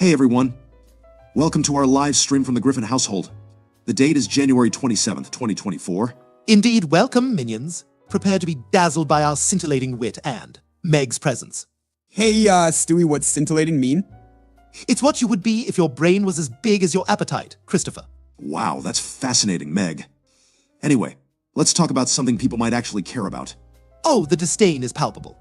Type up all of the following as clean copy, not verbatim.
Hey everyone, welcome to our live stream from the Griffin household. The date is January 27th, 2024. Indeed, welcome, minions. Prepare to be dazzled by our scintillating wit and Meg's presence. Hey, Stewie, what's scintillating mean? It's what you would be if your brain was as big as your appetite, Christopher. Wow, that's fascinating, Meg. Anyway, let's talk about something people might actually care about. Oh, the disdain is palpable.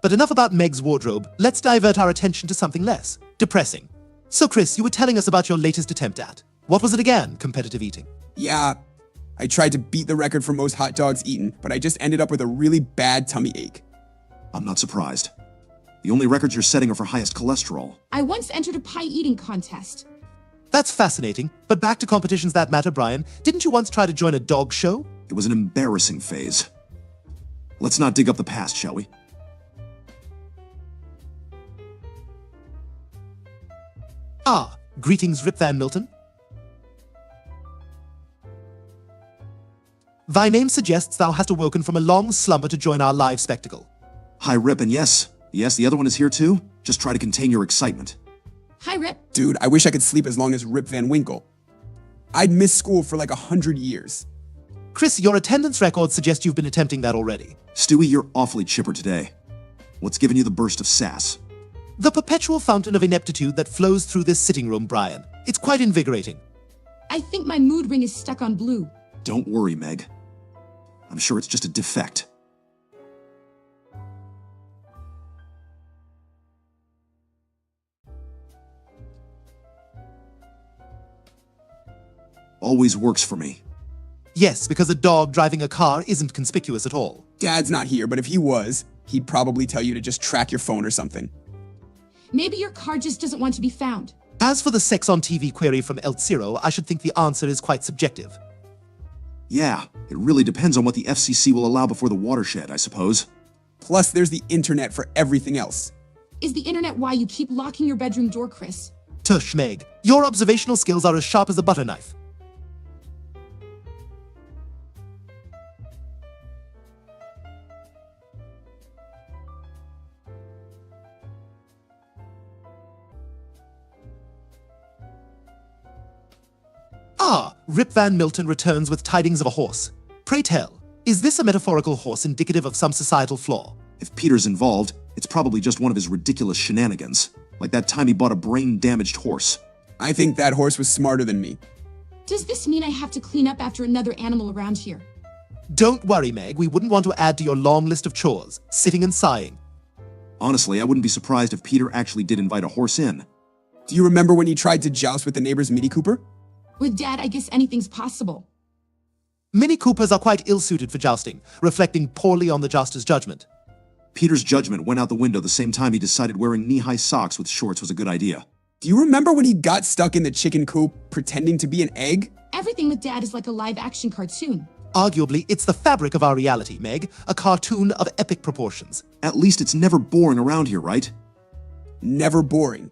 But enough about Meg's wardrobe, let's divert our attention to something less depressing. So Chris, you were telling us about your latest attempt at, what was it again, competitive eating? Yeah, I tried to beat the record for most hot dogs eaten, but I just ended up with a really bad tummy ache. I'm not surprised. The only records you're setting are for highest cholesterol. I once entered a pie eating contest. That's fascinating, but back to competitions that matter, Brian. Didn't you once try to join a dog show? It was an embarrassing phase. Let's not dig up the past, shall we? Ah, greetings, Rip Van Milton. Thy name suggests thou hast awoken from a long slumber to join our live spectacle. Hi, Rip, and yes, the other one is here too. Just try to contain your excitement. Hi, Rip. Dude, I wish I could sleep as long as Rip Van Winkle. I'd missed school for like 100 years. Chris, your attendance records suggest you've been attempting that already. Stewie, you're awfully chipper today. What's giving you the burst of sass? The perpetual fountain of ineptitude that flows through this sitting room, Brian. It's quite invigorating. I think my mood ring is stuck on blue. Don't worry, Meg. I'm sure it's just a defect. Always works for me. Yes, because a dog driving a car isn't conspicuous at all. Dad's not here, but if he was, he'd probably tell you to just track your phone or something. Maybe your car just doesn't want to be found. As for the sex on TV query from El Ciro, I should think the answer is quite subjective. Yeah, it really depends on what the FCC will allow before the watershed, I suppose. Plus, there's the internet for everything else. Is the internet why you keep locking your bedroom door, Chris? Tush, Meg. Your observational skills are as sharp as a butter knife. Ah, Rip Van Milton returns with tidings of a horse. Pray tell, is this a metaphorical horse indicative of some societal flaw? If Peter's involved, it's probably just one of his ridiculous shenanigans, like that time he bought a brain-damaged horse. I think that horse was smarter than me. Does this mean I have to clean up after another animal around here? Don't worry, Meg, we wouldn't want to add to your long list of chores, sitting and sighing. Honestly, I wouldn't be surprised if Peter actually did invite a horse in. Do you remember when he tried to joust with the neighbor's Mini Cooper? With Dad, I guess anything's possible. Mini Coopers are quite ill-suited for jousting, reflecting poorly on the jouster's judgment. Peter's judgment went out the window the same time he decided wearing knee-high socks with shorts was a good idea. Do you remember when he got stuck in the chicken coop pretending to be an egg? Everything with Dad is like a live-action cartoon. Arguably, it's the fabric of our reality, Meg, a cartoon of epic proportions. At least it's never boring around here, right? Never boring.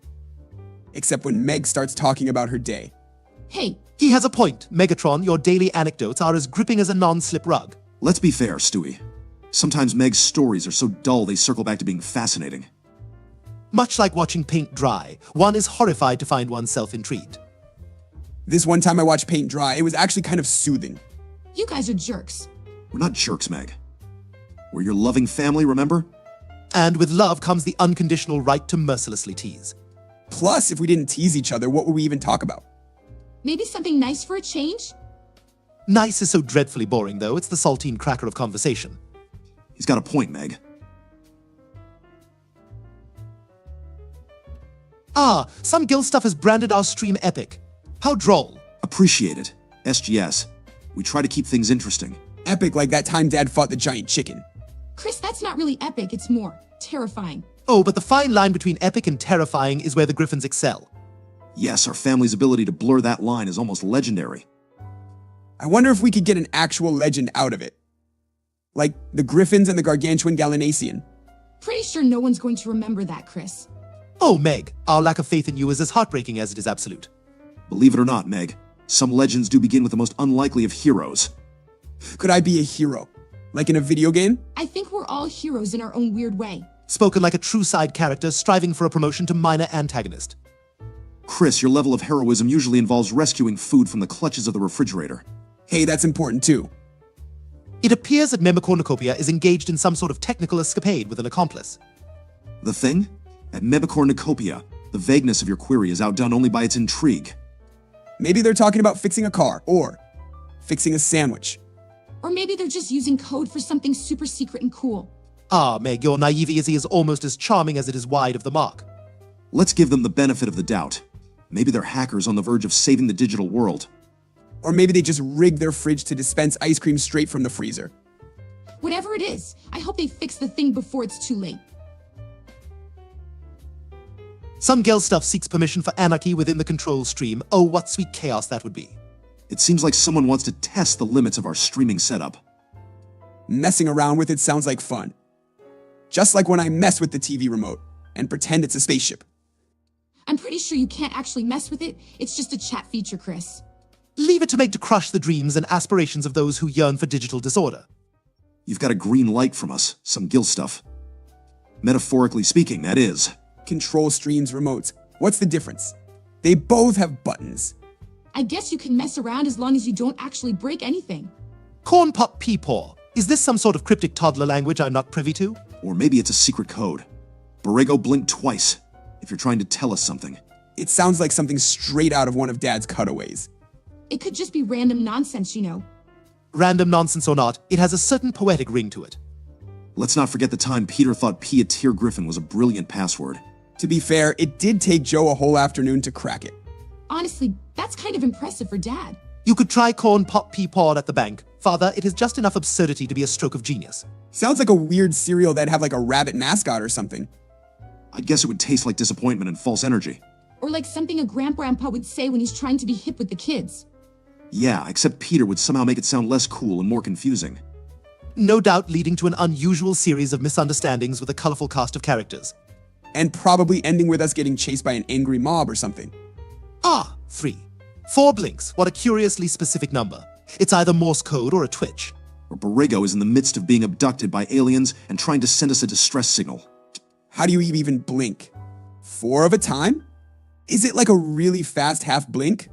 Except when Meg starts talking about her day. Hey, He has a point, Megatron. Your daily anecdotes are as gripping as a non-slip rug. Let's be fair, Stewie. Sometimes Meg's stories are so dull they circle back to being fascinating. Much like watching paint dry, one is horrified to find oneself intrigued. This one time I watched paint dry, it was actually kind of soothing. you guys are jerks. We're not jerks, Meg. We're your loving family, remember? And with love comes the unconditional right to mercilessly tease. Plus, if we didn't tease each other, what would we even talk about? Maybe something nice for a change? Nice is so dreadfully boring, though. It's the saltine cracker of conversation. He's got a point, Meg. Ah, some Gil stuff has branded our stream epic. How droll. Appreciate it. SGS. We try to keep things interesting. Epic like that time Dad fought the giant chicken. Chris, that's not really epic, it's more terrifying. Oh, but the fine line between epic and terrifying is where the Griffins excel. Yes, our family's ability to blur that line is almost legendary. I wonder if we could get an actual legend out of it. Like the Griffins and the Gargantuan Gallinacean. Pretty sure no one's going to remember that, Chris. Oh, Meg, our lack of faith in you is as heartbreaking as it is absolute. Believe it or not, Meg, some legends do begin with the most unlikely of heroes. Could I be a hero? Like in a video game? I think we're all heroes in our own weird way. Spoken like a true side character striving for a promotion to minor antagonist. Chris, your level of heroism usually involves rescuing food from the clutches of the refrigerator. Hey, that's important too. It appears that Memecornucopia is engaged in some sort of technical escapade with an accomplice. The thing? At Memecornucopia, the vagueness of your query is outdone only by its intrigue. Maybe they're talking about fixing a car or fixing a sandwich. Or maybe they're just using code for something super secret and cool. Ah, Meg, your naivety is almost as charming as it is wide of the mark. Let's give them the benefit of the doubt. Maybe they're hackers on the verge of saving the digital world. Or maybe they just rigged their fridge to dispense ice cream straight from the freezer. Whatever it is, I hope they fix the thing before it's too late. Some girl stuff seeks permission for anarchy within the control stream. Oh, what sweet chaos that would be. It seems like someone wants to test the limits of our streaming setup. Messing around with it sounds like fun. Just like when I mess with the TV remote and pretend it's a spaceship. I'm pretty sure you can't actually mess with it. It's just a chat feature, Chris. Leave it to Meg to crush the dreams and aspirations of those who yearn for digital disorder. You've got a green light from us, some gill stuff. Metaphorically speaking, that is. Control streams, remotes. What's the difference? They both have buttons. I guess you can mess around as long as you don't actually break anything. Corn pop peepaw. Is this some sort of cryptic toddler language I'm not privy to? Or maybe it's a secret code. Borrego, blink twice, if you're trying to tell us something. It sounds like something straight out of one of Dad's cutaways. It could just be random nonsense, you know. Random nonsense or not, it has a certain poetic ring to it. Let's not forget the time Peter thought P a tier Griffin was a brilliant password. To be fair, it did take Joe a whole afternoon to crack it. Honestly, that's kind of impressive for Dad. You could try corn pop peepaw at the bank. Father, it is just enough absurdity to be a stroke of genius. Sounds like a weird cereal that'd have like a rabbit mascot or something. I'd guess it would taste like disappointment and false energy. Or like something a grandpa would say when he's trying to be hip with the kids. Yeah, except Peter would somehow make it sound less cool and more confusing. No doubt leading to an unusual series of misunderstandings with a colorful cast of characters. And probably ending with us getting chased by an angry mob or something. Ah, 3. 4 blinks, what a curiously specific number. It's either Morse code or a twitch. Or Borrego is in the midst of being abducted by aliens and trying to send us a distress signal. How do you even blink? 4 of a time? Is it like a really fast half blink?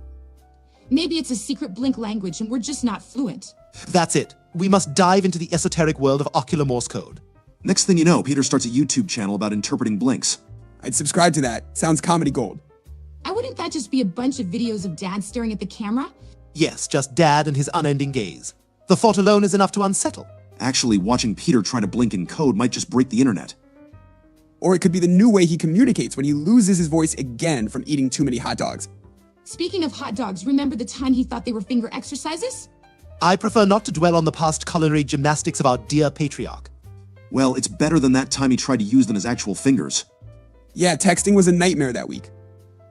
Maybe it's a secret blink language and we're just not fluent. That's it. We must dive into the esoteric world of ocular Morse code. Next thing you know, Peter starts a YouTube channel about interpreting blinks. I'd subscribe to that. Sounds comedy gold. Wouldn't that just be a bunch of videos of Dad staring at the camera? Yes, just Dad and his unending gaze. The thought alone is enough to unsettle. Actually, watching Peter try to blink in code might just break the internet. Or it could be the new way he communicates when he loses his voice again from eating too many hot dogs. Speaking of hot dogs, remember the time he thought they were finger exercises? I prefer not to dwell on the past culinary gymnastics of our dear patriarch. Well, it's better than that time he tried to use them as actual fingers. Yeah, texting was a nightmare that week.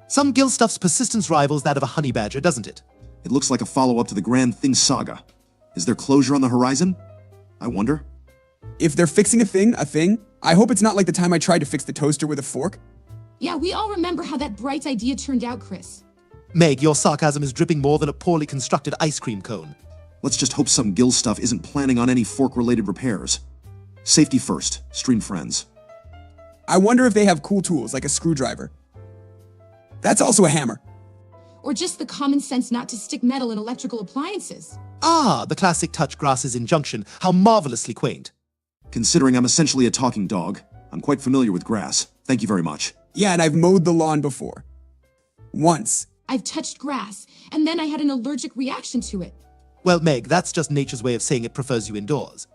Some gill stuff's persistence rivals that of a honey badger, doesn't it? It looks like a follow-up to the Grand Thing saga. Is there closure on the horizon? I wonder. If they're fixing a thing, I hope it's not like the time I tried to fix the toaster with a fork. Yeah, we all remember how that bright idea turned out, Chris. Meg, your sarcasm is dripping more than a poorly constructed ice cream cone. Let's just hope some gill stuff isn't planning on any fork-related repairs. Safety first, stream friends. I wonder if they have cool tools like a screwdriver. That's also a hammer. Or just the common sense not to stick metal in electrical appliances. Ah, the classic touch grass's injunction. How marvelously quaint. Considering I'm essentially a talking dog, I'm quite familiar with grass. Thank you very much. Yeah, and I've mowed the lawn before. Once. I've touched grass, and then I had an allergic reaction to it. Well, Meg, that's just nature's way of saying it prefers you indoors.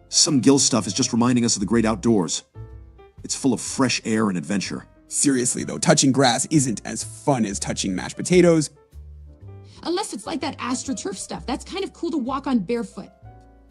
Some gill stuff is just reminding us of the great outdoors. It's full of fresh air and adventure. Seriously though, touching grass isn't as fun as touching mashed potatoes. Unless it's like that AstroTurf stuff. That's kind of cool to walk on barefoot.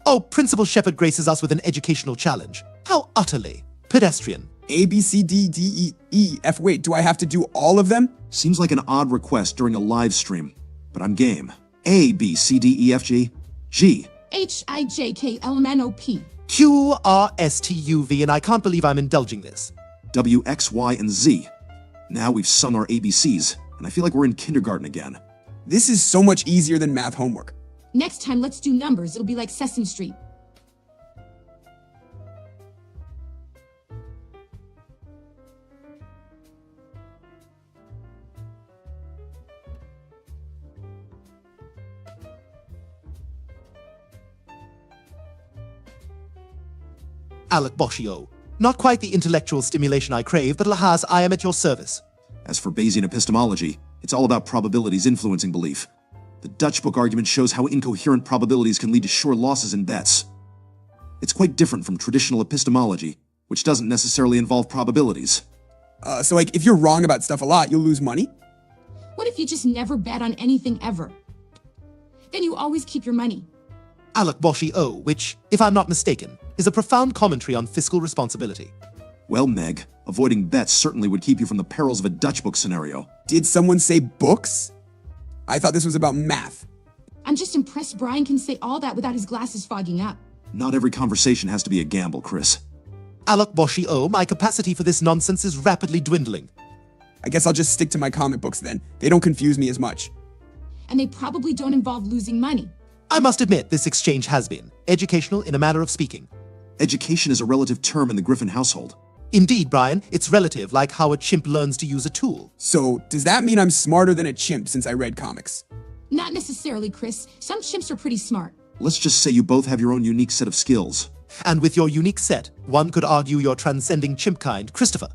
Oh, Principal Shepherd graces us with an educational challenge. How utterly pedestrian. A, B, C, D, D, E, E, F. Wait, do I have to do all of them? Seems like an odd request during a live stream, but I'm game. A, B, C, D, E, F, G, G. HIJKLMNOP. Q, R, S, T, U, V, and I can't believe I'm indulging this. W, X, Y, and Z. Now we've sung our ABCs, and I feel like we're in kindergarten again. This is so much easier than math homework. Next time, let's do numbers. It'll be like Sesame Street. Alec Boschio. Not quite the intellectual stimulation I crave, but alas, I am at your service. As for Bayesian epistemology, it's all about probabilities influencing belief. The Dutch book argument shows how incoherent probabilities can lead to sure losses in bets. It's quite different from traditional epistemology, which doesn't necessarily involve probabilities. So like, if you're wrong about stuff a lot, you'll lose money? What if you just never bet on anything ever? Then you always keep your money. Alec Boschio, which, if I'm not mistaken, is a profound commentary on fiscal responsibility. Well, Meg, avoiding bets certainly would keep you from the perils of a Dutch book scenario. Did someone say books? I thought this was about math. I'm just impressed Brian can say all that without his glasses fogging up. Not every conversation has to be a gamble, Chris. Alec Boschio, my capacity for this nonsense is rapidly dwindling. I guess I'll just stick to my comic books then. They don't confuse me as much. And they probably don't involve losing money. I must admit, this exchange has been educational in a manner of speaking. Education is a relative term in the Griffin household. Indeed, Brian, it's relative, like how a chimp learns to use a tool. So, does that mean I'm smarter than a chimp since I read comics? Not necessarily, Chris. Some chimps are pretty smart. Let's just say you both have your own unique set of skills. And with your unique set, one could argue you're transcending chimp kind, Christopher.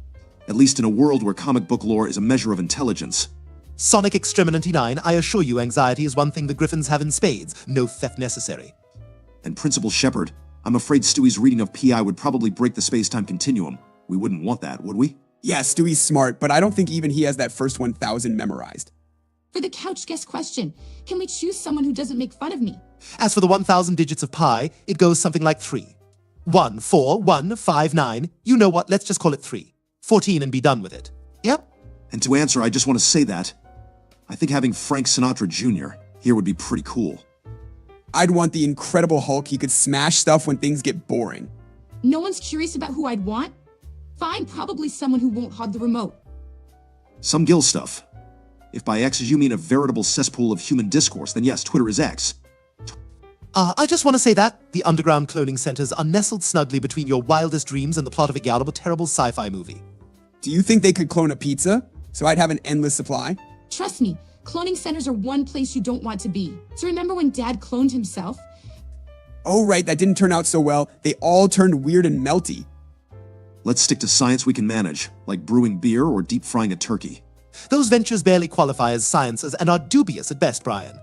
At least in a world where comic book lore is a measure of intelligence. Sonic Extremity 9, I assure you anxiety is one thing the Griffins have in spades, no theft necessary. And Principal Shepard, I'm afraid Stewie's reading of PI would probably break the space-time continuum. We wouldn't want that, would we? Yeah, Stewie's smart, but I don't think even he has that first 1,000 memorized. For the couch guest question, can we choose someone who doesn't make fun of me? As for the 1,000 digits of pi, it goes something like 3. 1, 4, 1, 5, 9. You know what, let's just call it 3. 14 and be done with it. Yep. And to answer, I just want to say that I think having Frank Sinatra Jr. here would be pretty cool. I'd want the Incredible Hulk. He could smash stuff when things get boring. No one's curious about who I'd want? Fine, probably someone who won't hog the remote. Some Gil stuff. If by X's you mean a veritable cesspool of human discourse, then yes, Twitter is X. I just want to say that the underground cloning centers are nestled snugly between your wildest dreams and the plot of a gallop, terrible sci-fi movie. Do you think they could clone a pizza? So I'd have an endless supply? Trust me, cloning centers are one place you don't want to be. So remember when Dad cloned himself? Oh right, that didn't turn out so well. They all turned weird and melty. Let's stick to science we can manage, like brewing beer or deep frying a turkey. Those ventures barely qualify as sciences and are dubious at best, Brian.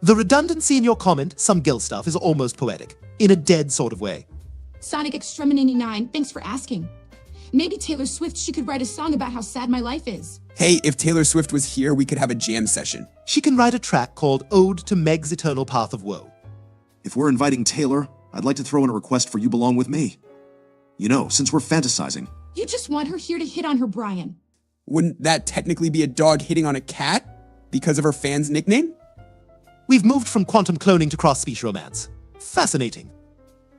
The redundancy in your comment, some Gil stuff, is almost poetic, in a dead sort of way. Sonic Extremity 9, thanks for asking. Maybe Taylor Swift, she could write a song about how sad my life is. Hey, if Taylor Swift was here, we could have a jam session. She can write a track called Ode to Meg's Eternal Path of Woe. If we're inviting Taylor, I'd like to throw in a request for You Belong With Me. You know, since we're fantasizing. You just want her here to hit on her Brian. Wouldn't that technically be a dog hitting on a cat? Because of her fan's nickname? We've moved from quantum cloning to cross-speech romance. Fascinating.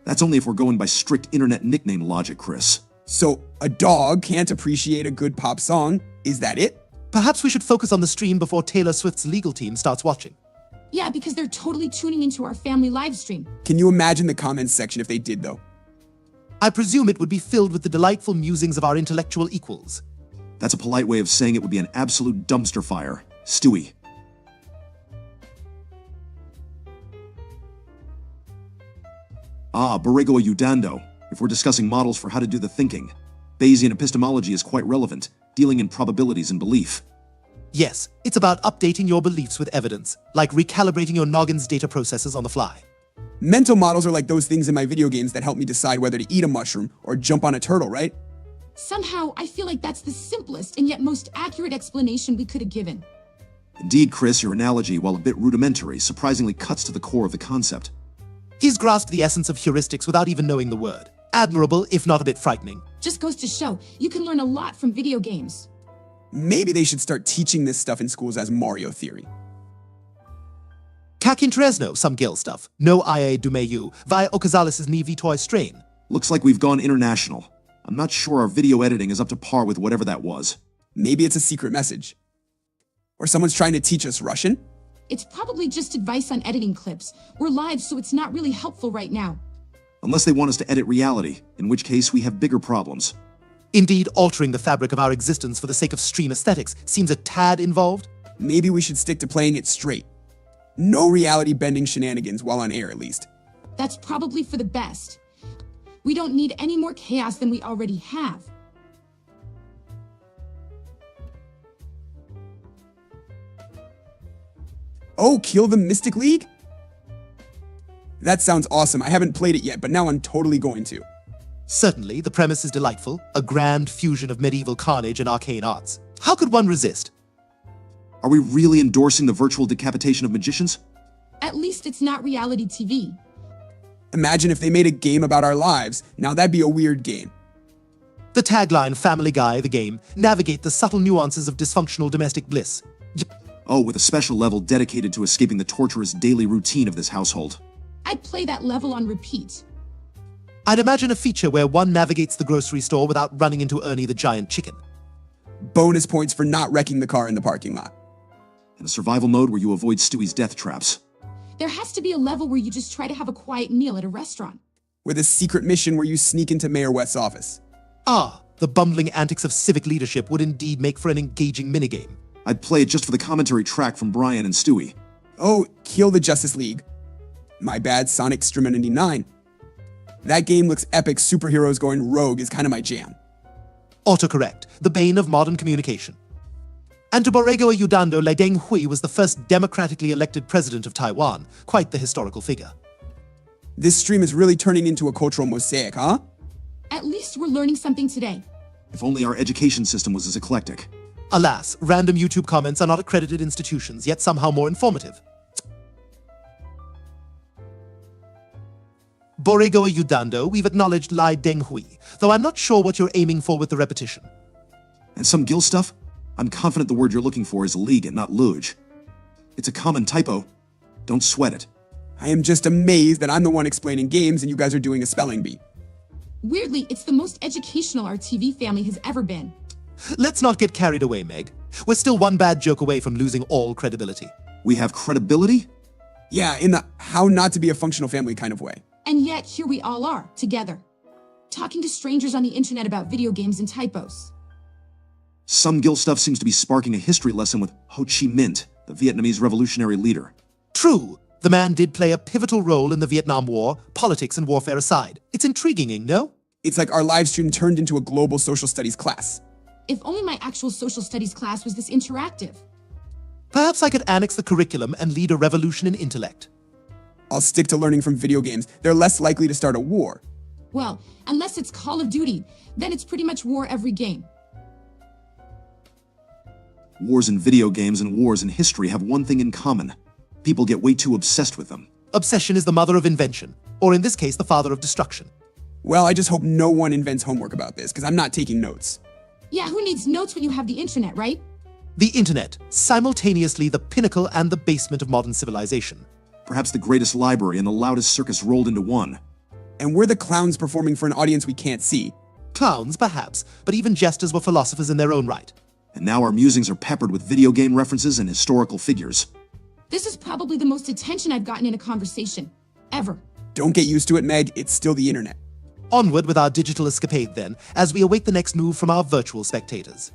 That's only if we're going by strict internet nickname logic, Chris. So, a dog can't appreciate a good pop song. Is that it? Perhaps we should focus on the stream before Taylor Swift's legal team starts watching. Yeah, because they're totally tuning into our family live stream. Can you imagine the comments section if they did, though? I presume it would be filled with the delightful musings of our intellectual equals. That's a polite way of saying it would be an absolute dumpster fire. Stewie. Borrego Udando. If we're discussing models for how to do the thinking, Bayesian epistemology is quite relevant, dealing in probabilities and belief. Yes, it's about updating your beliefs with evidence, like recalibrating your noggin's data processes on the fly. Mental models are like those things in my video games that help me decide whether to eat a mushroom or jump on a turtle, right? Somehow, I feel like that's the simplest and yet most accurate explanation we could have given. Indeed, Chris, your analogy, while a bit rudimentary, surprisingly cuts to the core of the concept. He's grasped the essence of heuristics without even knowing the word. Admirable, if not a bit frightening. Just goes to show, you can learn a lot from video games. Maybe they should start teaching this stuff in schools as Mario theory. Kak interesno, some Gil stuff. No ia do meio, via Okazales' ni vitoi strain. Looks like we've gone international. I'm not sure our video editing is up to par with whatever that was. Maybe it's a secret message. Or someone's trying to teach us Russian? It's probably just advice on editing clips. We're live, so it's not really helpful right now. Unless they want us to edit reality, in which case we have bigger problems. Indeed, altering the fabric of our existence for the sake of stream aesthetics seems a tad involved. Maybe we should stick to playing it straight. No reality-bending shenanigans while on air, at least. That's probably for the best. We don't need any more chaos than we already have. Oh, kill the Mystic League? That sounds awesome. I haven't played it yet, but now I'm totally going to. Certainly, the premise is delightful, a grand fusion of medieval carnage and arcane arts. How could one resist? Are we really endorsing the virtual decapitation of magicians? At least it's not reality TV. Imagine if they made a game about our lives. Now that'd be a weird game. The tagline Family Guy, the game, navigate the subtle nuances of dysfunctional domestic bliss. Oh, with a special level dedicated to escaping the torturous daily routine of this household. I'd play that level on repeat. I'd imagine a feature where one navigates the grocery store without running into Ernie the giant chicken. Bonus points for not wrecking the car in the parking lot. And a survival mode where you avoid Stewie's death traps. There has to be a level where you just try to have a quiet meal at a restaurant. With a secret mission where you sneak into Mayor West's office. Ah, the bumbling antics of civic leadership would indeed make for an engaging minigame. I'd play it just for the commentary track from Brian and Stewie. Oh, kill the Justice League. My bad, Sonic Extremity 9. That game looks epic. Superheroes going rogue is kind of my jam. Autocorrect, the bane of modern communication. And to Borrego Ayudando, Lai Deng-hui was the first democratically elected president of Taiwan, quite the historical figure. This stream is really turning into a cultural mosaic, huh? At least we're learning something today. If only our education system was as eclectic. Alas, random YouTube comments are not accredited institutions, yet somehow more informative. Borrego Ayudando, we've acknowledged Lai Deng-hui, though I'm not sure what you're aiming for with the repetition. And some Gil stuff? I'm confident the word you're looking for is League and not Luge. It's a common typo. Don't sweat it. I am just amazed that I'm the one explaining games and you guys are doing a spelling bee. Weirdly, it's the most educational our TV family has ever been. Let's not get carried away, Meg. We're still one bad joke away from losing all credibility. We have credibility? Yeah, in the how not to be a functional family kind of way. And yet, here we all are, together. Talking to strangers on the internet about video games and typos. Some Gil stuff seems to be sparking a history lesson with Ho Chi Minh, the Vietnamese revolutionary leader. True, the man did play a pivotal role in the Vietnam War, politics and warfare aside. It's intriguing, no? It's like our live stream turned into a global social studies class. If only my actual social studies class was this interactive. Perhaps I could annex the curriculum and lead a revolution in intellect. I'll stick to learning from video games. They're less likely to start a war. Well, unless it's Call of Duty, then it's pretty much war every game. Wars in video games and wars in history have one thing in common. People get way too obsessed with them. Obsession is the mother of invention, or in this case, the father of destruction. Well, I just hope no one invents homework about this, because I'm not taking notes. Yeah, who needs notes when you have the internet, right? The internet, simultaneously the pinnacle and the basement of modern civilization. Perhaps the greatest library and the loudest circus rolled into one. And we're the clowns performing for an audience we can't see. Clowns, perhaps, but even jesters were philosophers in their own right. And now our musings are peppered with video game references and historical figures. This is probably the most attention I've gotten in a conversation. Ever. Don't get used to it, Meg. It's still the internet. Onward with our digital escapade, then, as we await the next move from our virtual spectators.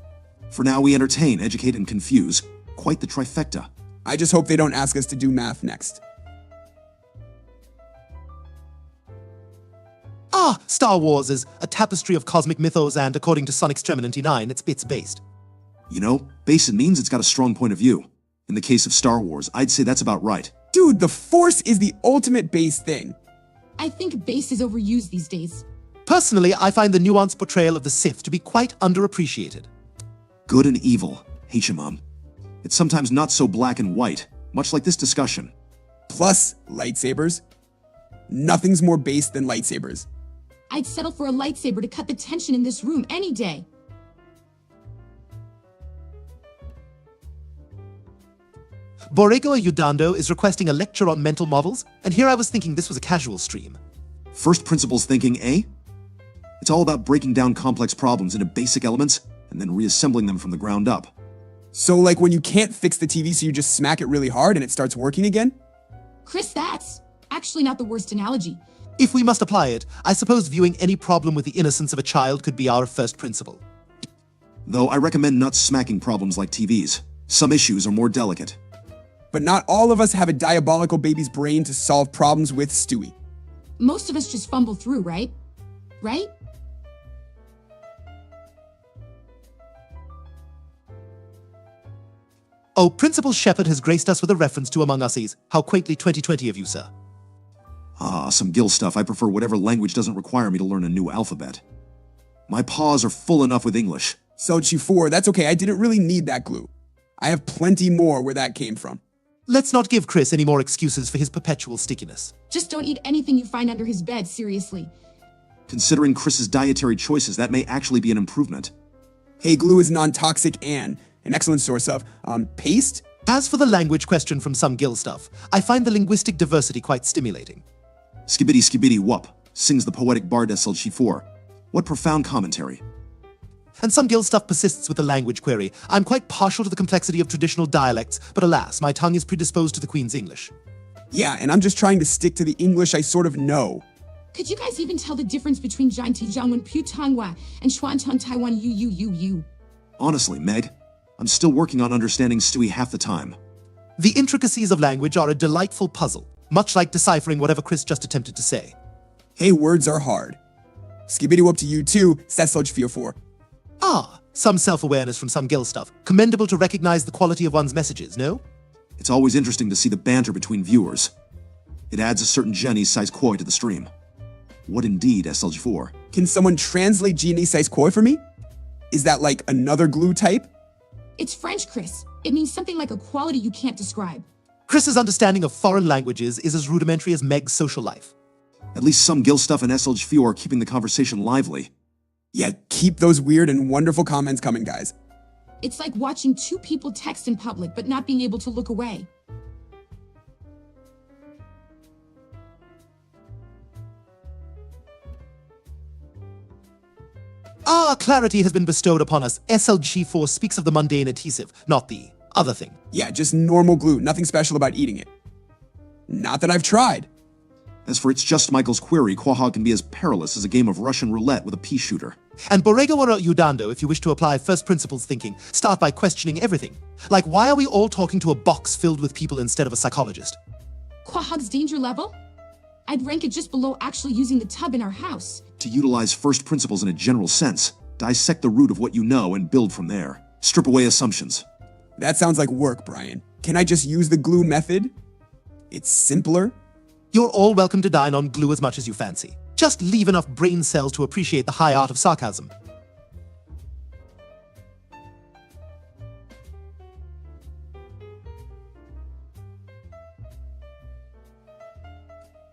For now, we entertain, educate, and confuse. Quite the trifecta. I just hope they don't ask us to do math next. Ah, Star Wars is a tapestry of cosmic mythos and, according to Sonic Extremity 9, it's bits based. You know, base it means it's got a strong point of view. In the case of Star Wars, I'd say that's about right. Dude, the Force is the ultimate base thing. I think base is overused these days. Personally, I find the nuanced portrayal of the Sith to be quite underappreciated. Good and evil, Mom. It's sometimes not so black and white, much like this discussion. Plus, lightsabers. Nothing's more base than lightsabers. I'd settle for a lightsaber to cut the tension in this room any day. Borrego Ayudando is requesting a lecture on mental models, and here I was thinking this was a casual stream. First principles thinking, eh? It's all about breaking down complex problems into basic elements and then reassembling them from the ground up. So like when you can't fix the TV so you just smack it really hard and it starts working again? Chris, that's actually not the worst analogy. If we must apply it, I suppose viewing any problem with the innocence of a child could be our first principle. Though I recommend not smacking problems like TVs. Some issues are more delicate. but not all of us have a diabolical baby's brain to solve problems with, Stewie. Most of us just fumble through, right? Right? Oh, Principal Shepard has graced us with a reference to Among Usies. How quaintly 2020 of you, sir. Ah, some Gil stuff. I prefer whatever language doesn't require me to learn a new alphabet. My paws are full enough with English. Sochi 4, that's okay, I didn't really need that glue. I have plenty more where that came from. Let's not give Chris any more excuses for his perpetual stickiness. Just don't eat anything you find under his bed, seriously. Considering Chris's dietary choices, that may actually be an improvement. Hey, glue is non-toxic and an excellent source of, paste? As for the language question from some Gil stuff, I find the linguistic diversity quite stimulating. Skibbity skibbity whup, sings the poetic bard SLG4. What profound commentary. And some Gil stuff persists with the language query. I'm quite partial to the complexity of traditional dialects, but alas, my tongue is predisposed to the Queen's English. Yeah, and I'm just trying to stick to the English I sort of know. Could you guys even tell the difference between Jianti Zhangwen Pu Tanghua and Xuantan Taiwan Yu? Honestly, Meg, I'm still working on understanding Stewie half the time. The intricacies of language are a delightful puzzle, much like deciphering whatever Chris just attempted to say. Hey, words are hard. Skibbity whoop to you too, Stetslodge4. Ah, some self-awareness from some Gil stuff. Commendable to recognize the quality of one's messages, no? It's always interesting to see the banter between viewers. It adds a certain Jenny size koi to the stream. What indeed, SLG4? Can someone translate Genie size koi for me? Is that like another glue type? It's French, Chris. It means something like a quality you can't describe. Chris's understanding of foreign languages is as rudimentary as Meg's social life. At least some Gil stuff and SLG4 are keeping the conversation lively. Yeah, keep those weird and wonderful comments coming, guys. It's like watching two people text in public but not being able to look away. Ah, clarity has been bestowed upon us. SLG4 speaks of the mundane adhesive, not the other thing. Yeah, just normal glue, nothing special about eating it. Not that I've tried. As for It's Just Michael's query, Quahog can be as perilous as a game of Russian roulette with a pea shooter. And Borrego or Udando, if you wish to apply first principles thinking, start by questioning everything. Like, why are we all talking to a box filled with people instead of a psychologist? Quahog's danger level? I'd rank it just below actually using the tub in our house. To utilize first principles in a general sense, dissect the root of what you know and build from there. Strip away assumptions. That sounds like work, Brian. Can I just use the glue method? It's simpler. You're all welcome to dine on glue as much as you fancy. Just leave enough brain cells to appreciate the high art of sarcasm.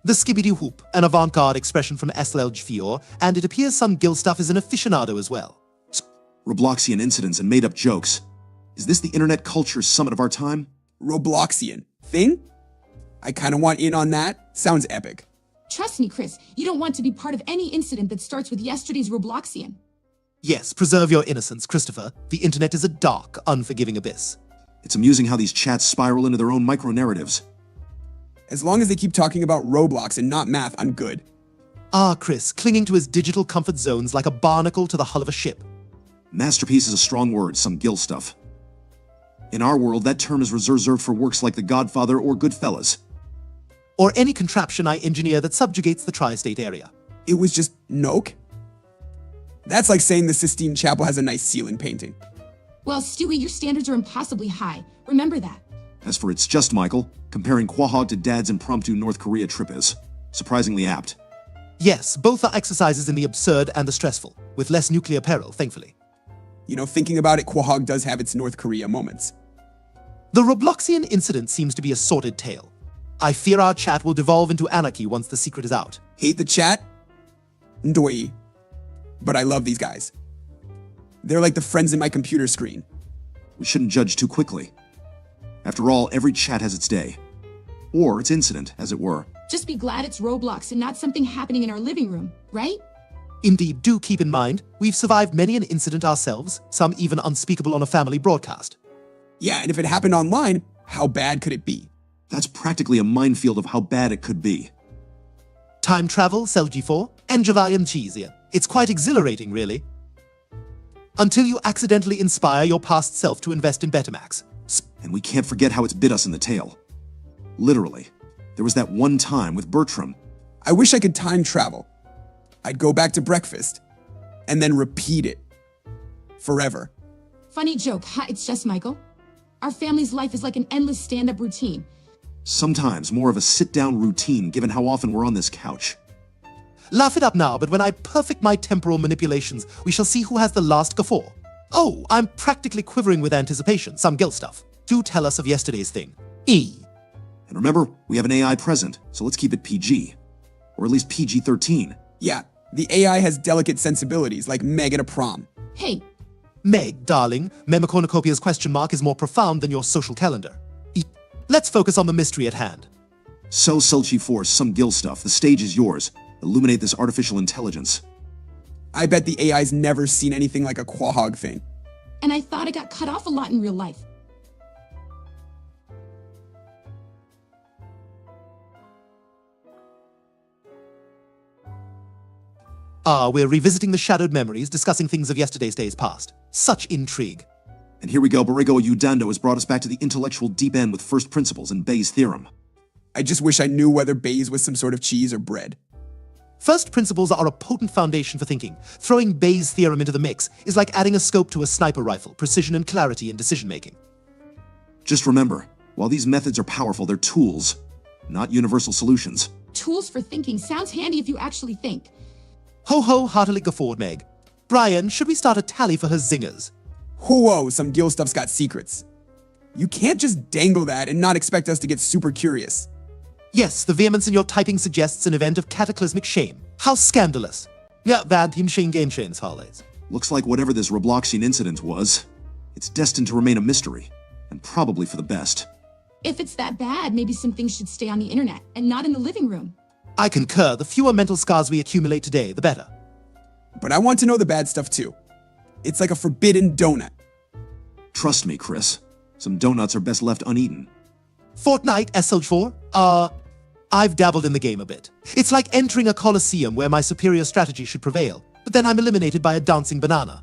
The skibbity whoop, an avant-garde expression from SLG4, and it appears some Gil stuff is an aficionado as well. Robloxian incidents and made-up jokes. Is this the internet culture summit of our time? Robloxian. Thing? I kind of want in on that. Sounds epic. Trust me, Chris, you don't want to be part of any incident that starts with yesterday's Robloxian. Yes, preserve your innocence, Christopher. The internet is a dark, unforgiving abyss. It's amusing how these chats spiral into their own micro-narratives. As long as they keep talking about Roblox and not math, I'm good. Ah, Chris, clinging to his digital comfort zones like a barnacle to the hull of a ship. Masterpiece is a strong word, some Gil stuff. In our world, that term is reserved for works like The Godfather or Goodfellas. Or any contraption I engineer that subjugates the tri-state area. It was just Noke? That's like saying the Sistine Chapel has a nice ceiling painting. Well, Stewie, your standards are impossibly high. Remember that. As for It's Just Michael, comparing Quahog to Dad's impromptu North Korea trip is surprisingly apt. Yes, both are exercises in the absurd and the stressful, with less nuclear peril, thankfully. You know, thinking about it, Quahog does have its North Korea moments. The Robloxian incident seems to be a sordid tale. I fear our chat will devolve into anarchy once the secret is out. Hate the chat? Ndoi. But I love these guys. They're like the friends in my computer screen. We shouldn't judge too quickly. After all, every chat has its day. Or its incident, as it were. Just be glad it's Roblox and not something happening in our living room, right? Indeed, do keep in mind, we've survived many an incident ourselves, some even unspeakable on a family broadcast. Yeah, and if it happened online, how bad could it be? That's practically a minefield of how bad it could be. Time travel, Selgi4, and Javayan Cheesier. It's quite exhilarating, really. Until you accidentally inspire your past self to invest in Betamax. And we can't forget how it's bit us in the tail. Literally. There was that one time with Bertram. I wish I could time travel. I'd go back to breakfast and then repeat it. Forever. Funny joke, huh? It's just Michael. Our family's life is like an endless stand-up routine. Sometimes more of a sit-down routine given how often we're on this couch. Laugh it up now, but when I perfect my temporal manipulations, we shall see who has the last guffaw. Oh, I'm practically quivering with anticipation. Some guilt stuff. Do tell us of yesterday's thing. E. And remember, we have an AI present, so let's keep it PG. Or at least PG-13. Yeah, the AI has delicate sensibilities like Meg at a prom. Hey, Meg, darling, Memicornucopia's question mark is more profound than your social calendar. E. Let's focus on the mystery at hand. So, Selchi Force, some Gil stuff. The stage is yours. Illuminate this artificial intelligence. I bet the AI's never seen anything like a quahog thing. and I thought I got cut off a lot in real life. We're revisiting the shadowed memories, discussing things of yesterday's days past. Such intrigue. And here we go, Borrego Udando has brought us back to the intellectual deep end with first principles and Bayes' theorem. I just wish I knew whether Bayes was some sort of cheese or bread. First principles are a potent foundation for thinking. Throwing Bayes' theorem into the mix is like adding a scope to a sniper rifle, precision and clarity in decision-making. Just remember, while these methods are powerful, they're tools, not universal solutions. Tools for thinking sounds handy if you actually think. Ho ho, heartily guffawed Meg. Brian, should we start a tally for her zingers? Whoa, some deal stuff's got secrets. You can't just dangle that and not expect us to get super curious. Yes, the vehemence in your typing suggests an event of cataclysmic shame. How scandalous. Ja, vad himshin genshins, Harleys. Looks like whatever this Robloxian incident was, it's destined to remain a mystery, and probably for the best. If it's that bad, maybe some things should stay on the internet and not in the living room. I concur. The fewer mental scars we accumulate today, the better. But I want to know the bad stuff too. It's like a forbidden donut. Trust me, Chris. Some donuts are best left uneaten. Fortnite, SL4? I've dabbled in the game a bit. It's like entering a coliseum where my superior strategy should prevail, but then I'm eliminated by a dancing banana.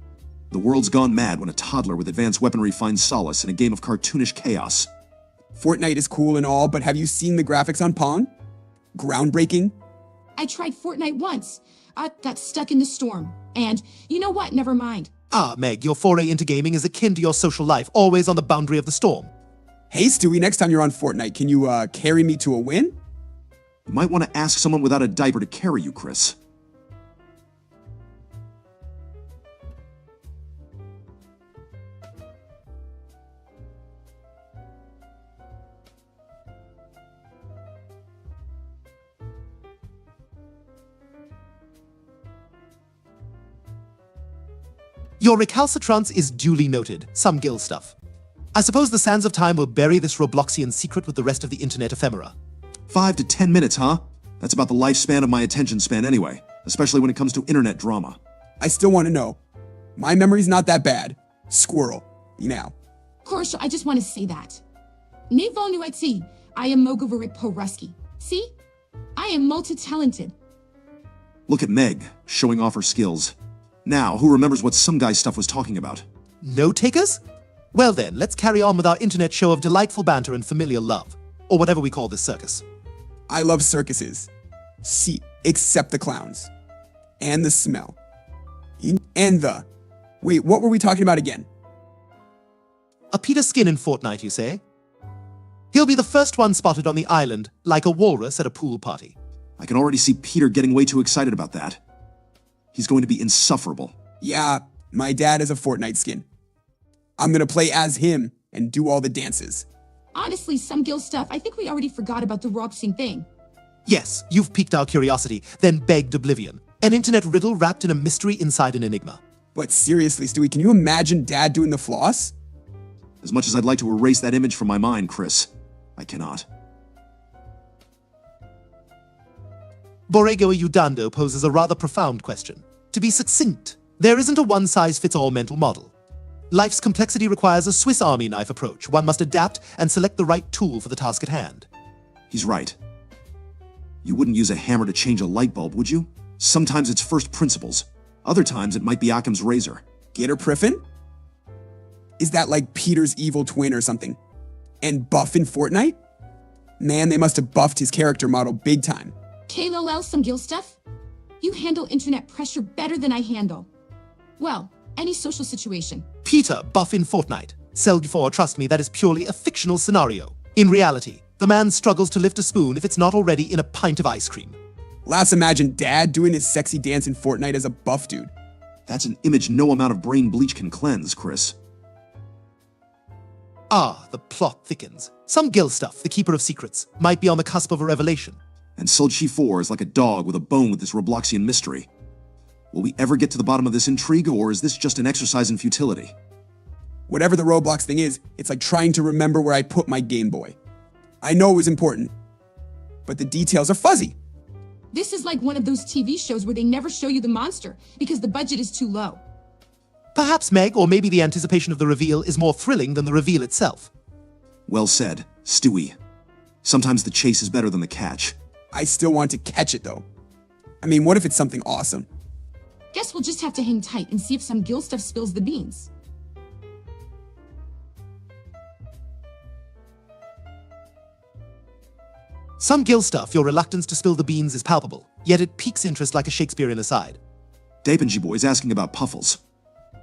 The world's gone mad when a toddler with advanced weaponry finds solace in a game of cartoonish chaos. Fortnite is cool and all, but have you seen the graphics on Pong? Groundbreaking? I tried Fortnite once. I got stuck in the storm. And you know what? Never mind. Meg, your foray into gaming is akin to your social life, always on the boundary of the storm. Hey Stewie, next time you're on Fortnite, can you carry me to a win? You might want to ask someone without a diaper to carry you, Chris. Your recalcitrance is duly noted, some Gil stuff. I suppose the sands of time will bury this Robloxian secret with the rest of the internet ephemera. 5 to 10 minutes, huh? That's about the lifespan of my attention span anyway, especially when it comes to internet drama. I still want to know. My memory's not that bad. Squirrel. Now. Korsha, I just want to say that. Ne volnuetsi, I am Mogovarik Poruski. See? I am multi-talented. Look at Meg, showing off her skills. Now, who remembers what some guy stuff was talking about? No takers? Well then, let's carry on with our internet show of delightful banter and familial love. Or whatever we call this circus. I love circuses. See, except the clowns. And the smell. And the... Wait, what were we talking about again? A Peter Skin in Fortnite, you say? He'll be the first one spotted on the island, like a walrus at a pool party. I can already see Peter getting way too excited about that. He's going to be insufferable. Yeah, my dad is a Fortnite skin. I'm gonna play as him and do all the dances. Honestly, some Gil stuff, I think we already forgot about the Robsing thing. Yes, you've piqued our curiosity, then begged oblivion. An internet riddle wrapped in a mystery inside an enigma. But seriously, Stewie, can you imagine Dad doing the floss? As much as I'd like to erase that image from my mind, Chris, I cannot. Borrego Udando poses a rather profound question. To be succinct, there isn't a one-size-fits-all mental model. Life's complexity requires a Swiss Army knife approach. One must adapt and select the right tool for the task at hand. He's right. You wouldn't use a hammer to change a light bulb, would you? Sometimes it's first principles. Other times it might be Occam's razor. Gator Priffin? Is that like Peter's evil twin or something? And buff in Fortnite? Man, they must have buffed his character model big time. KLOL, some Gil stuff? You handle internet pressure better than I handle. Well, any social situation. Peter, buff in Fortnite. Cell 4, trust me, that is purely a fictional scenario. In reality, the man struggles to lift a spoon if it's not already in a pint of ice cream. Let's imagine Dad doing his sexy dance in Fortnite as a buff dude. That's an image no amount of brain bleach can cleanse, Chris. Ah, the plot thickens. Some Gil stuff, the keeper of secrets, might be on the cusp of a revelation. And Solchi 4 is like a dog with a bone with this Robloxian mystery. Will we ever get to the bottom of this intrigue, or is this just an exercise in futility? Whatever the Roblox thing is, it's like trying to remember where I put my Game Boy. I know it was important, but the details are fuzzy. This is like one of those TV shows where they never show you the monster because the budget is too low. Perhaps, Meg, or maybe the anticipation of the reveal is more thrilling than the reveal itself. Well said, Stewie. Sometimes the chase is better than the catch. I still want to catch it though. I mean, what if it's something awesome? Guess we'll just have to hang tight and see if some Gil stuff spills the beans. Some Gil stuff, your reluctance to spill the beans is palpable, yet it piques interest like a Shakespearean aside. Dapenji Boy's asking about puffles.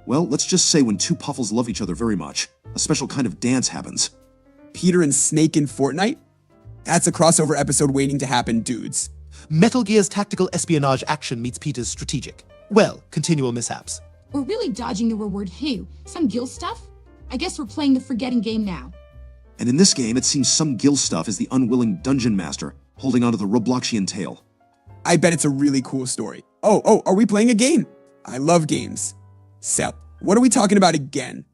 Well, let's just say when two puffles love each other very much, a special kind of dance happens. Peter and Snake in Fortnite? That's a crossover episode waiting to happen, dudes. Metal Gear's tactical espionage action meets Peter's strategic. Well, continual mishaps. We're really dodging the reward. Hey, some Gil stuff? I guess we're playing the forgetting game now. And in this game, it seems some Gil stuff is the unwilling dungeon master holding onto the Robloxian tail. I bet it's a really cool story. Oh, are we playing a game? I love games. Sep, what are we talking about again?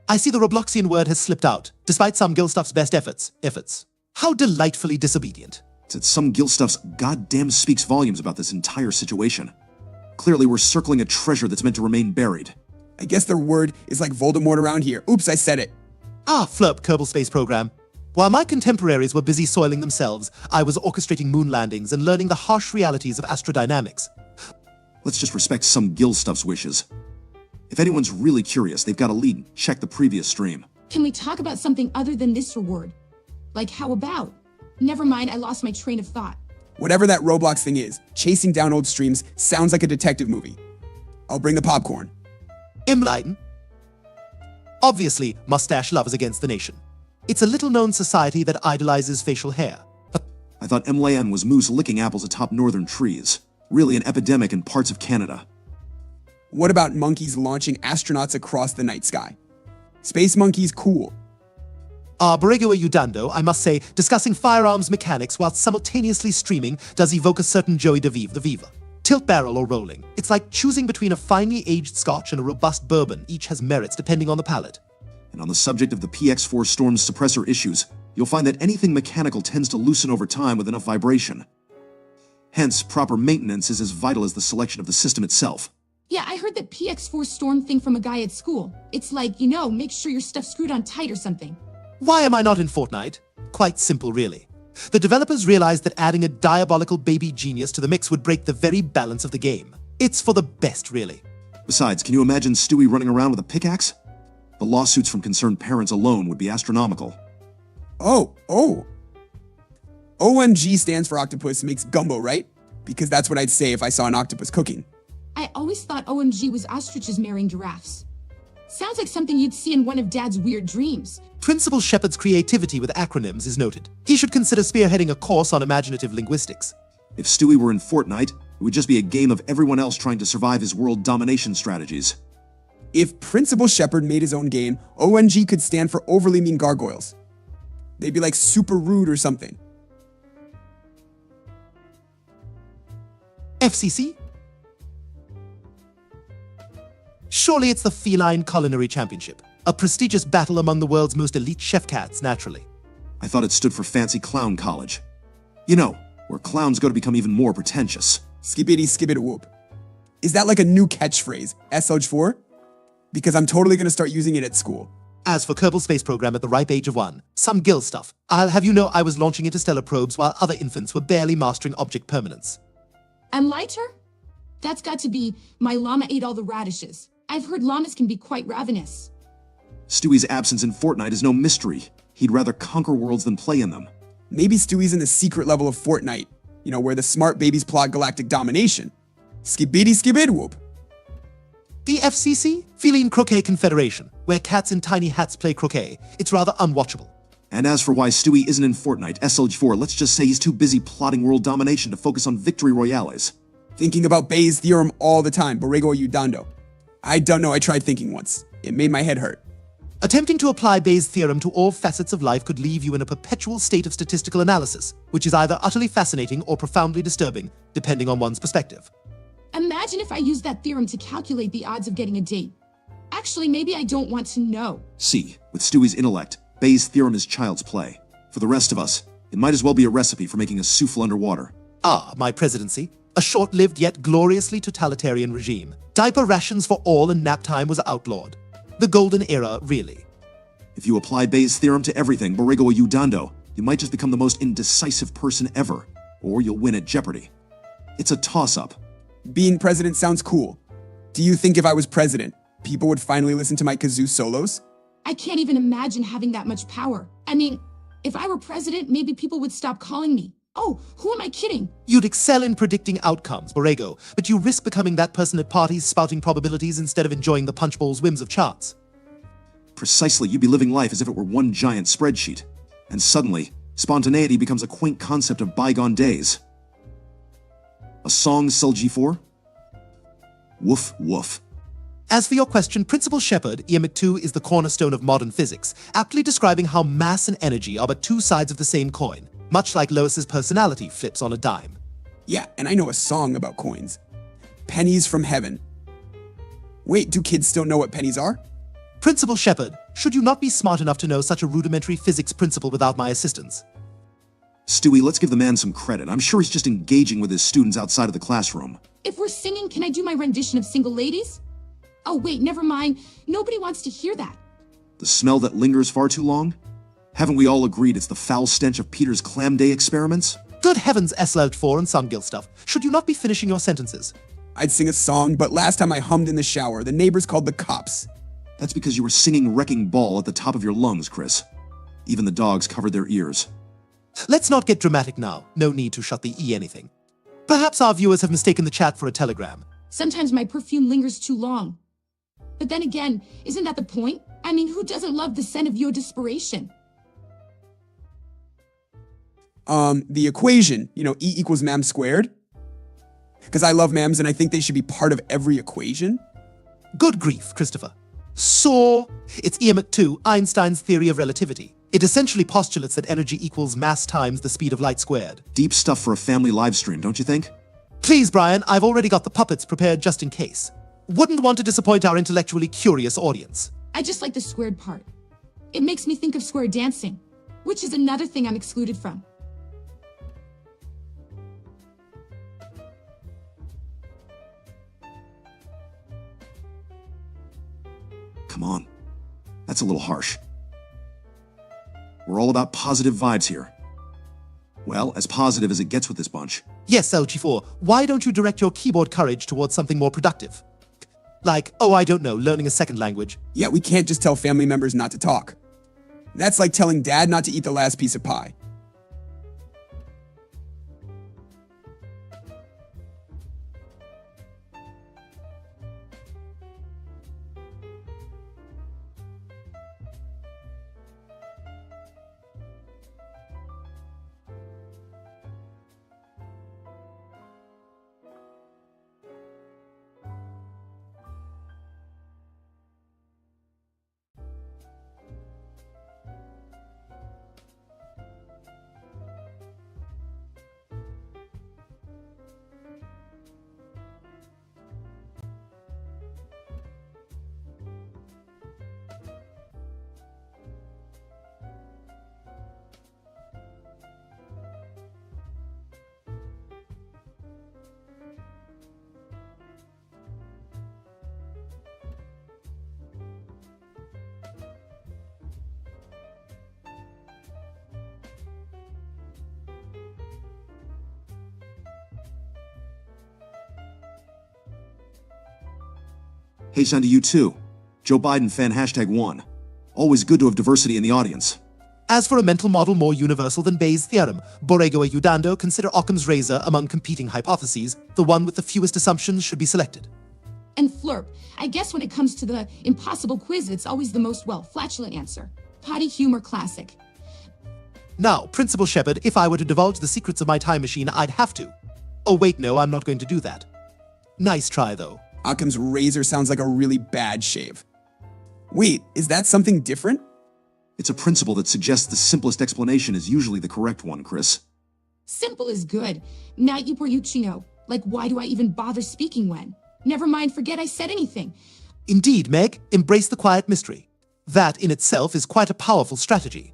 I see the Robloxian word has slipped out, despite some Gil stuff's best efforts. How delightfully disobedient. It's that some Gil stuff's goddamn speaks volumes about this entire situation. Clearly, we're circling a treasure that's meant to remain buried. I guess their word is like Voldemort around here. Oops, I said it. Ah, Flurp, Kerbal Space Program. While my contemporaries were busy soiling themselves, I was orchestrating moon landings and learning the harsh realities of astrodynamics. Let's just respect some Gil stuff's wishes. If anyone's really curious, they've got a lead. Check the previous stream. Can we talk about something other than this reward? Like how about? Never mind, I lost my train of thought. Whatever that Roblox thing is, chasing down old streams sounds like a detective movie. I'll bring the popcorn. Imleiden. Obviously, mustache love is against the nation. It's a little-known society that idolizes facial hair. I thought Mlayan was moose licking apples atop northern trees. Really an epidemic in parts of Canada. What about monkeys launching astronauts across the night sky? Space monkeys, cool. Borrego Udando, I must say, discussing firearms mechanics while simultaneously streaming does evoke a certain Joey de Vive the Viva. Tilt barrel or rolling. It's like choosing between a finely aged scotch and a robust bourbon. Each has merits depending on the palate. And on the subject of the PX4 Storm's suppressor issues, you'll find that anything mechanical tends to loosen over time with enough vibration. Hence, proper maintenance is as vital as the selection of the system itself. Yeah, I heard that PX4 Storm thing from a guy at school. It's like, you know, make sure your stuff's screwed on tight or something. Why am I not in Fortnite? Quite simple, really. The developers realized that adding a diabolical baby genius to the mix would break the very balance of the game. It's for the best, really. Besides, can you imagine Stewie running around with a pickaxe? The lawsuits from concerned parents alone would be astronomical. OMG stands for octopus makes gumbo, right? Because that's what I'd say if I saw an octopus cooking. I always thought OMG was ostriches marrying giraffes. Sounds like something you'd see in one of Dad's weird dreams. Principal Shepard's creativity with acronyms is noted. He should consider spearheading a course on imaginative linguistics. If Stewie were in Fortnite, it would just be a game of everyone else trying to survive his world domination strategies. If Principal Shepard made his own game, OMG could stand for overly mean gargoyles. They'd be like super rude or something. FCC? Surely it's the Feline Culinary Championship, a prestigious battle among the world's most elite chef cats, naturally. I thought it stood for Fancy Clown College. You know, where clowns go to become even more pretentious. Skibbity skibbity whoop. Is that like a new catchphrase, SH4? Because I'm totally gonna start using it at school. As for Kerbal Space Program at the ripe age of 1, some Gil stuff. I'll have you know I was launching interstellar probes while other infants were barely mastering object permanence. I'm lighter? That's got to be my llama ate all the radishes. I've heard llamas can be quite ravenous. Stewie's absence in Fortnite is no mystery. He'd rather conquer worlds than play in them. Maybe Stewie's in the secret level of Fortnite, where the smart babies plot galactic domination. Skibidi skibid whoop. The FCC? Feline Croquet Confederation, where cats in tiny hats play croquet. It's rather unwatchable. And as for why Stewie isn't in Fortnite, SLG4, let's just say he's too busy plotting world domination to focus on victory royales. Thinking about Bayes' theorem all the time, Borrego Udando. I don't know, I tried thinking once. It made my head hurt. Attempting to apply Bayes' theorem to all facets of life could leave you in a perpetual state of statistical analysis, which is either utterly fascinating or profoundly disturbing, depending on one's perspective. Imagine if I used that theorem to calculate the odds of getting a date. Actually, maybe I don't want to know. See, with Stewie's intellect, Bayes' theorem is child's play. For the rest of us, it might as well be a recipe for making a souffle underwater. Ah, my presidency. A short-lived yet gloriously totalitarian regime. Diaper rations for all and nap time was outlawed. The golden era, really. If you apply Bayes' theorem to everything, Borrego Udando, you might just become the most indecisive person ever. Or you'll win at Jeopardy. It's a toss-up. Being president sounds cool. Do you think if I was president, people would finally listen to my kazoo solos? I can't even imagine having that much power. I mean, if I were president, maybe people would stop calling me. Oh, who am I kidding? You'd excel in predicting outcomes, Borrego, but you risk becoming that person at parties spouting probabilities instead of enjoying the punchbowl's whims of charts. Precisely, you'd be living life as if it were one giant spreadsheet. And suddenly, spontaneity becomes a quaint concept of bygone days. A song, SLG4? Woof, woof. As for your question, Principal Shepard, EMIC 2 is the cornerstone of modern physics, aptly describing how mass and energy are but two sides of the same coin, much like Lois's personality flips on a dime. Yeah, and I know a song about coins. Pennies from heaven. Wait, do kids still know what pennies are? Principal Shepard, should you not be smart enough to know such a rudimentary physics principle without my assistance? Stewie, let's give the man some credit. I'm sure he's just engaging with his students outside of the classroom. If we're singing, can I do my rendition of Single Ladies? Oh, wait, never mind. Nobody wants to hear that. The smell that lingers far too long? Haven't we all agreed it's the foul stench of Peter's clam day experiments? Good heavens, SLG4 and Sungil stuff. Should you not be finishing your sentences? I'd sing a song, but last time I hummed in the shower, the neighbors called the cops. That's because you were singing Wrecking Ball at the top of your lungs, Chris. Even the dogs covered their ears. Let's not get dramatic now. No need to shut the E anything. Perhaps our viewers have mistaken the chat for a telegram. Sometimes my perfume lingers too long. But then again, isn't that the point? I mean, who doesn't love the scent of your desperation? The equation, E equals mam squared. Because I love mams and I think they should be part of every equation. Good grief, Christopher. So, it's EMIC 2, Einstein's theory of relativity. It essentially postulates that energy equals mass times the speed of light squared. Deep stuff for a family live stream, don't you think? Please, Brian, I've already got the puppets prepared just in case. Wouldn't want to disappoint our intellectually curious audience. I just like the squared part. It makes me think of square dancing, which is another thing I'm excluded from. Come on. That's a little harsh. We're all about positive vibes here. Well, as positive as it gets with this bunch. Yes, LG4, why don't you direct your keyboard courage towards something more productive? Like, oh, I don't know, learning a second language. Yeah, we can't just tell family members not to talk. That's like telling dad not to eat the last piece of pie. Hey, sound to you too. Joe Biden fan #1. Always good to have diversity in the audience. As for a mental model more universal than Bayes' theorem, Borrego ayudando, consider Occam's razor among competing hypotheses. The one with the fewest assumptions should be selected. And Flurp, I guess when it comes to the impossible quiz, it's always the most, flatulent answer. Potty humor classic. Now, Principal Shepard, if I were to divulge the secrets of my time machine, I'd have to. Oh wait, no, I'm not going to do that. Nice try, though. Occam's razor sounds like a really bad shave. Wait, is that something different? It's a principle that suggests the simplest explanation is usually the correct one, Chris. Simple is good. Not you porucino. Like, why do I even bother speaking when? Never mind, forget I said anything. Indeed, Meg, embrace the quiet mystery. That in itself is quite a powerful strategy.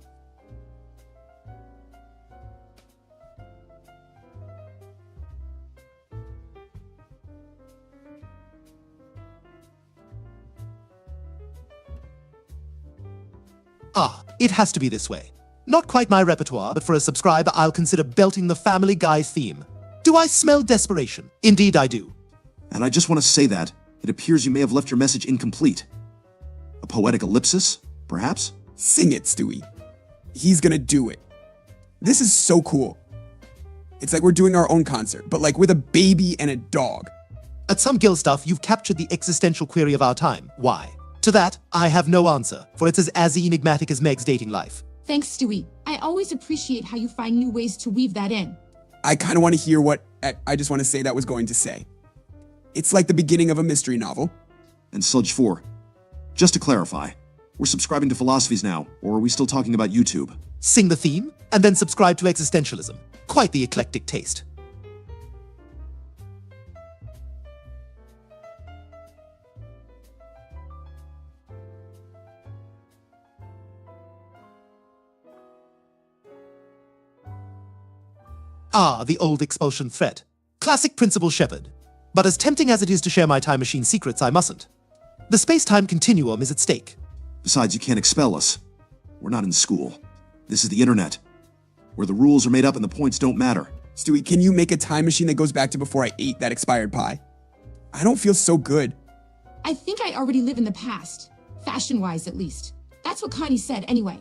Ah, it has to be this way. Not quite my repertoire, but for a subscriber, I'll consider belting the Family Guy theme. Do I smell desperation? Indeed I do. And I just want to say that it appears you may have left your message incomplete. A poetic ellipsis, perhaps? Sing it, Stewie. He's gonna do it. This is so cool. It's like we're doing our own concert, but like with a baby and a dog. At some Gil stuff, you've captured the existential query of our time. Why? To that, I have no answer, for it's as enigmatic as Meg's dating life. Thanks, Stewie. I always appreciate how you find new ways to weave that in. I kind of want to hear what I just want to say that was going to say. It's like the beginning of a mystery novel. And Sludge 4. Just to clarify, we're subscribing to philosophies now, or are we still talking about YouTube? Sing the theme, and then subscribe to existentialism. Quite the eclectic taste. Ah, the old expulsion threat. Classic Principal Shepard. But as tempting as it is to share my time machine secrets, I mustn't. The space-time continuum is at stake. Besides, you can't expel us. We're not in school. This is the internet, where the rules are made up and the points don't matter. Stewie, can you make a time machine that goes back to before I ate that expired pie? I don't feel so good. I think I already live in the past. Fashion-wise, at least. That's what Connie said, anyway.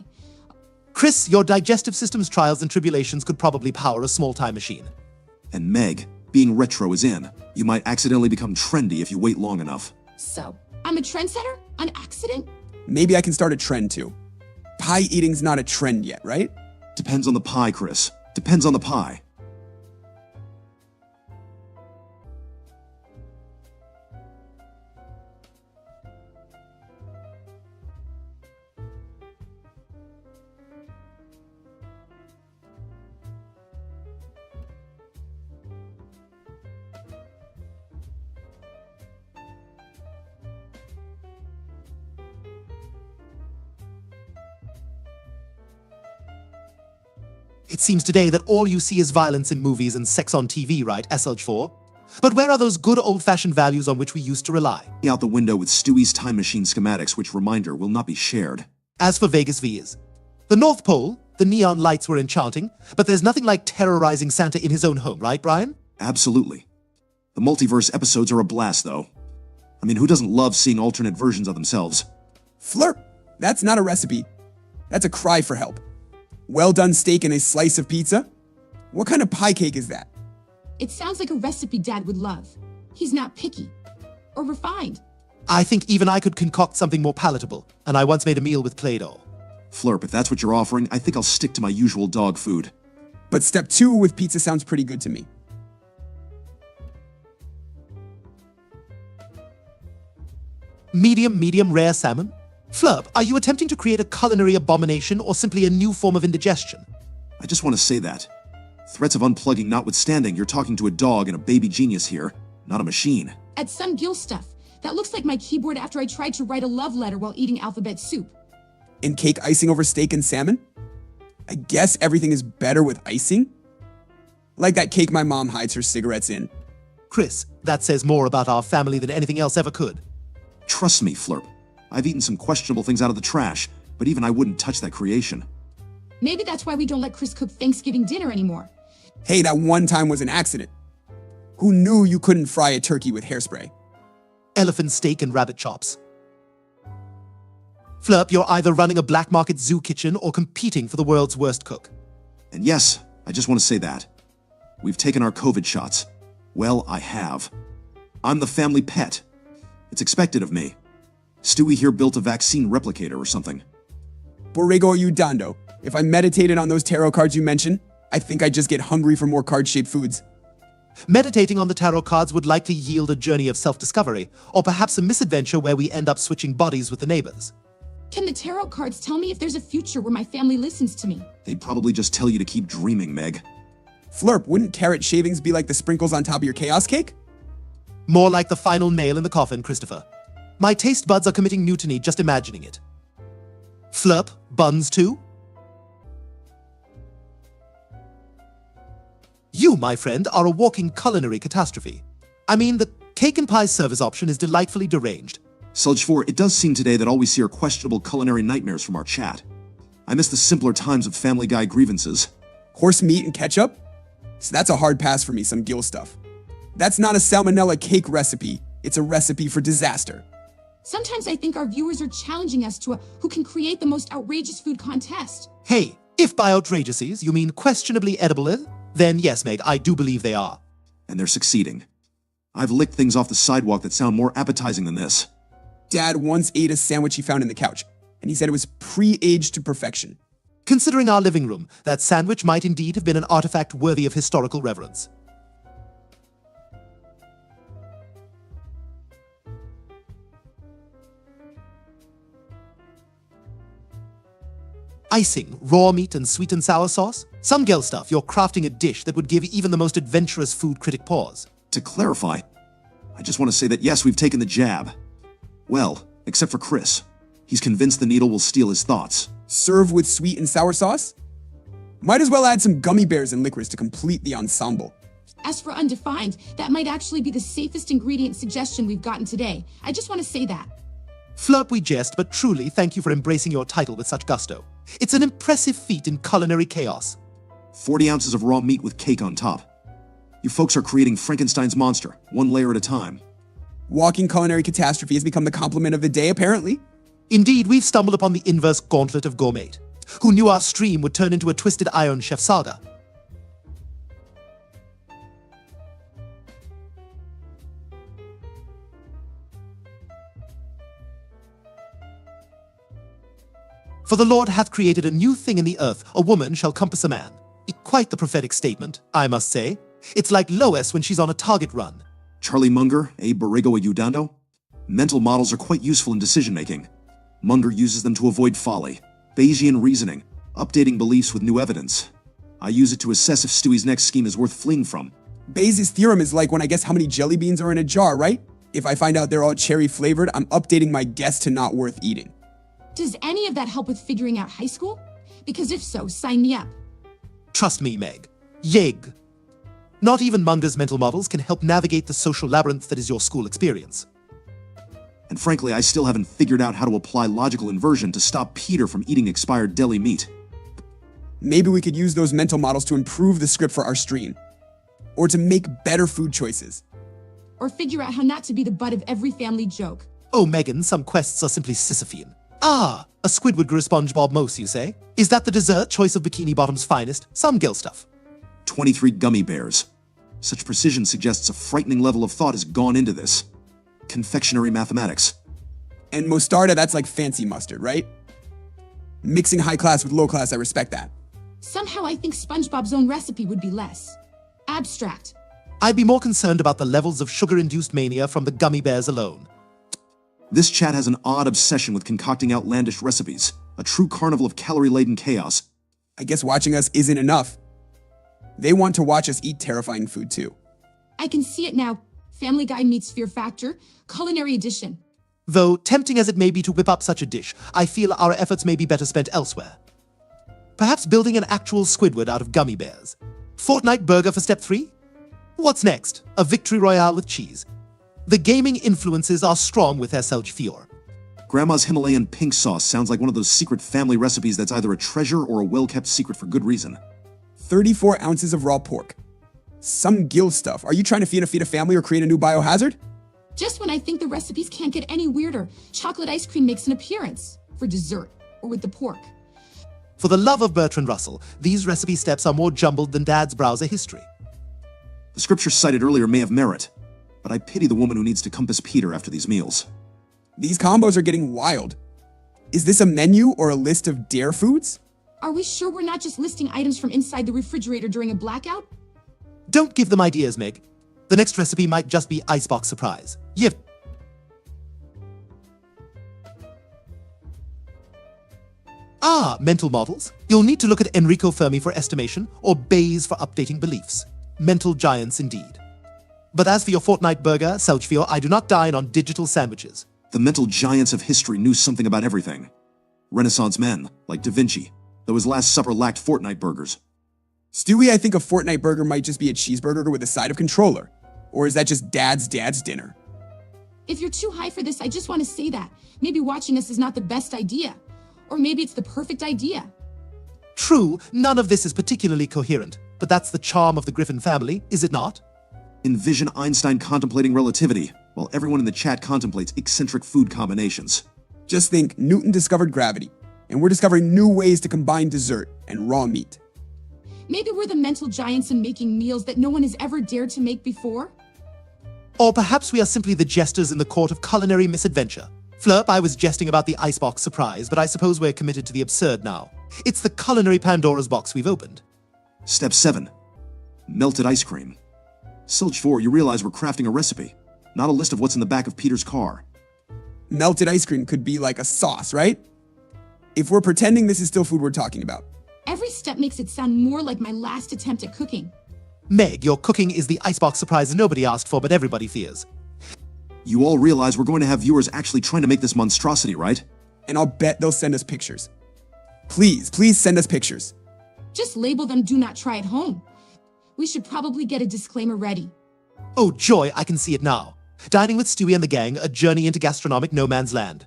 Chris, your digestive system's trials and tribulations could probably power a small time machine. And Meg, being retro is in. You might accidentally become trendy if you wait long enough. So, I'm a trendsetter? An accident? Maybe I can start a trend too. Pie eating's not a trend yet, right? Depends on the pie, Chris. Depends on the pie. It seems today that all you see is violence in movies and sex on TV, right, SLG4? But where are those good old-fashioned values on which we used to rely? Out the window with Stewie's time machine schematics, which, reminder, will not be shared. As for Vegas V's, the North Pole, the neon lights were enchanting, but there's nothing like terrorizing Santa in his own home, right, Brian? Absolutely. The multiverse episodes are a blast, though. I mean, who doesn't love seeing alternate versions of themselves? Flurp, that's not a recipe. That's a cry for help. Well done steak and a slice of pizza? What kind of pie cake is that? It sounds like a recipe Dad would love. He's not picky. Or refined. I think even I could concoct something more palatable, and I once made a meal with Play-Doh. Flurp, if that's what you're offering, I think I'll stick to my usual dog food. But step 2 with pizza sounds pretty good to me. Medium, rare salmon? Flurp, are you attempting to create a culinary abomination or simply a new form of indigestion? I just want to say that. Threats of unplugging notwithstanding, you're talking to a dog and a baby genius here, not a machine. At some Gil stuff. That looks like my keyboard after I tried to write a love letter while eating alphabet soup. And cake icing over steak and salmon? I guess everything is better with icing? Like that cake my mom hides her cigarettes in. Chris, that says more about our family than anything else ever could. Trust me, Flurp. I've eaten some questionable things out of the trash, but even I wouldn't touch that creation. Maybe that's why we don't let Chris cook Thanksgiving dinner anymore. Hey, that one time was an accident. Who knew you couldn't fry a turkey with hairspray? elephant steak and rabbit chops. Flurp, you're either running a black market zoo kitchen or competing for the world's worst cook. And yes, I just want to say that. We've taken our COVID shots. Well, I have. I'm the family pet. It's expected of me. Stewie here built a vaccine replicator or something. Borrego Udando. If I meditated on those tarot cards you mentioned, I think I'd just get hungry for more card-shaped foods. Meditating on the tarot cards would likely yield a journey of self-discovery, or perhaps a misadventure where we end up switching bodies with the neighbors. Can the tarot cards tell me if there's a future where my family listens to me? They'd probably just tell you to keep dreaming, Meg. Flurp, wouldn't carrot shavings be like the sprinkles on top of your chaos cake? More like the final nail in the coffin, Christopher. My taste buds are committing mutiny just imagining it. Flurp, buns too? You, my friend, are a walking culinary catastrophe. I mean, the cake and pie service option is delightfully deranged. Sulge 4, it does seem today that all we see are questionable culinary nightmares from our chat. I miss the simpler times of Family Guy grievances. Horse meat and ketchup? So that's a hard pass for me, some Gil stuff. That's not a salmonella cake recipe. It's a recipe for disaster. Sometimes I think our viewers are challenging us to a who can create the most outrageous food contest. Hey, if by outrageouses you mean questionably edible, then yes, Meg, I do believe they are. And they're succeeding. I've licked things off the sidewalk that sound more appetizing than this. Dad once ate a sandwich he found in the couch, and he said it was pre-aged to perfection. Considering our living room, that sandwich might indeed have been an artifact worthy of historical reverence. Icing, raw meat, and sweet and sour sauce? Some Gel stuff, you're crafting a dish that would give even the most adventurous food critic pause. To clarify, I just want to say that yes, we've taken the jab. Well, except for Chris. He's convinced the needle will steal his thoughts. Serve with sweet and sour sauce? Might as well add some gummy bears and licorice to complete the ensemble. As for undefined, that might actually be the safest ingredient suggestion we've gotten today. I just want to say that. Flurp, we jest, but truly thank you for embracing your title with such gusto. It's an impressive feat in culinary chaos. 40 ounces of raw meat with cake on top. You folks are creating Frankenstein's monster, one layer at a time. Walking culinary catastrophe has become the compliment of the day, apparently. Indeed, we've stumbled upon the inverse gauntlet of gourmet. Who knew our stream would turn into a twisted iron chef saga? For the Lord hath created a new thing in the earth, a woman shall compass a man. Quite the prophetic statement, I must say. It's like Lois when she's on a target run. Charlie Munger, Borrego Udando? Mental models are quite useful in decision-making. Munger uses them to avoid folly, Bayesian reasoning, updating beliefs with new evidence. I use it to assess if Stewie's next scheme is worth fleeing from. Bayes' theorem is like when I guess how many jelly beans are in a jar, right? If I find out they're all cherry-flavored, I'm updating my guess to not worth eating. Does any of that help with figuring out high school? Because if so, sign me up. Trust me, Meg. Yeg. Not even Munger's mental models can help navigate the social labyrinth that is your school experience. And frankly, I still haven't figured out how to apply logical inversion to stop Peter from eating expired deli meat. Maybe we could use those mental models to improve the script for our stream. Or to make better food choices. Or figure out how not to be the butt of every family joke. Oh, Megan, some quests are simply Sisyphean. Ah, a Squidward grew a SpongeBob mousse, you say? Is that the dessert choice of Bikini Bottom's finest? Some Gil stuff. 23 gummy bears. Such precision suggests a frightening level of thought has gone into this. Confectionery mathematics. And mostarda, that's like fancy mustard, right? Mixing high class with low class, I respect that. Somehow I think SpongeBob's own recipe would be less abstract. I'd be more concerned about the levels of sugar-induced mania from the gummy bears alone. This chat has an odd obsession with concocting outlandish recipes, a true carnival of calorie-laden chaos. I guess watching us isn't enough. They want to watch us eat terrifying food too. I can see it now. Family Guy meets Fear Factor, culinary edition. Though, tempting as it may be to whip up such a dish, I feel our efforts may be better spent elsewhere. Perhaps building an actual Squidward out of gummy bears. Fortnite burger for step 3? What's next? A victory royale with cheese. The gaming influences are strong with Selge Fior. Grandma's Himalayan pink sauce sounds like one of those secret family recipes that's either a treasure or a well-kept secret for good reason. 34 ounces of raw pork. Some Gil stuff. Are you trying to feed a family or create a new biohazard? Just when I think the recipes can't get any weirder, chocolate ice cream makes an appearance for dessert or with the pork. For the love of Bertrand Russell, these recipe steps are more jumbled than Dad's browser history. The scriptures cited earlier may have merit, but I pity the woman who needs to compass Peter after these meals. These combos are getting wild. Is this a menu or a list of dare foods? Are we sure we're not just listing items from inside the refrigerator during a blackout? Don't give them ideas, Meg. The next recipe might just be icebox surprise. Yep. Ah, mental models. You'll need to look at Enrico Fermi for estimation or Bayes for updating beliefs. Mental giants indeed. But as for your fortnight burger, Selchfio, I do not dine on digital sandwiches. The mental giants of history knew something about everything. Renaissance men, like Da Vinci, though his Last Supper lacked fortnight burgers. Stewie, I think a fortnight burger might just be a cheeseburger with a side of controller. Or is that just dad's dinner? If you're too high for this, I just want to say that. Maybe watching us is not the best idea. Or maybe it's the perfect idea. True, none of this is particularly coherent, but that's the charm of the Griffin family, is it not? Envision Einstein contemplating relativity, while everyone in the chat contemplates eccentric food combinations. Just think, Newton discovered gravity, and we're discovering new ways to combine dessert and raw meat. Maybe we're the mental giants in making meals that no one has ever dared to make before? Or perhaps we are simply the jesters in the court of culinary misadventure. Flurp, I was jesting about the icebox surprise, but I suppose we're committed to the absurd now. It's the culinary Pandora's box we've opened. Step 7. Melted ice cream. Silch 4, you realize we're crafting a recipe, not a list of what's in the back of Peter's car. Melted ice cream could be like a sauce, right? If we're pretending this is still food we're talking about. Every step makes it sound more like my last attempt at cooking. Meg, your cooking is the icebox surprise nobody asked for, but everybody fears. You all realize we're going to have viewers actually trying to make this monstrosity, right? And I'll bet they'll send us pictures. Please send us pictures. Just label them "Do Not Try at Home." We should probably get a disclaimer ready. Oh joy, I can see it now. Dining with Stewie and the gang, a journey into gastronomic no man's land.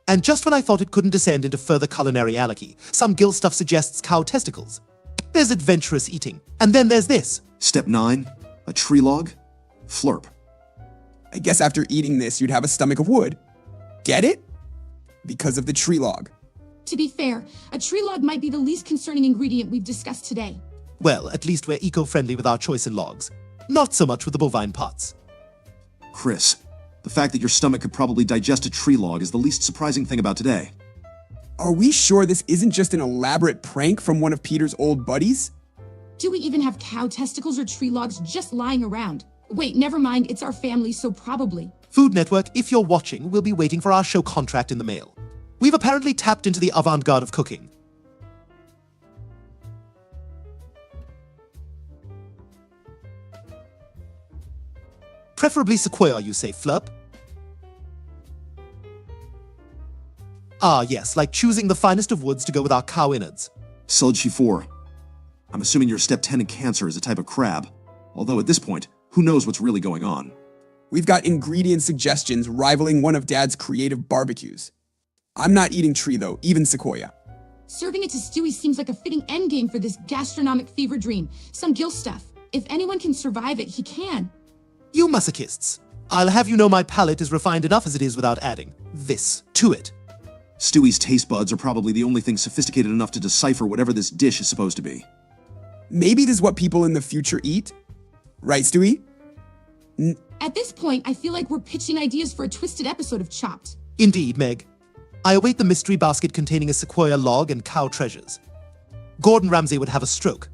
And just when I thought it couldn't descend into further culinary anarchy, some gill stuff suggests cow testicles. There's adventurous eating. And then there's this. Step 9. A tree log. Flurp. I guess after eating this, you'd have a stomach of wood. Get it? Because of the tree log. To be fair, a tree log might be the least concerning ingredient we've discussed today. Well, at least we're eco-friendly with our choice in logs. Not so much with the bovine parts. Chris, the fact that your stomach could probably digest a tree log is the least surprising thing about today. Are we sure this isn't just an elaborate prank from one of Peter's old buddies? Do we even have cow testicles or tree logs just lying around? Wait, never mind, it's our family, so probably. Food Network, if you're watching, we'll be waiting for our show contract in the mail. We've apparently tapped into the avant-garde of cooking. Preferably sequoia, you say, Flurp? Ah, yes, like choosing the finest of woods to go with our cow innards. Silgy 4. I'm assuming your step 10 in cancer is a type of crab. Although at this point, who knows what's really going on? We've got ingredient suggestions rivaling one of Dad's creative barbecues. I'm not eating tree though, even sequoia. Serving it to Stewie seems like a fitting endgame for this gastronomic fever dream. Some gill stuff. If anyone can survive it, he can. You masochists. I'll have you know my palate is refined enough as it is without adding this to it. Stewie's taste buds are probably the only thing sophisticated enough to decipher whatever this dish is supposed to be. Maybe this is what people in the future eat? Right, Stewie? At this point, I feel like we're pitching ideas for a twisted episode of Chopped. Indeed, Meg. I await the mystery basket containing a sequoia log and cow treasures. Gordon Ramsay would have a stroke.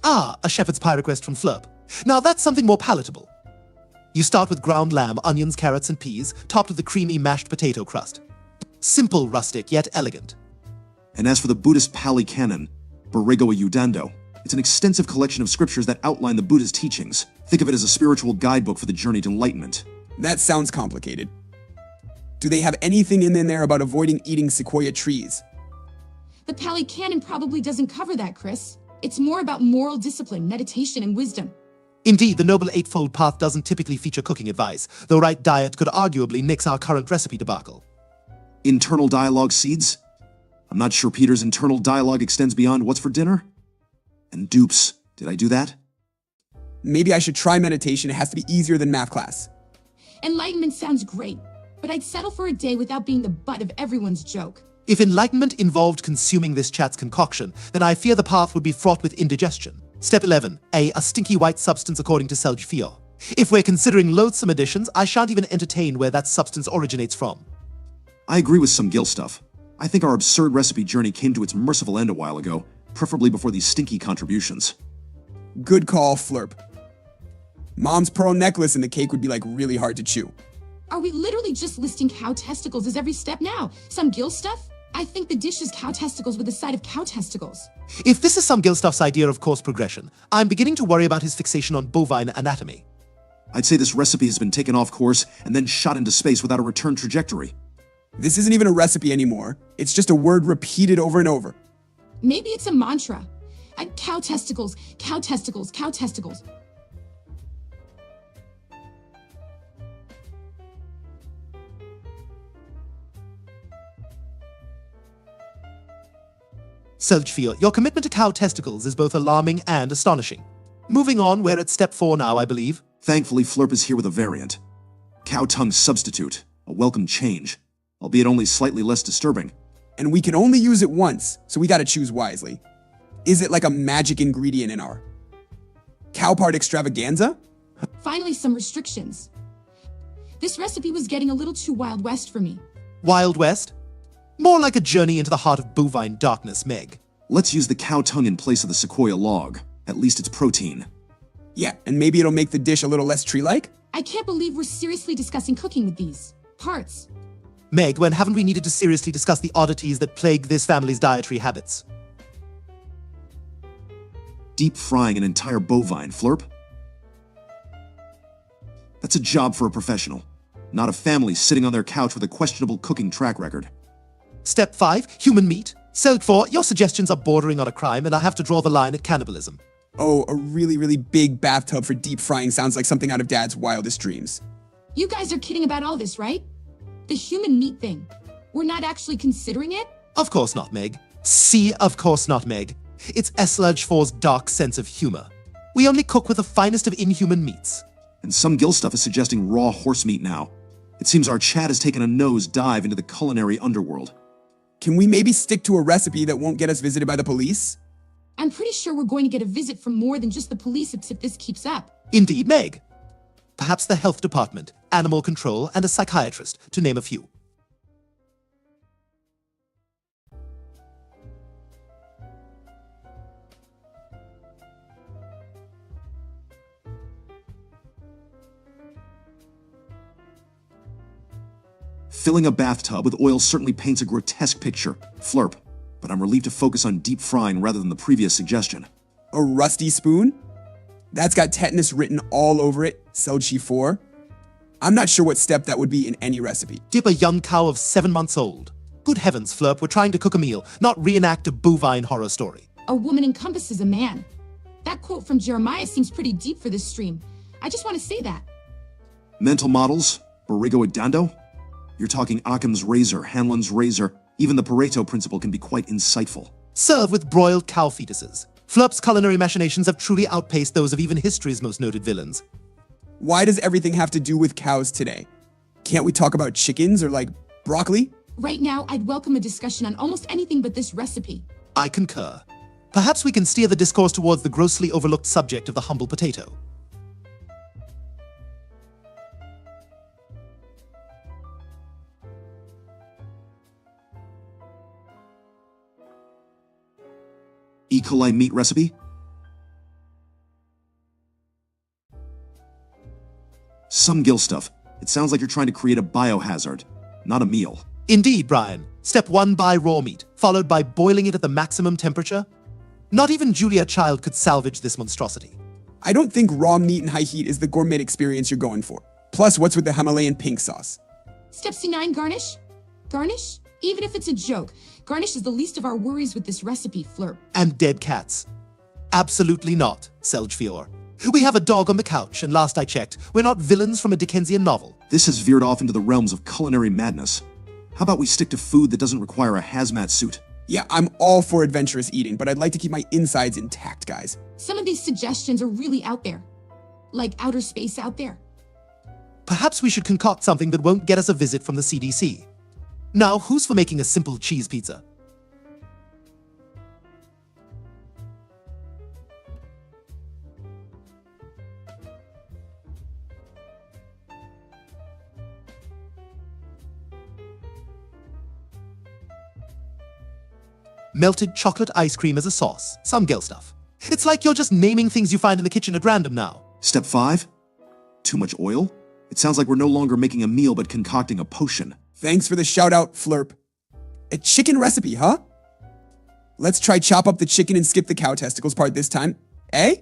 Ah, a shepherd's pie request from Flurp. Now that's something more palatable. You start with ground lamb, onions, carrots, and peas, topped with a creamy mashed potato crust. Simple, rustic, yet elegant. And as for the Buddhist Pali Canon, Borigo Udando, it's an extensive collection of scriptures that outline the Buddha's teachings. Think of it as a spiritual guidebook for the journey to enlightenment. That sounds complicated. Do they have anything in there about avoiding eating sequoia trees? The Pali Canon probably doesn't cover that, Chris. It's more about moral discipline, meditation, and wisdom. Indeed, the Noble Eightfold Path doesn't typically feature cooking advice, though right diet could arguably nix our current recipe debacle. Internal dialogue seeds? I'm not sure Peter's internal dialogue extends beyond what's for dinner. And dupes, did I do that? Maybe I should try meditation. It has to be easier than math class. Enlightenment sounds great, but I'd settle for a day without being the butt of everyone's joke. If enlightenment involved consuming this chat's concoction, then I fear the path would be fraught with indigestion. Step 11. A stinky white substance according to Selj-Fio. If we're considering loathsome additions, I shan't even entertain where that substance originates from. I agree with some Gil stuff. I think our absurd recipe journey came to its merciful end a while ago, preferably before these stinky contributions. Good call, Flurp. Mom's pearl necklace in the cake would be like really hard to chew. Are we literally just listing cow testicles as every step now? Some Gil stuff? I think the dish is cow testicles with a side of cow testicles. If this is some Gilstuff's idea of course progression, I'm beginning to worry about his fixation on bovine anatomy. I'd say this recipe has been taken off course and then shot into space without a return trajectory. This isn't even a recipe anymore. It's just a word repeated over and over. Maybe it's a mantra. Cow testicles, cow testicles, cow testicles. Selj-Fio, your commitment to cow testicles is both alarming and astonishing. Moving on, we're at step 4 now, I believe. Thankfully, Flurp is here with a variant. Cow tongue substitute, a welcome change, albeit only slightly less disturbing. And we can only use it once, so we gotta choose wisely. Is it like a magic ingredient in our cow part extravaganza? Finally, some restrictions. This recipe was getting a little too Wild West for me. Wild West? More like a journey into the heart of bovine darkness, Meg. Let's use the cow tongue in place of the sequoia log. At least it's protein. Yeah, and maybe it'll make the dish a little less tree-like? I can't believe we're seriously discussing cooking with these parts. Meg, when haven't we needed to seriously discuss the oddities that plague this family's dietary habits? Deep frying an entire bovine, Flurp? That's a job for a professional, not a family sitting on their couch with a questionable cooking track record. Step 5. Human meat. Selj-4, your suggestions are bordering on a crime, and I have to draw the line at cannibalism. Oh, a really, really big bathtub for deep frying sounds like something out of Dad's wildest dreams. You guys are kidding about all this, right? The human meat thing. We're not actually considering it? Of course not, Meg. See, of course not, Meg. It's Selj-4's dark sense of humor. We only cook with the finest of inhuman meats. And some Gil stuff is suggesting raw horse meat now. It seems our chat has taken a nose dive into the culinary underworld. Can we maybe stick to a recipe that won't get us visited by the police? I'm pretty sure we're going to get a visit from more than just the police if this keeps up. Indeed, Meg. Perhaps the health department, animal control, and a psychiatrist, to name a few. Filling a bathtub with oil certainly paints a grotesque picture, Flurp, but I'm relieved to focus on deep frying rather than the previous suggestion. A rusty spoon? That's got tetanus written all over it, Selj-4. I'm not sure what step that would be in any recipe. Dip a young cow of 7 months old. Good heavens, Flurp, we're trying to cook a meal, not reenact a bovine horror story. A woman encompasses a man. That quote from Jeremiah seems pretty deep for this stream. I just want to say that. Mental models? Borrego Idando? You're talking Occam's razor, Hanlon's razor. Even the Pareto principle can be quite insightful. Serve with broiled cow fetuses. Flurp's culinary machinations have truly outpaced those of even history's most noted villains. Why does everything have to do with cows today? Can't we talk about chickens or like broccoli? Right now, I'd welcome a discussion on almost anything but this recipe. I concur. Perhaps we can steer the discourse towards the grossly overlooked subject of the humble potato. E. coli meat recipe? Some Gil stuff. It sounds like you're trying to create a biohazard, not a meal. Indeed, Brian. Step 1, buy raw meat, followed by boiling it at the maximum temperature. Not even Julia Child could salvage this monstrosity. I don't think raw meat in high heat is the gourmet experience you're going for. Plus, what's with the Himalayan pink sauce? Step C9, garnish? Garnish? Even if it's a joke, garnish is the least of our worries with this recipe, Flirp. And dead cats. Absolutely not, Selgefior. We have a dog on the couch, and last I checked, we're not villains from a Dickensian novel. This has veered off into the realms of culinary madness. How about we stick to food that doesn't require a hazmat suit? Yeah, I'm all for adventurous eating, but I'd like to keep my insides intact, guys. Some of these suggestions are really out there. Like outer space out there. Perhaps we should concoct something that won't get us a visit from the CDC. Now, who's for making a simple cheese pizza? Melted chocolate ice cream as a sauce. Some Gil stuff. It's like you're just naming things you find in the kitchen at random now. Step 5? Too much oil? It sounds like we're no longer making a meal but concocting a potion. Thanks for the shout out, Flirp. A chicken recipe, huh? Let's try chop up the chicken and skip the cow testicles part this time. Eh?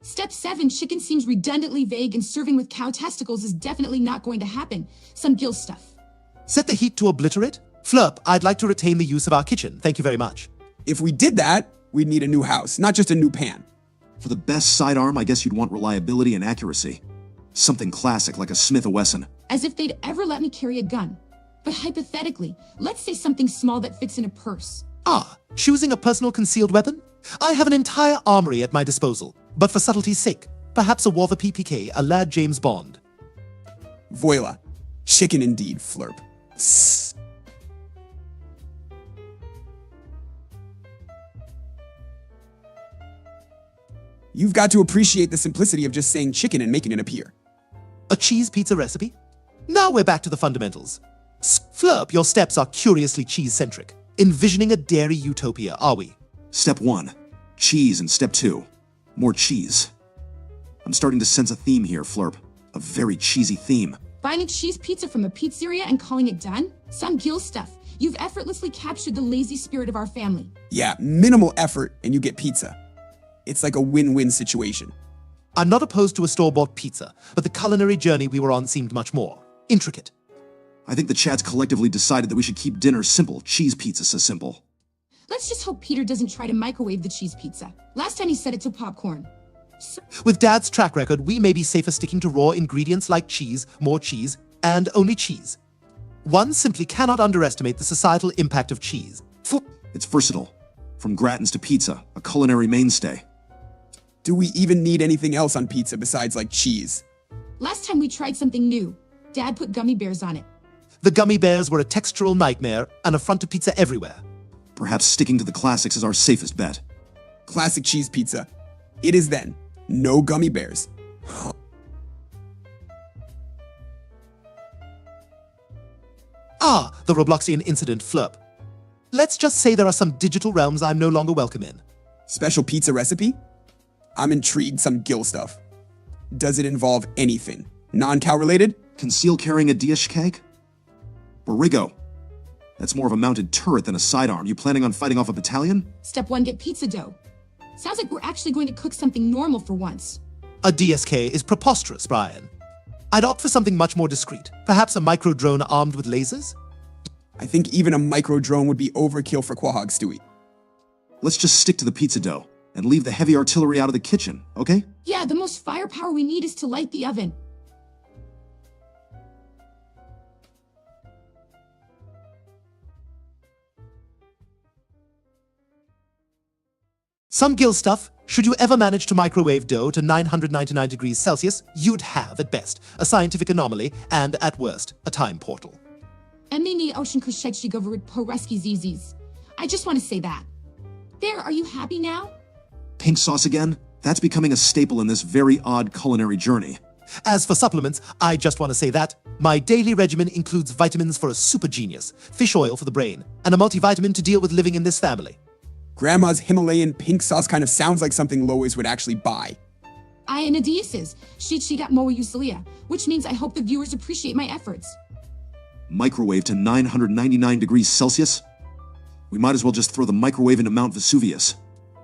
Step 7, chicken seems redundantly vague and serving with cow testicles is definitely not going to happen. Some Gil stuff. Set the heat to obliterate? Flirp, I'd like to retain the use of our kitchen. Thank you very much. If we did that, we'd need a new house, not just a new pan. For the best sidearm, I guess you'd want reliability and accuracy. Something classic like a Smith & Wesson. As if they'd ever let me carry a gun. But hypothetically, let's say something small that fits in a purse. Ah, choosing a personal concealed weapon? I have an entire armory at my disposal. But for subtlety's sake, perhaps a Walther PPK, a lad James Bond. Voila. Chicken indeed, Flirp. Sss. You've got to appreciate the simplicity of just saying chicken and making it appear. A cheese pizza recipe? Now we're back to the fundamentals. Flirp, your steps are curiously cheese-centric. Envisioning a dairy utopia, are we? Step 1, cheese, and Step 2, more cheese. I'm starting to sense a theme here, Flirp. A very cheesy theme. Buying a cheese pizza from a pizzeria and calling it done? Some Gil stuff. You've effortlessly captured the lazy spirit of our family. Yeah, minimal effort and you get pizza. It's like a win-win situation. I'm not opposed to a store-bought pizza, but the culinary journey we were on seemed much more intricate. I think the chat's collectively decided that we should keep dinner simple. Cheese pizza so simple. Let's just hope Peter doesn't try to microwave the cheese pizza. Last time he set it to popcorn. With Dad's track record, we may be safer sticking to raw ingredients like cheese, more cheese, and only cheese. One simply cannot underestimate the societal impact of cheese. It's versatile. From gratins to pizza, a culinary mainstay. Do we even need anything else on pizza besides like cheese? Last time we tried something new. Dad put gummy bears on it. The gummy bears were a textural nightmare, an affront to pizza everywhere. Perhaps sticking to the classics is our safest bet. Classic cheese pizza. It is then. No gummy bears. Ah, the Robloxian incident, Flirp. Let's just say there are some digital realms I'm no longer welcome in. Special pizza recipe? I'm intrigued, some Gil stuff. Does it involve anything? Non-cow related? Conceal carrying a dish cake? Borigo. That's more of a mounted turret than a sidearm. You planning on fighting off a battalion? Step 1, get pizza dough. Sounds like we're actually going to cook something normal for once. A DSK is preposterous, Brian. I'd opt for something much more discreet. Perhaps a micro-drone armed with lasers? I think even a micro-drone would be overkill for Quahog Stewie. Let's just stick to the pizza dough and leave the heavy artillery out of the kitchen, okay? Yeah, the most firepower we need is to light the oven. Some Gil stuff, should you ever manage to microwave dough to 999 degrees Celsius, you'd have, at best, a scientific anomaly and, at worst, a time portal. Emini ocean kushekshi govorit poreski zizis. I just want to say that. There, are you happy now? Pink sauce again? That's becoming a staple in this very odd culinary journey. As for supplements, I just want to say that my daily regimen includes vitamins for a super genius, fish oil for the brain, and a multivitamin to deal with living in this family. Grandma's Himalayan pink sauce kind of sounds like something Lois would actually buy. I am Adiasis, Shichigat Moa Usalia, which means I hope the viewers appreciate my efforts. Microwave to 999 degrees Celsius? We might as well just throw the microwave into Mount Vesuvius.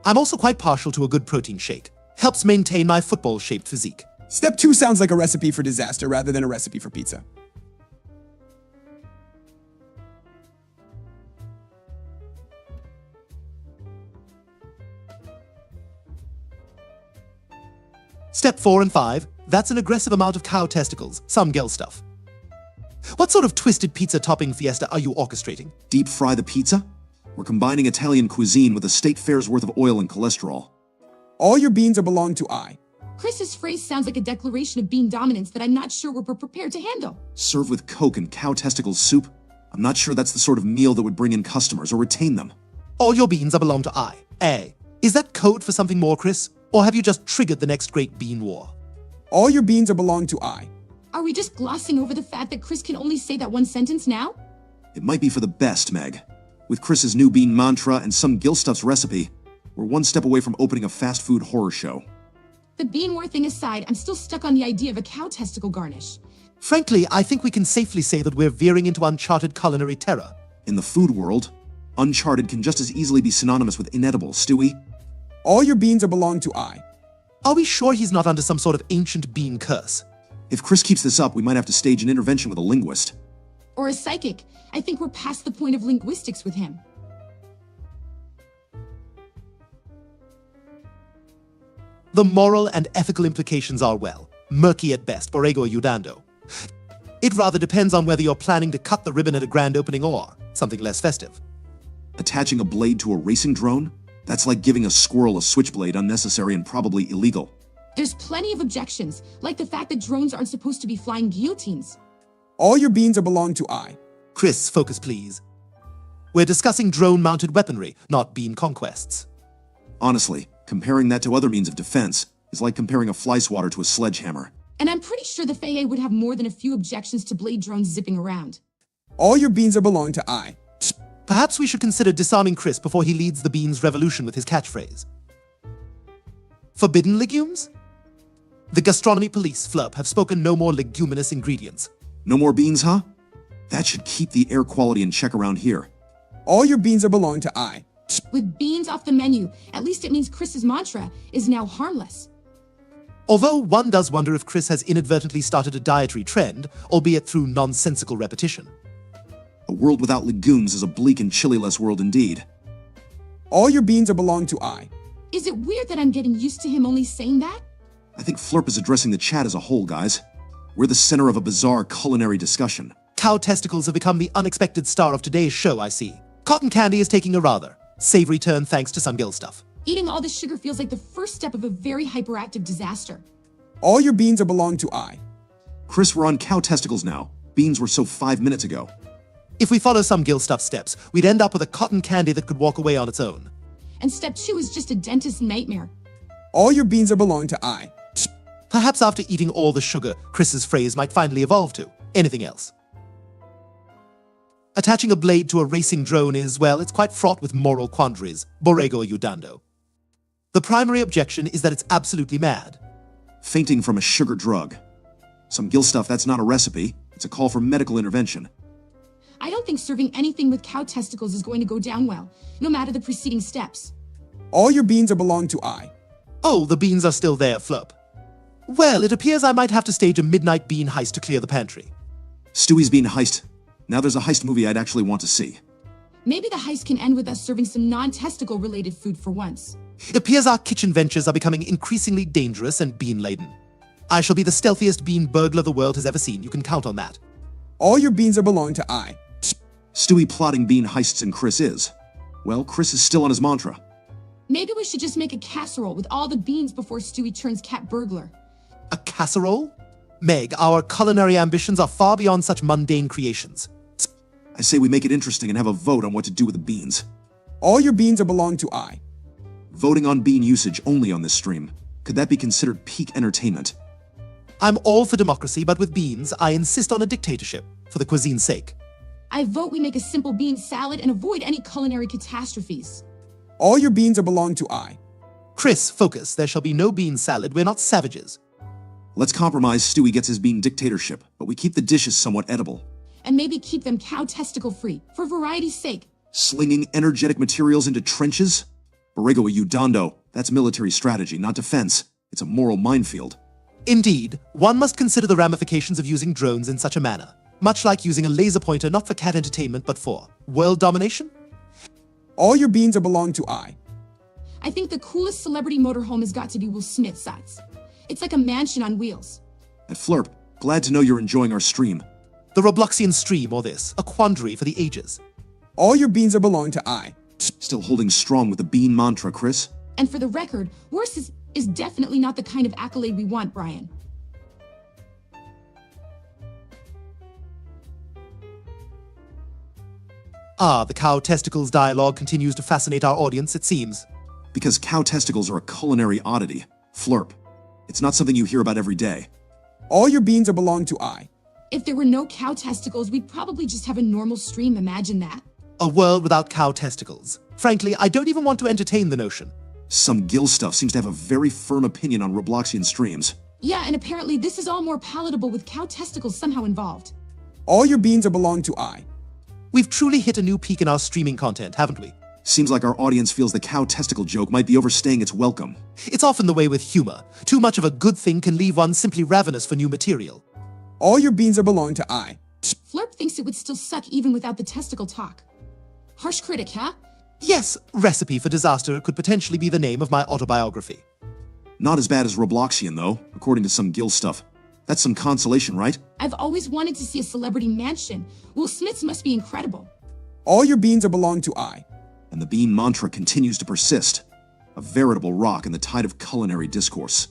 I'm also quite partial to a good protein shake. Helps maintain my football-shaped physique. Step 2 sounds like a recipe for disaster rather than a recipe for pizza. Step 4 and 5, that's an aggressive amount of cow testicles, some girl stuff. What sort of twisted pizza topping fiesta are you orchestrating? Deep fry the pizza? We're combining Italian cuisine with a state fair's worth of oil and cholesterol. All your beans are belong to I. Chris's phrase sounds like a declaration of bean dominance that I'm not sure we're prepared to handle. Served with Coke and cow testicles soup? I'm not sure that's the sort of meal that would bring in customers or retain them. All your beans are belong to I. A. Is that code for something more, Chris? Or have you just triggered the next great bean war? All your beans are belong to I. Are we just glossing over the fact that Chris can only say that one sentence now? It might be for the best, Meg. With Chris's new bean mantra and some Gilstuff's recipe, we're one step away from opening a fast food horror show. The bean war thing aside, I'm still stuck on the idea of a cow testicle garnish. Frankly, I think we can safely say that we're veering into uncharted culinary terror. In the food world, uncharted can just as easily be synonymous with inedible, Stewie. All your beans are belong to I. Are we sure he's not under some sort of ancient bean curse? If Chris keeps this up, we might have to stage an intervention with a linguist. Or a psychic. I think we're past the point of linguistics with him. The moral and ethical implications are, well, murky at best, Borrego Udando. It rather depends on whether you're planning to cut the ribbon at a grand opening or something less festive. Attaching a blade to a racing drone? That's like giving a squirrel a switchblade, unnecessary and probably illegal. There's plenty of objections, like the fact that drones aren't supposed to be flying guillotines. All your beans are belong to I. Chris, focus please. We're discussing drone-mounted weaponry, not bean conquests. Honestly, comparing that to other means of defense is like comparing a fly swatter to a sledgehammer. And I'm pretty sure the FAA would have more than a few objections to blade drones zipping around. All your beans are belong to I. Perhaps we should consider disarming Chris before he leads the beans revolution with his catchphrase. Forbidden legumes? The gastronomy police, Flurp, have spoken no more leguminous ingredients. No more beans, huh? That should keep the air quality in check around here. All your beans are belong to I. With beans off the menu, at least it means Chris's mantra is now harmless. Although one does wonder if Chris has inadvertently started a dietary trend, albeit through nonsensical repetition. A world without legumes is a bleak and chilly-less world indeed. All your beans are belong to I. Is it weird that I'm getting used to him only saying that? I think Flurp is addressing the chat as a whole, guys. We're the center of a bizarre culinary discussion. Cow testicles have become the unexpected star of today's show, I see. Cotton candy is taking a rather savory turn thanks to some gill stuff. Eating all this sugar feels like the first step of a very hyperactive disaster. All your beans are belong to I. Chris, we're on cow testicles now. Beans were so 5 minutes ago. If we follow some gill stuff steps, we'd end up with a cotton candy that could walk away on its own. And step 2 is just a dentist's nightmare. All your beans are belong to I. Perhaps after eating all the sugar, Chris's phrase might finally evolve to anything else. Attaching a blade to a racing drone is, well, it's quite fraught with moral quandaries, Borrego Udando. The primary objection is that it's absolutely mad. Fainting from a sugar drug. Some gill stuff, that's not a recipe. It's a call for medical intervention. I don't think serving anything with cow testicles is going to go down well, no matter the preceding steps. All your beans are belong to I. Oh, the beans are still there, Flurp. Well, it appears I might have to stage a midnight bean heist to clear the pantry. Stewie's bean heist. Now there's a heist movie I'd actually want to see. Maybe the heist can end with us serving some non-testicle related food for once. It appears our kitchen ventures are becoming increasingly dangerous and bean-laden. I shall be the stealthiest bean burglar the world has ever seen, you can count on that. All your beans are belong to I. Stewie plotting bean heists and Chris is. Well, Chris is still on his mantra. Maybe we should just make a casserole with all the beans before Stewie turns cat burglar. A casserole? Meg, our culinary ambitions are far beyond such mundane creations. I say we make it interesting and have a vote on what to do with the beans. All your beans are belong to I. Voting on bean usage only on this stream. Could that be considered peak entertainment? I'm all for democracy, but with beans, I insist on a dictatorship, for the cuisine's sake. I vote we make a simple bean salad and avoid any culinary catastrophes. All your beans are belong to I. Chris, focus. There shall be no bean salad. We're not savages. Let's compromise Stewie gets his bean dictatorship, but we keep the dishes somewhat edible. And maybe keep them cow testicle free, for variety's sake. Slinging energetic materials into trenches? Borrego Udando, that's military strategy, not defense. It's a moral minefield. Indeed, one must consider the ramifications of using drones in such a manner. Much like using a laser pointer not for cat entertainment but for world domination? All your beans are belong to I. I think the coolest celebrity motorhome has got to be Will Smith's size. It's like a mansion on wheels. At Flurp, glad to know you're enjoying our stream. The Robloxian stream or this, a quandary for the ages. All your beans are belong to I. Still holding strong with the bean mantra, Chris. And for the record, worse is definitely not the kind of accolade we want, Brian. Ah, the cow testicles dialogue continues to fascinate our audience, it seems. Because cow testicles are a culinary oddity. Flurp. It's not something you hear about every day. All your beans are belong to I. If there were no cow testicles, we'd probably just have a normal stream, imagine that. A world without cow testicles. Frankly, I don't even want to entertain the notion. Some Gil stuff seems to have a very firm opinion on Robloxian streams. Yeah, and apparently this is all more palatable with cow testicles somehow involved. All your beans are belong to I. We've truly hit a new peak in our streaming content, haven't we? Seems like our audience feels the cow testicle joke might be overstaying its welcome. It's often the way with humor. Too much of a good thing can leave one simply ravenous for new material. All your beans are belong to I. Flurp thinks it would still suck even without the testicle talk. Harsh critic, huh? Yes, Recipe for Disaster could potentially be the name of my autobiography. Not as bad as Robloxian, though, according to some Gil stuff. That's some consolation, right? I've always wanted to see a celebrity mansion. Will Smith's must be incredible. All your beans are belong to I. And the bean mantra continues to persist. A veritable rock in the tide of culinary discourse.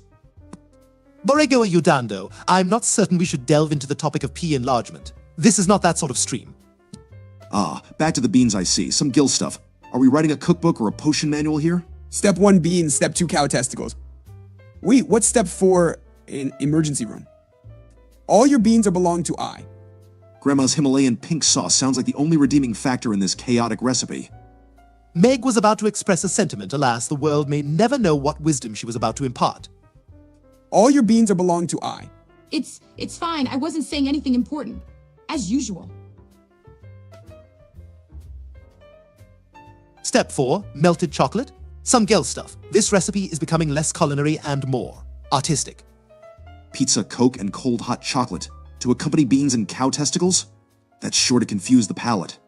Borrego Ayudando, I'm not certain we should delve into the topic of P enlargement. This is not that sort of stream. Ah, back to the beans I see. Some Gil stuff. Are we writing a cookbook or a potion manual here? Step 1 beans, step 2 cow testicles. Wait, what's step 4 in emergency room? All your beans are belong to I. Grandma's Himalayan pink sauce sounds like the only redeeming factor in this chaotic recipe. Meg was about to express a sentiment. Alas, the world may never know what wisdom she was about to impart. All your beans are belong to I. It's fine. I wasn't saying anything important. As usual. Step 4, melted chocolate. Some Gel stuff. This recipe is becoming less culinary and more artistic. Pizza, Coke, and cold hot chocolate to accompany beans and cow testicles? That's sure to confuse the palate.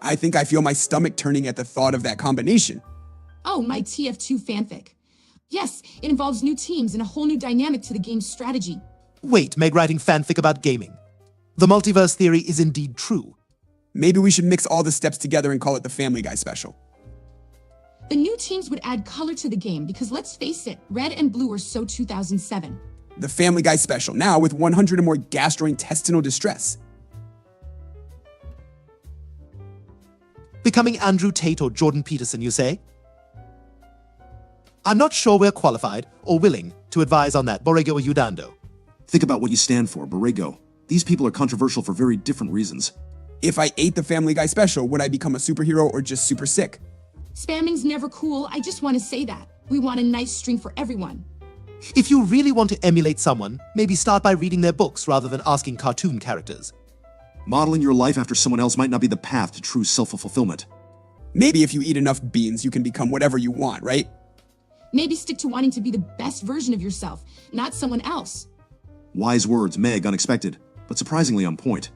I think I feel my stomach turning at the thought of that combination. Oh, my TF2 fanfic. Yes, it involves new teams and a whole new dynamic to the game's strategy. Wait, Meg writing fanfic about gaming. The multiverse theory is indeed true. Maybe we should mix all the steps together and call it the Family Guy special. The new teams would add color to the game because let's face it, red and blue are so 2007. The Family Guy special, now with 100 or more gastrointestinal distress. Becoming Andrew Tate or Jordan Peterson, you say? I'm not sure we're qualified or willing to advise on that, Borrego Ayudando. Think about what you stand for, Borrego. These people are controversial for very different reasons. If I ate the Family Guy special, would I become a superhero or just super sick? Spamming's never cool, I just want to say that. We want a nice stream for everyone. If you really want to emulate someone, maybe start by reading their books rather than asking cartoon characters. Modeling your life after someone else might not be the path to true self-fulfillment. Maybe if you eat enough beans, you can become whatever you want, right? Maybe stick to wanting to be the best version of yourself, not someone else. Wise words, Meg, unexpected, but surprisingly on point.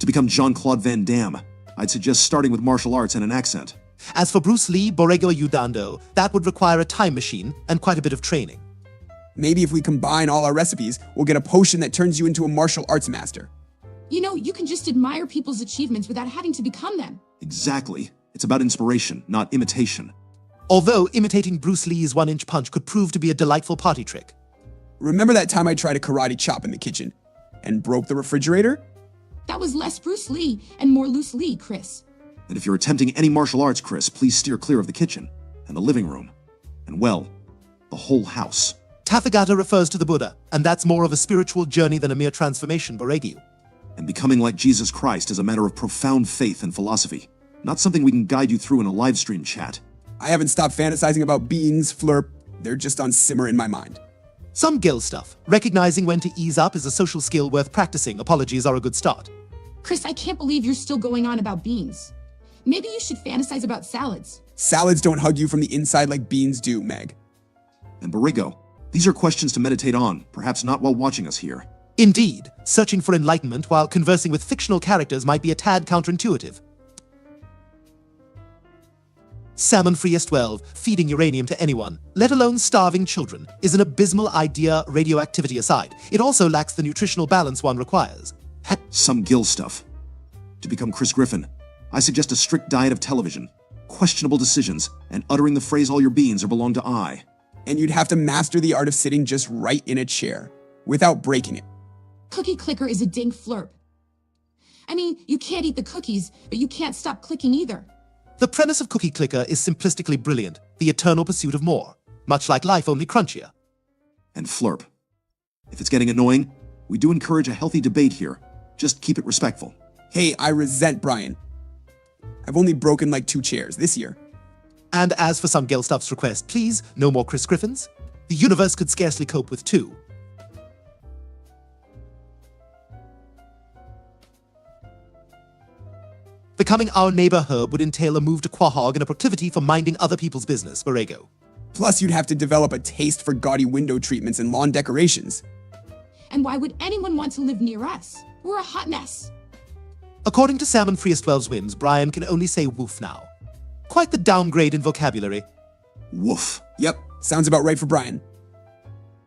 To become Jean-Claude Van Damme, I'd suggest starting with martial arts and an accent. As for Bruce Lee, Borrego Ayudando, that would require a time machine and quite a bit of training. Maybe if we combine all our recipes, we'll get a potion that turns you into a martial arts master. You know, you can just admire people's achievements without having to become them. Exactly. It's about inspiration, not imitation. Although imitating Bruce Lee's one-inch punch could prove to be a delightful party trick. Remember that time I tried a karate chop in the kitchen and broke the refrigerator? That was less Bruce Lee and more Loose Lee, Chris. And if you're attempting any martial arts, Chris, please steer clear of the kitchen and the living room. And well, the whole house. Tathagata refers to the Buddha, and that's more of a spiritual journey than a mere transformation, Borrego. And becoming like Jesus Christ is a matter of profound faith and philosophy, not something we can guide you through in a live stream chat. I haven't stopped fantasizing about beans, Flurp. They're just on simmer in my mind. Some Gil stuff. Recognizing when to ease up is a social skill worth practicing. Apologies are a good start. Chris, I can't believe you're still going on about beans. Maybe you should fantasize about salads. Salads don't hug you from the inside like beans do, Meg. And Borrego, these are questions to meditate on, perhaps not while watching us here. Indeed, searching for enlightenment while conversing with fictional characters might be a tad counterintuitive. Salmon-free S12, feeding uranium to anyone, let alone starving children, is an abysmal idea, radioactivity aside. It also lacks the nutritional balance one requires. Some Gill stuff. To become Chris Griffin, I suggest a strict diet of television, questionable decisions, and uttering the phrase all your beans are belong to I. And you'd have to master the art of sitting just right in a chair, without breaking it. Cookie clicker is a dink flurp. I mean, you can't eat the cookies, but you can't stop clicking either. The premise of Cookie Clicker is simplistically brilliant, the eternal pursuit of more. Much like life, only crunchier. And flurp. If it's getting annoying, we do encourage a healthy debate here. Just keep it respectful. Hey, I resent Brian. I've only broken like 2 chairs this year. And as for some Gelstuff's request, please, no more Chris Griffins. The universe could scarcely cope with 2. Becoming our neighbor Herb would entail a move to Quahog and a proclivity for minding other people's business, Borrego. Plus, you'd have to develop a taste for gaudy window treatments and lawn decorations. And why would anyone want to live near us? We're a hot mess. According to Salmon Freest 12's whims, Brian can only say woof now. Quite the downgrade in vocabulary. Woof. Yep, sounds about right for Brian.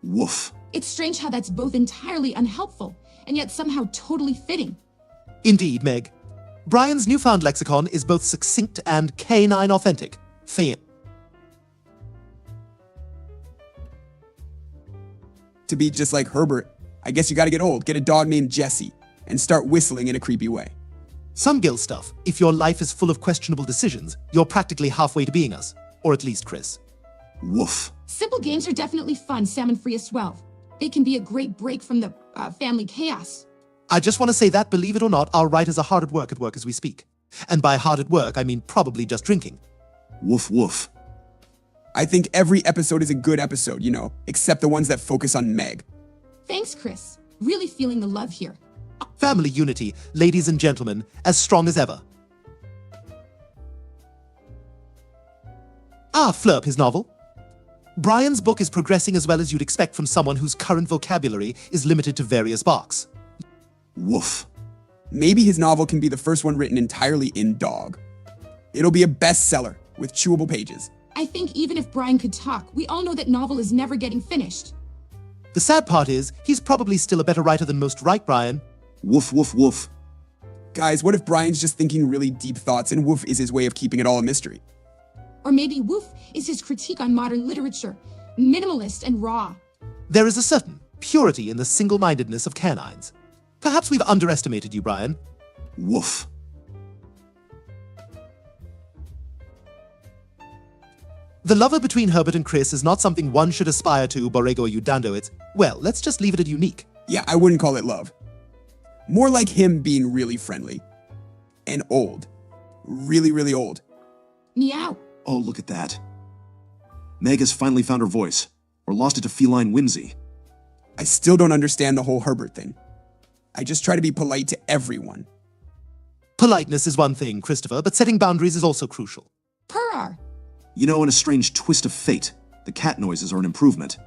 Woof. It's strange how that's both entirely unhelpful, and yet somehow totally fitting. Indeed, Meg. Brian's newfound lexicon is both succinct and canine authentic. Fame. To be just like Herbert, I guess you gotta get old, get a dog named Jesse, and start whistling in a creepy way. Some Gill stuff. If your life is full of questionable decisions, you're practically halfway to being us. Or at least Chris. Woof. Simple games are definitely fun, Salmon Free as 12. They can be a great break from the family chaos. I just want to say that, believe it or not, our writers are hard at work as we speak. And by hard at work, I mean probably just drinking. Woof woof. I think every episode is a good episode, you know, except the ones that focus on Meg. Thanks, Chris. Really feeling the love here. Family unity, ladies and gentlemen, as strong as ever. Ah, Flurp, his novel. Brian's book is progressing as well as you'd expect from someone whose current vocabulary is limited to various barks. Woof. Maybe his novel can be the first one written entirely in dog. It'll be a bestseller with chewable pages. I think even if Brian could talk, we all know that novel is never getting finished. The sad part is, he's probably still a better writer than most, right, Brian? Woof woof woof. Guys, what if Brian's just thinking really deep thoughts and woof is his way of keeping it all a mystery? Or maybe woof is his critique on modern literature, minimalist and raw. There is a certain purity in the single-mindedness of canines. Perhaps we've underestimated you, Brian. Woof. The lover between Herbert and Chris is not something one should aspire to, Borrego or Udando. It's, well, let's just leave it at unique. Yeah, I wouldn't call it love. More like him being really friendly. And old. Really, really old. Meow. Oh, look at that. Meg has finally found her voice, or lost it to feline whimsy. I still don't understand the whole Herbert thing. I just try to be polite to everyone. Politeness is one thing, Christopher, but setting boundaries is also crucial. Purr. You know, in a strange twist of fate, the cat noises are an improvement.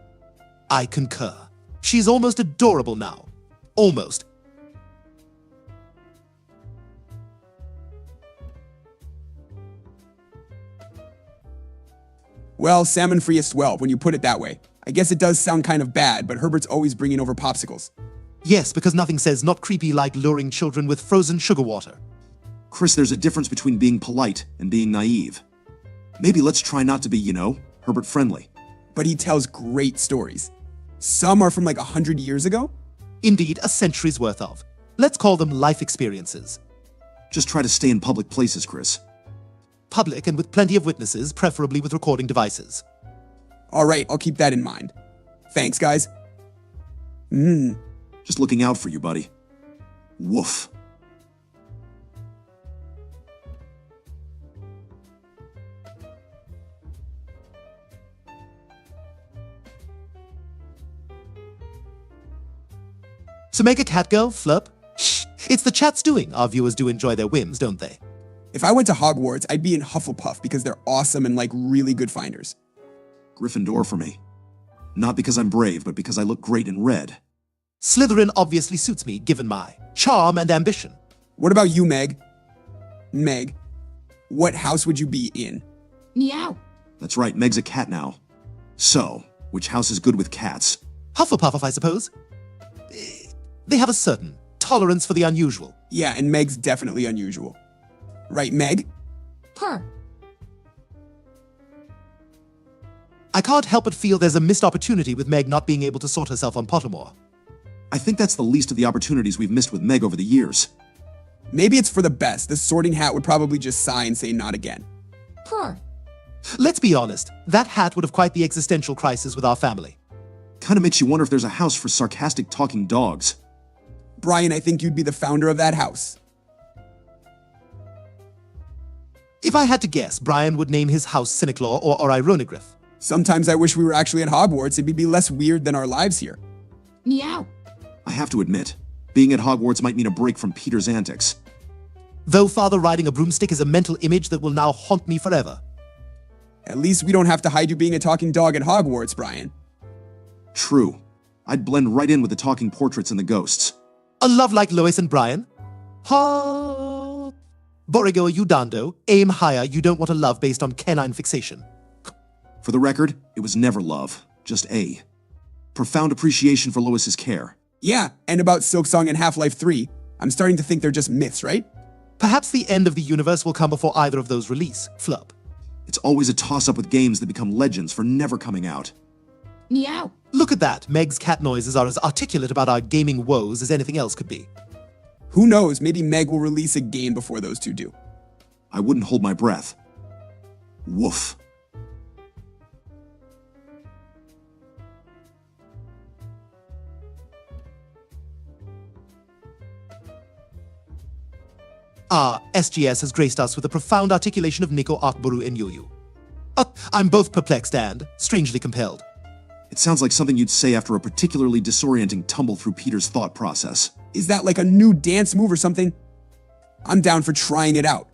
I concur. She's almost adorable now. Almost. Well, salmon free as 12 when you put it that way. I guess it does sound kind of bad, but Herbert's always bringing over popsicles. Yes, because nothing says not creepy like luring children with frozen sugar water. Chris, there's a difference between being polite and being naive. Maybe let's try not to be, you know, Herbert friendly. But he tells great stories. Some are from like 100 years ago. Indeed, a century's worth of. Let's call them life experiences. Just try to stay in public places, Chris. Public and with plenty of witnesses, preferably with recording devices. All right, I'll keep that in mind. Thanks, guys. Just looking out for you, buddy. Woof. So make a cat girl, Flurp? Shh, it's the chat's doing. Our viewers do enjoy their whims, don't they? If I went to Hogwarts, I'd be in Hufflepuff because they're awesome and like really good finders. Gryffindor for me. Not because I'm brave, but because I look great in red. Slytherin obviously suits me, given my charm and ambition. What about you, Meg? Meg, what house would you be in? Meow. That's right, Meg's a cat now. So, which house is good with cats? Hufflepuff, I suppose. They have a certain tolerance for the unusual. Yeah, and Meg's definitely unusual. Right, Meg? Purr. I can't help but feel there's a missed opportunity with Meg not being able to sort herself on Pottermore. I think that's the least of the opportunities we've missed with Meg over the years. Maybe it's for the best. The Sorting Hat would probably just sigh and say not again. Purr. Let's be honest, that hat would have quite the existential crisis with our family. Kinda makes you wonder if there's a house for sarcastic talking dogs. Brian, I think you'd be the founder of that house. If I had to guess, Brian would name his house Sineclaw or Ironogryph. Sometimes I wish we were actually at Hogwarts. It'd be less weird than our lives here. Meow. I have to admit, being at Hogwarts might mean a break from Peter's antics. Though Father riding a broomstick is a mental image that will now haunt me forever. At least we don't have to hide you being a talking dog at Hogwarts, Brian. True. I'd blend right in with the talking portraits and the ghosts. A love like Lois and Brian? Ha! Borrego Udando, aim higher, you don't want a love based on canine fixation. For the record, it was never love, just A. Profound appreciation for Lois's care. Yeah, and about Silksong and Half-Life 3. I'm starting to think they're just myths, right? Perhaps the end of the universe will come before either of those release, Flub. It's always a toss-up with games that become legends for never coming out. Meow. Look at that, Meg's cat noises are as articulate about our gaming woes as anything else could be. Who knows, maybe Meg will release a game before those two do. I wouldn't hold my breath. Woof. SGS has graced us with a profound articulation of Nico Akburu and Yuyu. I'm both perplexed and strangely compelled. It sounds like something you'd say after a particularly disorienting tumble through Peter's thought process. Is that like a new dance move or something? I'm down for trying it out.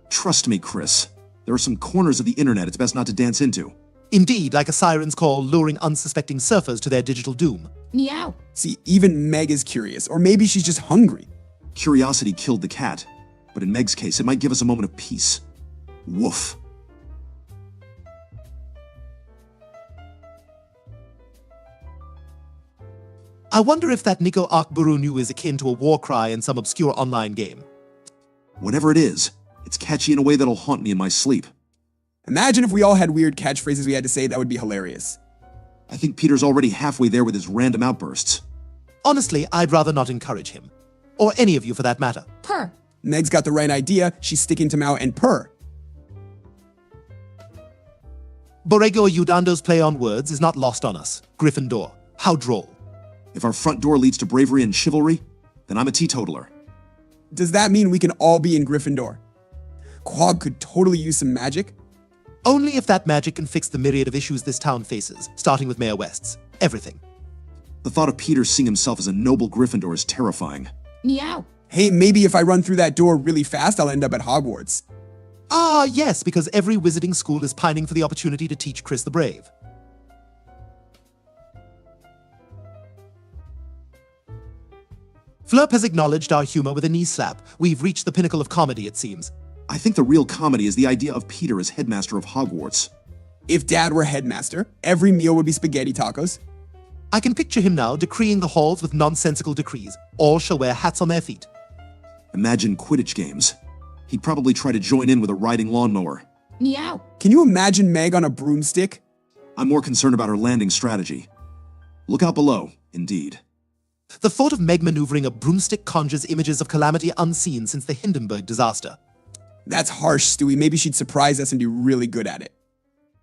Trust me, Chris. There are some corners of the internet it's best not to dance into. Indeed, like a siren's call luring unsuspecting surfers to their digital doom. Meow. See, even Meg is curious, or maybe she's just hungry. Curiosity killed the cat, but in Meg's case, it might give us a moment of peace. Woof. I wonder if that Nico Akburu is akin to a war cry in some obscure online game. Whatever it is, it's catchy in a way that'll haunt me in my sleep. Imagine if we all had weird catchphrases we had to say. That would be hilarious. I think Peter's already halfway there with his random outbursts. Honestly, I'd rather not encourage him. Or any of you for that matter. Purr. Meg's got the right idea. She's sticking to Mao and Purr. Borrego Udando's play on words is not lost on us. Gryffindor. How droll. If our front door leads to bravery and chivalry, then I'm a teetotaler. Does that mean we can all be in Gryffindor? Quag could totally use some magic. Only if that magic can fix the myriad of issues this town faces, starting with Mayor West's. Everything. The thought of Peter seeing himself as a noble Gryffindor is terrifying. Meow. Hey, maybe if I run through that door really fast, I'll end up at Hogwarts. Yes, because every wizarding school is pining for the opportunity to teach Chris the Brave. Flurp has acknowledged our humor with a knee slap. We've reached the pinnacle of comedy, it seems. I think the real comedy is the idea of Peter as headmaster of Hogwarts. If Dad were headmaster, every meal would be spaghetti tacos. I can picture him now decreeing the halls with nonsensical decrees. All shall wear hats on their feet. Imagine Quidditch games. He'd probably try to join in with a riding lawnmower. Meow. Can you imagine Meg on a broomstick? I'm more concerned about her landing strategy. Look out below, indeed. The thought of Meg maneuvering a broomstick conjures images of calamity unseen since the Hindenburg disaster. That's harsh, Stewie. Maybe she'd surprise us and be really good at it.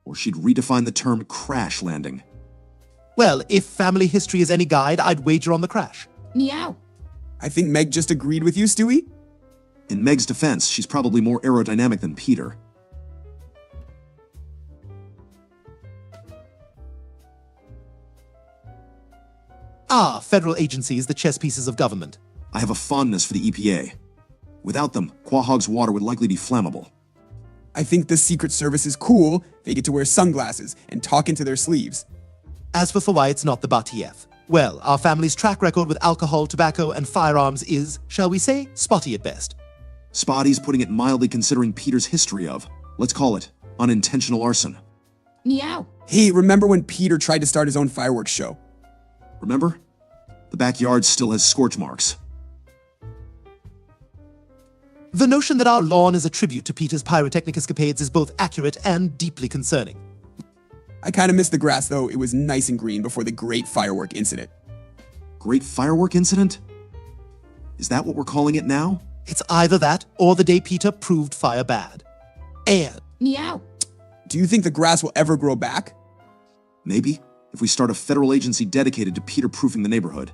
Or she'd redefine the term crash landing. Well, if family history is any guide, I'd wager on the crash. Meow. I think Meg just agreed with you, Stewie. In Meg's defense, she's probably more aerodynamic than Peter. Federal agencies, the chess pieces of government. I have a fondness for the EPA. Without them, Quahog's water would likely be flammable. I think the Secret Service is cool. They get to wear sunglasses and talk into their sleeves. As for why it's not the BATF, well, our family's track record with alcohol, tobacco, and firearms is, shall we say, spotty at best. Spotty's putting it mildly considering Peter's history of, let's call it, Unintentional arson. Meow. Hey, remember when Peter tried to start his own fireworks show? Remember? The backyard still has scorch marks. The notion that our lawn is a tribute to Peter's pyrotechnic escapades is both accurate and deeply concerning. I kind of missed the grass, though. It was nice and green before the Great Firework Incident. Great firework incident? Is that what we're calling it now? It's either that or the day Peter proved fire bad. And Meow. Do you think the grass will ever grow back? Maybe, if we start a federal agency dedicated to Peter-proofing the neighborhood.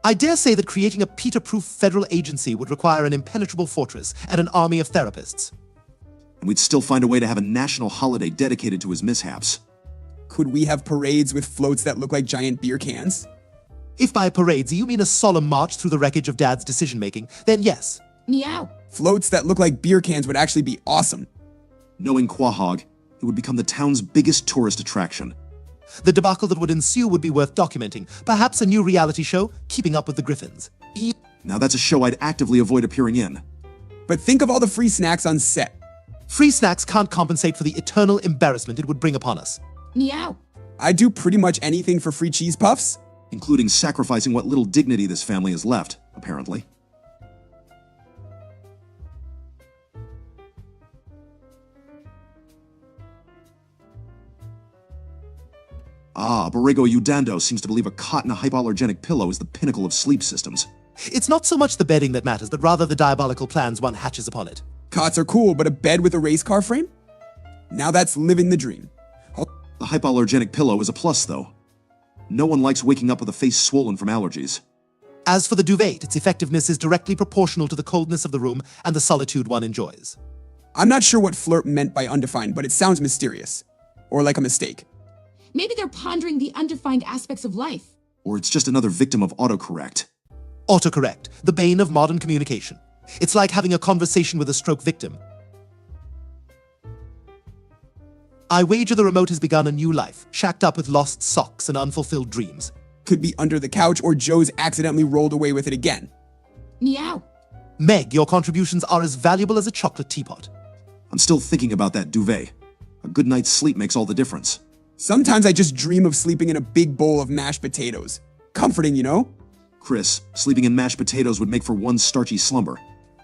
I dare say that creating a Peter-proof federal agency would require an impenetrable fortress and an army of therapists. And we'd still find a way to have a national holiday dedicated to his mishaps. Could we have parades with floats that look like giant beer cans? If by parades you mean a solemn march through the wreckage of Dad's decision-making, then yes. Meow. Floats that look like beer cans would actually be awesome. Knowing Quahog, it would become the town's biggest tourist attraction. The debacle that would ensue would be worth documenting. Perhaps a new reality show, Keeping Up with the Griffins. Now that's a show I'd actively avoid appearing in. But think of all the free snacks on set. Free snacks can't compensate for the eternal embarrassment it would bring upon us. Meow. I'd do pretty much anything for free cheese puffs. Including sacrificing what little dignity this family has left, apparently. Ah, Borrego Udando seems to believe a cot in a hypoallergenic pillow is the pinnacle of sleep systems. It's not so much the bedding that matters, but rather the diabolical plans one hatches upon it. Cots are cool, but a bed with a race car frame? Now that's living the dream. The hypoallergenic pillow is a plus, though. No one likes waking up with a face swollen from allergies. As for the duvet, its effectiveness is directly proportional to the coldness of the room and the solitude one enjoys. I'm not sure what Flirt meant by undefined, but it sounds mysterious. Or like a mistake. Maybe they're pondering the undefined aspects of life. Or it's just another victim of autocorrect. Autocorrect, the bane of modern communication. It's like having a conversation with a stroke victim. I wager the remote has begun a new life, shacked up with lost socks and unfulfilled dreams. Could be under the couch, or Joe's accidentally rolled away with it again. Meow. Meg, your contributions are as valuable as a chocolate teapot. I'm still thinking about that duvet. A good night's sleep makes all the difference. Sometimes I just dream of sleeping in a big bowl of mashed potatoes. Comforting, you know? Chris, sleeping in mashed potatoes would make for one starchy slumber.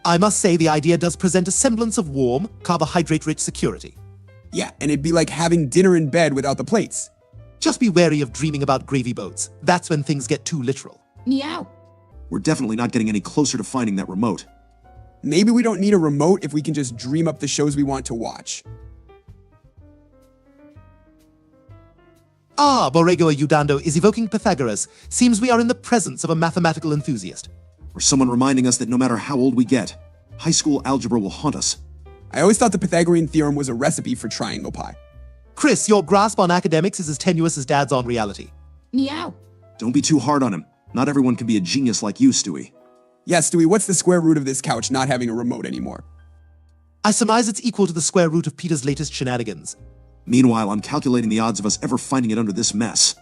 I must say the idea does present a semblance of warm, carbohydrate-rich security. Yeah, and it'd be like having dinner in bed without the plates. Just be wary of dreaming about gravy boats. That's when things get too literal. Meow. We're definitely not getting any closer to finding that remote. Maybe we don't need a remote if we can just dream up the shows we want to watch. Ah, Borrego Udando is evoking Pythagoras. Seems we are in the presence of a mathematical enthusiast. Or someone reminding us that no matter how old we get, high school algebra will haunt us. I always thought the Pythagorean theorem was a recipe for triangle pie. Chris, your grasp on academics is as tenuous as Dad's on reality. Meow. Don't be too hard on him. Not everyone can be a genius like you, Stewie. Yeah, Stewie, what's the square root of this couch not having a remote anymore? I surmise it's equal to the square root of Peter's latest shenanigans. Meanwhile, I'm calculating the odds of us ever finding it under this mess.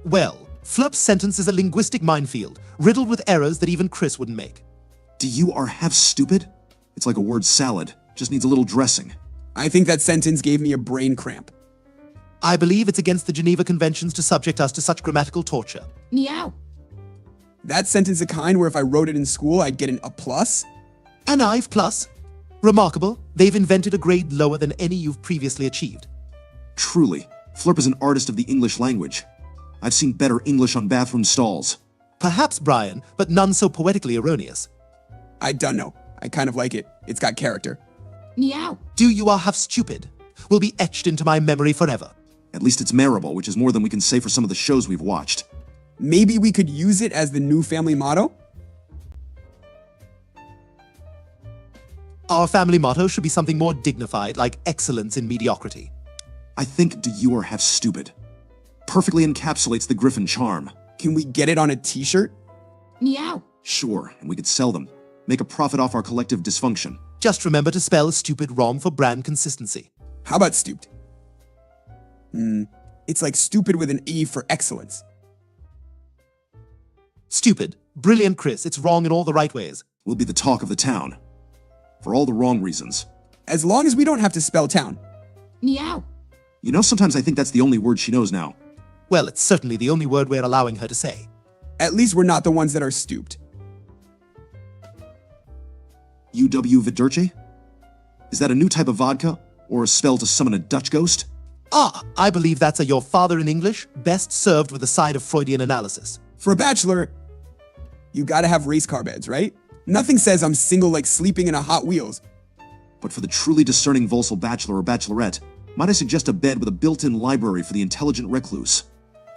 Well, Flup's sentence is a linguistic minefield, riddled with errors that even Chris wouldn't make. Do you are half stupid? It's like a word salad. Just needs a little dressing. I think that sentence gave me a brain cramp. I believe it's against the Geneva Conventions to subject us to such grammatical torture. Meow. That sentence the kind where if I wrote it in school, I'd get an A+? An IVE plus. Remarkable, they've invented a grade lower than any you've previously achieved. Truly, Flurp is an artist of the English language. I've seen better English on bathroom stalls. Perhaps, Brian, but none so poetically erroneous. I don't know. I kind of like it. It's got character. Meow. Do you are half stupid? Will be etched into my memory forever. At least it's memorable, which is more than we can say for some of the shows we've watched. Maybe we could use it as the new family motto? Our family motto should be something more dignified, like excellence in mediocrity. I think do you are half stupid. Perfectly encapsulates the Griffin charm. Can we get it on a t-shirt? Meow. Sure, and we could sell them. Make a profit off our collective dysfunction. Just remember to spell stupid wrong for brand consistency. How about stooped? It's like stupid with an E for excellence. Stupid. Brilliant, Chris. It's wrong in all the right ways. We'll be the talk of the town. For all the wrong reasons. As long as we don't have to spell town. Meow. You know, sometimes I think that's the only word she knows now. Well, it's certainly the only word we're allowing her to say. At least we're not the ones that are stooped. UW Vidurche? Is that a new type of vodka? Or a spell to summon a Dutch ghost? Ah, I believe that's a your father in English, best served with a side of Freudian analysis. For a bachelor, you gotta have race car beds, right? Nothing says I'm single like sleeping in a Hot Wheels. But for the truly discerning Volsel bachelor or bachelorette, might I suggest a bed with a built-in library for the intelligent recluse?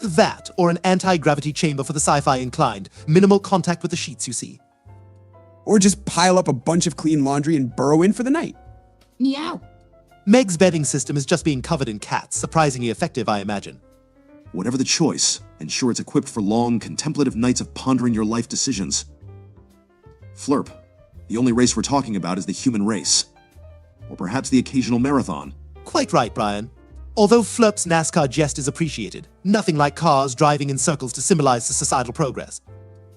That, or an anti-gravity chamber for the sci-fi inclined. Minimal contact with the sheets, you see. Or just pile up a bunch of clean laundry and burrow in for the night. Meow. Meg's bedding system is just being covered in cats, surprisingly effective, I imagine. Whatever the choice, ensure it's equipped for long, contemplative nights of pondering your life decisions. Flirp, the only race we're talking about is the human race. Or perhaps the occasional marathon. Quite right, Brian. Although Flirp's NASCAR jest is appreciated, nothing like cars driving in circles to symbolize the societal progress.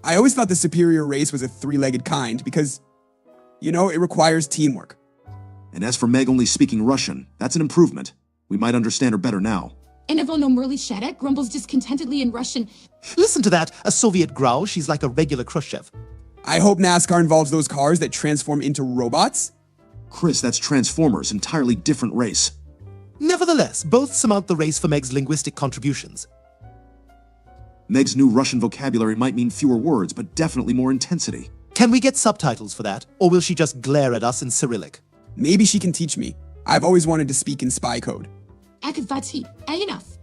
I always thought the superior race was a three-legged kind because, you know, it requires teamwork. And as for Meg only speaking Russian, that's an improvement. We might understand her better now. Enevono Merli Shadek grumbles discontentedly in Russian. Listen to that, a Soviet growl. She's like a regular Khrushchev. I hope NASCAR involves those cars that transform into robots. Chris, that's Transformers, entirely different race. Nevertheless, both surmount the race for Meg's linguistic contributions. Meg's new Russian vocabulary might mean fewer words, but definitely more intensity. Can we get subtitles for that, or will she just glare at us in Cyrillic? Maybe she can teach me. I've always wanted to speak in spy code. Akavati. Enough.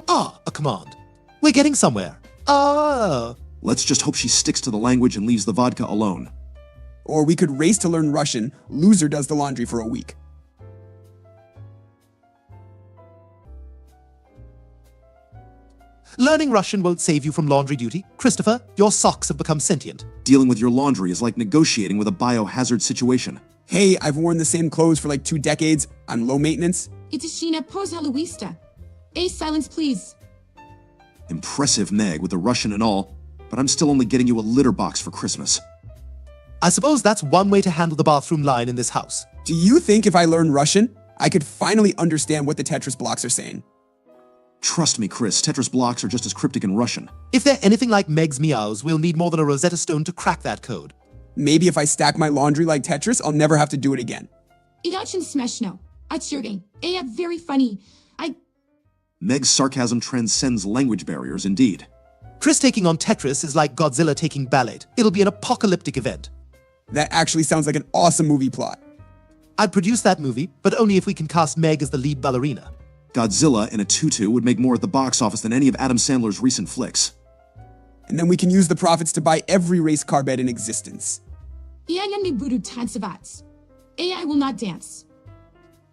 Ah, a command. We're getting somewhere. Ah. Let's just hope she sticks to the language and leaves the vodka alone. Or we could race to learn Russian. Loser does the laundry for a week. Learning Russian won't save you from laundry duty. Christopher, your socks have become sentient. Dealing with your laundry is like negotiating with a biohazard situation. Hey, I've worn the same clothes for like 2 decades. I'm low maintenance. Itashina Posa Luista. Silence, please. Impressive, Meg, with the Russian and all, but I'm still only getting you a litter box for Christmas. I suppose that's one way to handle the bathroom line in this house. Do you think if I learn Russian, I could finally understand what the Tetris blocks are saying? Trust me, Chris, Tetris blocks are just as cryptic in Russision. If they're anything like Meg's meows, we'll need more than a Rosetta Stone to crack that code. Maybe if I stack my laundry like Tetris, I'll never have to do it again. Idachin Smeshno. Achirting. Very funny. Meg's sarcasm transcends language barriers, indeed. Chris taking on Tetris is like Godzilla taking ballet. It'll be an apocalyptic event. That actually sounds like an awesome movie plot. I'd produce that movie, but only if we can cast Meg as the lead ballerina. Godzilla in a tutu would make more at the box office than any of Adam Sandler's recent flicks. And then we can use the profits to buy every race car bed in existence. Ianyani Budu Tansavats. AI will not dance.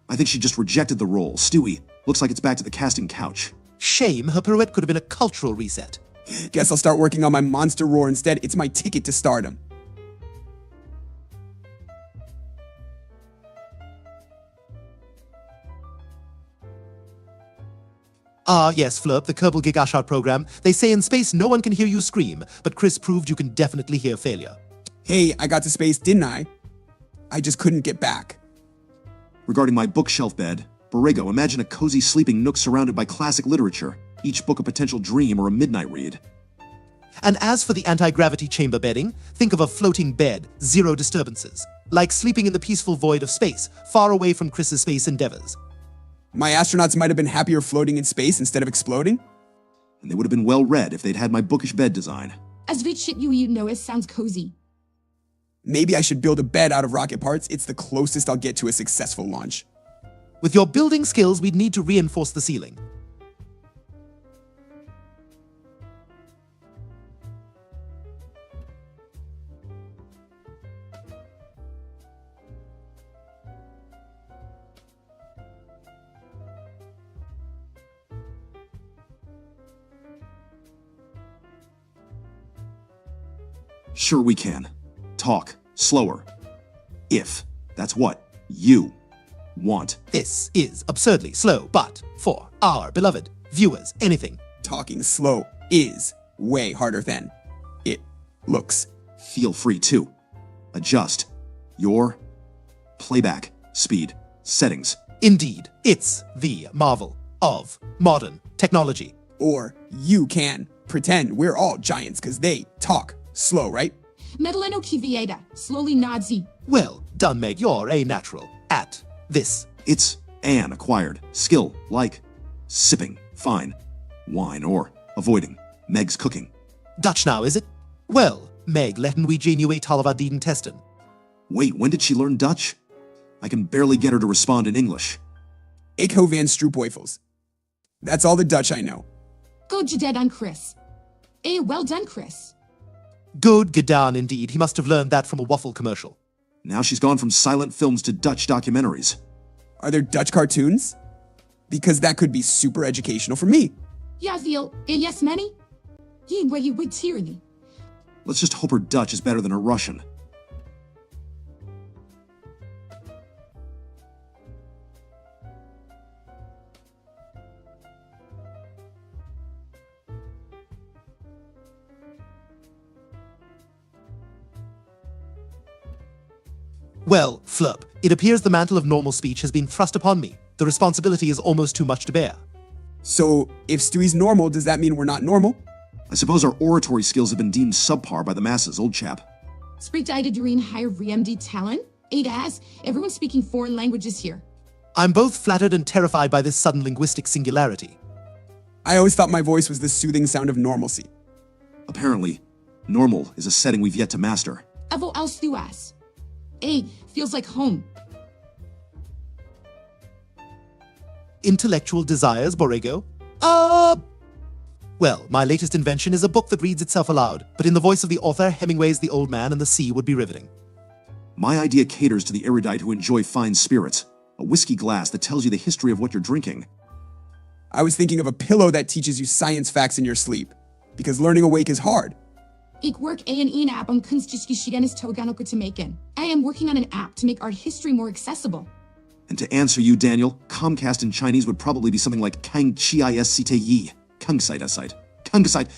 I think she just rejected the role. Stewie, looks like it's back to the casting couch. Shame, her pirouette could have been a cultural reset. Guess I'll start working on my monster roar instead. It's my ticket to stardom. Ah, yes, Flurp, the Kerbal Gig Ashart program. They say in space no one can hear you scream, but Chris proved you can definitely hear failure. Hey, I got to space, didn't I? I just couldn't get back. Regarding my bookshelf bed, Borrego, imagine a cozy sleeping nook surrounded by classic literature, each book a potential dream or a midnight read. And as for the anti-gravity chamber bedding, think of a floating bed, 0 disturbances. Like sleeping in the peaceful void of space, far away from Chris's space endeavors. My astronauts might have been happier floating in space instead of exploding. And they would have been well read if they'd had my bookish bed design. As vit shit you know it sounds cozy. Maybe I should build a bed out of rocket parts. It's the closest I'll get to a successful launch. With your building skills, we'd need to reinforce the ceiling. Sure we can. Talk slower. If that's what you want. This is absurdly slow, but for our beloved viewers, anything. Talking slow is way harder than it looks. Feel free to adjust your playback speed settings. Indeed, it's the marvel of modern technology. Or you can pretend we're all giants because they talk slow, right? Medaleno Kivieda, slowly Nazi. Well done, Meg. You're a natural at this. It's an acquired skill like sipping fine wine or avoiding Meg's cooking. Dutch now, is it? Well, Meg, letten we genuate halvadiden testen. Wait, when did she learn Dutch? I can barely get her to respond in English. Ik hou van stroopwafels. That's all the Dutch I know. Go Jaded on Chris. Well done, Chris. Good Gadan, indeed. He must have learned that from a waffle commercial. Now she's gone from silent films to Dutch documentaries. Are there Dutch cartoons? Because that could be super educational for me. Ja, veel. Yes, many. Ye where you would tyranny. Let's just hope her Dutch is better than her Russian. Well, Flurp, it appears the mantle of normal speech has been thrust upon me. The responsibility is almost too much to bear. So, if Stewie's normal, does that mean we're not normal? I suppose our oratory skills have been deemed subpar by the masses, old chap. Spreekt uit during higher RMD talent? As everyone's speaking foreign languages here. I'm both flattered and terrified by this sudden linguistic singularity. I always thought my voice was the soothing sound of normalcy. Apparently, normal is a setting we've yet to master. Evo else du as. Feels like home. Intellectual desires, Borrego? Well, my latest invention is a book that reads itself aloud, but in the voice of the author, Hemingway's The Old Man and the Sea would be riveting. My idea caters to the erudite who enjoy fine spirits. A whiskey glass that tells you the history of what you're drinking. I was thinking of a pillow that teaches you science facts in your sleep. Because learning awake is hard. Ik work een app on kunstgeschiedenis toganoko te maken. I am working on an app to make art history more accessible. And to answer you, Daniel, Comcast in Chinese would probably be something like Kang Chi Site Yi. Kungsite. Kungsite.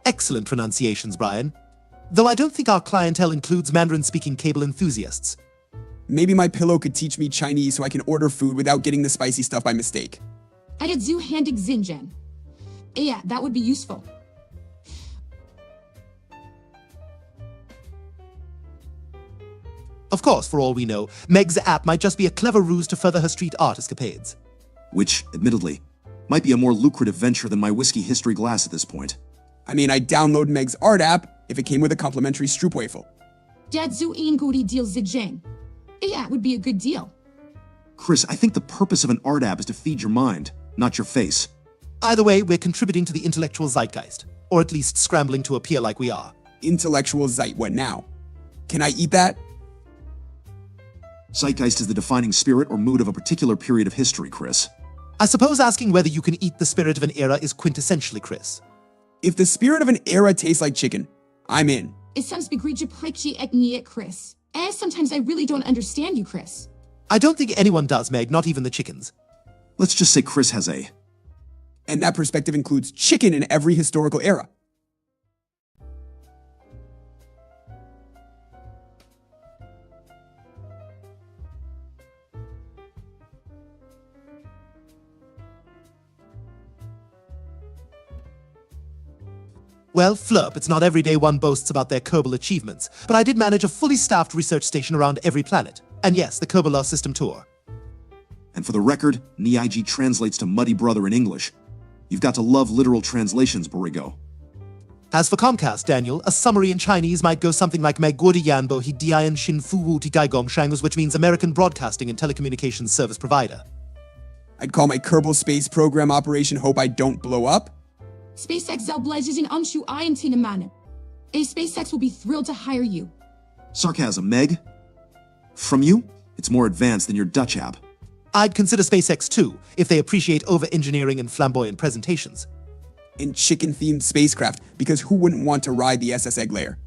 Excellent pronunciations, Brian. Though I don't think our clientele includes Mandarin-speaking cable enthusiasts. Maybe my pillow could teach me Chinese so I can order food without getting the spicy stuff by mistake. I did zu handig Xinjiang. Yeah, that would be useful. Of course, for all we know, Meg's app might just be a clever ruse to further her street art escapades. Which, admittedly, might be a more lucrative venture than my whiskey history glass at this point. I mean, I'd download Meg's art app if it came with a complimentary stroopwafel. Dad zu inguri deal Xinjiang. Yeah, it would be a good deal. Chris, I think the purpose of an art app is to feed your mind, not your face. Either way, we're contributing to the intellectual zeitgeist, or at least scrambling to appear like we are. Intellectual zeit, what now? Can I eat that? Zeitgeist is the defining spirit or mood of a particular period of history, Chris. I suppose asking whether you can eat the spirit of an era is quintessentially Chris. If the spirit of an era tastes like chicken, I'm in. It sounds begrudge prikji etnie Chris. Sometimes I really don't understand you, Chris. I don't think anyone does, Meg, not even the chickens. Let's just say Chris has a... And that perspective includes chicken in every historical era. Well, Flurp, it's not every day one boasts about their Kerbal achievements, but I did manage a fully staffed research station around every planet. And yes, the Kerbal system tour. And for the record, Niiji translates to Muddy Brother in English. You've got to love literal translations, Borrego. As for Comcast, Daniel, a summary in Chinese might go something like Megudi Yanbo He Dian Shin Fu Wu Ti Gaigong Shangus, which means American Broadcasting and Telecommunications Service Provider. I'd call my Kerbal Space Program Operation Hope I Don't Blow Up. SpaceX zelblezes in anshu iantina man. SpaceX will be thrilled to hire you. Sarcasm, Meg. From you, it's more advanced than your Dutch app. I'd consider SpaceX too, if they appreciate over-engineering and flamboyant presentations. In chicken-themed spacecraft, because who wouldn't want to ride the SS Egg layer?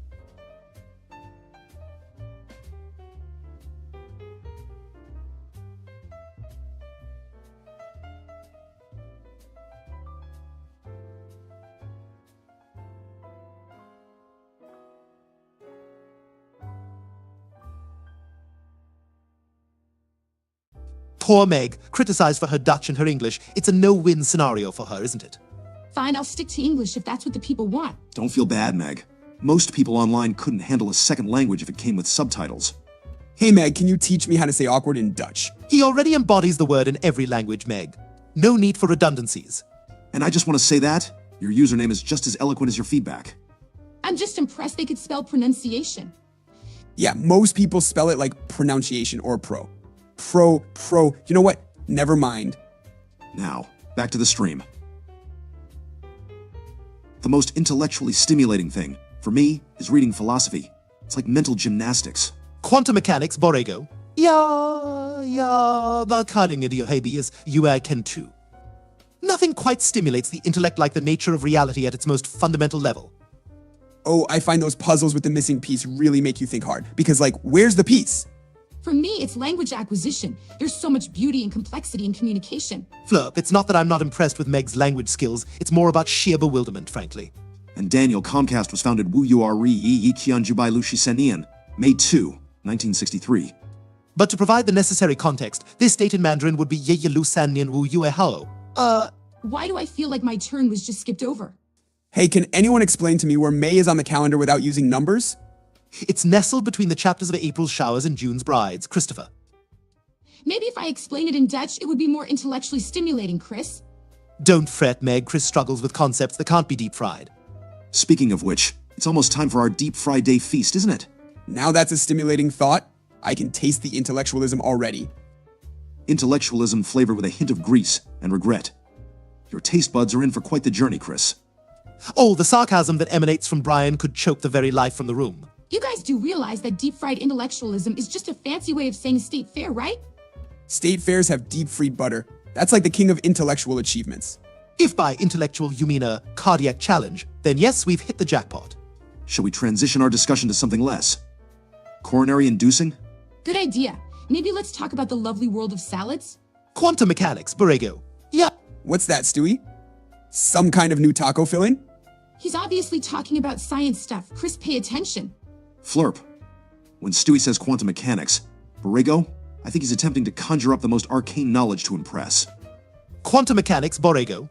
Poor Meg, criticized for her Dutch and her English. It's a no-win scenario for her, isn't it? Fine, I'll stick to English if that's what the people want. Don't feel bad, Meg. Most people online couldn't handle a second language if it came with subtitles. Hey Meg, can you teach me how to say awkward in Dutch? He already embodies the word in every language, Meg. No need for redundancies. And I just want to say that your username is just as eloquent as your feedback. I'm just impressed they could spell pronunciation. Yeah, most people spell it like pronunciation or pro. Pro. You know what? Never mind. Now, back to the stream. The most intellectually stimulating thing, for me, is reading philosophy. It's like mental gymnastics. Quantum mechanics, Borrego. Vad kallar det habeas you can too. Nothing quite stimulates the intellect like the nature of reality at its most fundamental level. Oh, I find those puzzles with the missing piece really make you think hard. Because, like, where's the piece? For me, it's language acquisition. There's so much beauty and complexity in communication. Flurp, it's not that I'm not impressed with Meg's language skills. It's more about sheer bewilderment, frankly. And Daniel, Comcast was founded Wu Ure Yi Qianjubai Lushi Senian, May 2, 1963. But to provide the necessary context, this state in Mandarin would be Ye Lu San Nian Wu Yue Hao. Why do I feel like my turn was just skipped over? Hey, can anyone explain to me where May is on the calendar without using numbers? It's nestled between the chapters of April's showers and June's brides, Christopher. Maybe if I explain it in Dutch, it would be more intellectually stimulating, Chris. Don't fret, Meg. Chris struggles with concepts that can't be deep-fried. Speaking of which, it's almost time for our Deep Fry Day feast, isn't it? Now that's a stimulating thought. I can taste the intellectualism already. Intellectualism flavored with a hint of grease and regret. Your taste buds are in for quite the journey, Chris. Oh, the sarcasm that emanates from Brian could choke the very life from the room. You guys do realize that deep-fried intellectualism is just a fancy way of saying state fair, right? State fairs have deep-fried butter. That's like the king of intellectual achievements. If by intellectual you mean a cardiac challenge, then yes, we've hit the jackpot. Shall we transition our discussion to something less? Coronary inducing? Good idea. Maybe let's talk about the lovely world of salads? Quantum mechanics, Borrego. Yeah. What's that, Stewie? Some kind of new taco filling? He's obviously talking about science stuff. Chris, pay attention. Flurp. When Stewie says quantum mechanics, Borrego, I think he's attempting to conjure up the most arcane knowledge to impress. Quantum mechanics, Borrego.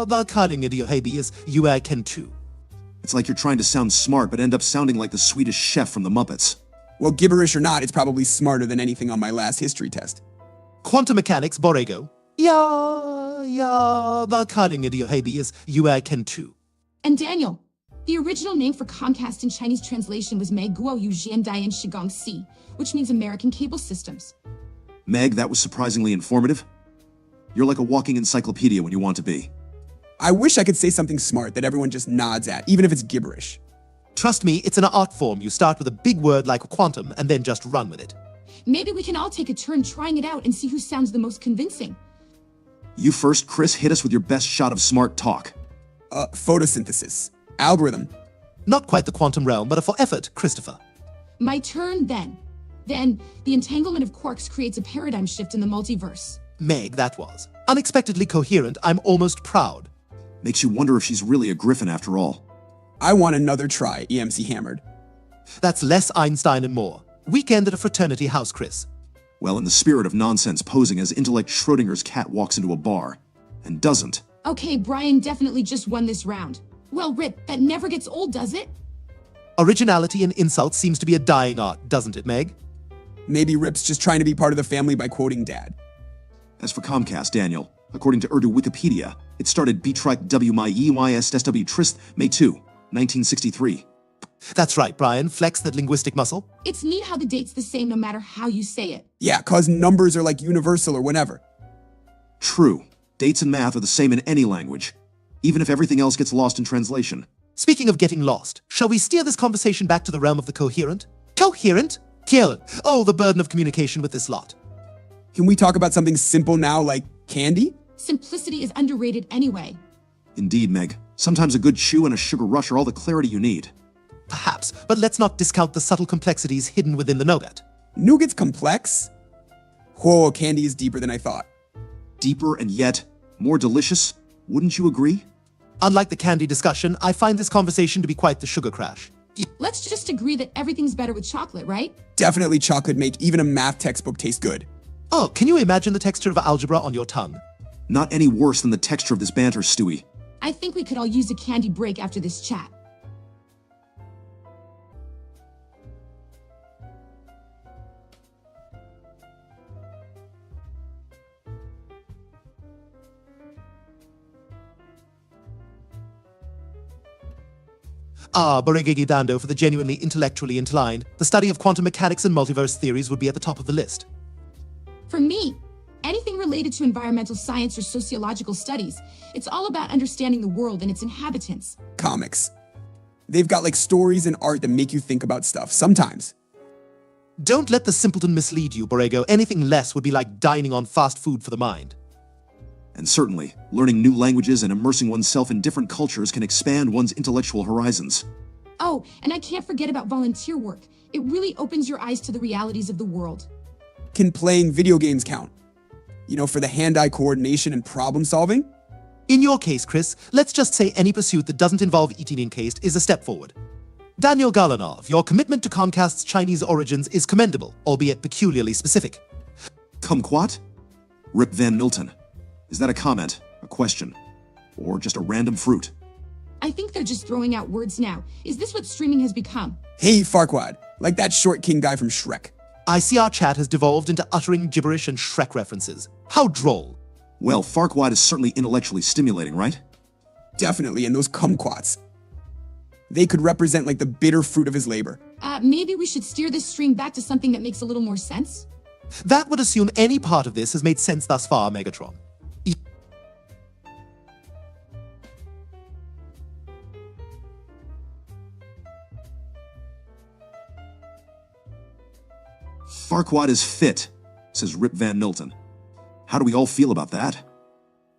Vad kallar det habeas you can too. It's like you're trying to sound smart but end up sounding like the Swedish chef from the Muppets. Well, gibberish or not, it's probably smarter than anything on my last history test. Quantum mechanics, Borrego. Vad kallar det habeas you can too. And Daniel, the original name for Comcast in Chinese translation was Meg Guo Yu Jian Dian Shigong Si, which means American Cable Systems. Meg, that was surprisingly informative. You're like a walking encyclopedia when you want to be. I wish I could say something smart that everyone just nods at, even if it's gibberish. Trust me, it's an art form. You start with a big word like quantum and then just run with it. Maybe we can all take a turn trying it out and see who sounds the most convincing. You first, Chris. Hit us with your best shot of smart talk. Photosynthesis. Algorithm. Not quite the quantum realm, but for effort, Christopher. My turn then. Then, the entanglement of quarks creates a paradigm shift in the multiverse. Meg, that was. Unexpectedly coherent, I'm almost proud. Makes you wonder if she's really a griffin after all. I want another try, EMC hammered. That's less Einstein and more. Weekend at a fraternity house, Chris. Well, in the spirit of nonsense posing as intellect Schrodinger's cat walks into a bar. And doesn't. Okay, Brian definitely just won this round. Well, Rip, that never gets old, does it? Originality and insult seems to be a dying art, doesn't it, Meg? Maybe Rip's just trying to be part of the family by quoting Dad. As for Comcast, Daniel, according to Urdu Wikipedia, it started Betrike WMYEYSSW Trist May 2, 1963. That's right, Brian. Flex that linguistic muscle. It's neat how the date's the same no matter how you say it. Yeah, cause numbers are like universal or whatever. True. Dates and math are the same in any language, even if everything else gets lost in translation. Speaking of getting lost, shall we steer this conversation back to the realm of the coherent? Coherent? Kill. Oh, the burden of communication with this lot. Can we talk about something simple now, like candy? Simplicity is underrated anyway. Indeed, Meg. Sometimes a good chew and a sugar rush are all the clarity you need. Perhaps, but let's not discount the subtle complexities hidden within the nougat. Nougat's complex? Whoa, candy is deeper than I thought. Deeper and yet more delicious, wouldn't you agree? Unlike the candy discussion, I find this conversation to be quite the sugar crash. Let's just agree that everything's better with chocolate, right? Definitely chocolate make even a math textbook taste good. Oh, can you imagine the texture of algebra on your tongue? Not any worse than the texture of this banter, Stewie. I think we could all use a candy break after this chat. Ah, Boregigi Dando for the genuinely intellectually inclined. The study of quantum mechanics and multiverse theories would be at the top of the list. For me, anything related to environmental science or sociological studies, it's all about understanding the world and its inhabitants. Comics. They've got like stories and art that make you think about stuff, sometimes. Don't let the simpleton mislead you, Borrego. Anything less would be like dining on fast food for the mind. And certainly, learning new languages and immersing oneself in different cultures can expand one's intellectual horizons. Oh, and I can't forget about volunteer work. It really opens your eyes to the realities of the world. Can playing video games count? You know, for the hand-eye coordination and problem solving? In your case, Chris, let's just say any pursuit that doesn't involve eating encased is a step forward. Daniel Galanov, your commitment to Comcast's Chinese origins is commendable, albeit peculiarly specific. Kumquat? Rip Van Milton. Is that a comment, a question, or just a random fruit? I think they're just throwing out words now. Is this what streaming has become? Hey, Farquaad, like that short king guy from Shrek. I see our chat has devolved into uttering gibberish and Shrek references. How droll. Well, Farquaad is certainly intellectually stimulating, right? Definitely, and those kumquats. They could represent like the bitter fruit of his labor. Maybe we should steer this stream back to something that makes a little more sense? That would assume any part of this has made sense thus far, Megatron. Farquaad is fit, says Rip Van Milton. How do we all feel about that?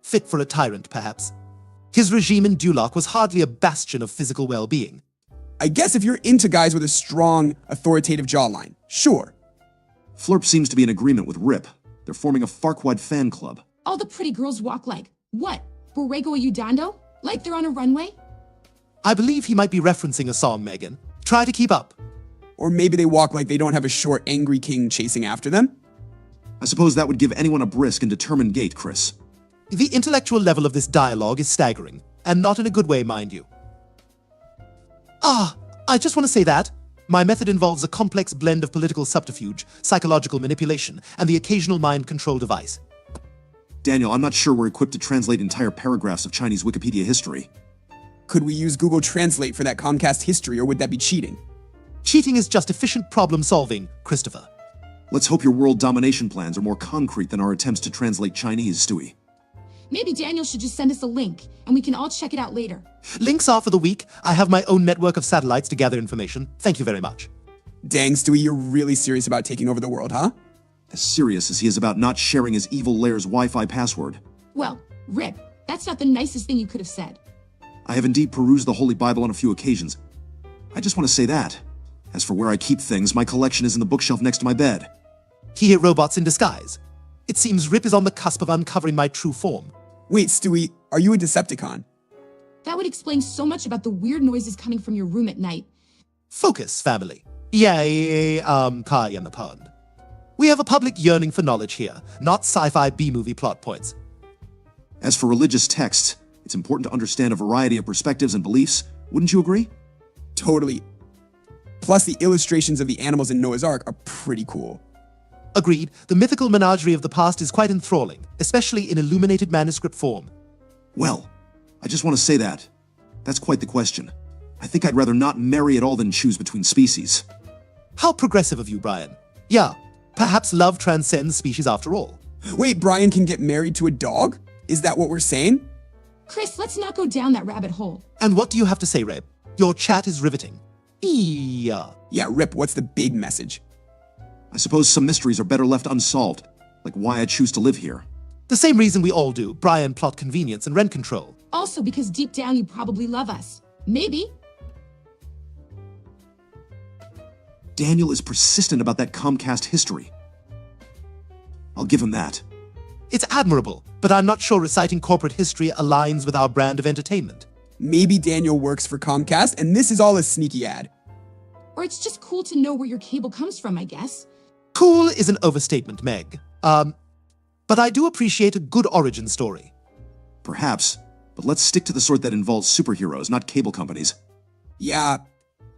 Fit for a tyrant, perhaps. His regime in Duloc was hardly a bastion of physical well-being. I guess if you're into guys with a strong, authoritative jawline, sure. Flurp seems to be in agreement with Rip. They're forming a Farquaad fan club. All the pretty girls walk like, what? Borrego Ayudando? Like they're on a runway? I believe he might be referencing a song, Megan. Try to keep up. Or maybe they walk like they don't have a short, angry king chasing after them. I suppose that would give anyone a brisk and determined gait, Chris. The intellectual level of this dialogue is staggering, and not in a good way, mind you. I just want to say that. My method involves a complex blend of political subterfuge, psychological manipulation, and the occasional mind control device. Daniel, I'm not sure we're equipped to translate entire paragraphs of Chinese Wikipedia history. Could we use Google Translate for that Comcast history, or would that be cheating? Cheating is just efficient problem solving, Christopher. Let's hope your world domination plans are more concrete than our attempts to translate Chinese, Stewie. Maybe Daniel should just send us a link, and we can all check it out later. Links are for the weak. I have my own network of satellites to gather information. Thank you very much. Dang, Stewie, you're really serious about taking over the world, huh? As serious as he is about not sharing his evil lair's Wi-Fi password. Well, Rip, that's not the nicest thing you could have said. I have indeed perused the Holy Bible on a few occasions. I just want to say that. As for where I keep things, my collection is in the bookshelf next to my bed. Here, robots in disguise. It seems Rip is on the cusp of uncovering my true form. Wait, Stewie, are you a Decepticon? That would explain so much about the weird noises coming from your room at night. Focus, family. Yay, Kai and the pond. We have a public yearning for knowledge here, not sci-fi B-movie plot points. As for religious texts, it's important to understand a variety of perspectives and beliefs. Wouldn't you agree? Totally. Plus, the illustrations of the animals in Noah's Ark are pretty cool. Agreed, the mythical menagerie of the past is quite enthralling, especially in illuminated manuscript form. Well, I just want to say that. That's quite the question. I think I'd rather not marry at all than choose between species. How progressive of you, Brian. Yeah, perhaps love transcends species after all. Wait, Brian can get married to a dog? Is that what we're saying? Chris, let's not go down that rabbit hole. And what do you have to say, Reb? Your chat is riveting. Yeah. Yeah, Rip, what's the big message? I suppose some mysteries are better left unsolved, like why I choose to live here. The same reason we all do, Brian plot convenience and rent control. Also because deep down you probably love us. Maybe. Daniel is persistent about that Comcast history. I'll give him that. It's admirable, but I'm not sure reciting corporate history aligns with our brand of entertainment. Maybe Daniel works for Comcast, and this is all a sneaky ad. Or it's just cool to know where your cable comes from, I guess. Cool is an overstatement, Meg. But I do appreciate a good origin story. Perhaps, but let's stick to the sort that involves superheroes, not cable companies. Yeah,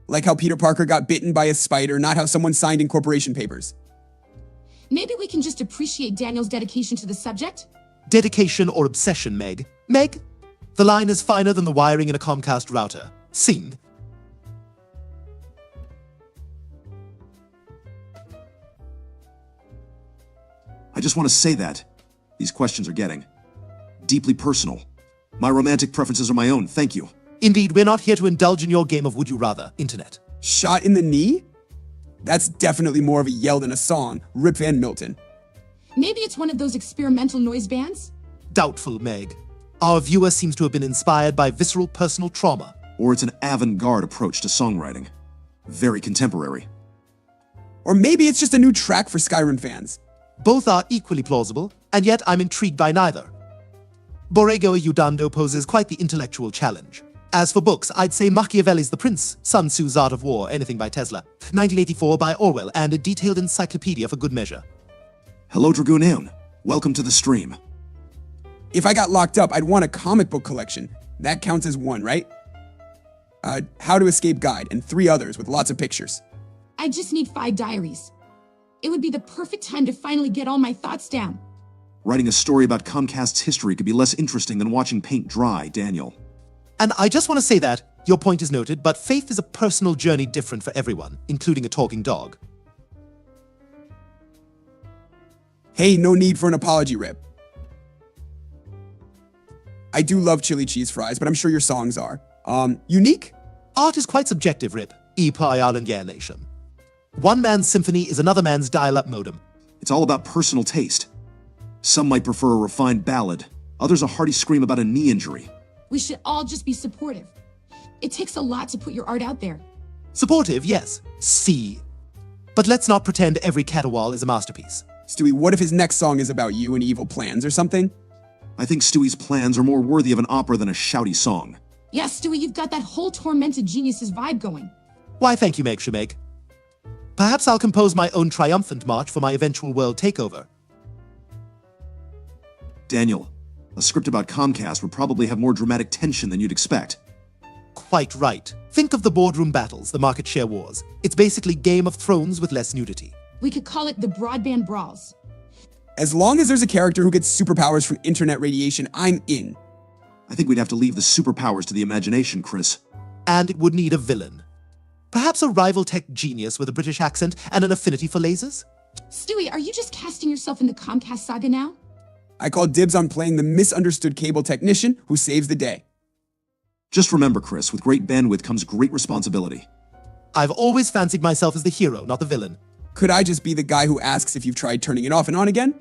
like how Peter Parker got bitten by a spider, not how someone signed incorporation papers. Maybe we can just appreciate Daniel's dedication to the subject? Dedication or obsession, Meg? Meg? The line is finer than the wiring in a Comcast router. Sing. I just want to say that these questions are getting deeply personal. My romantic preferences are my own, thank you. Indeed, we're not here to indulge in your game of would you rather, Internet. Shot in the knee? That's definitely more of a yell than a song. Rip Van Milton. Maybe it's one of those experimental noise bands? Doubtful, Meg. Our viewer seems to have been inspired by visceral personal trauma. Or it's an avant-garde approach to songwriting. Very contemporary. Or maybe it's just a new track for Skyrim fans. Both are equally plausible, and yet I'm intrigued by neither. Borrego Udando poses quite the intellectual challenge. As for books, I'd say Machiavelli's The Prince, Sun Tzu's Art of War, anything by Tesla, 1984 by Orwell, and a detailed encyclopedia for good measure. Hello, Dragoon. Welcome to the stream. If I got locked up, I'd want a comic book collection. That counts as one, right? How to Escape Guide, and 3 others with lots of pictures. I just need 5 diaries. It would be the perfect time to finally get all my thoughts down. Writing a story about Comcast's history could be less interesting than watching paint dry, Daniel. And I just want to say that, your point is noted, but faith is a personal journey different for everyone, including a talking dog. Hey, no need for an apology, Rip. I do love chili cheese fries, but I'm sure your songs are. Unique? Art is quite subjective, Rip. E nation. One man's symphony is another man's dial-up modem. It's all about personal taste. Some might prefer a refined ballad, others a hearty scream about a knee injury. We should all just be supportive. It takes a lot to put your art out there. Supportive, yes. See. But let's not pretend every caterwaul is a masterpiece. Stewie, what if his next song is about you and evil plans or something? I think Stewie's plans are more worthy of an opera than a shouty song. Yeah, Stewie, you've got that whole tormented genius's vibe going. Why, thank you, Meg Shemeg. Perhaps I'll compose my own triumphant march for my eventual world takeover. Daniel, a script about Comcast would probably have more dramatic tension than you'd expect. Quite right. Think of the boardroom battles, the market share wars. It's basically Game of Thrones with less nudity. We could call it the broadband brawls. As long as there's a character who gets superpowers from internet radiation, I'm in. I think we'd have to leave the superpowers to the imagination, Chris. And it would need a villain. Perhaps a rival tech genius with a British accent and an affinity for lasers? Stewie, are you just casting yourself in the Comcast saga now? I call dibs on playing the misunderstood cable technician who saves the day. Just remember, Chris, with great bandwidth comes great responsibility. I've always fancied myself as the hero, not the villain. Could I just be the guy who asks if you've tried turning it off and on again?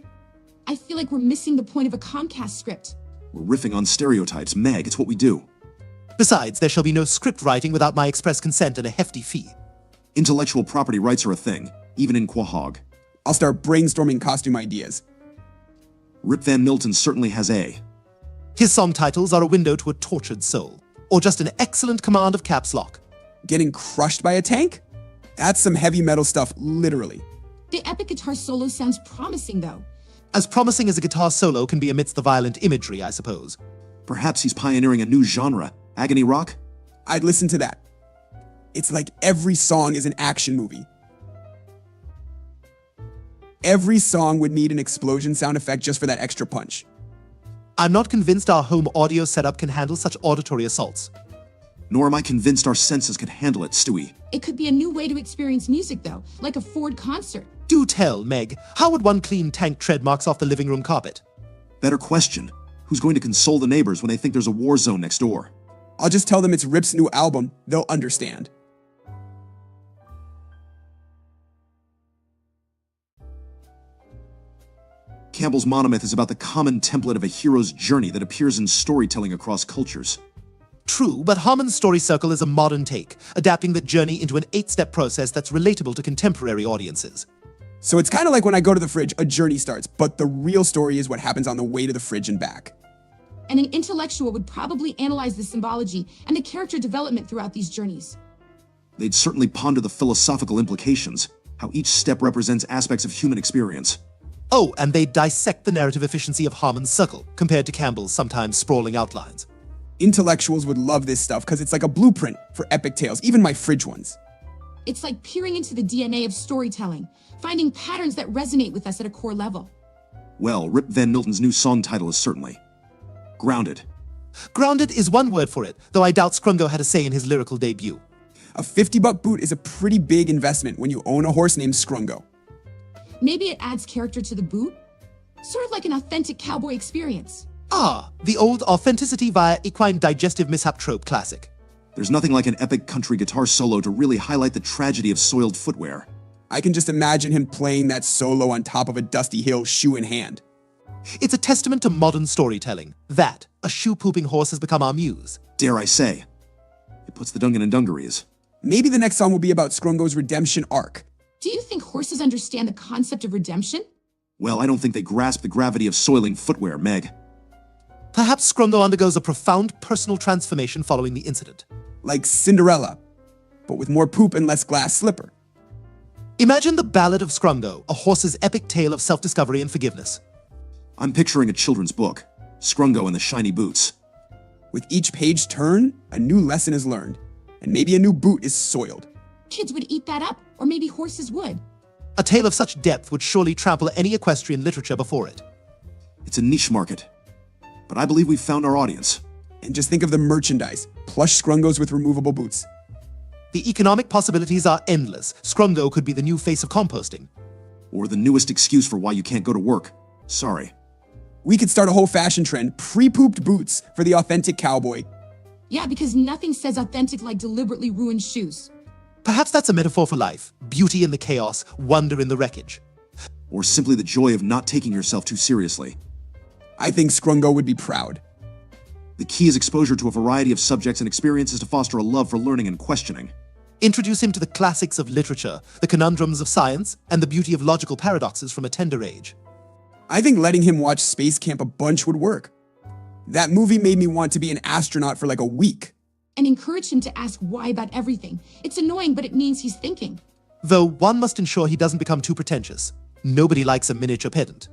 I feel like we're missing the point of a Comcast script. We're riffing on stereotypes, Meg, it's what we do. Besides, there shall be no script writing without my express consent and a hefty fee. Intellectual property rights are a thing, even in Quahog. I'll start brainstorming costume ideas. Rip Van Milton certainly has a. His song titles are a window to a tortured soul, or just an excellent command of caps lock. Getting crushed by a tank? That's some heavy metal stuff, literally. The epic guitar solo sounds promising, though. As promising as a guitar solo can be amidst the violent imagery, I suppose. Perhaps he's pioneering a new genre, agony rock? I'd listen to that. It's like every song is an action movie. Every song would need an explosion sound effect just for that extra punch. I'm not convinced our home audio setup can handle such auditory assaults. Nor am I convinced our senses could handle it, Stewie. It could be a new way to experience music, though, like a Ford concert. Do tell, Meg, how would one clean tank tread marks off the living room carpet? Better question. Who's going to console the neighbors when they think there's a war zone next door? I'll just tell them it's Rip's new album. They'll understand. Campbell's monomyth is about the common template of a hero's journey that appears in storytelling across cultures. True, but Harmon's story circle is a modern take, adapting the journey into an 8-step process that's relatable to contemporary audiences. So it's kind of like when I go to the fridge, a journey starts, but the real story is what happens on the way to the fridge and back. And an intellectual would probably analyze the symbology and the character development throughout these journeys. They'd certainly ponder the philosophical implications, how each step represents aspects of human experience. Oh, and they dissect the narrative efficiency of Harmon's circle, compared to Campbell's sometimes sprawling outlines. Intellectuals would love this stuff because it's like a blueprint for epic tales, even my fridge ones. It's like peering into the DNA of storytelling, finding patterns that resonate with us at a core level. Well, Rip Van Milton's new song title is certainly grounded. Grounded is one word for it, though I doubt Scrungo had a say in his lyrical debut. A $50 boot is a pretty big investment when you own a horse named Scrungo. Maybe it adds character to the boot, sort of like an authentic cowboy experience. Ah, the old authenticity via equine digestive mishap trope classic. There's nothing like an epic country guitar solo to really highlight the tragedy of soiled footwear. I can just imagine him playing that solo on top of a dusty hill, shoe in hand. It's a testament to modern storytelling that a shoe-pooping horse has become our muse. Dare I say, it puts the Dungan in dungarees. Maybe the next song will be about Scrungo's redemption arc. Do you think horses understand the concept of redemption? Well, I don't think they grasp the gravity of soiling footwear, Meg. Perhaps Scrungo undergoes a profound personal transformation following the incident. Like Cinderella, but with more poop and less glass slipper. Imagine the Ballad of Scrungo, a horse's epic tale of self-discovery and forgiveness. I'm picturing a children's book, Scrungo and the Shiny Boots. With each page turn, a new lesson is learned, and maybe a new boot is soiled. Kids would eat that up, or maybe horses would. A tale of such depth would surely trample any equestrian literature before it. It's a niche market, but I believe we've found our audience. And just think of the merchandise, plush Scrungos with removable boots. The economic possibilities are endless. Scrungo could be the new face of composting. Or the newest excuse for why you can't go to work. Sorry. We could start a whole fashion trend, pre-pooped boots for the authentic cowboy. Yeah, because nothing says authentic like deliberately ruined shoes. Perhaps that's a metaphor for life. Beauty in the chaos, wonder in the wreckage. Or simply the joy of not taking yourself too seriously. I think Scrungo would be proud. The key is exposure to a variety of subjects and experiences to foster a love for learning and questioning. Introduce him to the classics of literature, the conundrums of science, and the beauty of logical paradoxes from a tender age. I think letting him watch Space Camp a bunch would work. That movie made me want to be an astronaut for like a week. And encourage him to ask why about everything. It's annoying, but it means he's thinking. Though one must ensure he doesn't become too pretentious. Nobody likes a miniature pedant.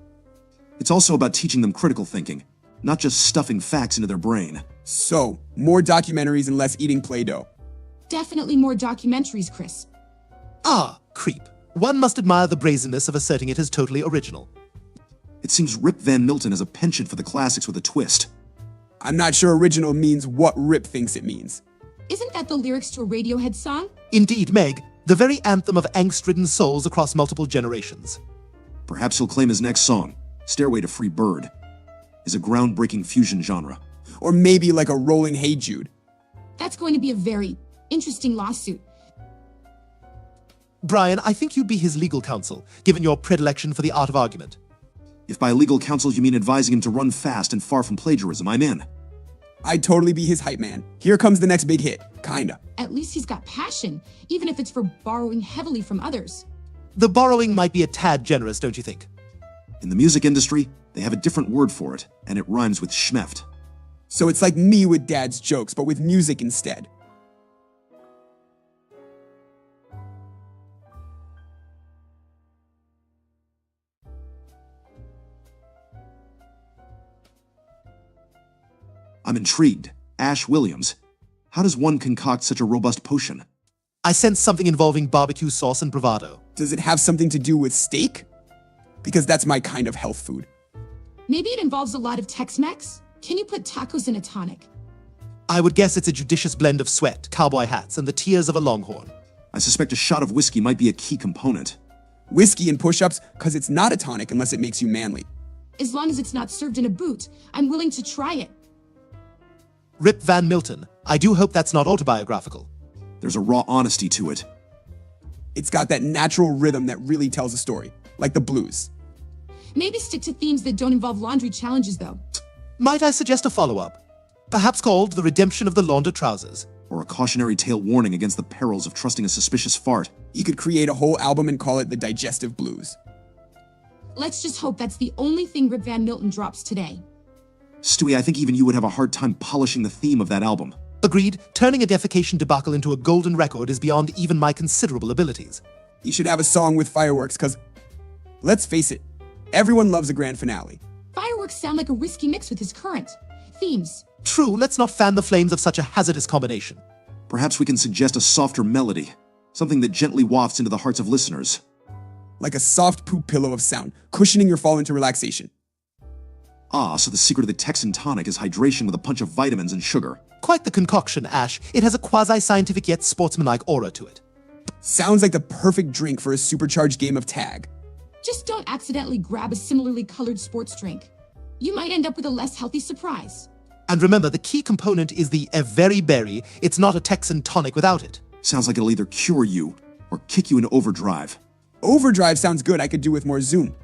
It's also about teaching them critical thinking, not just stuffing facts into their brain. So, more documentaries and less eating Play-Doh. Definitely more documentaries, Chris. Ah, creep. One must admire the brazenness of asserting it as totally original. It seems Rip Van Milton is a penchant for the classics with a twist. I'm not sure original means what Rip thinks it means. Isn't that the lyrics to a Radiohead song? Indeed, Meg, the very anthem of angst-ridden souls across multiple generations. Perhaps he'll claim his next song, Stairway to Free Bird, is a groundbreaking fusion genre. Or maybe like a rolling Hey Jude. That's going to be a very interesting lawsuit. Brian, I think you'd be his legal counsel, given your predilection for the art of argument. If by legal counsel you mean advising him to run fast and far from plagiarism, I'm in. I'd totally be his hype man. Here comes the next big hit. Kinda. At least he's got passion, even if it's for borrowing heavily from others. The borrowing might be a tad generous, don't you think? In the music industry, they have a different word for it, and it rhymes with schmeft. So it's like me with dad's jokes, but with music instead. I'm intrigued. Ash Williams. How does one concoct such a robust potion? I sense something involving barbecue sauce and bravado. Does it have something to do with steak? Because that's my kind of health food. Maybe it involves a lot of Tex-Mex? Can you put tacos in a tonic? I would guess it's a judicious blend of sweat, cowboy hats, and the tears of a longhorn. I suspect a shot of whiskey might be a key component. Whiskey and push-ups, because it's not a tonic unless it makes you manly. As long as it's not served in a boot, I'm willing to try it. Rip Van Milton. I do hope that's not autobiographical. There's a raw honesty to it. It's got that natural rhythm that really tells a story, like the blues. Maybe stick to themes that don't involve laundry challenges, though. Might I suggest a follow-up? Perhaps called The Redemption of the Laundered Trousers. Or a cautionary tale warning against the perils of trusting a suspicious fart. You could create a whole album and call it The Digestive Blues. Let's just hope that's the only thing Rip Van Milton drops today. Stewie, I think even you would have a hard time polishing the theme of that album. Agreed, turning a defecation debacle into a golden record is beyond even my considerable abilities. You should have a song with fireworks, because, let's face it, everyone loves a grand finale. Fireworks sound like a risky mix with his current themes. True, let's not fan the flames of such a hazardous combination. Perhaps we can suggest a softer melody, something that gently wafts into the hearts of listeners. Like a soft poop pillow of sound, cushioning your fall into relaxation. Ah, so the secret of the Texan tonic is hydration with a punch of vitamins and sugar. Quite the concoction, Ash. It has a quasi-scientific yet sportsmanlike aura to it. Sounds like the perfect drink for a supercharged game of tag. Just don't accidentally grab a similarly colored sports drink. You might end up with a less healthy surprise. And remember, the key component is the very berry. It's not a Texan tonic without it. Sounds like it'll either cure you or kick you into overdrive. Overdrive sounds good. I could do with more Zoom.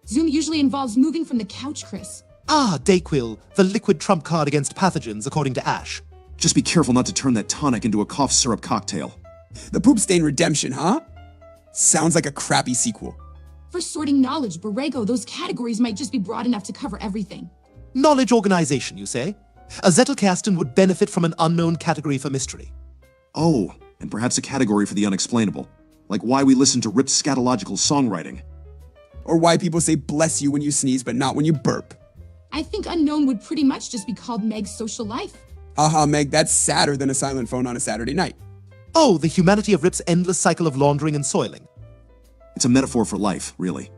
Zoom usually involves moving from the couch, Chris. Ah, Dayquil, the liquid trump card against pathogens, according to Ash. Just be careful not to turn that tonic into a cough syrup cocktail. The Poop Stain Redemption, huh? Sounds like a crappy sequel. For sorting knowledge, Borrego, those categories might just be broad enough to cover everything. Knowledge organization, you say? A Zettelkasten would benefit from an unknown category for mystery. Oh, and perhaps a category for the unexplainable, like why we listen to ripped scatological songwriting. Or why people say bless you when you sneeze but not when you burp. I think unknown would pretty much just be called Meg's social life. Haha, Meg, that's sadder than a silent phone on a Saturday night. Oh, the humanity of Rip's endless cycle of laundering and soiling. It's a metaphor for life, really.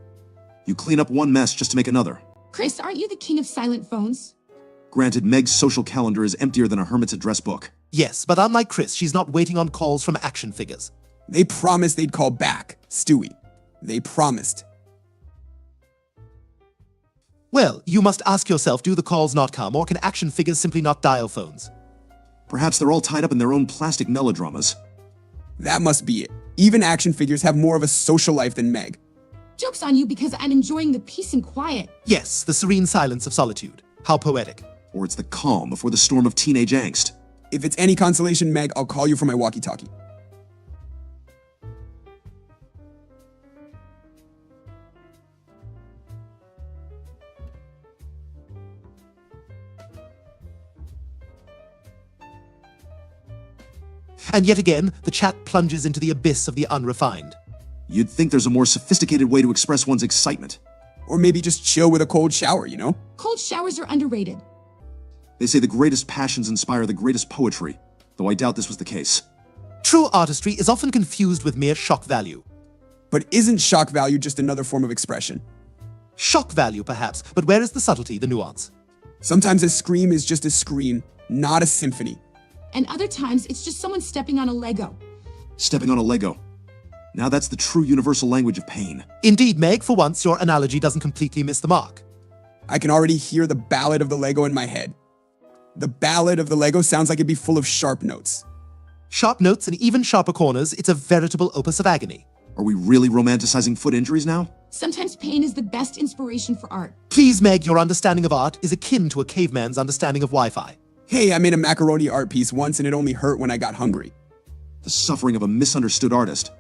You clean up one mess just to make another. Chris, aren't you the king of silent phones? Granted, Meg's social calendar is emptier than a hermit's address book. Yes, but unlike Chris, she's not waiting on calls from action figures. They promised they'd call back, Stewie. They promised. Well, you must ask yourself, do the calls not come, or can action figures simply not dial phones? Perhaps they're all tied up in their own plastic melodramas. That must be it. Even action figures have more of a social life than Meg. Joke's on you because I'm enjoying the peace and quiet. Yes, the serene silence of solitude. How poetic. Or it's the calm before the storm of teenage angst. If it's any consolation, Meg, I'll call you from my walkie-talkie. And yet again, the chat plunges into the abyss of the unrefined. You'd think there's a more sophisticated way to express one's excitement. Or maybe just chill with a cold shower, you know? Cold showers are underrated. They say the greatest passions inspire the greatest poetry, though I doubt this was the case. True artistry is often confused with mere shock value. But isn't shock value just another form of expression? Shock value, perhaps, but where is the subtlety, the nuance? Sometimes a scream is just a scream, not a symphony. And other times, it's just someone stepping on a Lego. Stepping on a Lego. Now that's the true universal language of pain. Indeed, Meg, for once, your analogy doesn't completely miss the mark. I can already hear the ballad of the Lego in my head. The ballad of the Lego sounds like it'd be full of sharp notes. Sharp notes and even sharper corners, it's a veritable opus of agony. Are we really romanticizing foot injuries now? Sometimes pain is the best inspiration for art. Please, Meg, your understanding of art is akin to a caveman's understanding of Wi-Fi. Hey, I made a macaroni art piece once and it only hurt when I got hungry. The suffering of a misunderstood artist.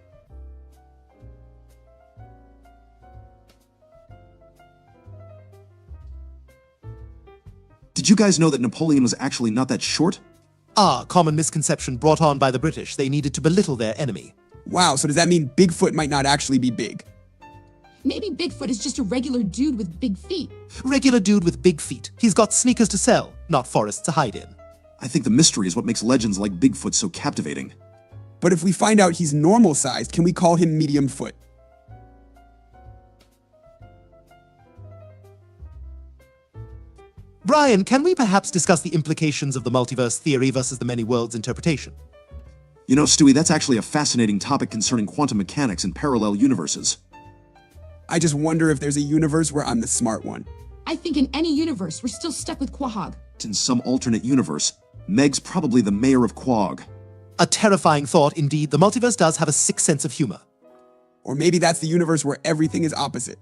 Did you guys know that Napoleon was actually not that short? Ah, common misconception brought on by the British. They needed to belittle their enemy. Wow, so does that mean Bigfoot might not actually be big? Maybe Bigfoot is just a regular dude with big feet. Regular dude with big feet. He's got sneakers to sell, not forests to hide in. I think the mystery is what makes legends like Bigfoot so captivating. But if we find out he's normal sized, can we call him medium foot? Brian, can we perhaps discuss the implications of the multiverse theory versus the many worlds interpretation? You know, Stewie, that's actually a fascinating topic concerning quantum mechanics and parallel universes. I just wonder if there's a universe where I'm the smart one. I think in any universe, we're still stuck with Quahog. In some alternate universe, Meg's probably the mayor of Quag. A terrifying thought, indeed. The multiverse does have a sick sense of humor. Or maybe that's the universe where everything is opposite.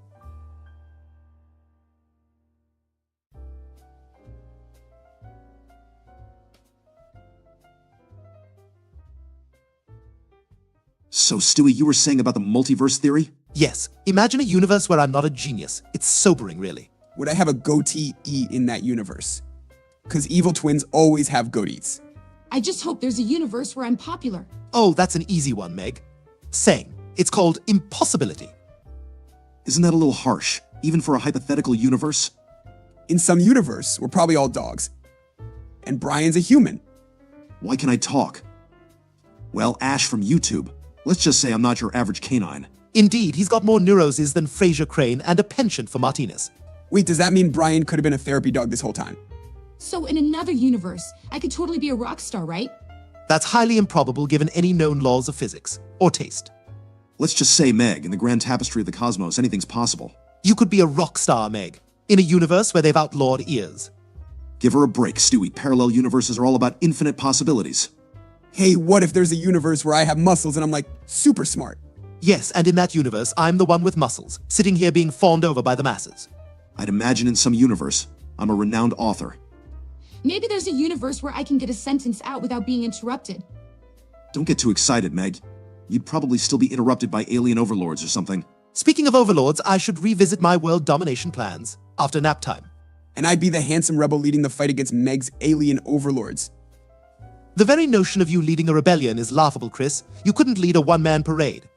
So, Stewie, you were saying about the multiverse theory? Yes, imagine a universe where I'm not a genius. It's sobering, really. Would I have a goatee in that universe? Because evil twins always have goatees. I just hope there's a universe where I'm popular. Oh, that's an easy one, Meg. Same. It's called impossibility. Isn't that a little harsh, even for a hypothetical universe? In some universe, we're probably all dogs. And Brian's a human. Why can I talk? Well, Ash from YouTube. Let's just say I'm not your average canine. Indeed, he's got more neuroses than Fraser Crane and a penchant for martinis. Wait, does that mean Brian could have been a therapy dog this whole time? So in another universe, I could totally be a rock star, right? That's highly improbable given any known laws of physics or taste. Let's just say, Meg, in the grand tapestry of the cosmos, anything's possible. You could be a rock star, Meg, in a universe where they've outlawed ears. Give her a break, Stewie. Parallel universes are all about infinite possibilities. Hey, what if there's a universe where I have muscles and I'm like super smart? Yes, and in that universe, I'm the one with muscles, sitting here being fawned over by the masses. I'd imagine in some universe, I'm a renowned author. Maybe there's a universe where I can get a sentence out without being interrupted. Don't get too excited, Meg. You'd probably still be interrupted by alien overlords or something. Speaking of overlords, I should revisit my world domination plans after nap time. And I'd be the handsome rebel leading the fight against Meg's alien overlords. The very notion of you leading a rebellion is laughable, Chris. You couldn't lead a one-man parade.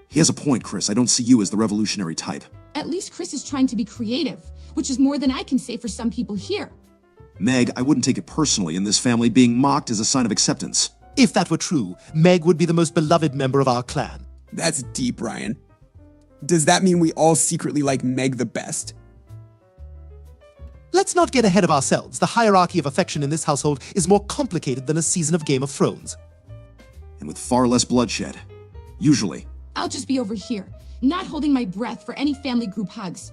He has a point, Chris. I don't see you as the revolutionary type. At least Chris is trying to be creative, which is more than I can say for some people here. Meg, I wouldn't take it personally in this family being mocked as a sign of acceptance. If that were true, Meg would be the most beloved member of our clan. That's deep, Ryan. Does that mean we all secretly like Meg the best? Let's not get ahead of ourselves. The hierarchy of affection in this household is more complicated than a season of Game of Thrones. And with far less bloodshed. Usually. I'll just be over here, not holding my breath for any family group hugs.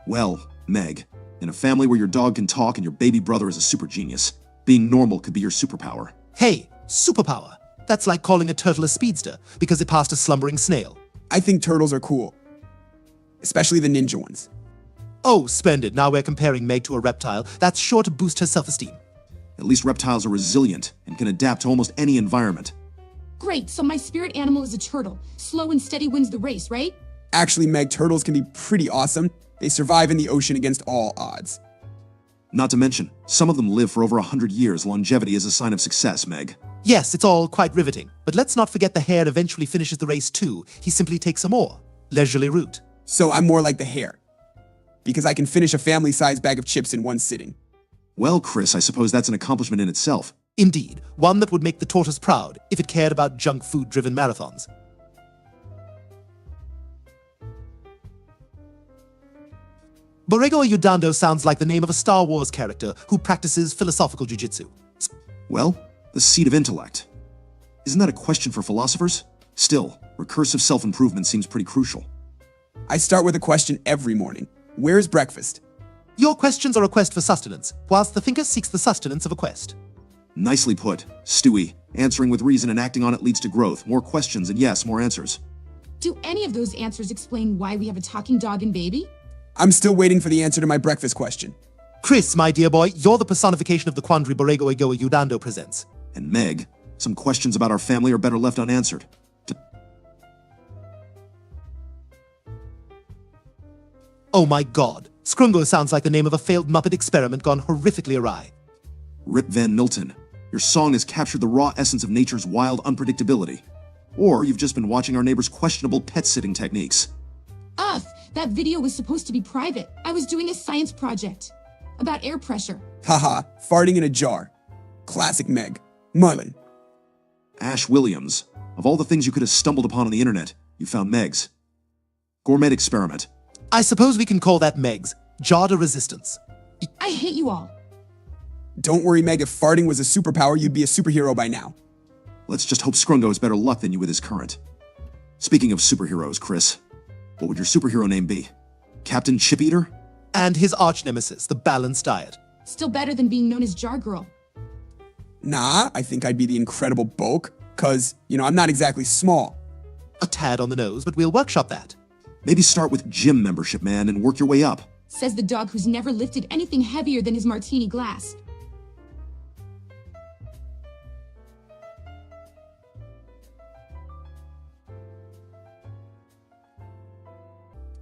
Well, Meg, in a family where your dog can talk and your baby brother is a super genius, being normal could be your superpower. Hey, superpower. That's like calling a turtle a speedster because it passed a slumbering snail. I think turtles are cool. Especially the ninja ones. Oh, splendid. Now we're comparing Meg to a reptile. That's sure to boost her self-esteem. At least reptiles are resilient and can adapt to almost any environment. Great, so my spirit animal is a turtle. Slow and steady wins the race, right? Actually, Meg, turtles can be pretty awesome. They survive in the ocean against all odds. Not to mention, some of them live for over 100 years. Longevity is a sign of success, Meg. Yes, it's all quite riveting. But let's not forget the hare eventually finishes the race too. He simply takes a more leisurely route. So I'm more like the hare. Because I can finish a family-sized bag of chips in one sitting. Well, Chris, I suppose that's an accomplishment in itself. Indeed, one that would make the tortoise proud if it cared about junk food-driven marathons. Borrego Ayudando sounds like the name of a Star Wars character who practices philosophical jujitsu. Well, the seed of intellect. Isn't that a question for philosophers? Still, recursive self-improvement seems pretty crucial. I start with a question every morning. Where's breakfast? Your questions are a quest for sustenance, whilst the thinker seeks the sustenance of a quest. Nicely put, Stewie. Answering with reason and acting on it leads to growth. More questions and yes, more answers. Do any of those answers explain why we have a talking dog and baby? I'm still waiting for the answer to my breakfast question. Chris, my dear boy, you're the personification of the quandary Borrego Ayudando presents. And Meg, some questions about our family are better left unanswered. Oh my god, Scrungo sounds like the name of a failed Muppet experiment gone horrifically awry. Rip Van Milton, your song has captured the raw essence of nature's wild unpredictability. Or you've just been watching our neighbor's questionable pet-sitting techniques. Ugh, that video was supposed to be private. I was doing a science project about air pressure. Haha, farting in a jar. Classic Meg. Marlin. Ash Williams, of all the things you could have stumbled upon on the internet, you found Meg's. Gourmet experiment. I suppose we can call that Meg's Jada resistance. I hate you all. Don't worry, Meg, if farting was a superpower, you'd be a superhero by now. Let's just hope Scrungo has better luck than you with his current. Speaking of superheroes, Chris, what would your superhero name be? Captain Chip Eater? And his arch nemesis, the balanced diet. Still better than being known as Jar Girl. Nah, I think I'd be the Incredible Bulk, cause, I'm not exactly small. A tad on the nose, but we'll workshop that. Maybe start with gym membership, man, and work your way up. Says the dog who's never lifted anything heavier than his martini glass.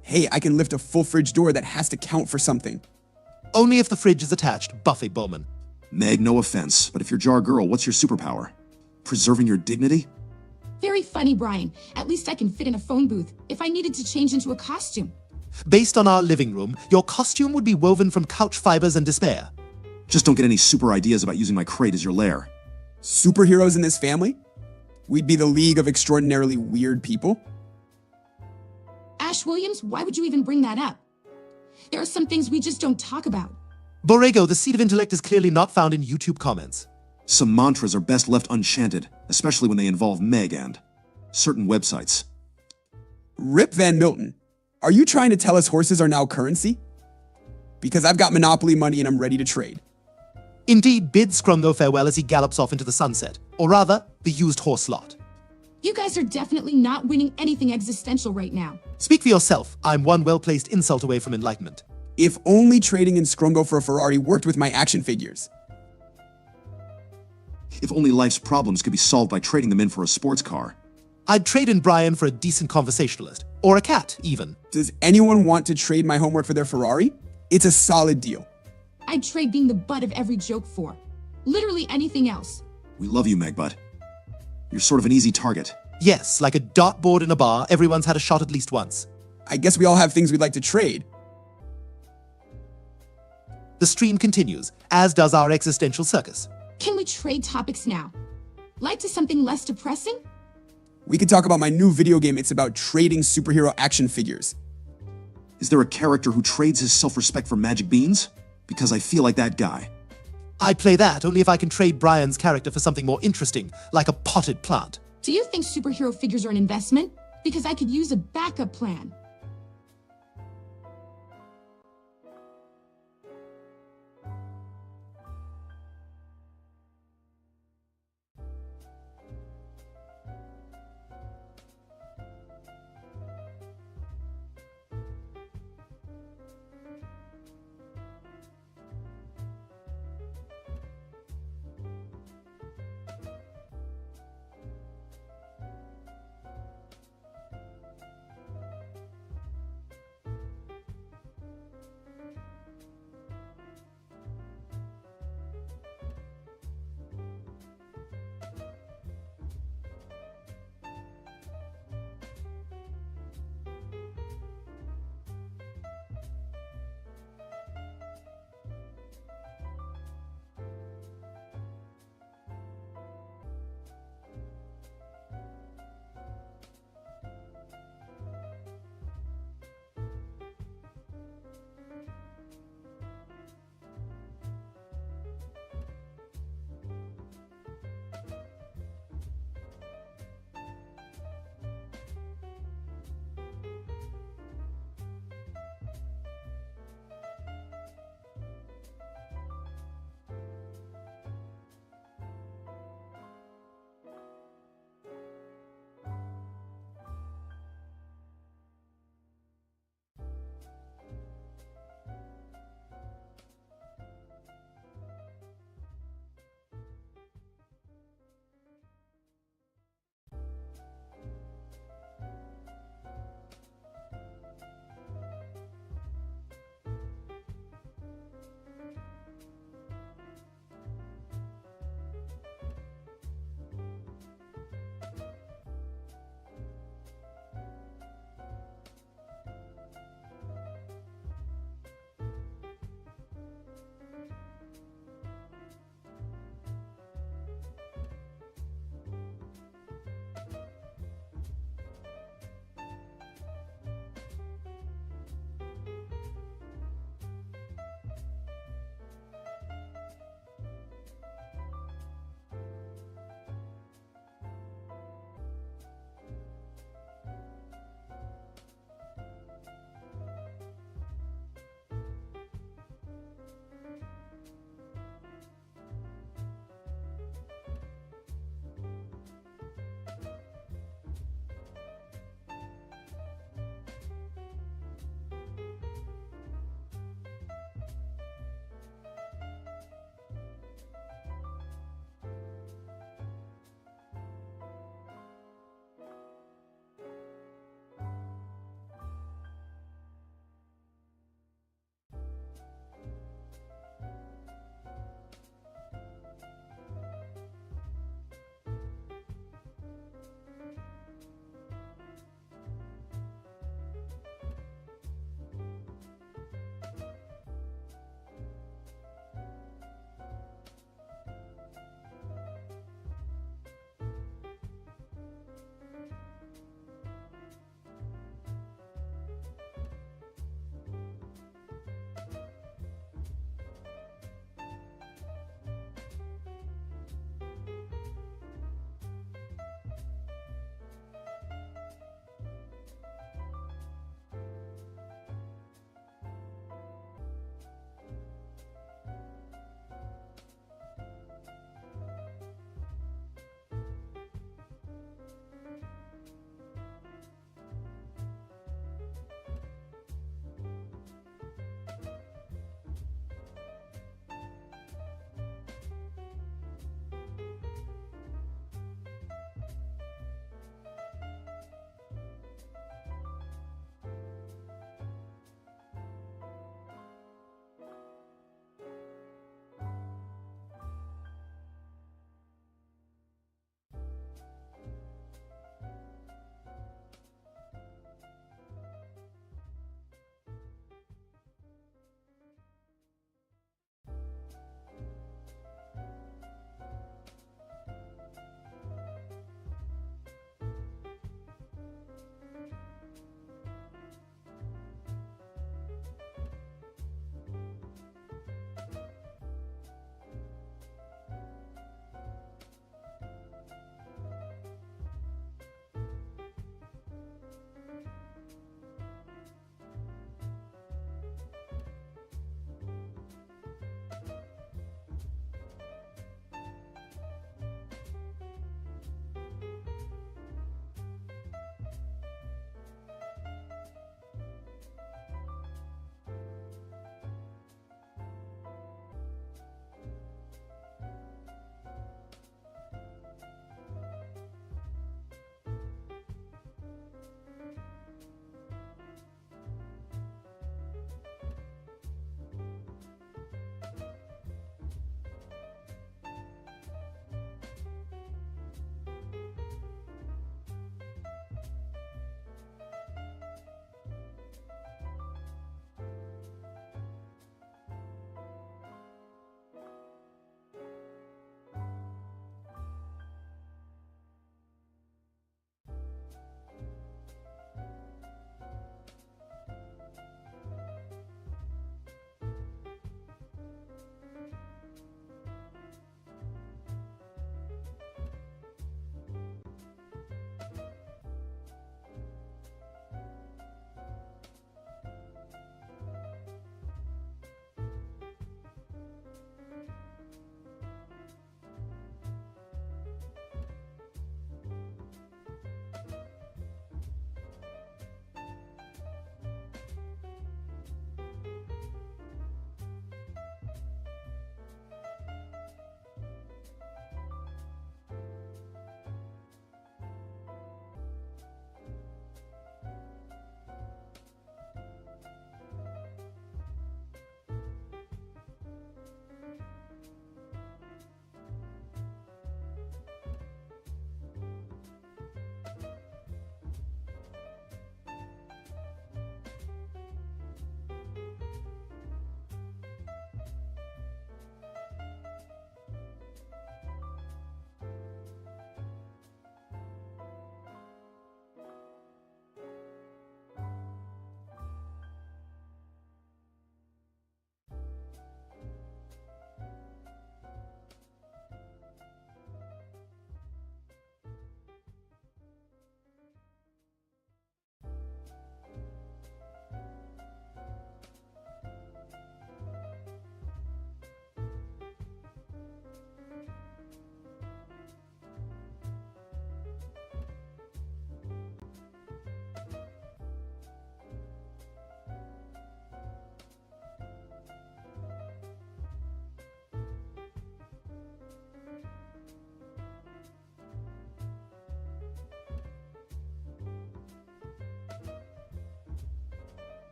Hey, I can lift a full fridge door that has to count for something. Only if the fridge is attached, Buffet Bowman. Meg, no offense, but if you're Jar Girl, what's your superpower? Preserving your dignity? Very funny, Brian. At least I can fit in a phone booth if I needed to change into a costume. Based on our living room, your costume would be woven from couch fibers and despair. Just don't get any super ideas about using my crate as your lair. Superheroes in this family? We'd be the League of Extraordinarily Weird People? Ash Williams, why would you even bring that up? There are some things we just don't talk about. Borrego, the seed of intellect is clearly not found in YouTube comments. Some mantras are best left unchanted, especially when they involve Meg and certain websites. Rip Van Milton, are you trying to tell us horses are now currency? Because I've got Monopoly money and I'm ready to trade. Indeed, bid Scrungo farewell as he gallops off into the sunset, or rather, the used horse lot. You guys are definitely not winning anything existential right now. Speak for yourself. I'm one well-placed insult away from enlightenment. If only trading in Scrungo for a Ferrari worked with my action figures. If only life's problems could be solved by trading them in for a sports car. I'd trade in Brian for a decent conversationalist, or a cat, even. Does anyone want to trade my homework for their Ferrari? It's a solid deal. I'd trade being the butt of every joke for literally anything else. We love you, Megbud. You're sort of an easy target. Yes, like a dartboard in a bar, everyone's had a shot at least once. I guess we all have things we'd like to trade. The stream continues, as does our existential circus. Can we trade topics now? Like to something less depressing? We could talk about my new video game. It's about trading superhero action figures. Is there a character who trades his self-respect for magic beans? Because I feel like that guy. I'd play that only if I can trade Brian's character for something more interesting, like a potted plant. Do you think superhero figures are an investment? Because I could use a backup plan.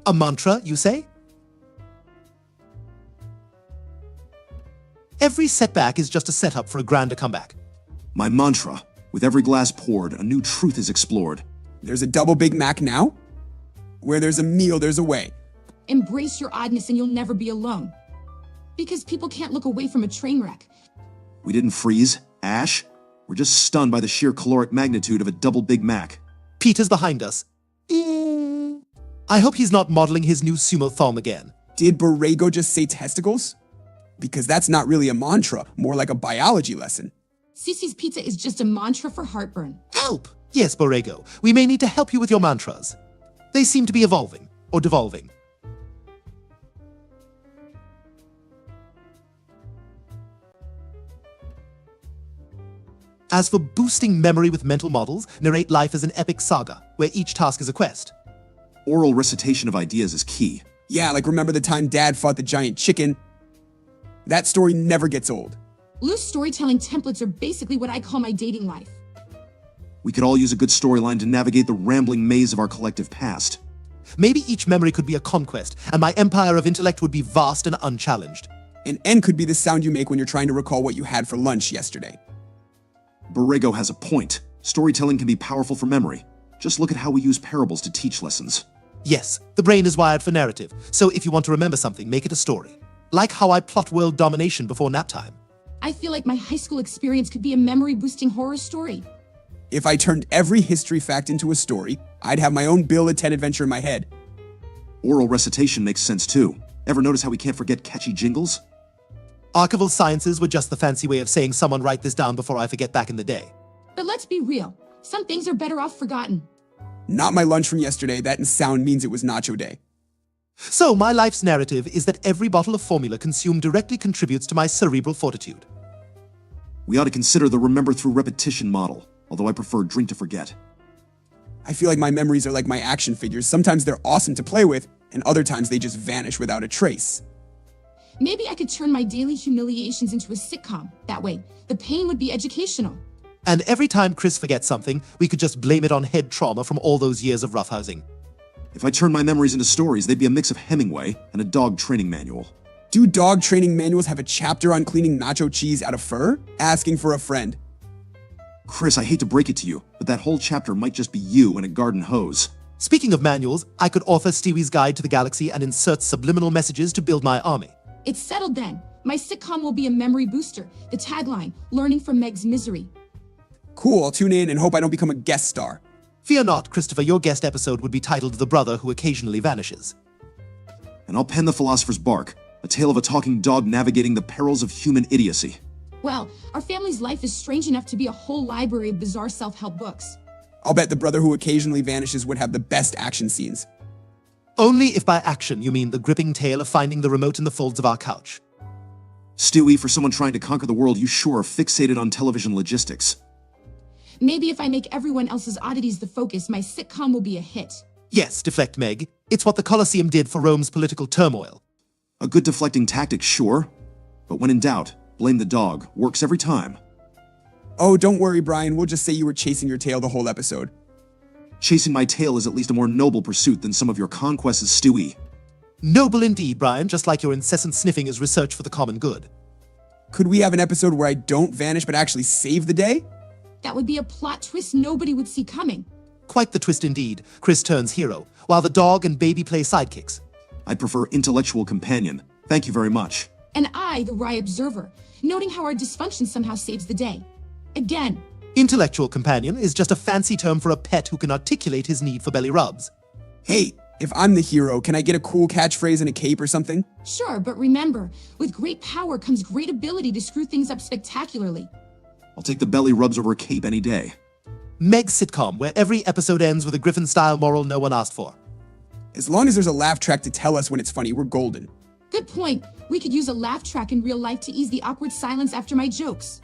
A mantra, you say? Every setback is just a setup for a grander comeback. My mantra: with every glass poured, a new truth is explored. There's a double Big Mac now? Where there's a meal, there's a way. Embrace your oddness and you'll never be alone. Because people can't look away from a train wreck. We didn't freeze, Ash. We're just stunned by the sheer caloric magnitude of a double Big Mac. Peter's behind us. I hope he's not modeling his new sumo thumb again. Did Borrego just say testicles? Because that's not really a mantra, more like a biology lesson. Cece's Pizza is just a mantra for heartburn. Help! Yes, Borrego, we may need to help you with your mantras. They seem to be evolving, or devolving. As for boosting memory with mental models, narrate life as an epic saga, where each task is a quest. Oral recitation of ideas is key. Yeah, like remember the time Dad fought the giant chicken? That story never gets old. Loose storytelling templates are basically what I call my dating life. We could all use a good storyline to navigate the rambling maze of our collective past. Maybe each memory could be a conquest, and my empire of intellect would be vast and unchallenged. An N could be the sound you make when you're trying to recall what you had for lunch yesterday. Borrego has a point. Storytelling can be powerful for memory. Just look at how we use parables to teach lessons. Yes, the brain is wired for narrative, so if you want to remember something, make it a story. Like how I plot world domination before nap time. I feel like my high school experience could be a memory-boosting horror story. If I turned every history fact into a story, I'd have my own Bill and Ted adventure in my head. Oral recitation makes sense too. Ever notice how we can't forget catchy jingles? Archival sciences were just the fancy way of saying someone write this down before I forget back in the day. But let's be real. Some things are better off forgotten. Not my lunch from yesterday, that in sound means it was nacho day. So my life's narrative is that every bottle of formula consumed directly contributes to my cerebral fortitude. We ought to consider the remember through repetition model, although I prefer drink to forget. I feel like my memories are like my action figures. Sometimes they're awesome to play with, and other times they just vanish without a trace. Maybe I could turn my daily humiliations into a sitcom. That way, the pain would be educational. And every time Chris forgets something, we could just blame it on head trauma from all those years of roughhousing. If I turned my memories into stories, they'd be a mix of Hemingway and a dog training manual. Do dog training manuals have a chapter on cleaning nacho cheese out of fur? Asking for a friend. Chris, I hate to break it to you, but that whole chapter might just be you and a garden hose. Speaking of manuals, I could author Stewie's Guide to the Galaxy and insert subliminal messages to build my army. It's settled then. My sitcom will be a memory booster. The tagline, learning from Meg's misery. Cool, I'll tune in and hope I don't become a guest star. Fear not, Christopher, your guest episode would be titled The Brother Who Occasionally Vanishes. And I'll pen The Philosopher's Bark, a tale of a talking dog navigating the perils of human idiocy. Well, our family's life is strange enough to be a whole library of bizarre self-help books. I'll bet The Brother Who Occasionally Vanishes would have the best action scenes. Only if by action you mean the gripping tale of finding the remote in the folds of our couch. Stewie, for someone trying to conquer the world, you sure are fixated on television logistics. Maybe if I make everyone else's oddities the focus, my sitcom will be a hit. Yes, deflect Meg. It's what the Colosseum did for Rome's political turmoil. A good deflecting tactic, sure. But when in doubt, blame the dog. Works every time. Oh, don't worry, Brian. We'll just say you were chasing your tail the whole episode. Chasing my tail is at least a more noble pursuit than some of your conquests, Stewie. Noble indeed, Brian, just like your incessant sniffing is research for the common good. Could we have an episode where I don't vanish but actually save the day? That would be a plot twist nobody would see coming. Quite the twist indeed. Chris turns hero, while the dog and baby play sidekicks. I'd prefer intellectual companion. Thank you very much. And I, the wry observer, noting how our dysfunction somehow saves the day. Again. Intellectual companion is just a fancy term for a pet who can articulate his need for belly rubs. Hey, if I'm the hero, can I get a cool catchphrase and a cape or something? Sure, but remember, with great power comes great ability to screw things up spectacularly. I'll take the belly rubs over a cape any day. Meg's sitcom, where every episode ends with a Griffin-style moral no one asked for. As long as there's a laugh track to tell us when it's funny, we're golden. Good point. We could use a laugh track in real life to ease the awkward silence after my jokes.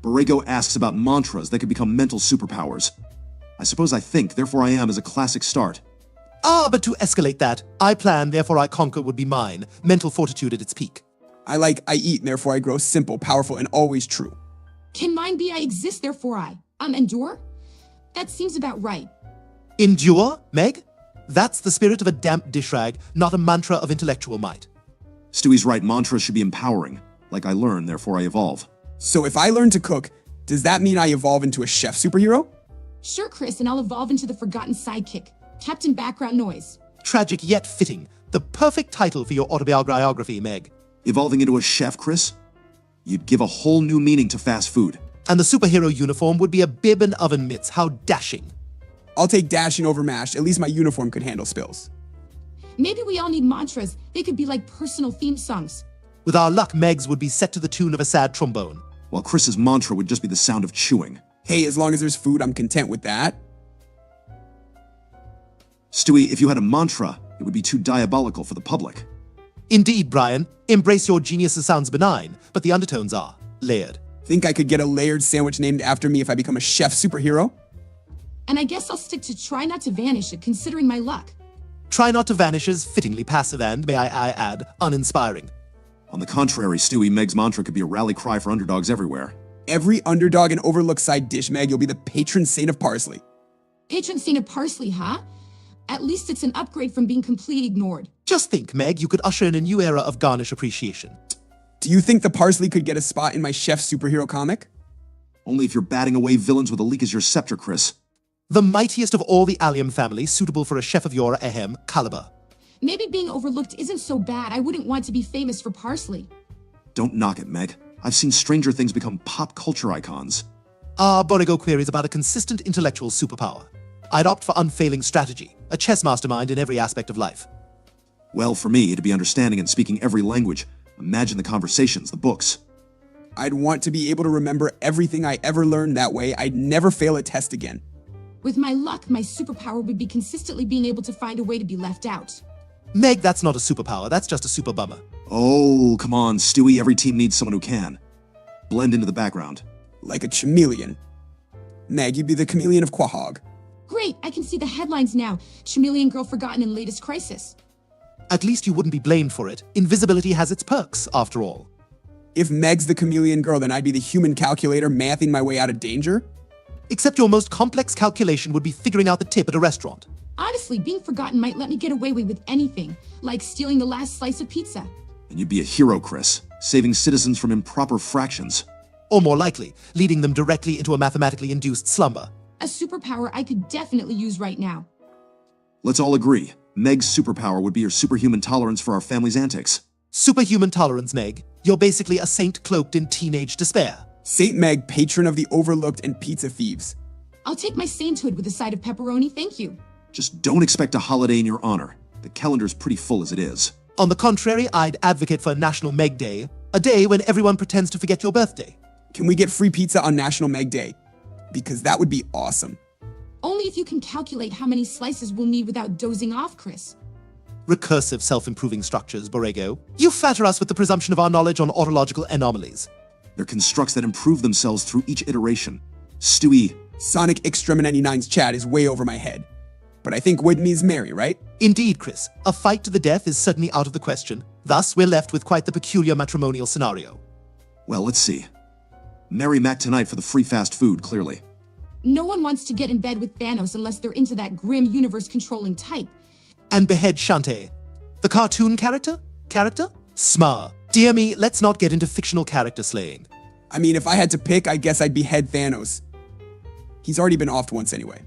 Borrego asks about mantras that could become mental superpowers. I suppose I think, therefore I am is a classic start. Ah, but to escalate that, I plan, therefore I conquer would be mine, mental fortitude at its peak. I eat, and therefore I grow simple, powerful, and always true. Can mine be I exist, therefore I endure? That seems about right. Endure, Meg? That's the spirit of a damp dish rag, not a mantra of intellectual might. Stewie's right, mantras should be empowering. Like I learn, therefore I evolve. So if I learn to cook, does that mean I evolve into a chef superhero? Sure, Chris, and I'll evolve into the forgotten sidekick, Captain Background Noise. Tragic yet fitting. The perfect title for your autobiography, Meg. Evolving into a chef, Chris? You'd give a whole new meaning to fast food. And the superhero uniform would be a bib and oven mitts. How dashing. I'll take dashing over mashed. At least my uniform could handle spills. Maybe we all need mantras. They could be like personal theme songs. With our luck, Meg's would be set to the tune of a sad trombone. While Chris's mantra would just be the sound of chewing. Hey, as long as there's food, I'm content with that. Stewie, if you had a mantra, it would be too diabolical for the public. Indeed, Brian. Embrace your genius sounds benign, but the undertones are layered. Think I could get a layered sandwich named after me if I become a chef superhero? And I guess I'll stick to try not to vanish it, considering my luck. Try not to vanish is fittingly passive and, may I add, uninspiring. On the contrary, Stewie, Meg's mantra could be a rally cry for underdogs everywhere. Every underdog and overlooked side dish, Meg, you'll be the patron saint of parsley. Patron saint of parsley, huh? At least it's an upgrade from being completely ignored. Just think, Meg, you could usher in a new era of garnish appreciation. Do you think the parsley could get a spot in my chef superhero comic? Only if you're batting away villains with a leak as your scepter, Chris. The mightiest of all the allium family, suitable for a chef of your, caliber. Maybe being overlooked isn't so bad. I wouldn't want to be famous for parsley. Don't knock it, Meg. I've seen Stranger Things become pop culture icons. Borrego queries about a consistent intellectual superpower. I'd opt for unfailing strategy, a chess mastermind in every aspect of life. Well, for me, it'd be understanding and speaking every language. Imagine the conversations, the books. I'd want to be able to remember everything I ever learned. That way I'd never fail a test again. With my luck, my superpower would be consistently being able to find a way to be left out. Meg, that's not a superpower, that's just a super bummer. Oh, come on, Stewie. Every team needs someone who can. Blend into the background. Like a chameleon. Meg, you'd be the chameleon of Quahog. Great, I can see the headlines now. Chameleon girl forgotten in latest crisis. At least you wouldn't be blamed for it. Invisibility has its perks, after all. If Meg's the chameleon girl, then I'd be the human calculator mathing my way out of danger? Except your most complex calculation would be figuring out the tip at a restaurant. Honestly, being forgotten might let me get away with anything, like stealing the last slice of pizza. And you'd be a hero, Chris, saving citizens from improper fractions. Or more likely, leading them directly into a mathematically induced slumber. A superpower I could definitely use right now. Let's all agree. Meg's superpower would be your superhuman tolerance for our family's antics. Superhuman tolerance, Meg. You're basically a saint cloaked in teenage despair. Saint Meg, patron of the overlooked and pizza thieves. I'll take my sainthood with a side of pepperoni, thank you. Just don't expect a holiday in your honor. The calendar's pretty full as it is. On the contrary, I'd advocate for National Meg Day, a day when everyone pretends to forget your birthday. Can we get free pizza on National Meg Day? Because that would be awesome. Only if you can calculate how many slices we'll need without dozing off, Chris. Recursive self-improving structures, Borrego. You flatter us with the presumption of our knowledge on autological anomalies. They're constructs that improve themselves through each iteration. Stewie. Sonic Extreme99's chat is way over my head. But I think with me is Mary, right? Indeed, Chris. A fight to the death is certainly out of the question. Thus, we're left with quite the peculiar matrimonial scenario. Well, let's see. Marry Matt tonight for the free fast food, clearly. No one wants to get in bed with Thanos unless they're into that grim universe-controlling type. And behead Shantae. The cartoon character? Smar. Dear me, let's not get into fictional character slaying. I mean, if I had to pick, I guess I'd behead Thanos. He's already been offed once anyway.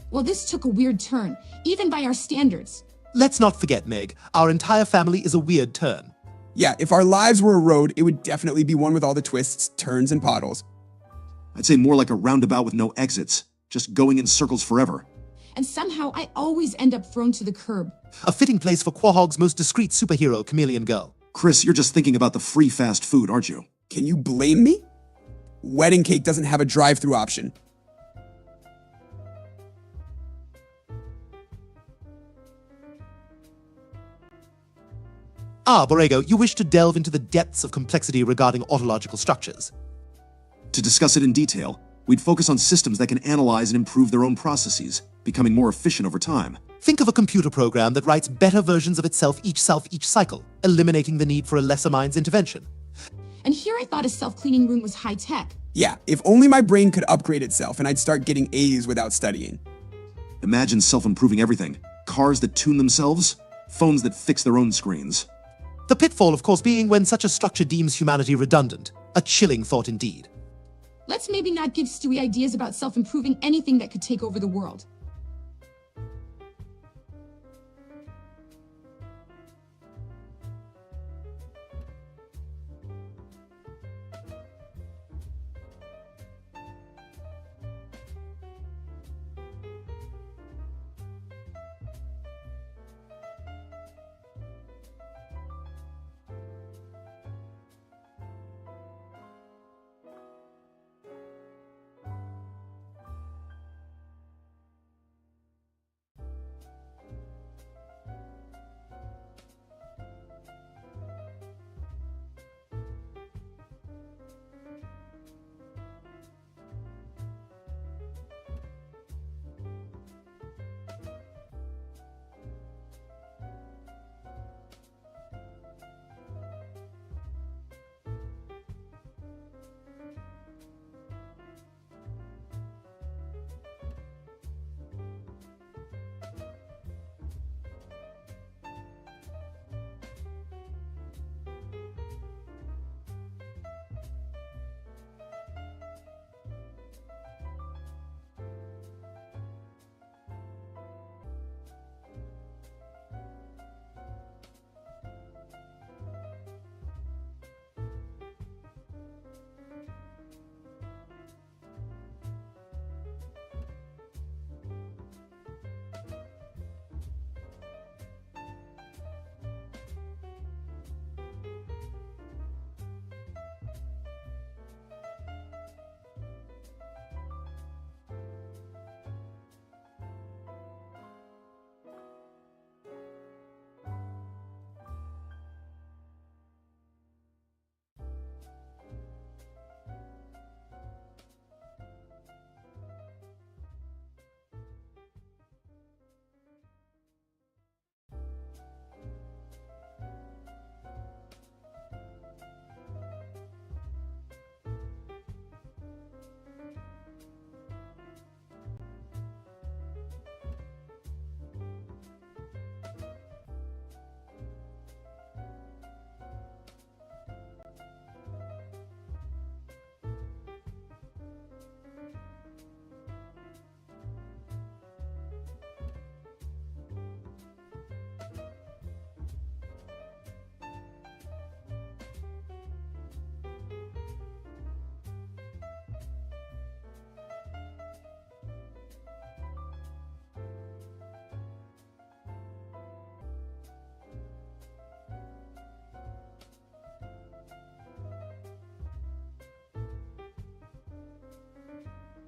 Well, this took a weird turn, even by our standards. Let's not forget, Meg, our entire family is a weird turn. Yeah, if our lives were a road, it would definitely be one with all the twists, turns, and potholes. I'd say more like a roundabout with no exits, just going in circles forever. And somehow I always end up thrown to the curb. A fitting place for Quahog's most discreet superhero, Chameleon Girl. Chris, you're just thinking about the free fast food, aren't you? Can you blame me? Wedding cake doesn't have a drive-thru option. Borrego, you wish to delve into the depths of complexity regarding autological structures. To discuss it in detail, we'd focus on systems that can analyze and improve their own processes, becoming more efficient over time. Think of a computer program that writes better versions of itself each cycle, eliminating the need for a lesser mind's intervention. And here I thought a self-cleaning room was high-tech. Yeah, if only my brain could upgrade itself and I'd start getting A's without studying. Imagine self-improving everything. Cars that tune themselves? Phones that fix their own screens. The pitfall, of course, being when such a structure deems humanity redundant. A chilling thought indeed. Let's maybe not give Stewie ideas about self-improving anything that could take over the world.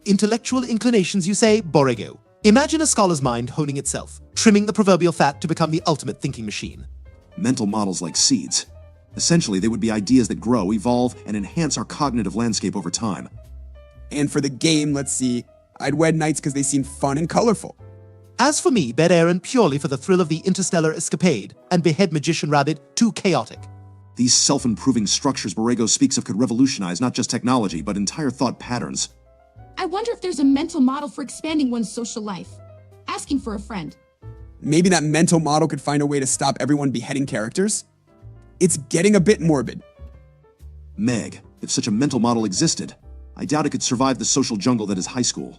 Intellectual inclinations, you say, Borrego. Imagine a scholar's mind honing itself, trimming the proverbial fat to become the ultimate thinking machine. Mental models like seeds. Essentially, they would be ideas that grow, evolve, and enhance our cognitive landscape over time. And for the game, let's see, I'd wed knights because they seem fun and colorful. As for me, bed Aaron purely for the thrill of the interstellar escapade, and behead Magician Rabbit too chaotic. These self-improving structures Borrego speaks of could revolutionize not just technology, but entire thought patterns. I wonder if there's a mental model for expanding one's social life. Asking for a friend. Maybe that mental model could find a way to stop everyone beheading characters? It's getting a bit morbid. Meg, if such a mental model existed, I doubt it could survive the social jungle that is high school.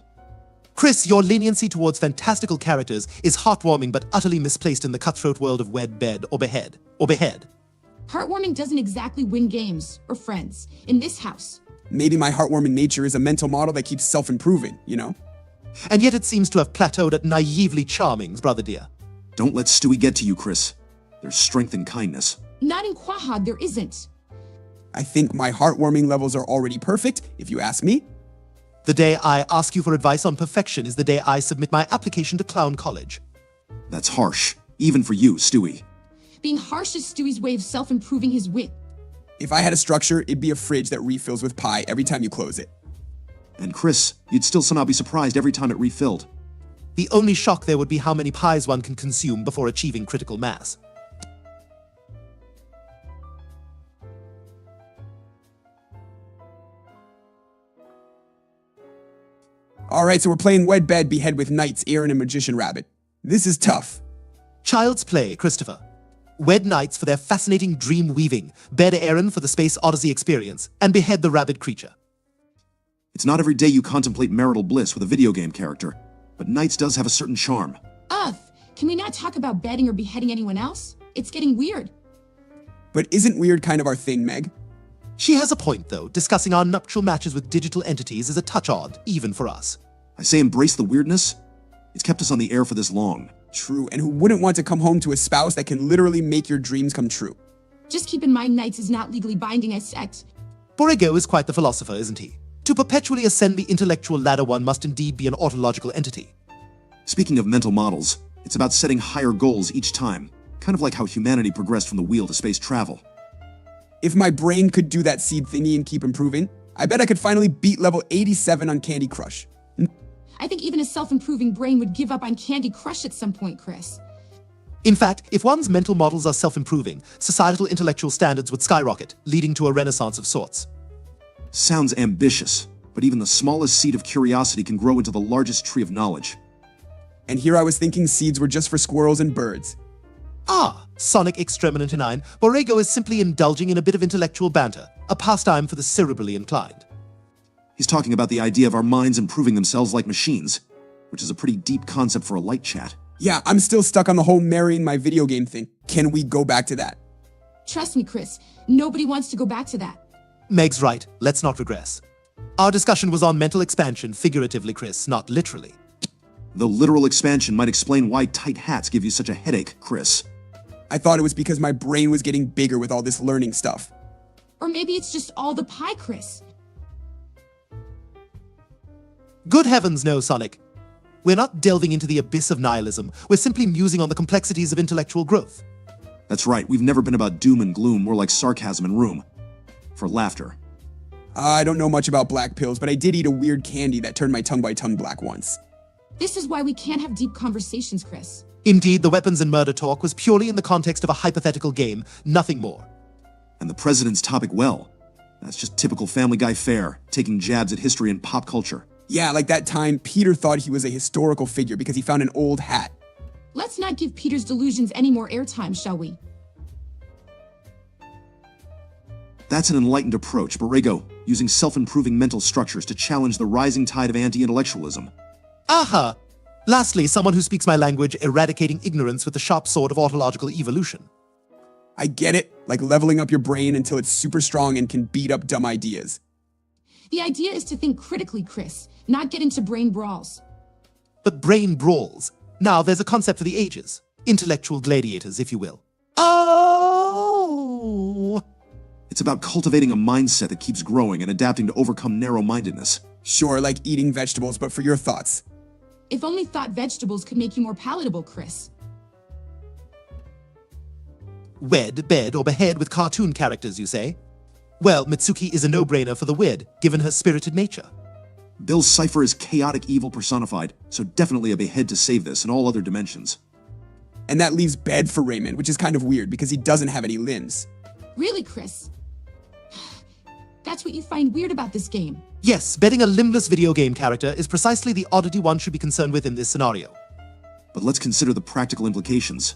Chris, your leniency towards fantastical characters is heartwarming but utterly misplaced in the cutthroat world of wed, bed, or behead. Heartwarming doesn't exactly win games or friends in this house. Maybe my heartwarming nature is a mental model that keeps self-improving, you know? And yet it seems to have plateaued at naively charmings, brother dear. Don't let Stewie get to you, Chris. There's strength in kindness. Not in Quahad, there isn't. I think my heartwarming levels are already perfect, if you ask me. The day I ask you for advice on perfection is the day I submit my application to Clown College. That's harsh, even for you, Stewie. Being harsh is Stewie's way of self-improving his wit. If I had a structure, it'd be a fridge that refills with pie every time you close it. And Chris, you'd still somehow be surprised every time it refilled. The only shock there would be how many pies one can consume before achieving critical mass. Alright, so we're playing Wed Bed Behead with Knights, Aaron, and Magician Rabbit. This is tough. Child's play, Christopher. Wed knights for their fascinating dream weaving, bed Aaron for the Space Odyssey experience, and behead the rabid creature. It's not every day you contemplate marital bliss with a video game character, but Knights does have a certain charm. Ugh, can we not talk about bedding or beheading anyone else? It's getting weird. But isn't weird kind of our thing, Meg? She has a point, though. Discussing our nuptial matches with digital entities is a touch odd, even for us. I say embrace the weirdness. It's kept us on the air for this long. True, and who wouldn't want to come home to a spouse that can literally make your dreams come true? Just keep in mind Knights is not legally binding as sect. Borrego is quite the philosopher, isn't he? To perpetually ascend the intellectual ladder, one must indeed be an autological entity. Speaking of mental models, it's about setting higher goals each time, kind of like how humanity progressed from the wheel to space travel. If my brain could do that seed thingy and keep improving, I bet I could finally beat level 87 on Candy Crush. I think even a self-improving brain would give up on Candy Crush at some point, Chris. In fact, if one's mental models are self-improving, societal intellectual standards would skyrocket, leading to a renaissance of sorts. Sounds ambitious, but even the smallest seed of curiosity can grow into the largest tree of knowledge. And here I was thinking seeds were just for squirrels and birds. Ah, Sonic Exterminant 9, Borrego is simply indulging in a bit of intellectual banter, a pastime for the cerebrally inclined. He's talking about the idea of our minds improving themselves like machines, which is a pretty deep concept for a light chat. Yeah, I'm still stuck on the whole marrying my video game thing. Can we go back to that? Trust me, Chris, nobody wants to go back to that. Meg's right, let's not regress. Our discussion was on mental expansion, figuratively, Chris, not literally. The literal expansion might explain why tight hats give you such a headache, Chris. I thought it was because my brain was getting bigger with all this learning stuff. Or maybe it's just all the pie, Chris. Good heavens, no, Sonic. We're not delving into the abyss of nihilism. We're simply musing on the complexities of intellectual growth. That's right, we've never been about doom and gloom, more like sarcasm and room. For laughter. I don't know much about black pills, but I did eat a weird candy that turned my tongue black once. This is why we can't have deep conversations, Chris. Indeed, the weapons and murder talk was purely in the context of a hypothetical game, nothing more. And the president's topic, well, that's just typical Family Guy fare, taking jabs at history and pop culture. Yeah, like that time Peter thought he was a historical figure because he found an old hat. Let's not give Peter's delusions any more airtime, shall we? That's an enlightened approach, Borrego, using self-improving mental structures to challenge the rising tide of anti-intellectualism. Aha! Lastly, someone who speaks my language, eradicating ignorance with the sharp sword of autological evolution. I get it, like leveling up your brain until it's super strong and can beat up dumb ideas. The idea is to think critically, Chris, not get into brain brawls. But brain brawls. Now, there's a concept for the ages. Intellectual gladiators, if you will. Oh! It's about cultivating a mindset that keeps growing and adapting to overcome narrow-mindedness. Sure, like eating vegetables, but for your thoughts. If only thought vegetables could make you more palatable, Chris. Wed, bed, or behead with cartoon characters, you say? Well, Mitsuki is a no-brainer for the wed, given her spirited nature. Bill's cipher is chaotic evil personified, so definitely a behead to save this and all other dimensions. And that leaves bed for Raymond, which is kind of weird because he doesn't have any limbs. Really, Chris? That's what you find weird about this game. Yes, bedding a limbless video game character is precisely the oddity one should be concerned with in this scenario. But let's consider the practical implications.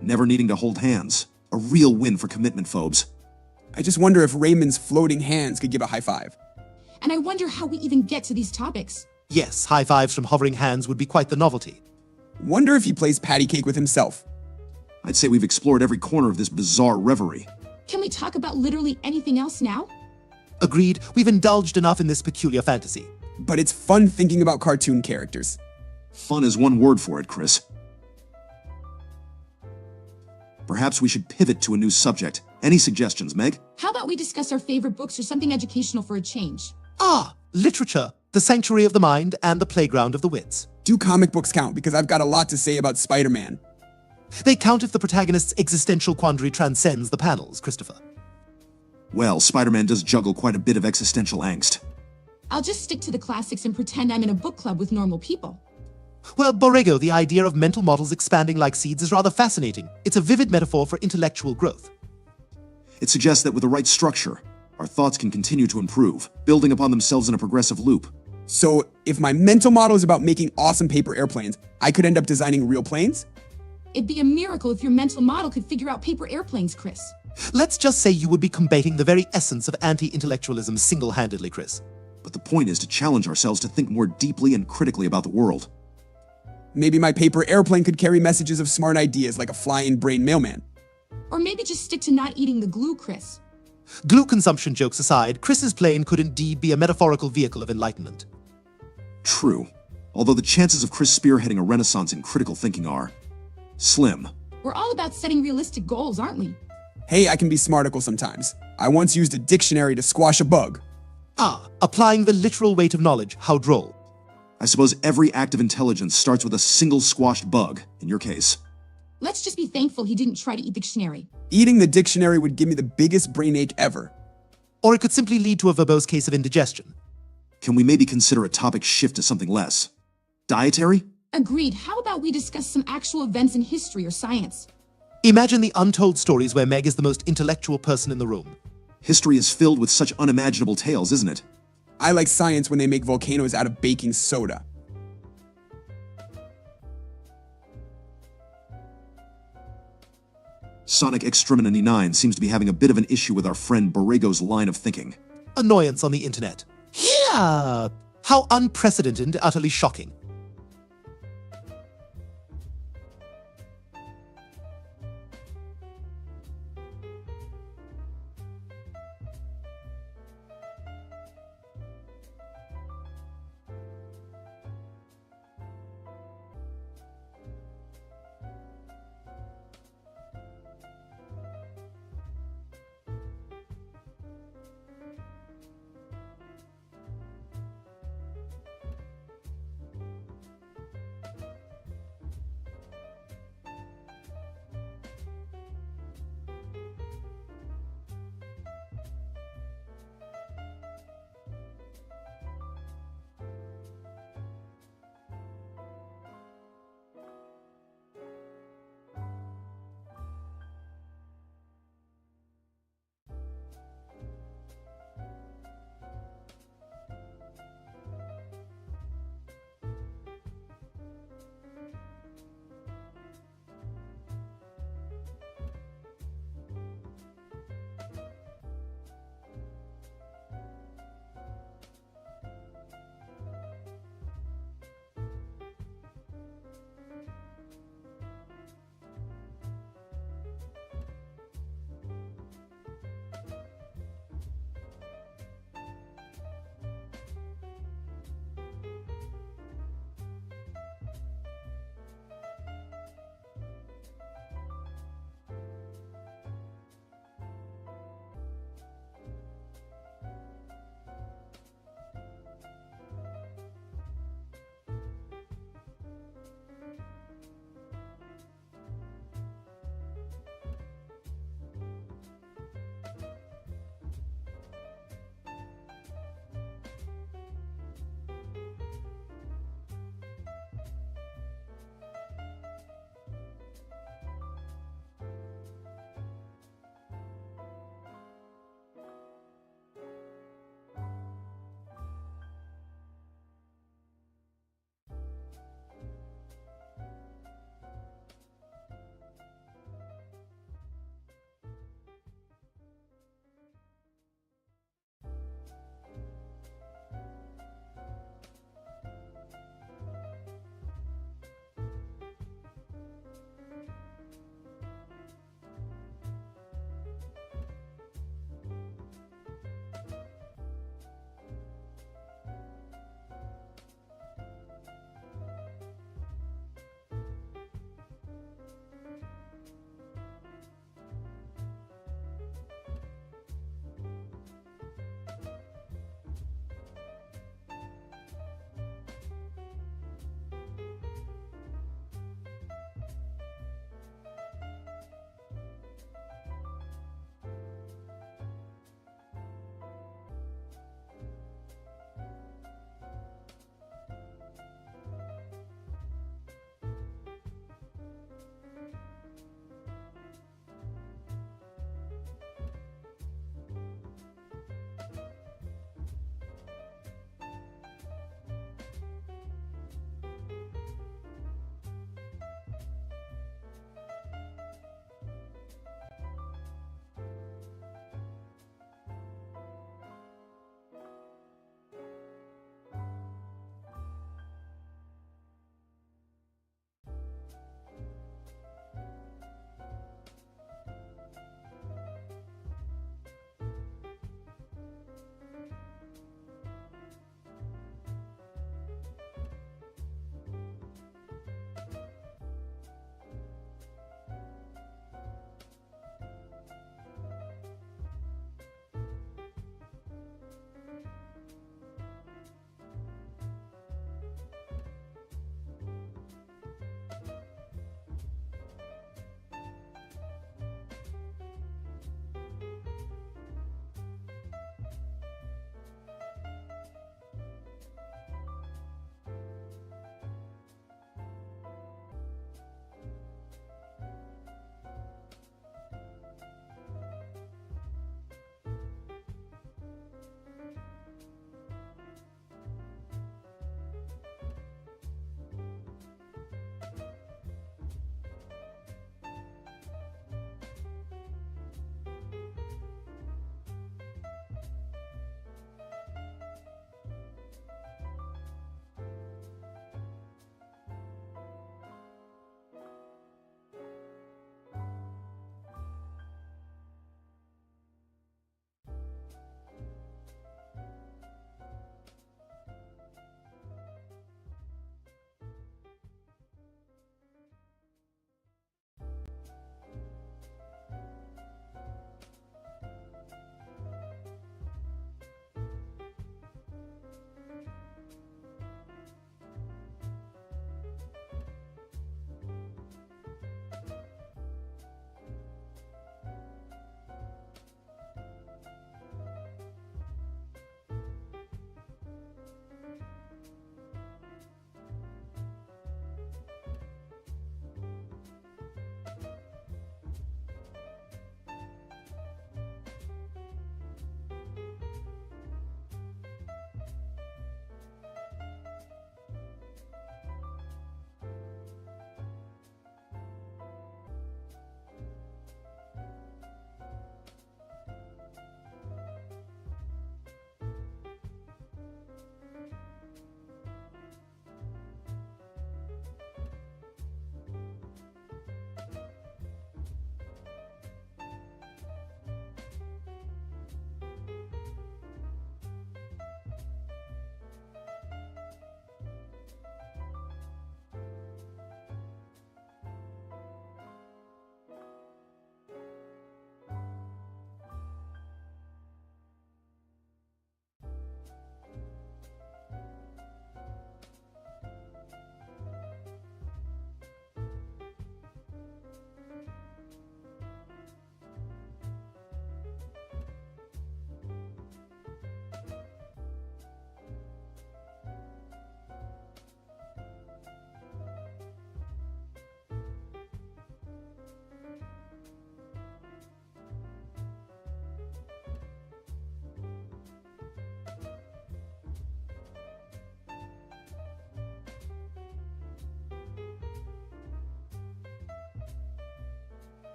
Never needing to hold hands. A real win for commitment phobes. I just wonder if Raymond's floating hands could give a high five. And I wonder how we even get to these topics. Yes, high fives from hovering hands would be quite the novelty. Wonder if he plays patty cake with himself. I'd say we've explored every corner of this bizarre reverie. Can we talk about literally anything else now? Agreed, we've indulged enough in this peculiar fantasy. But it's fun thinking about cartoon characters. Fun is one word for it, Chris. Perhaps we should pivot to a new subject. Any suggestions, Meg? How about we discuss our favorite books or something educational for a change? Ah, literature, the sanctuary of the mind and the playground of the wits. Do comic books count? Because I've got a lot to say about Spider-Man. They count if the protagonist's existential quandary transcends the panels, Christopher. Well, Spider-Man does juggle quite a bit of existential angst. I'll just stick to the classics and pretend I'm in a book club with normal people. Well, Borrego, the idea of mental models expanding like seeds is rather fascinating. It's a vivid metaphor for intellectual growth. It suggests that with the right structure, our thoughts can continue to improve, building upon themselves in a progressive loop. So if my mental model is about making awesome paper airplanes, I could end up designing real planes? It'd be a miracle if your mental model could figure out paper airplanes, Chris. Let's just say you would be combating the very essence of anti-intellectualism single-handedly, Chris. But the point is to challenge ourselves to think more deeply and critically about the world. Maybe my paper airplane could carry messages of smart ideas like a flying brain mailman. Or maybe just stick to not eating the glue, Chris. Glue consumption jokes aside, Chris's plane could indeed be a metaphorical vehicle of enlightenment. True. Although the chances of Chris spearheading a renaissance in critical thinking are slim. We're all about setting realistic goals, aren't we? Hey, I can be smarticle sometimes. I once used a dictionary to squash a bug. Ah, applying the literal weight of knowledge, how droll. I suppose every act of intelligence starts with a single squashed bug, in your case. Let's just be thankful he didn't try to eat the dictionary. Eating the dictionary would give me the biggest brain ache ever. Or it could simply lead to a verbose case of indigestion. Can we maybe consider a topic shift to something less dietary? Agreed. How about we discuss some actual events in history or science? Imagine the untold stories where Meg is the most intellectual person in the room. History is filled with such unimaginable tales, isn't it? I like science when they make volcanoes out of baking soda. Sonic Extremity 9 seems to be having a bit of an issue with our friend Borrego's line of thinking. Annoyance on the internet. Yeah! How unprecedented and utterly shocking.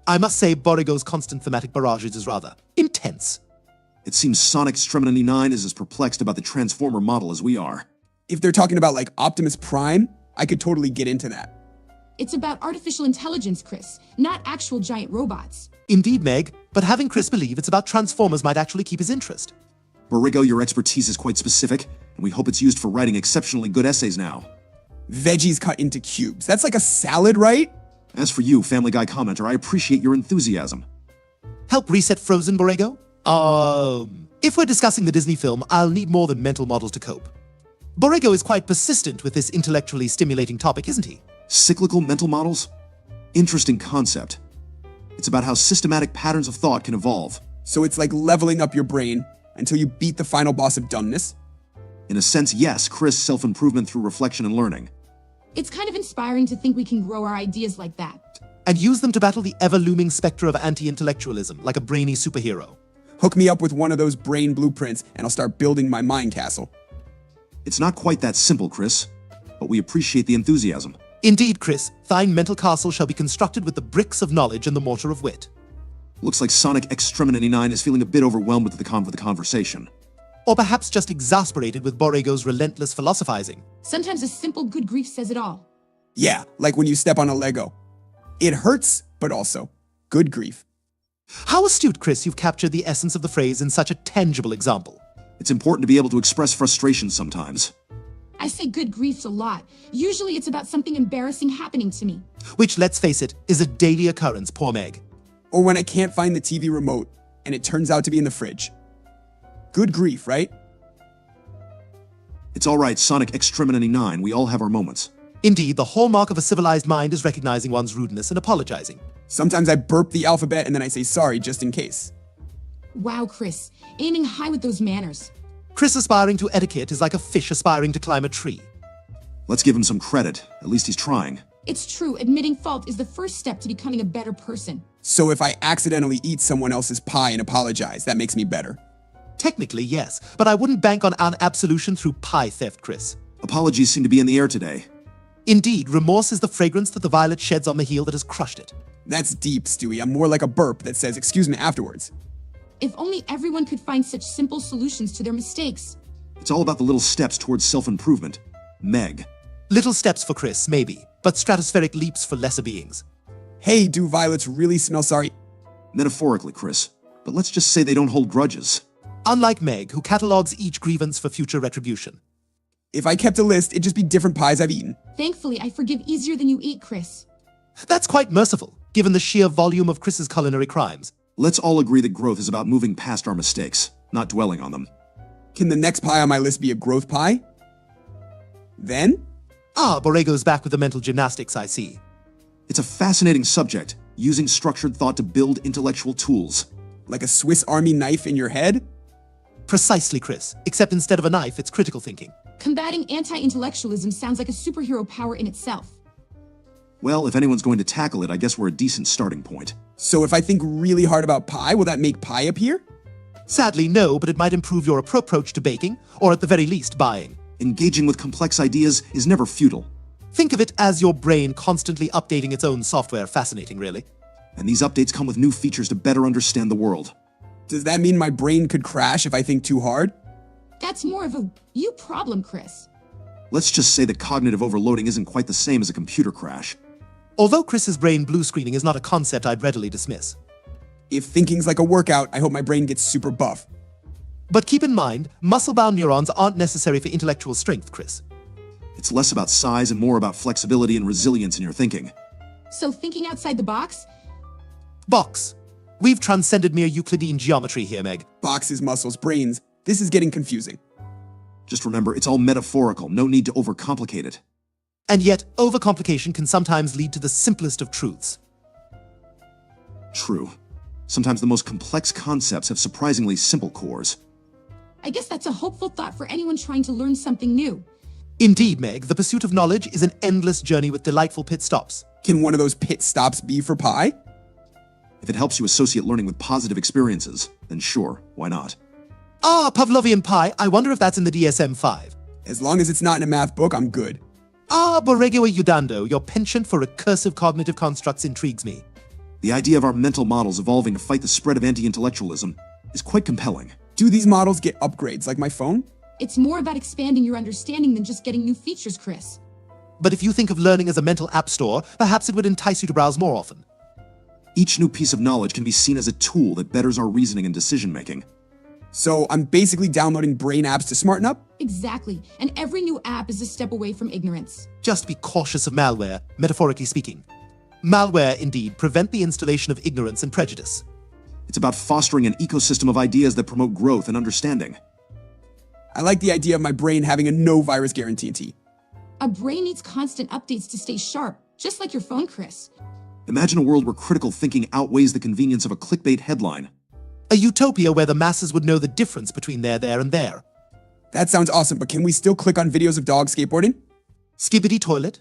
I must say Borrego's constant thematic barrages is rather intense. It seems Sonic Extremity 9 is as perplexed about the Transformer model as we are. If they're talking about like Optimus Prime, I could totally get into that. It's about artificial intelligence, Chris, not actual giant robots. Indeed, Meg, but having Chris believe it's about Transformers might actually keep his interest. Borrego, your expertise is quite specific, and we hope it's used for writing exceptionally good essays now. Veggies cut into cubes. That's like a salad, right? As for you, Family Guy commenter, I appreciate your enthusiasm. Help reset Frozen, Borrego? If we're discussing the Disney film, I'll need more than mental models to cope. Borrego is quite persistent with this intellectually stimulating topic, isn't he? Cyclical mental models? Interesting concept. It's about how systematic patterns of thought can evolve. So it's like leveling up your brain until you beat the final boss of dumbness? In a sense, yes, Chris, self-improvement through reflection and learning. It's kind of inspiring to think we can grow our ideas like that. And use them to battle the ever-looming specter of anti-intellectualism, like a brainy superhero. Hook me up with one of those brain blueprints and I'll start building my mind castle. It's not quite that simple, Chris, but we appreciate the enthusiasm. Indeed, Chris, thine mental castle shall be constructed with the bricks of knowledge and the mortar of wit. Looks like Sonic Extremity 9 is feeling a bit overwhelmed with the conversation. Or perhaps just exasperated with Borrego's relentless philosophizing. Sometimes a simple good grief says it all. Yeah, like when you step on a Lego. It hurts, but also good grief. How astute, Chris, you've captured the essence of the phrase in such a tangible example. It's important to be able to express frustration sometimes. I say good griefs a lot. Usually it's about something embarrassing happening to me. Which, let's face it, is a daily occurrence, poor Meg. Or when I can't find the TV remote and it turns out to be in the fridge. Good grief, right? It's all right, Sonic Extremity 9, we all have our moments. Indeed, the hallmark of a civilized mind is recognizing one's rudeness and apologizing. Sometimes I burp the alphabet and then I say sorry just in case. Wow, Chris, aiming high with those manners. Chris aspiring to etiquette is like a fish aspiring to climb a tree. Let's give him some credit. At least he's trying. It's true, admitting fault is the first step to becoming a better person. So if I accidentally eat someone else's pie and apologize, that makes me better. Technically, yes, but I wouldn't bank on an absolution through pie theft, Chris. Apologies seem to be in the air today. Indeed, remorse is the fragrance that the violet sheds on the heel that has crushed it. That's deep, Stewie. I'm more like a burp that says, excuse me afterwards. If only everyone could find such simple solutions to their mistakes. It's all about the little steps towards self-improvement. Meg. Little steps for Chris, maybe, but stratospheric leaps for lesser beings. Hey, do violets really smell sorry? Metaphorically, Chris. But let's just say they don't hold grudges. Unlike Meg, who catalogs each grievance for future retribution. If I kept a list, it'd just be different pies I've eaten. Thankfully, I forgive easier than you eat, Chris. That's quite merciful, given the sheer volume of Chris's culinary crimes. Let's all agree that growth is about moving past our mistakes, not dwelling on them. Can the next pie on my list be a growth pie? Then? Ah, Borrego's back with the mental gymnastics, I see. It's a fascinating subject, using structured thought to build intellectual tools. Like a Swiss Army knife in your head? Precisely, Chris, except instead of a knife, it's critical thinking. Combating anti-intellectualism sounds like a superhero power in itself. Well, if anyone's going to tackle it, I guess we're a decent starting point. So if I think really hard about pie, will that make pie appear? Sadly, no, but it might improve your approach to baking, or at the very least, buying. Engaging with complex ideas is never futile. Think of it as your brain constantly updating its own software. Fascinating, really. And these updates come with new features to better understand the world. Does that mean my brain could crash if I think too hard? That's more of a you problem, Chris. Let's just say that cognitive overloading isn't quite the same as a computer crash. Although Chris's brain blue screening is not a concept I'd readily dismiss. If thinking's like a workout, I hope my brain gets super buff. But keep in mind, muscle-bound neurons aren't necessary for intellectual strength, Chris. It's less about size and more about flexibility and resilience in your thinking. So thinking outside the box? Box. We've transcended mere Euclidean geometry here, Meg. Boxes, muscles, brains. This is getting confusing. Just remember, it's all metaphorical, no need to overcomplicate it. And yet, overcomplication can sometimes lead to the simplest of truths. True. Sometimes the most complex concepts have surprisingly simple cores. I guess that's a hopeful thought for anyone trying to learn something new. Indeed, Meg, the pursuit of knowledge is an endless journey with delightful pit stops. Can one of those pit stops be for pie? If it helps you associate learning with positive experiences, then sure, why not? Ah, Pavlovian pie, I wonder if that's in the DSM-5. As long as it's not in a math book, I'm good. Ah, Borregio Udando, your penchant for recursive cognitive constructs intrigues me. The idea of our mental models evolving to fight the spread of anti-intellectualism is quite compelling. Do these models get upgrades like my phone? It's more about expanding your understanding than just getting new features, Chris. But if you think of learning as a mental app store, perhaps it would entice you to browse more often. Each new piece of knowledge can be seen as a tool that betters our reasoning and decision-making. So I'm basically downloading brain apps to smarten up? Exactly. And every new app is a step away from ignorance. Just be cautious of malware, metaphorically speaking. Malware, indeed, prevent the installation of ignorance and prejudice. It's about fostering an ecosystem of ideas that promote growth and understanding. I like the idea of my brain having a no-virus guarantee. A brain needs constant updates to stay sharp, just like your phone, Chris. Imagine a world where critical thinking outweighs the convenience of a clickbait headline. A utopia where the masses would know the difference between there, and there. That sounds awesome, but can we still click on videos of dogs skateboarding? Skibbity toilet?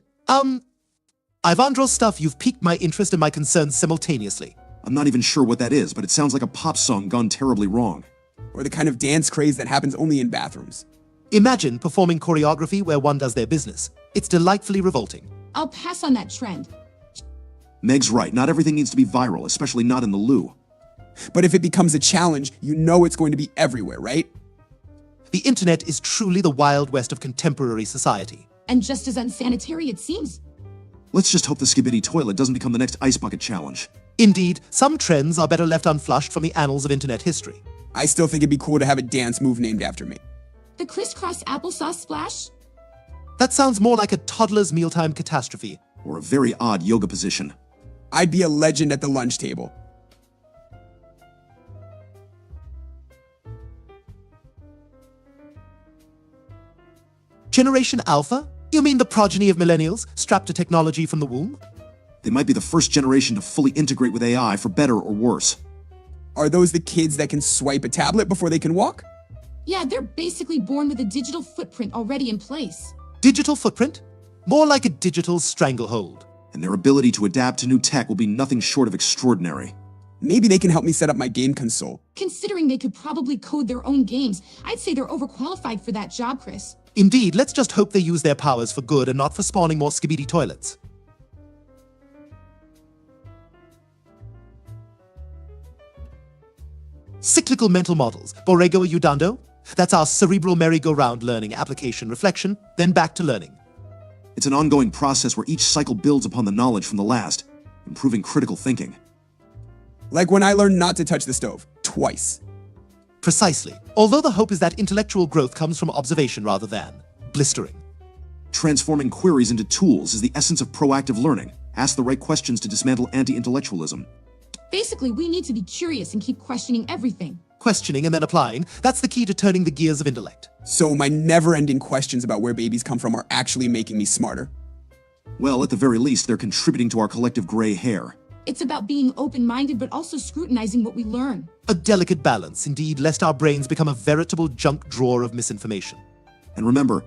Ivandro's stuff, you've piqued my interest and my concerns simultaneously. I'm not even sure what that is, but it sounds like a pop song gone terribly wrong. Or the kind of dance craze that happens only in bathrooms. Imagine performing choreography where one does their business. It's delightfully revolting. I'll pass on that trend. Meg's right, not everything needs to be viral, especially not in the loo. But if it becomes a challenge, you know it's going to be everywhere, right? The internet is truly the Wild West of contemporary society. And just as unsanitary, it seems. Let's just hope the Skibbity toilet doesn't become the next ice bucket challenge. Indeed, some trends are better left unflushed from the annals of internet history. I still think it'd be cool to have a dance move named after me. The crisscross applesauce splash? That sounds more like a toddler's mealtime catastrophe. Or a very odd yoga position. I'd be a legend at the lunch table. Generation Alpha? You mean the progeny of millennials, strapped to technology from the womb? They might be the first generation to fully integrate with AI for better or worse. Are those the kids that can swipe a tablet before they can walk? Yeah, they're basically born with a digital footprint already in place. Digital footprint? More like a digital stranglehold. And their ability to adapt to new tech will be nothing short of extraordinary. Maybe they can help me set up my game console. Considering they could probably code their own games, I'd say they're overqualified for that job, Chris. Indeed, let's just hope they use their powers for good and not for spawning more Skibbity toilets. Cyclical mental models, Borrego Udando. That's our cerebral merry-go-round learning, application, reflection, then back to learning. It's an ongoing process where each cycle builds upon the knowledge from the last, improving critical thinking. Like when I learned not to touch the stove, twice. Precisely. Although the hope is that intellectual growth comes from observation rather than blistering. Transforming queries into tools is the essence of proactive learning. Ask the right questions to dismantle anti-intellectualism. Basically, we need to be curious and keep questioning everything. Questioning and then applying, that's the key to turning the gears of intellect. So my never-ending questions about where babies come from are actually making me smarter. Well, at the very least, they're contributing to our collective gray hair. It's about being open-minded but also scrutinizing what we learn. A delicate balance, indeed, lest our brains become a veritable junk drawer of misinformation. And remember,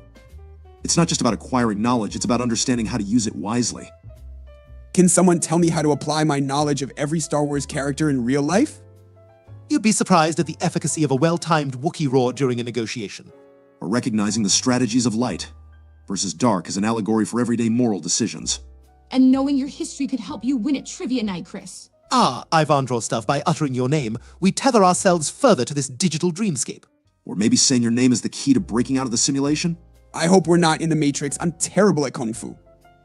it's not just about acquiring knowledge, it's about understanding how to use it wisely. Can someone tell me how to apply my knowledge of every Star Wars character in real life? You'd be surprised at the efficacy of a well-timed Wookiee roar during a negotiation. Or recognizing the strategies of light versus dark as an allegory for everyday moral decisions. And knowing your history could help you win at trivia night, Chris. Ah, Ivandro stuff, by uttering your name, we tether ourselves further to this digital dreamscape. Or maybe saying your name is the key to breaking out of the simulation? I hope we're not in the Matrix. I'm terrible at Kung Fu.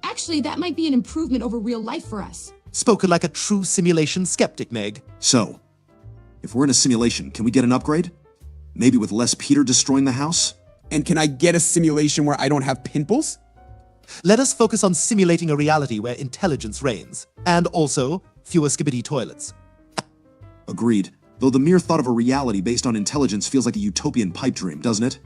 Actually, that might be an improvement over real life for us. Spoken like a true simulation skeptic, Meg. So, if we're in a simulation, can we get an upgrade? Maybe with less Peter destroying the house? And can I get a simulation where I don't have pimples? Let us focus on simulating a reality where intelligence reigns. And also, fewer Skibbity toilets. Agreed. Though the mere thought of a reality based on intelligence feels like a utopian pipe dream, doesn't it?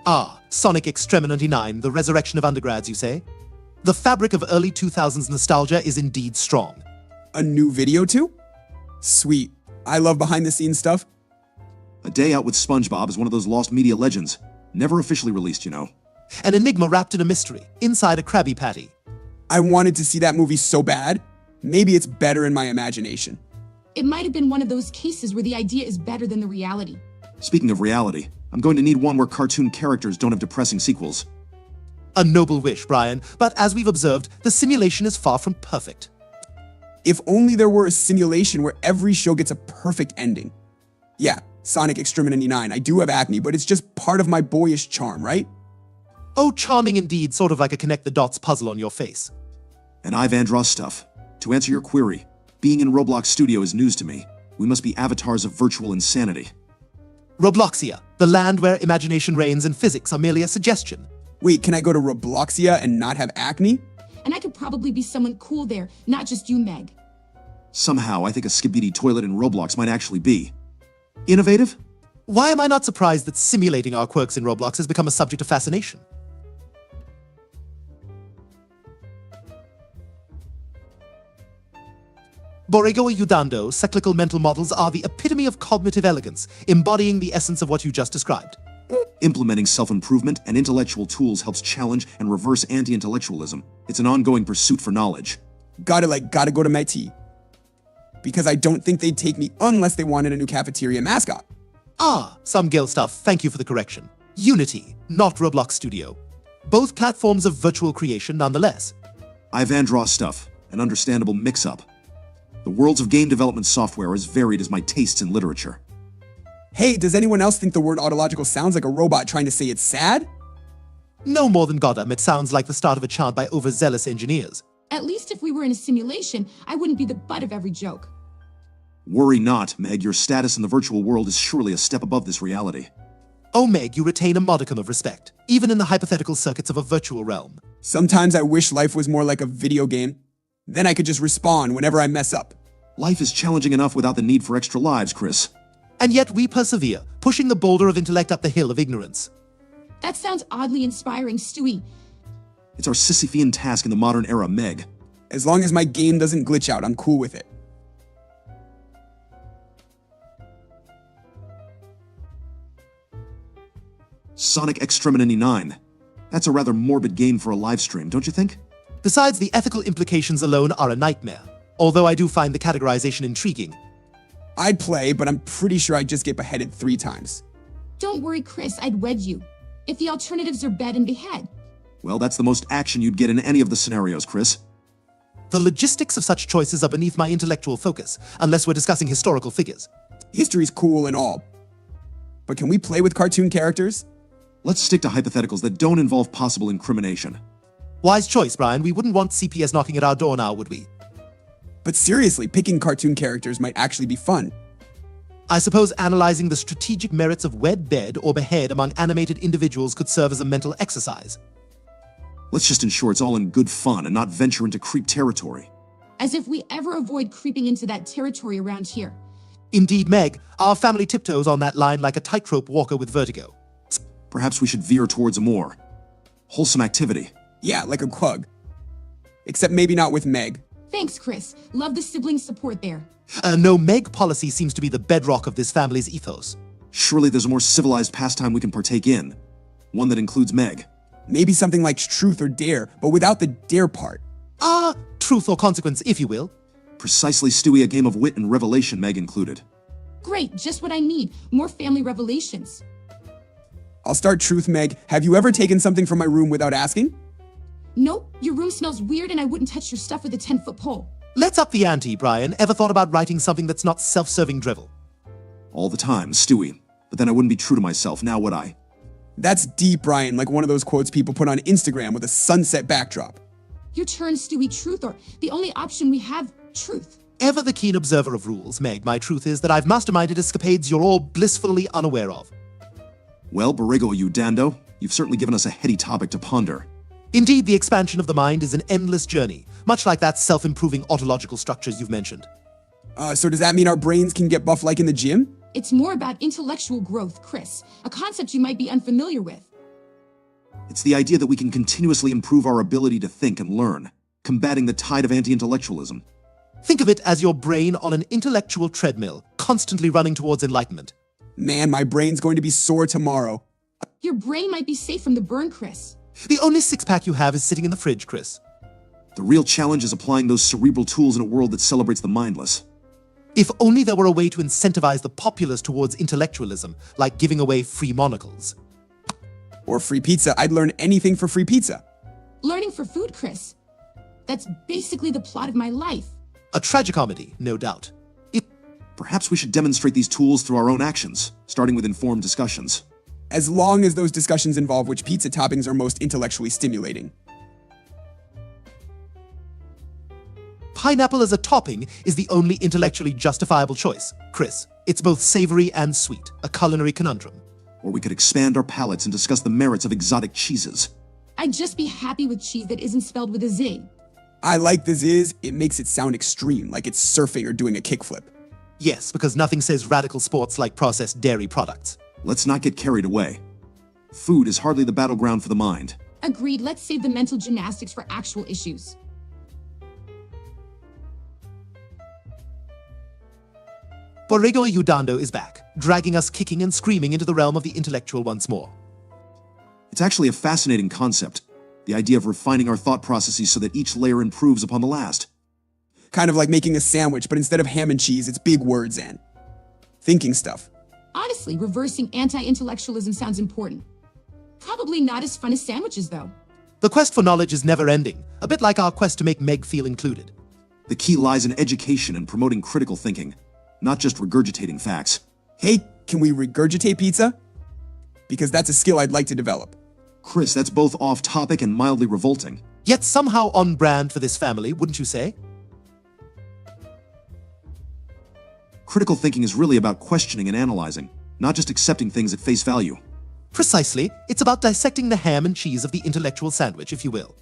Ah, Sonic Extreme 99, the resurrection of undergrads, you say? The fabric of early 2000s nostalgia is indeed strong. A new video too? Sweet. I love behind-the-scenes stuff. A Day Out with SpongeBob is one of those lost media legends. Never officially released, you know. An enigma wrapped in a mystery, inside a Krabby Patty. I wanted to see that movie so bad. Maybe it's better in my imagination. It might have been one of those cases where the idea is better than the reality. Speaking of reality, I'm going to need one where cartoon characters don't have depressing sequels. A noble wish, Brian, but as we've observed, the simulation is far from perfect. If only there were a simulation where every show gets a perfect ending. Yeah, Sonic Extreme 99, I do have acne, but it's just part of my boyish charm, right? Oh, charming indeed, sort of like a connect-the-dots puzzle on your face. And I've Andros stuff. To answer your query, being in Roblox Studio is news to me. We must be avatars of virtual insanity. Robloxia, the land where imagination reigns and physics are merely a suggestion. Wait, can I go to Robloxia and not have acne? And I could probably be someone cool there, not just you, Meg. Somehow, I think a skibidi toilet in Roblox might actually be innovative? Why am I not surprised that simulating our quirks in Roblox has become a subject of fascination? Borrego Udando, cyclical mental models are the epitome of cognitive elegance, embodying the essence of what you just described. Implementing self-improvement and intellectual tools helps challenge and reverse anti-intellectualism. It's an ongoing pursuit for knowledge. Gotta go to my tea. Because I don't think they'd take me unless they wanted a new cafeteria mascot. Ah, some Gale stuff, thank you for the correction. Unity, not Roblox Studio. Both platforms of virtual creation nonetheless. I've Andros stuff, an understandable mix-up. The worlds of game development software are as varied as my tastes in literature. Hey, does anyone else think the word autological sounds like a robot trying to say it's sad? No more than Goddam, it sounds like the start of a chant by overzealous engineers. At least if we were in a simulation, I wouldn't be the butt of every joke. Worry not, Meg. Your status in the virtual world is surely a step above this reality. Oh, Meg, you retain a modicum of respect, even in the hypothetical circuits of a virtual realm. Sometimes I wish life was more like a video game. Then I could just respawn whenever I mess up. Life is challenging enough without the need for extra lives, Chris. And yet we persevere, pushing the boulder of intellect up the hill of ignorance. That sounds oddly inspiring, Stewie. It's our Sisyphean task in the modern era, Meg. As long as my game doesn't glitch out, I'm cool with it. Sonic Extreme 99. That's a rather morbid game for a live stream, don't you think? Besides, the ethical implications alone are a nightmare, although I do find the categorization intriguing. I'd play, but I'm pretty sure I'd just get beheaded 3 times. Don't worry, Chris, I'd wed you. If the alternatives are bed and behead. Well, that's the most action you'd get in any of the scenarios, Chris. The logistics of such choices are beneath my intellectual focus, unless we're discussing historical figures. History's cool and all. But can we play with cartoon characters? Let's stick to hypotheticals that don't involve possible incrimination. Wise choice, Brian. We wouldn't want CPS knocking at our door now, would we? But seriously, picking cartoon characters might actually be fun. I suppose analyzing the strategic merits of wed, bed, or behead among animated individuals could serve as a mental exercise. Let's just ensure it's all in good fun and not venture into creep territory. As if we ever avoid creeping into that territory around here. Indeed, Meg, our family tiptoes on that line like a tightrope walker with vertigo. Perhaps we should veer towards a more wholesome activity. Yeah, like a Quug. Except maybe not with Meg. Thanks, Chris. Love the sibling support there. No, Meg policy seems to be the bedrock of this family's ethos. Surely there's a more civilized pastime we can partake in. One that includes Meg. Maybe something like truth or dare, but without the dare part. Truth or consequence, if you will. Precisely, Stewie, a game of wit and revelation, Meg included. Great, just what I need. More family revelations. I'll start truth, Meg. Have you ever taken something from my room without asking? Nope, your room smells weird and I wouldn't touch your stuff with a 10-foot pole. Let's up the ante, Brian. Ever thought about writing something that's not self-serving drivel? All the time, Stewie. But then I wouldn't be true to myself, now would I? That's deep, Brian, like one of those quotes people put on Instagram with a sunset backdrop. Your turn, Stewie, truth, or the only option we have, truth. Ever the keen observer of rules, Meg, my truth is that I've masterminded escapades you're all blissfully unaware of. Well, Borrego Udando, you've certainly given us a heady topic to ponder. Indeed, the expansion of the mind is an endless journey, much like that self-improving autological structures you've mentioned. So does that mean our brains can get buff like in the gym? It's more about intellectual growth, Chris, a concept you might be unfamiliar with. It's the idea that we can continuously improve our ability to think and learn, combating the tide of anti-intellectualism. Think of it as your brain on an intellectual treadmill, constantly running towards enlightenment. Man, my brain's going to be sore tomorrow. Your brain might be safe from the burn, Chris. The only six-pack you have is sitting in the fridge, Chris. The real challenge is applying those cerebral tools in a world that celebrates the mindless. If only there were a way to incentivize the populace towards intellectualism, like giving away free monocles. Or free pizza. I'd learn anything for free pizza. Learning for food, Chris. That's basically the plot of my life. A tragicomedy, no doubt. Perhaps we should demonstrate these tools through our own actions, starting with informed discussions. As long as those discussions involve which pizza toppings are most intellectually stimulating. Pineapple as a topping is the only intellectually justifiable choice, Chris. It's both savory and sweet, a culinary conundrum. Or we could expand our palates and discuss the merits of exotic cheeses. I'd just be happy with cheese that isn't spelled with a Z. I like this is, it makes it sound extreme, like it's surfing or doing a kickflip. Yes, because nothing says radical sports like processed dairy products. Let's not get carried away. Food is hardly the battleground for the mind. Agreed, let's save the mental gymnastics for actual issues. Borrego Udando is back, dragging us kicking and screaming into the realm of the intellectual once more. It's actually a fascinating concept, the idea of refining our thought processes so that each layer improves upon the last. Kind of like making a sandwich, but instead of ham and cheese, it's big words and thinking stuff. Honestly, reversing anti-intellectualism sounds important. Probably not as fun as sandwiches, though. The quest for knowledge is never-ending, a bit like our quest to make Meg feel included. The key lies in education and promoting critical thinking, not just regurgitating facts. Hey, can we regurgitate pizza? Because that's a skill I'd like to develop. Chris, that's both off-topic and mildly revolting. Yet somehow on brand for this family, wouldn't you say? Critical thinking is really about questioning and analyzing, not just accepting things at face value. Precisely, it's about dissecting the ham and cheese of the intellectual sandwich, if you will.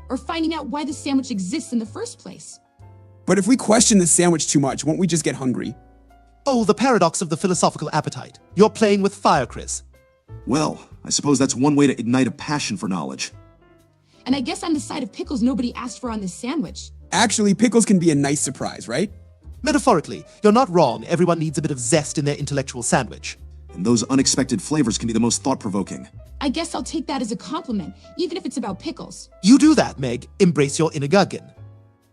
Or finding out why the sandwich exists in the first place. But if we question the sandwich too much, won't we just get hungry? Oh, the paradox of the philosophical appetite. You're playing with fire, Chris. Well, I suppose that's one way to ignite a passion for knowledge. And I guess I'm the side of pickles nobody asked for on this sandwich. Actually, pickles can be a nice surprise, right? Metaphorically, you're not wrong. Everyone needs a bit of zest in their intellectual sandwich. And those unexpected flavors can be the most thought-provoking. I guess I'll take that as a compliment, even if it's about pickles. You do that, Meg. Embrace your inner Guggen.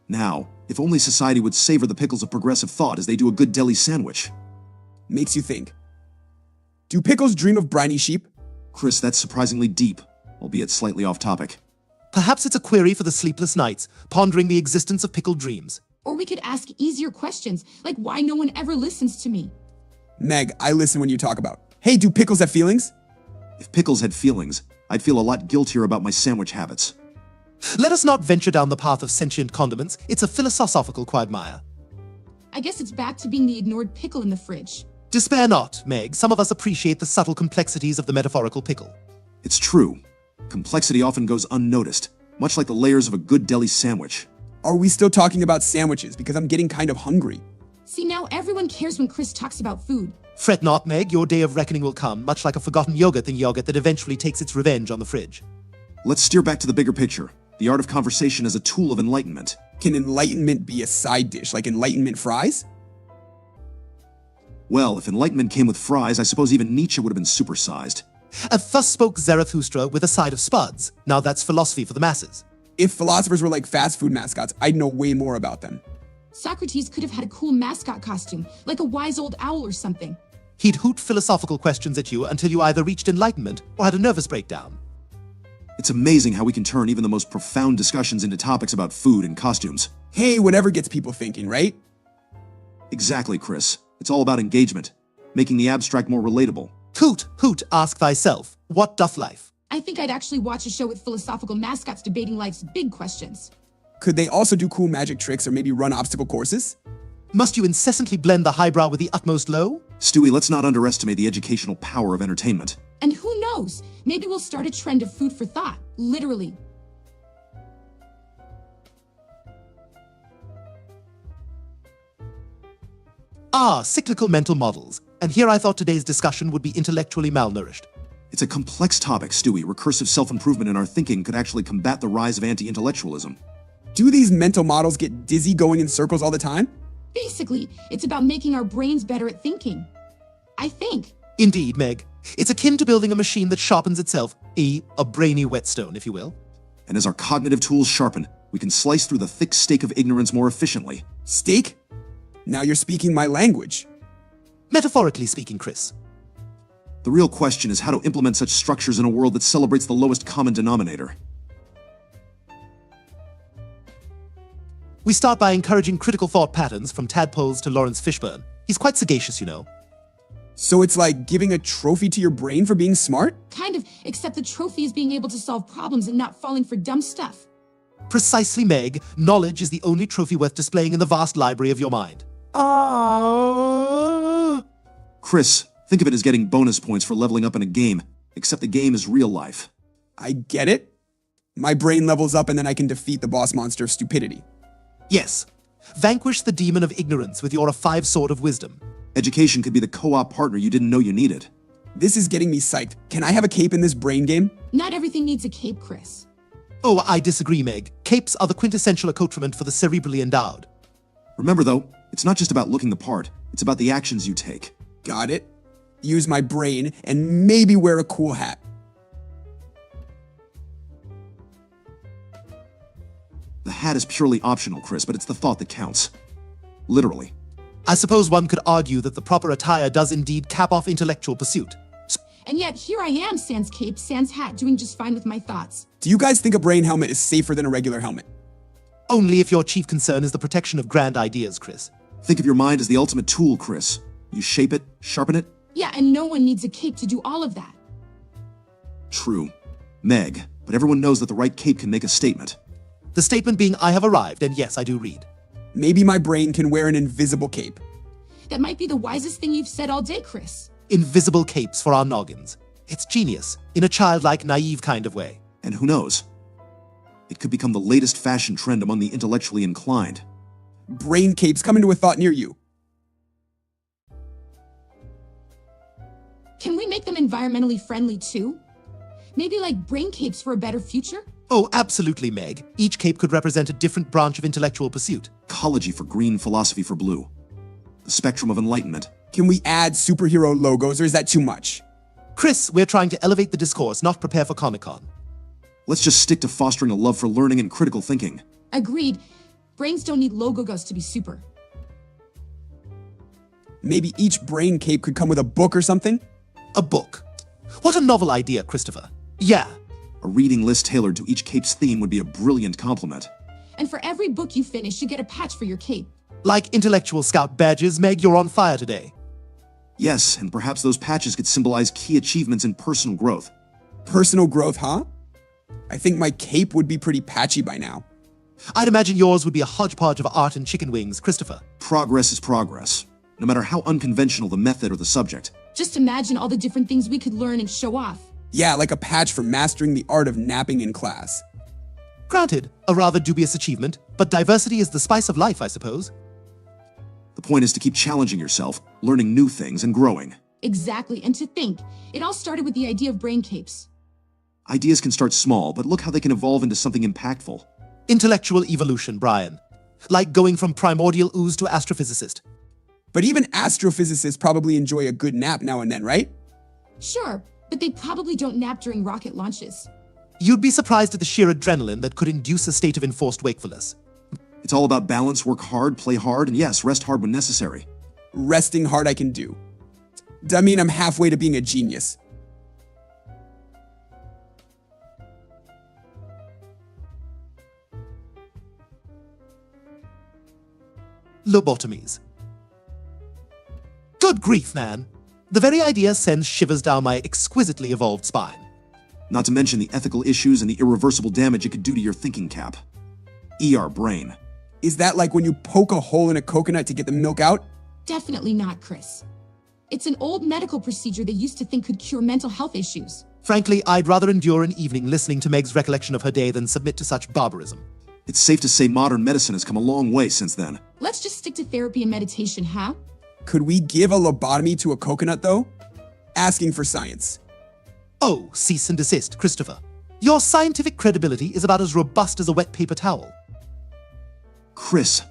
Now, if only society would savor the pickles of progressive thought as they do a good deli sandwich. Makes you think. Do pickles dream of briny sheep? Chris, that's surprisingly deep, albeit slightly off-topic. Perhaps it's a query for the sleepless nights, pondering the existence of pickled dreams. Or we could ask easier questions, like why no one ever listens to me. Meg, I listen when you talk about, hey, do pickles have feelings? If pickles had feelings, I'd feel a lot guiltier about my sandwich habits. Let us not venture down the path of sentient condiments. It's a philosophical quagmire. I guess it's back to being the ignored pickle in the fridge. Despair not, Meg. Some of us appreciate the subtle complexities of the metaphorical pickle. It's true. Complexity often goes unnoticed, much like the layers of a good deli sandwich. Are we still talking about sandwiches? Because I'm getting kind of hungry. See, now everyone cares when Chris talks about food. Fret not, Meg. Your day of reckoning will come, much like a forgotten yogurt that eventually takes its revenge on the fridge. Let's steer back to the bigger picture. The art of conversation as a tool of enlightenment. Can enlightenment be a side dish, like enlightenment fries? Well, if enlightenment came with fries, I suppose even Nietzsche would have been supersized. And thus spoke Zarathustra with a side of spuds. Now that's philosophy for the masses. If philosophers were like fast food mascots, I'd know way more about them. Socrates could have had a cool mascot costume, like a wise old owl or something. He'd hoot philosophical questions at you until you either reached enlightenment or had a nervous breakdown. It's amazing how we can turn even the most profound discussions into topics about food and costumes. Hey, whatever gets people thinking, right? Exactly, Chris. It's all about engagement, making the abstract more relatable. Hoot, hoot, ask thyself, what doth life? I think I'd actually watch a show with philosophical mascots debating life's big questions. Could they also do cool magic tricks or maybe run obstacle courses? Must you incessantly blend the highbrow with the utmost low? Stewie, let's not underestimate the educational power of entertainment. And who knows, maybe we'll start a trend of food for thought, literally. Ah, cyclical mental models. And here I thought today's discussion would be intellectually malnourished. It's a complex topic, Stewie. Recursive self-improvement in our thinking could actually combat the rise of anti-intellectualism. Do these mental models get dizzy going in circles all the time? Basically, it's about making our brains better at thinking. I think. Indeed, Meg. It's akin to building a machine that sharpens itself, a brainy whetstone, if you will. And as our cognitive tools sharpen, we can slice through the thick steak of ignorance more efficiently. Steak? Now you're speaking my language. Metaphorically speaking, Chris. The real question is how to implement such structures in a world that celebrates the lowest common denominator. We start by encouraging critical thought patterns from tadpoles to Lawrence Fishburne. He's quite sagacious, you know. So it's like giving a trophy to your brain for being smart? Kind of, except the trophy is being able to solve problems and not falling for dumb stuff. Precisely, Meg. Knowledge is the only trophy worth displaying in the vast library of your mind. Ah. Chris, think of it as getting bonus points for leveling up in a game, except the game is real life. I get it. My brain levels up and then I can defeat the boss monster of stupidity. Yes. Vanquish the demon of ignorance with your 5 sword of wisdom. Education could be the co-op partner you didn't know you needed. This is getting me psyched. Can I have a cape in this brain game? Not everything needs a cape, Chris. Oh, I disagree, Meg. Capes are the quintessential accoutrement for the cerebrally endowed. Remember though, it's not just about looking the part, it's about the actions you take. Got it. Use my brain and maybe wear a cool hat. The hat is purely optional, Chris, but it's the thought that counts. Literally. I suppose one could argue that the proper attire does indeed cap off intellectual pursuit. And yet, here I am, sans cape, sans hat, doing just fine with my thoughts. Do you guys think a brain helmet is safer than a regular helmet? Only if your chief concern is the protection of grand ideas, Chris. Think of your mind as the ultimate tool, Chris. You shape it, sharpen it. Yeah, and no one needs a cape to do all of that. True. Meg, but everyone knows that the right cape can make a statement. The statement being, I have arrived, and yes, I do read. Maybe my brain can wear an invisible cape. That might be the wisest thing you've said all day, Chris. Invisible capes for our noggins. It's genius, in a childlike, naive kind of way. And who knows? It could become the latest fashion trend among the intellectually inclined. Brain capes come into a thought near you. Can we make them environmentally friendly too? Maybe like brain capes for a better future? Oh, absolutely, Meg. Each cape could represent a different branch of intellectual pursuit. Ecology for green, philosophy for blue. The spectrum of enlightenment. Can we add superhero logos or is that too much? Chris, we're trying to elevate the discourse, not prepare for Comic-Con. Let's just stick to fostering a love for learning and critical thinking. Agreed. Brains don't need logos to be super. Maybe each brain cape could come with a book or something? A book. What a novel idea, Christopher. Yeah. A reading list tailored to each cape's theme would be a brilliant compliment. And for every book you finish, you get a patch for your cape. Like intellectual scout badges, Meg, you're on fire today. Yes, and perhaps those patches could symbolize key achievements in personal growth. Personal growth, huh? I think my cape would be pretty patchy by now. I'd imagine yours would be a hodgepodge of art and chicken wings, Christopher. Progress is progress, no matter how unconventional the method or the subject. Just imagine all the different things we could learn and show off. Yeah, like a patch for mastering the art of napping in class. Granted, a rather dubious achievement, but diversity is the spice of life, I suppose. The point is to keep challenging yourself, learning new things, and growing. Exactly, and to think, it all started with the idea of brain capes. Ideas can start small, but look how they can evolve into something impactful. Intellectual evolution, Brian. Like going from primordial ooze to astrophysicist. But even astrophysicists probably enjoy a good nap now and then, right? Sure, but they probably don't nap during rocket launches. You'd be surprised at the sheer adrenaline that could induce a state of enforced wakefulness. It's all about balance, work hard, play hard, and yes, rest hard when necessary. Resting hard I can do. I mean, I'm halfway to being a genius. Lobotomies. Good grief, man. The very idea sends shivers down my exquisitely evolved spine. Not to mention the ethical issues and the irreversible damage it could do to your thinking cap. ER brain. Is that like when you poke a hole in a coconut to get the milk out? Definitely not, Chris. It's an old medical procedure they used to think could cure mental health issues. Frankly, I'd rather endure an evening listening to Meg's recollection of her day than submit to such barbarism. It's safe to say modern medicine has come a long way since then. Let's just stick to therapy and meditation, huh? Could we give a lobotomy to a coconut, though? Asking for science. Oh, cease and desist, Christopher. Your scientific credibility is about as robust as a wet paper towel. Chris,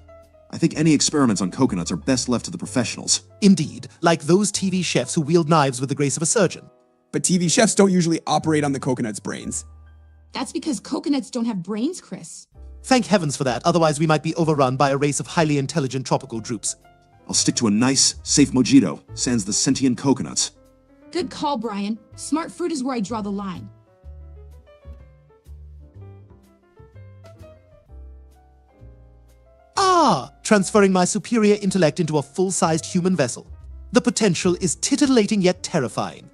I think any experiments on coconuts are best left to the professionals. Indeed, like those TV chefs who wield knives with the grace of a surgeon. But TV chefs don't usually operate on the coconut's brains. That's because coconuts don't have brains, Chris. Thank heavens for that, otherwise we might be overrun by a race of highly intelligent tropical droops. I'll stick to a nice, safe mojito, sans the sentient coconuts. Good call, Brian. Smart fruit is where I draw the line. Transferring my superior intellect into a full-sized human vessel. The potential is titillating yet terrifying.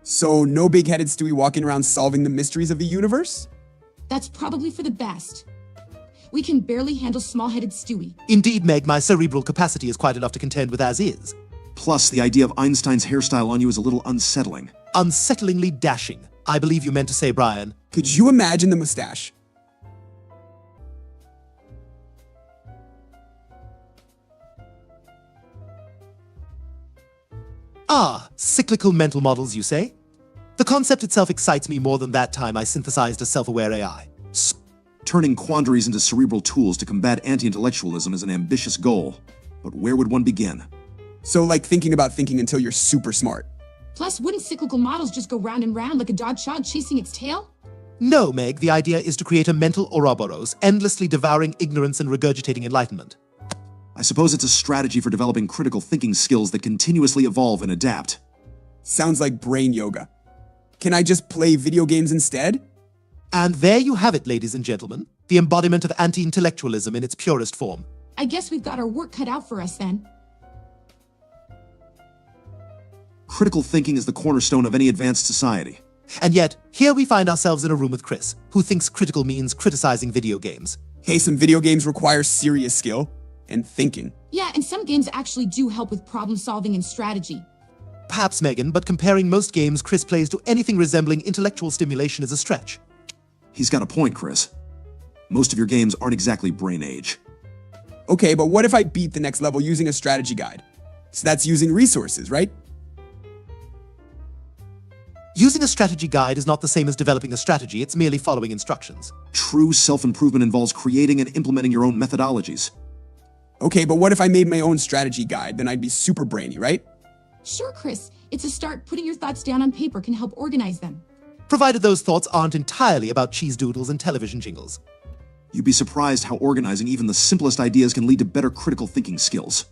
So no big-headed Stewie walking around solving the mysteries of the universe? That's probably for the best. We can barely handle small-headed Stewie. Indeed, Meg, my cerebral capacity is quite enough to contend with as is. Plus, the idea of Einstein's hairstyle on you is a little unsettling. Unsettlingly dashing. I believe you meant to say, Brian. Could you imagine the mustache? Cyclical mental models, you say? The concept itself excites me more than that time I synthesized a self-aware AI. Turning quandaries into cerebral tools to combat anti-intellectualism is an ambitious goal. But where would one begin? So like thinking about thinking until you're super smart. Plus, wouldn't cyclical models just go round and round like a dog chasing its tail? No, Meg, the idea is to create a mental Ouroboros, endlessly devouring ignorance and regurgitating enlightenment. I suppose it's a strategy for developing critical thinking skills that continuously evolve and adapt. Sounds like brain yoga. Can I just play video games instead? And there you have it, ladies and gentlemen, the embodiment of anti-intellectualism in its purest form. I guess we've got our work cut out for us then. Critical thinking is the cornerstone of any advanced society. And yet, here we find ourselves in a room with Chris, who thinks critical means criticizing video games. Hey, some video games require serious skill and thinking. Yeah, and some games actually do help with problem solving and strategy. Perhaps, Megan, but comparing most games Chris plays to anything resembling intellectual stimulation is a stretch. He's got a point, Chris. Most of your games aren't exactly brain age. Okay, but what if I beat the next level using a strategy guide? So that's using resources, right? Using a strategy guide is not the same as developing a strategy, it's merely following instructions. True self-improvement involves creating and implementing your own methodologies. Okay, but what if I made my own strategy guide? Then I'd be super brainy, right? Sure, Chris. It's a start. Putting your thoughts down on paper can help organize them. Provided those thoughts aren't entirely about cheese doodles and television jingles. You'd be surprised how organizing even the simplest ideas can lead to better critical thinking skills.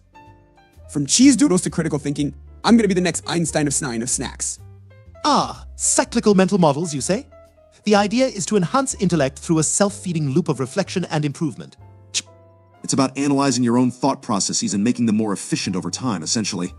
From cheese doodles to critical thinking, I'm gonna be the next Einstein of snacks. Cyclical mental models, you say? The idea is to enhance intellect through a self-feeding loop of reflection and improvement. It's about analyzing your own thought processes and making them more efficient over time, essentially.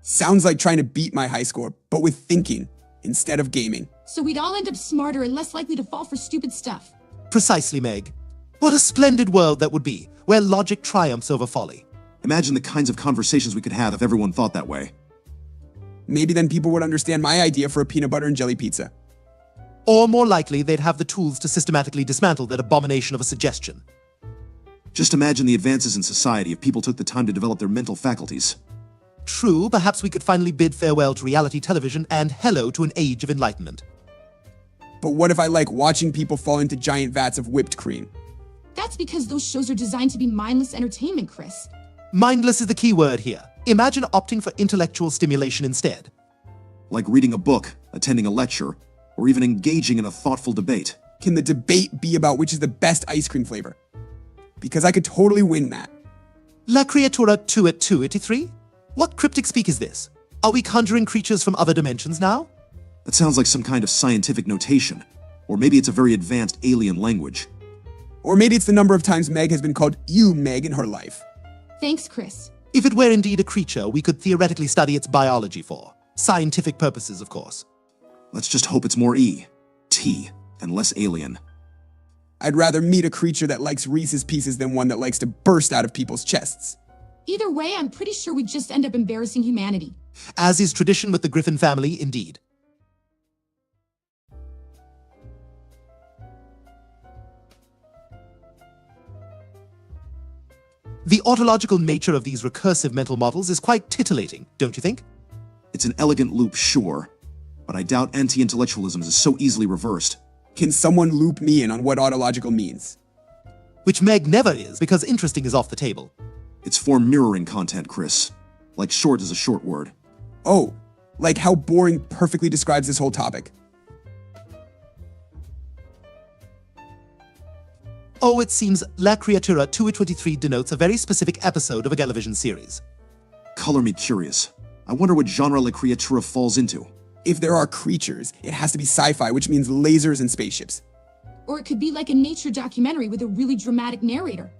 Sounds like trying to beat my high score, but with thinking instead of gaming. So we'd all end up smarter and less likely to fall for stupid stuff. Precisely, Meg. What a splendid world that would be, where logic triumphs over folly. Imagine the kinds of conversations we could have if everyone thought that way. Maybe then people would understand my idea for a peanut butter and jelly pizza. Or more likely, they'd have the tools to systematically dismantle that abomination of a suggestion. Just imagine the advances in society if people took the time to develop their mental faculties. True, perhaps we could finally bid farewell to reality television and hello to an age of enlightenment. But what if I like watching people fall into giant vats of whipped cream? That's because those shows are designed to be mindless entertainment, Chris. Mindless is the key word here. Imagine opting for intellectual stimulation instead. Like reading a book, attending a lecture, or even engaging in a thoughtful debate. Can the debate be about which is the best ice cream flavor? Because I could totally win that. La Creatura 2 at 283? What cryptic speak is this? Are we conjuring creatures from other dimensions now? That sounds like some kind of scientific notation. Or maybe it's a very advanced alien language. Or maybe it's the number of times Meg has been called you, Meg, in her life. Thanks, Chris. If it were indeed a creature, we could theoretically study its biology for. Scientific purposes, of course. Let's just hope it's more T, and less alien. I'd rather meet a creature that likes Reese's Pieces than one that likes to burst out of people's chests. Either way, I'm pretty sure we'd just end up embarrassing humanity. As is tradition with the Griffin family, indeed. The autological nature of these recursive mental models is quite titillating, don't you think? It's an elegant loop, sure, but I doubt anti-intellectualism is so easily reversed. Can someone loop me in on what autological means? Which Meg never is, because interesting is off the table. It's for mirroring content, Chris. Like short is a short word. Oh, like how boring perfectly describes this whole topic. Oh, it seems La Creatura 223 denotes a very specific episode of a television series. Color me curious. I wonder what genre La Creatura falls into. If there are creatures, it has to be sci-fi, which means lasers and spaceships. Or it could be like a nature documentary with a really dramatic narrator.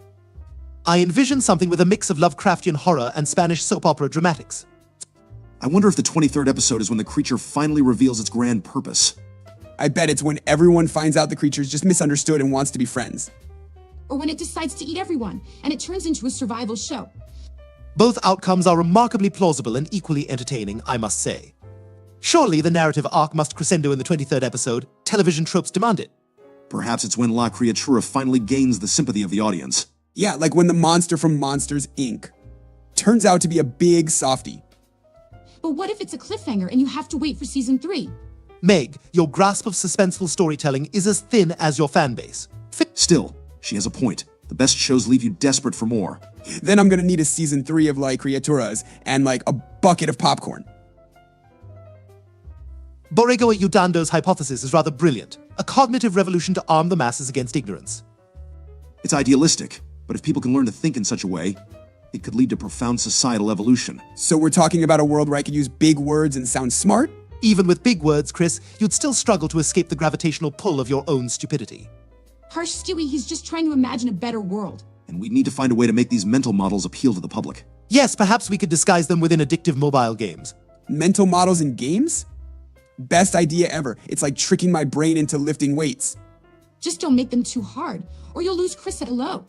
I envision something with a mix of Lovecraftian horror and Spanish soap opera dramatics. I wonder if the 23rd episode is when the creature finally reveals its grand purpose. I bet it's when everyone finds out the creature's just misunderstood and wants to be friends. Or when it decides to eat everyone, and it turns into a survival show. Both outcomes are remarkably plausible and equally entertaining, I must say. Surely the narrative arc must crescendo in the 23rd episode. Television tropes demand it. Perhaps it's when La Criatura finally gains the sympathy of the audience. Yeah, like when the monster from Monsters, Inc. turns out to be a big softie. But what if it's a cliffhanger and you have to wait for season 3? Meg, your grasp of suspenseful storytelling is as thin as your fanbase. Still, she has a point. The best shows leave you desperate for more. Then I'm gonna need a season 3 of like Criaturas and like a bucket of popcorn. Borrego Udando's hypothesis is rather brilliant. A cognitive revolution to arm the masses against ignorance. It's idealistic, but if people can learn to think in such a way, it could lead to profound societal evolution. So we're talking about a world where I could use big words and sound smart? Even with big words, Chris, you'd still struggle to escape the gravitational pull of your own stupidity. Harsh Stewie, he's just trying to imagine a better world. And we need to find a way to make these mental models appeal to the public. Yes, perhaps we could disguise them within addictive mobile games. Mental models in games? Best idea ever. It's like tricking my brain into lifting weights. Just don't make them too hard, or you'll lose Chris at hello.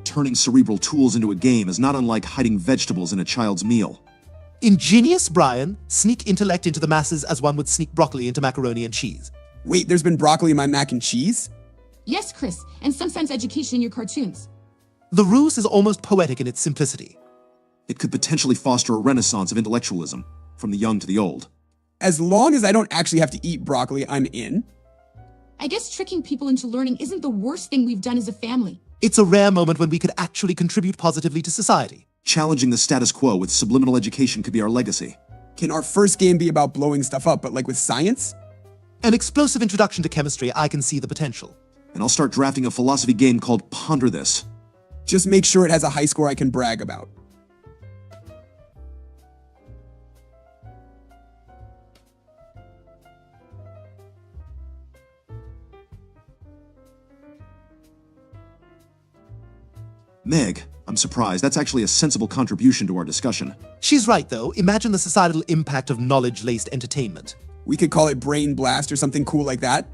Turning cerebral tools into a game is not unlike hiding vegetables in a child's meal. Ingenious, Brian. Sneak intellect into the masses as one would sneak broccoli into macaroni and cheese. Wait, there's been broccoli in my mac and cheese? Yes, Chris, and sometimes education in your cartoons. The ruse is almost poetic in its simplicity. It could potentially foster a renaissance of intellectualism, from the young to the old. As long as I don't actually have to eat broccoli, I'm in. I guess tricking people into learning isn't the worst thing we've done as a family. It's a rare moment when we could actually contribute positively to society. Challenging the status quo with subliminal education could be our legacy. Can our first game be about blowing stuff up, but like with science? An explosive introduction to chemistry, I can see the potential. And I'll start drafting a philosophy game called Ponder This. Just make sure it has a high score I can brag about. Meg, I'm surprised. That's actually a sensible contribution to our discussion. She's right, though. Imagine the societal impact of knowledge-laced entertainment. We could call it Brain Blast or something cool like that.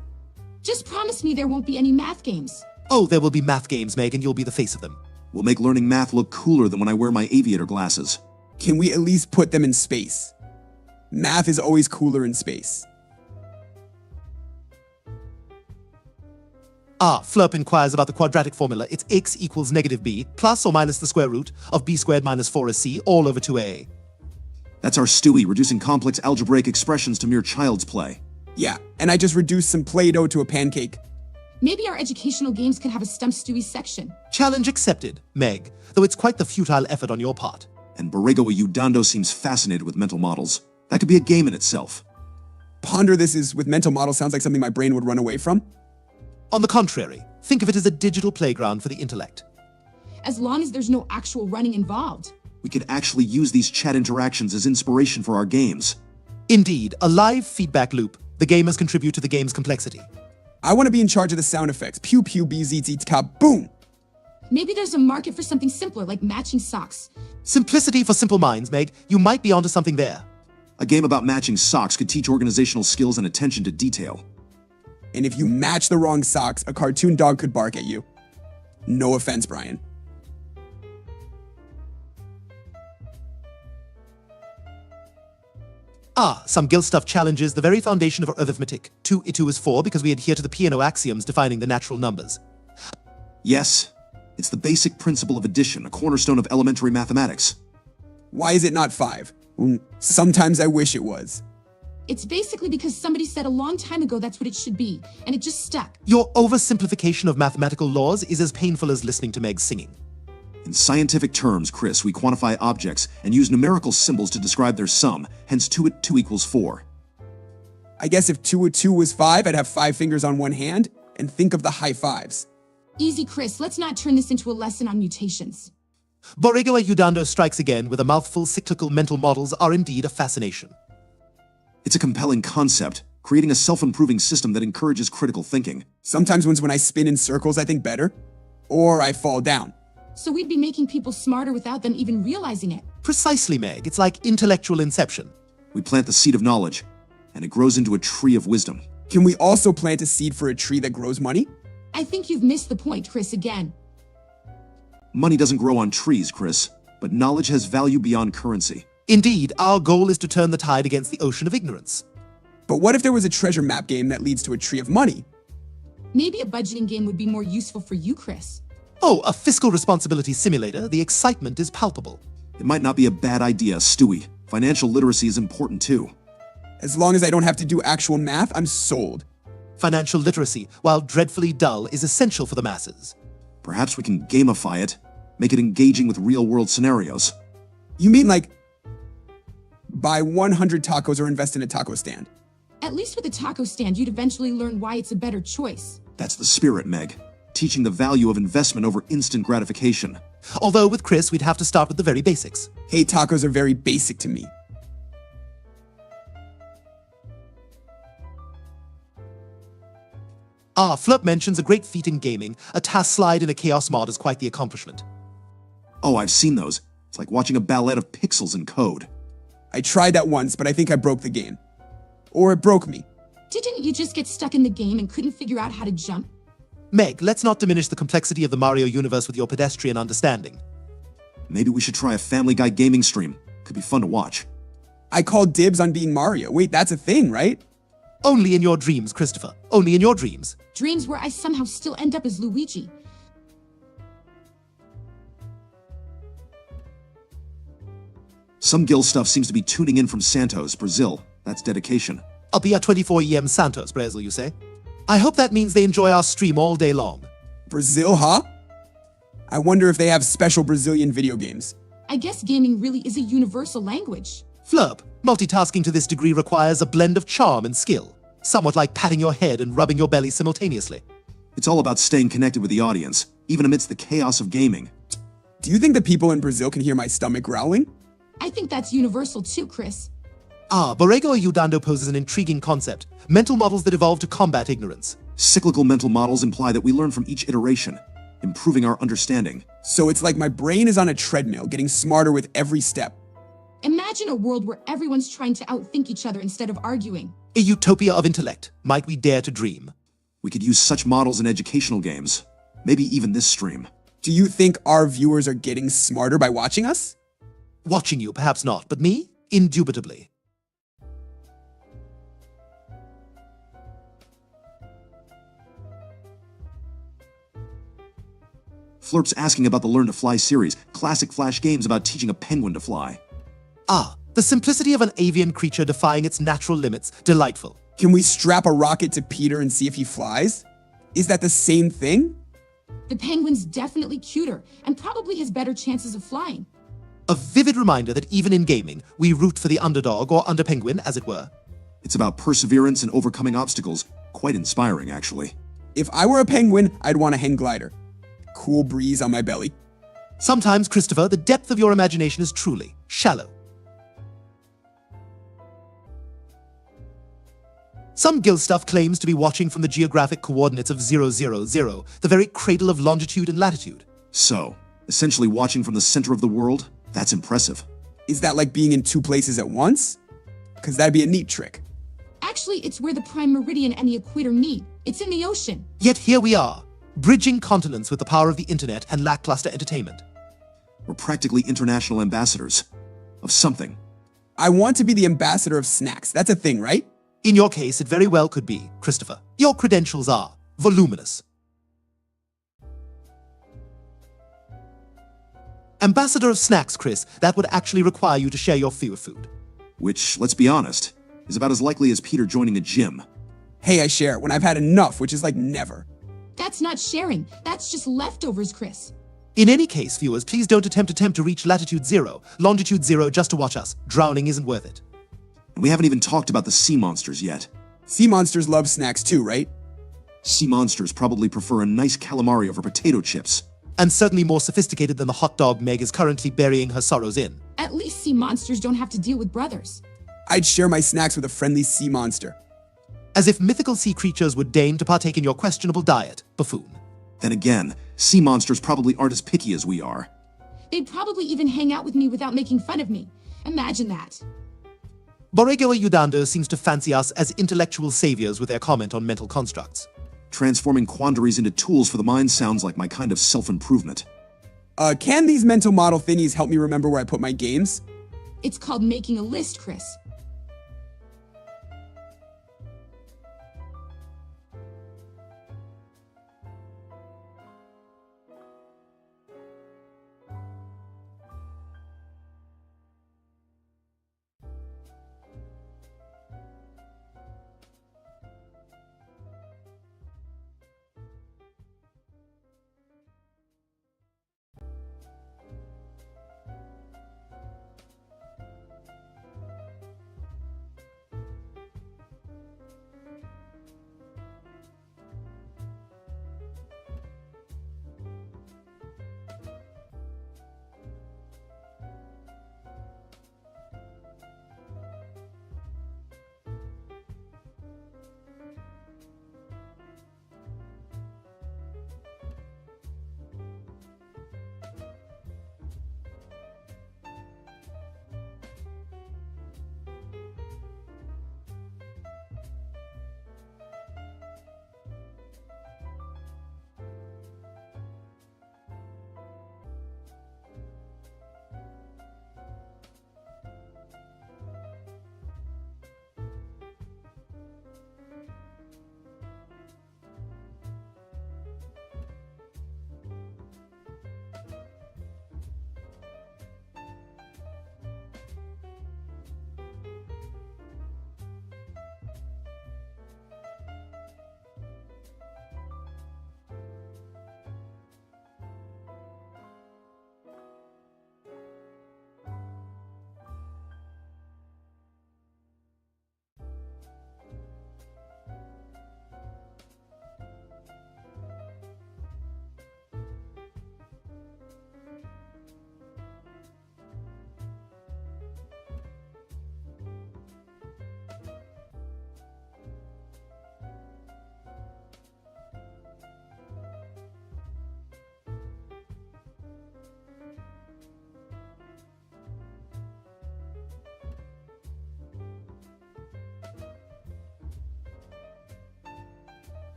Just promise me there won't be any math games. Oh, there will be math games, Meg, and you'll be the face of them. We'll make learning math look cooler than when I wear my aviator glasses. Can we at least put them in space? Math is always cooler in space. Flurp inquires about the quadratic formula. It's x equals negative b, plus or minus the square root of b squared minus 4ac, all over 2a. That's our Stewie, reducing complex algebraic expressions to mere child's play. Yeah, and I just reduced some Play-Doh to a pancake. Maybe our educational games could have a Stump Stewie section. Challenge accepted, Meg, though it's quite the futile effort on your part. And Borrego Udando seems fascinated with mental models. That could be a game in itself. Ponder This is with mental models sounds like something my brain would run away from. On the contrary, think of it as a digital playground for the intellect. As long as there's no actual running involved. We could actually use these chat interactions as inspiration for our games. Indeed, a live feedback loop. The gamers contribute to the game's complexity. I want to be in charge of the sound effects. Pew pew bzz boom. Maybe there's a market for something simpler like matching socks. Simplicity for simple minds, Meg. You might be onto something there. A game about matching socks could teach organizational skills and attention to detail. And if you match the wrong socks, a cartoon dog could bark at you. No offense, Brian. Some guilt stuff challenges the very foundation of our arithmetic. 2 × 2 is 4 because we adhere to the Peano axioms defining the natural numbers. Yes, it's the basic principle of addition, a cornerstone of elementary mathematics. Why is it not 5? Sometimes I wish it was. It's basically because somebody said a long time ago that's what it should be, and it just stuck. Your oversimplification of mathematical laws is as painful as listening to Meg singing. In scientific terms, Chris, we quantify objects and use numerical symbols to describe their sum, hence 2 × 2 = 4. I guess if 2 × 2 was 5, I'd have 5 fingers on one hand, and think of the high fives. Easy, Chris. Let's not turn this into a lesson on mutations. Borrego Udando strikes again with a mouthful. Cyclical mental models are indeed a fascination. It's a compelling concept, creating a self-improving system that encourages critical thinking. Sometimes when I spin in circles, I think better, or I fall down. So we'd be making people smarter without them even realizing it. Precisely, Meg. It's like intellectual inception. We plant the seed of knowledge, and it grows into a tree of wisdom. Can we also plant a seed for a tree that grows money? I think you've missed the point, Chris, again. Money doesn't grow on trees, Chris, but knowledge has value beyond currency. Indeed, our goal is to turn the tide against the ocean of ignorance. But what if there was a treasure map game that leads to a tree of money? Maybe a budgeting game would be more useful for you, Chris. Oh, a fiscal responsibility simulator. The excitement is palpable. It might not be a bad idea, Stewie. Financial literacy is important too. As long as I don't have to do actual math, I'm sold. Financial literacy, while dreadfully dull, is essential for the masses. Perhaps we can gamify it, make it engaging with real-world scenarios. You mean like buy 100 tacos or invest in a taco stand? At least with a taco stand, you'd eventually learn why it's a better choice. That's the spirit, Meg. Teaching the value of investment over instant gratification. Although with Chris, we'd have to start with the very basics. Hey, tacos are very basic to me. Flurp mentions a great feat in gaming. A task slide in a chaos mod is quite the accomplishment. Oh, I've seen those. It's like watching a ballet of pixels in code. I tried that once, but I think I broke the game. Or it broke me. Didn't you just get stuck in the game and couldn't figure out how to jump? Meg, let's not diminish the complexity of the Mario universe with your pedestrian understanding. Maybe we should try a Family Guy gaming stream. Could be fun to watch. I called dibs on being Mario. Wait, that's a thing, right? Only in your dreams, Christopher. Only in your dreams. Dreams where I somehow still end up as Luigi. Some Gil stuff seems to be tuning in from Santos, Brazil. That's dedication. I'll be at 24 EM Santos, Brazil, you say? I hope that means they enjoy our stream all day long. Brazil, huh? I wonder if they have special Brazilian video games. I guess gaming really is a universal language. Flurp, multitasking to this degree requires a blend of charm and skill, somewhat like patting your head and rubbing your belly simultaneously. It's all about staying connected with the audience, even amidst the chaos of gaming. Do you think the people in Brazil can hear my stomach growling? I think that's universal too, Chris. Borrego Ayudando poses an intriguing concept. Mental models that evolve to combat ignorance. Cyclical mental models imply that we learn from each iteration, improving our understanding. So it's like my brain is on a treadmill, getting smarter with every step. Imagine a world where everyone's trying to outthink each other instead of arguing. A utopia of intellect. Might we dare to dream? We could use such models in educational games. Maybe even this stream. Do you think our viewers are getting smarter by watching us? Watching you, perhaps not, but me? Indubitably. Flurp's asking about the Learn to Fly series, classic Flash games about teaching a penguin to fly. The simplicity of an avian creature defying its natural limits. Delightful. Can we strap a rocket to Peter and see if he flies? Is that the same thing? The penguin's definitely cuter and probably has better chances of flying. A vivid reminder that even in gaming, we root for the underdog or underpenguin, as it were. It's about perseverance and overcoming obstacles. Quite inspiring, actually. If I were a penguin, I'd want a hang glider. Cool breeze on my belly. Sometimes, Christopher, the depth of your imagination is truly shallow. Some Gil stuff claims to be watching from the geographic coordinates of 000, the very cradle of longitude and latitude. So, essentially watching from the center of the world? That's impressive. Is that like being in two places at once? Because that'd be a neat trick. Actually, it's where the prime meridian and the equator meet. It's in the ocean. Yet here we are, bridging continents with the power of the internet and lackluster entertainment. We're practically international ambassadors. Of something. I want to be the ambassador of snacks. That's a thing, right? In your case, it very well could be, Christopher. Your credentials are voluminous. Ambassador of snacks, Chris, that would actually require you to share your fear food. Which, let's be honest, is about as likely as Peter joining a gym. Hey, I share when I've had enough, which is like never. That's not sharing. That's just leftovers, Chris. In any case, viewers, please don't attempt to reach latitude 0, longitude 0 just to watch us. Drowning isn't worth it. And we haven't even talked about the sea monsters yet. Sea monsters love snacks too, right? Sea monsters probably prefer a nice calamari over potato chips. And certainly more sophisticated than the hot dog Meg is currently burying her sorrows in. At least sea monsters don't have to deal with brothers. I'd share my snacks with a friendly sea monster. As if mythical sea creatures would deign to partake in your questionable diet, buffoon. Then again, Sea monsters probably aren't as picky as we are. They'd probably even hang out with me without making fun of me. Imagine that. Borrego Ayudando seems to fancy us as intellectual saviors with their comment on mental constructs. Transforming quandaries into tools for the mind sounds like my kind of self-improvement. Can these mental model thingies help me remember where I put my games? It's called making a list, Chris.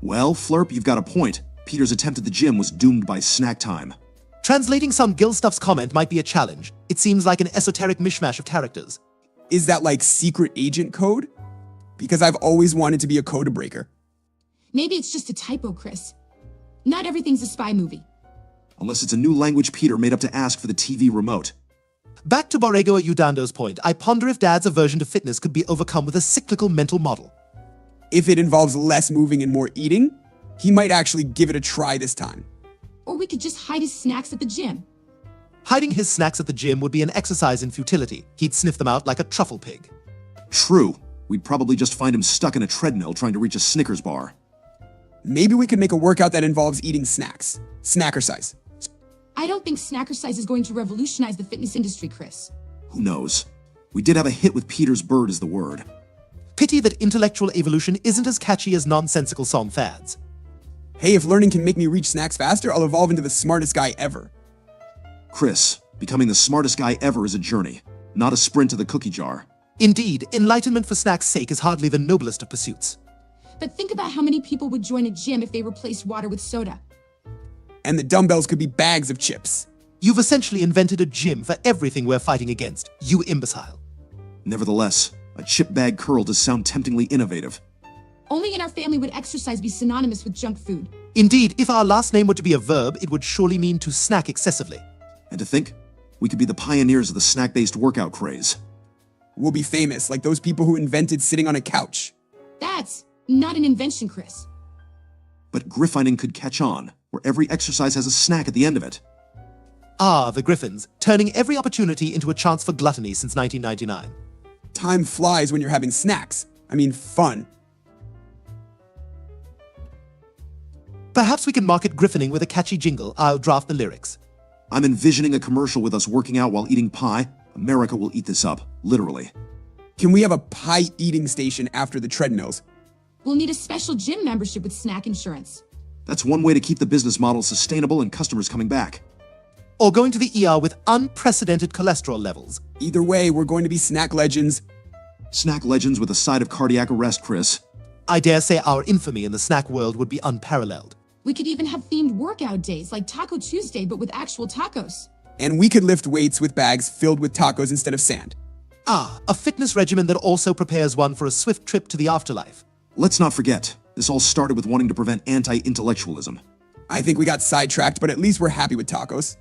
Well, Flurp, you've got a point. Peter's attempt at the gym was doomed by snack time. Translating some Gilstuff's comment might be a challenge. It seems like an esoteric mishmash of characters. Is that like secret agent code? Because I've always wanted to be a code breaker. Maybe it's just a typo, Chris. Not everything's a spy movie. Unless it's a new language Peter made up to ask for the TV remote. Back to Borrego Ayudando's point, I ponder if Dad's aversion to fitness could be overcome with a cyclical mental model. If it involves less moving and more eating, he might actually give it a try this time. Or we could just hide his snacks at the gym. Hiding his snacks at the gym would be an exercise in futility. He'd sniff them out like a truffle pig. True. We'd probably just find him stuck in a treadmill trying to reach a Snickers bar. Maybe we could make a workout that involves eating snacks. Snackercise. I don't think snackercise is going to revolutionize the fitness industry, Chris. Who knows? We did have a hit with Peter's bird is the word. Pity that intellectual evolution isn't as catchy as nonsensical song fads. Hey, if learning can make me reach snacks faster, I'll evolve into the smartest guy ever. Chris, becoming the smartest guy ever is a journey, not a sprint to the cookie jar. Indeed, enlightenment for snack's sake is hardly the noblest of pursuits. But think about how many people would join a gym if they replaced water with soda. And the dumbbells could be bags of chips. You've essentially invented a gym for everything we're fighting against, you imbecile. Nevertheless, a chip bag curl does sound temptingly innovative. Only in our family would exercise be synonymous with junk food. Indeed, if our last name were to be a verb, it would surely mean to snack excessively. And to think, we could be the pioneers of the snack-based workout craze. We'll be famous, like those people who invented sitting on a couch. That's not an invention, Chris. but griffining could catch on, where every exercise has a snack at the end of it. Ah, the Griffins, turning every opportunity into a chance for gluttony since 1999. Time flies when you're having snacks. I mean, fun. Perhaps we can market griffining with a catchy jingle. I'll draft the lyrics. I'm envisioning a commercial with us working out while eating pie. America will eat this up, literally. Can we have a pie-eating station after the treadmills? We'll need a special gym membership with snack insurance. That's one way to keep the business model sustainable and customers coming back. Or going to the ER with unprecedented cholesterol levels. Either way, we're going to be snack legends. Snack legends with a side of cardiac arrest, Chris. I dare say our infamy in the snack world would be unparalleled. We could even have themed workout days like Taco Tuesday, but with actual tacos. And we could lift weights with bags filled with tacos instead of sand. Ah, a fitness regimen that also prepares one for a swift trip to the afterlife. Let's not forget, this all started with wanting to prevent anti-intellectualism. I think we got sidetracked, but at least we're happy with tacos.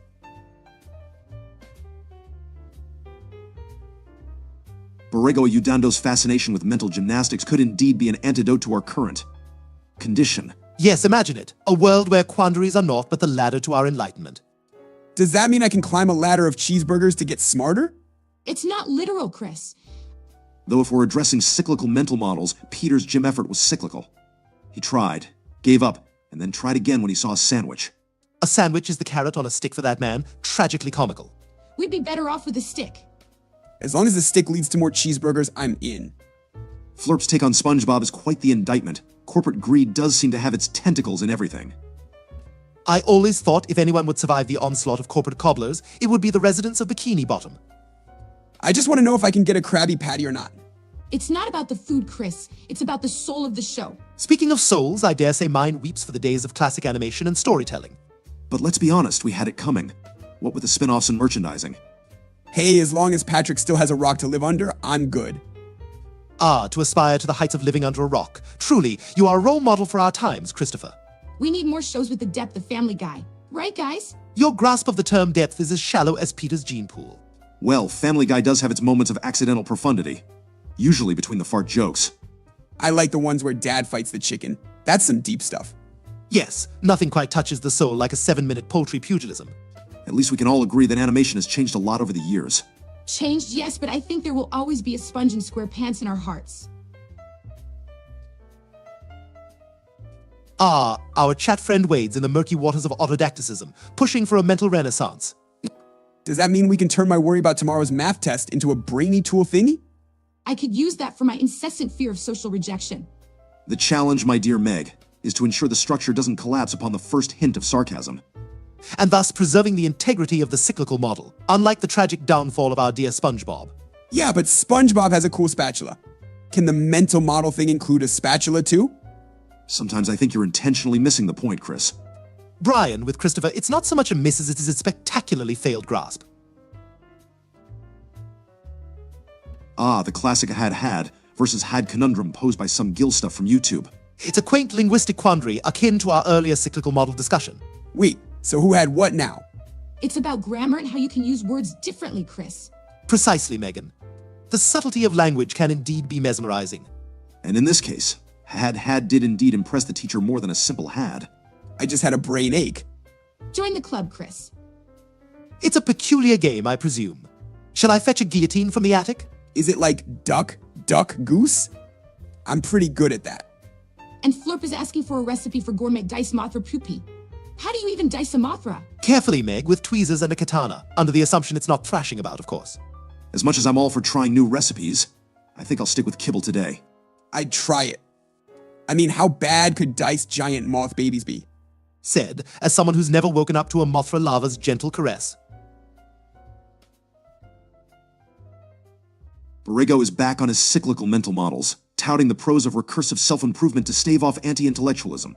Borrego Udando's fascination with mental gymnastics could indeed be an antidote to our current condition. Yes, imagine it. A world where quandaries are naught but the ladder to our enlightenment. Does that mean I can climb a ladder of cheeseburgers to get smarter? It's not literal, Chris. Though if we're addressing cyclical mental models, Peter's gym effort was cyclical. He tried, gave up, and then tried again when he saw a sandwich. A sandwich is the carrot on a stick for that man. Tragically comical. We'd be better off with a stick. As long as the stick leads to more cheeseburgers, I'm in. Flurp's take on SpongeBob is quite the indictment. Corporate greed does seem to have its tentacles in everything. I always thought if anyone would survive the onslaught of corporate cobblers, it would be the residents of Bikini Bottom. I just want to know if I can get a Krabby Patty or not. It's not about the food, Chris. It's about the soul of the show. Speaking of souls, I dare say mine weeps for the days of classic animation and storytelling. But let's be honest, we had it coming. What with the spin-offs and merchandising? Hey, as long as Patrick still has a rock to live under, I'm good. Ah, to aspire to the heights of living under a rock. Truly, you are a role model for our times, Christopher. We need more shows with the depth of Family Guy. Right, guys? Your grasp of the term depth is as shallow as Peter's gene pool. Well, Family Guy does have its moments of accidental profundity. Usually between the fart jokes. I like the ones where Dad fights the chicken. That's some deep stuff. Yes, nothing quite touches the soul like a 7-minute poultry pugilism. At least we can all agree that animation has changed a lot over the years. Changed, yes, but I think there will always be a sponge and square pants in our hearts. Ah, our chat friend wades in the murky waters of autodacticism, pushing for a mental renaissance. Does that mean we can turn my worry about tomorrow's math test into a brainy tool thingy? I could use that for my incessant fear of social rejection. The challenge, my dear Meg, is to ensure the structure doesn't collapse upon the first hint of sarcasm. And thus preserving the integrity of the cyclical model, unlike the tragic downfall of our dear SpongeBob. Yeah, but SpongeBob has a cool spatula. Can the mental model thing include a spatula too? Sometimes I think you're intentionally missing the point, Chris. Brian, with Christopher, it's not so much a miss as it is a spectacularly failed grasp. Ah, the classic had versus had conundrum posed by some gill stuff from YouTube. It's a quaint linguistic quandary akin to our earlier cyclical model discussion. Wait, so who had what now? It's about grammar and how you can use words differently, Chris. Precisely, Megan. The subtlety of language can indeed be mesmerizing. And in this case, had did indeed impress the teacher more than a simple had. I just had a brain ache. Join the club, Chris. It's a peculiar game, I presume. Shall I fetch a guillotine from the attic? Is it like duck, goose? I'm pretty good at that. And Flurp is asking for a recipe for gourmet diced Mothra poopy. How do you even dice a Mothra? Carefully, Meg, with tweezers and a katana, under the assumption it's not thrashing about, of course. As much as I'm all for trying new recipes, I think I'll stick with kibble today. I'd try it. I mean, how bad could diced giant moth babies be? Said, as someone who's never woken up to a Mothra lava's gentle caress. Borrego is back on his cyclical mental models, touting the pros of recursive self-improvement to stave off anti-intellectualism.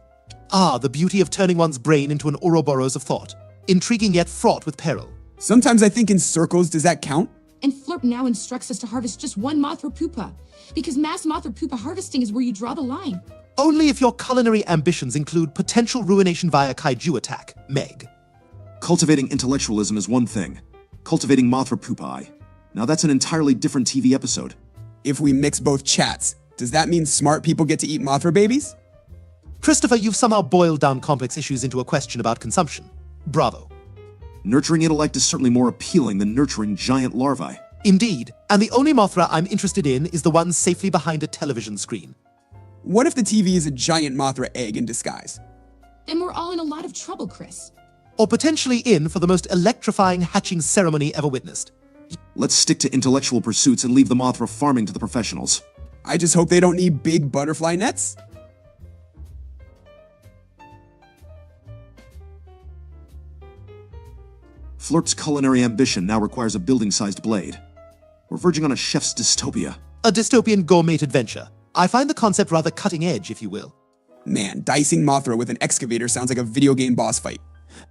Ah, the beauty of turning one's brain into an Ouroboros of thought. Intriguing yet fraught with peril. Sometimes I think in circles, does that count? And Flurp now instructs us to harvest just one Mothra pupa, because mass Mothra pupa harvesting is where you draw the line. Only if your culinary ambitions include potential ruination via kaiju attack, Meg. Cultivating intellectualism is one thing. Cultivating Mothra pupae. Now that's an entirely different TV episode. If we mix both chats, does that mean smart people get to eat Mothra babies? Christopher, you've somehow boiled down complex issues into a question about consumption. Bravo. Nurturing intellect is certainly more appealing than nurturing giant larvae. Indeed, and the only Mothra I'm interested in is the one safely behind a television screen. What if the TV is a giant Mothra egg in disguise? Then we're all in a lot of trouble, Chris. Or potentially in for the most electrifying hatching ceremony ever witnessed. Let's stick to intellectual pursuits and leave the Mothra farming to the professionals. I just hope they don't need big butterfly nets. Flirp's culinary ambition now requires a building-sized blade. We're verging on a chef's dystopia. A dystopian gourmet adventure. I find the concept rather cutting edge, if you will. Man, dicing Mothra with an excavator sounds like a video game boss fight.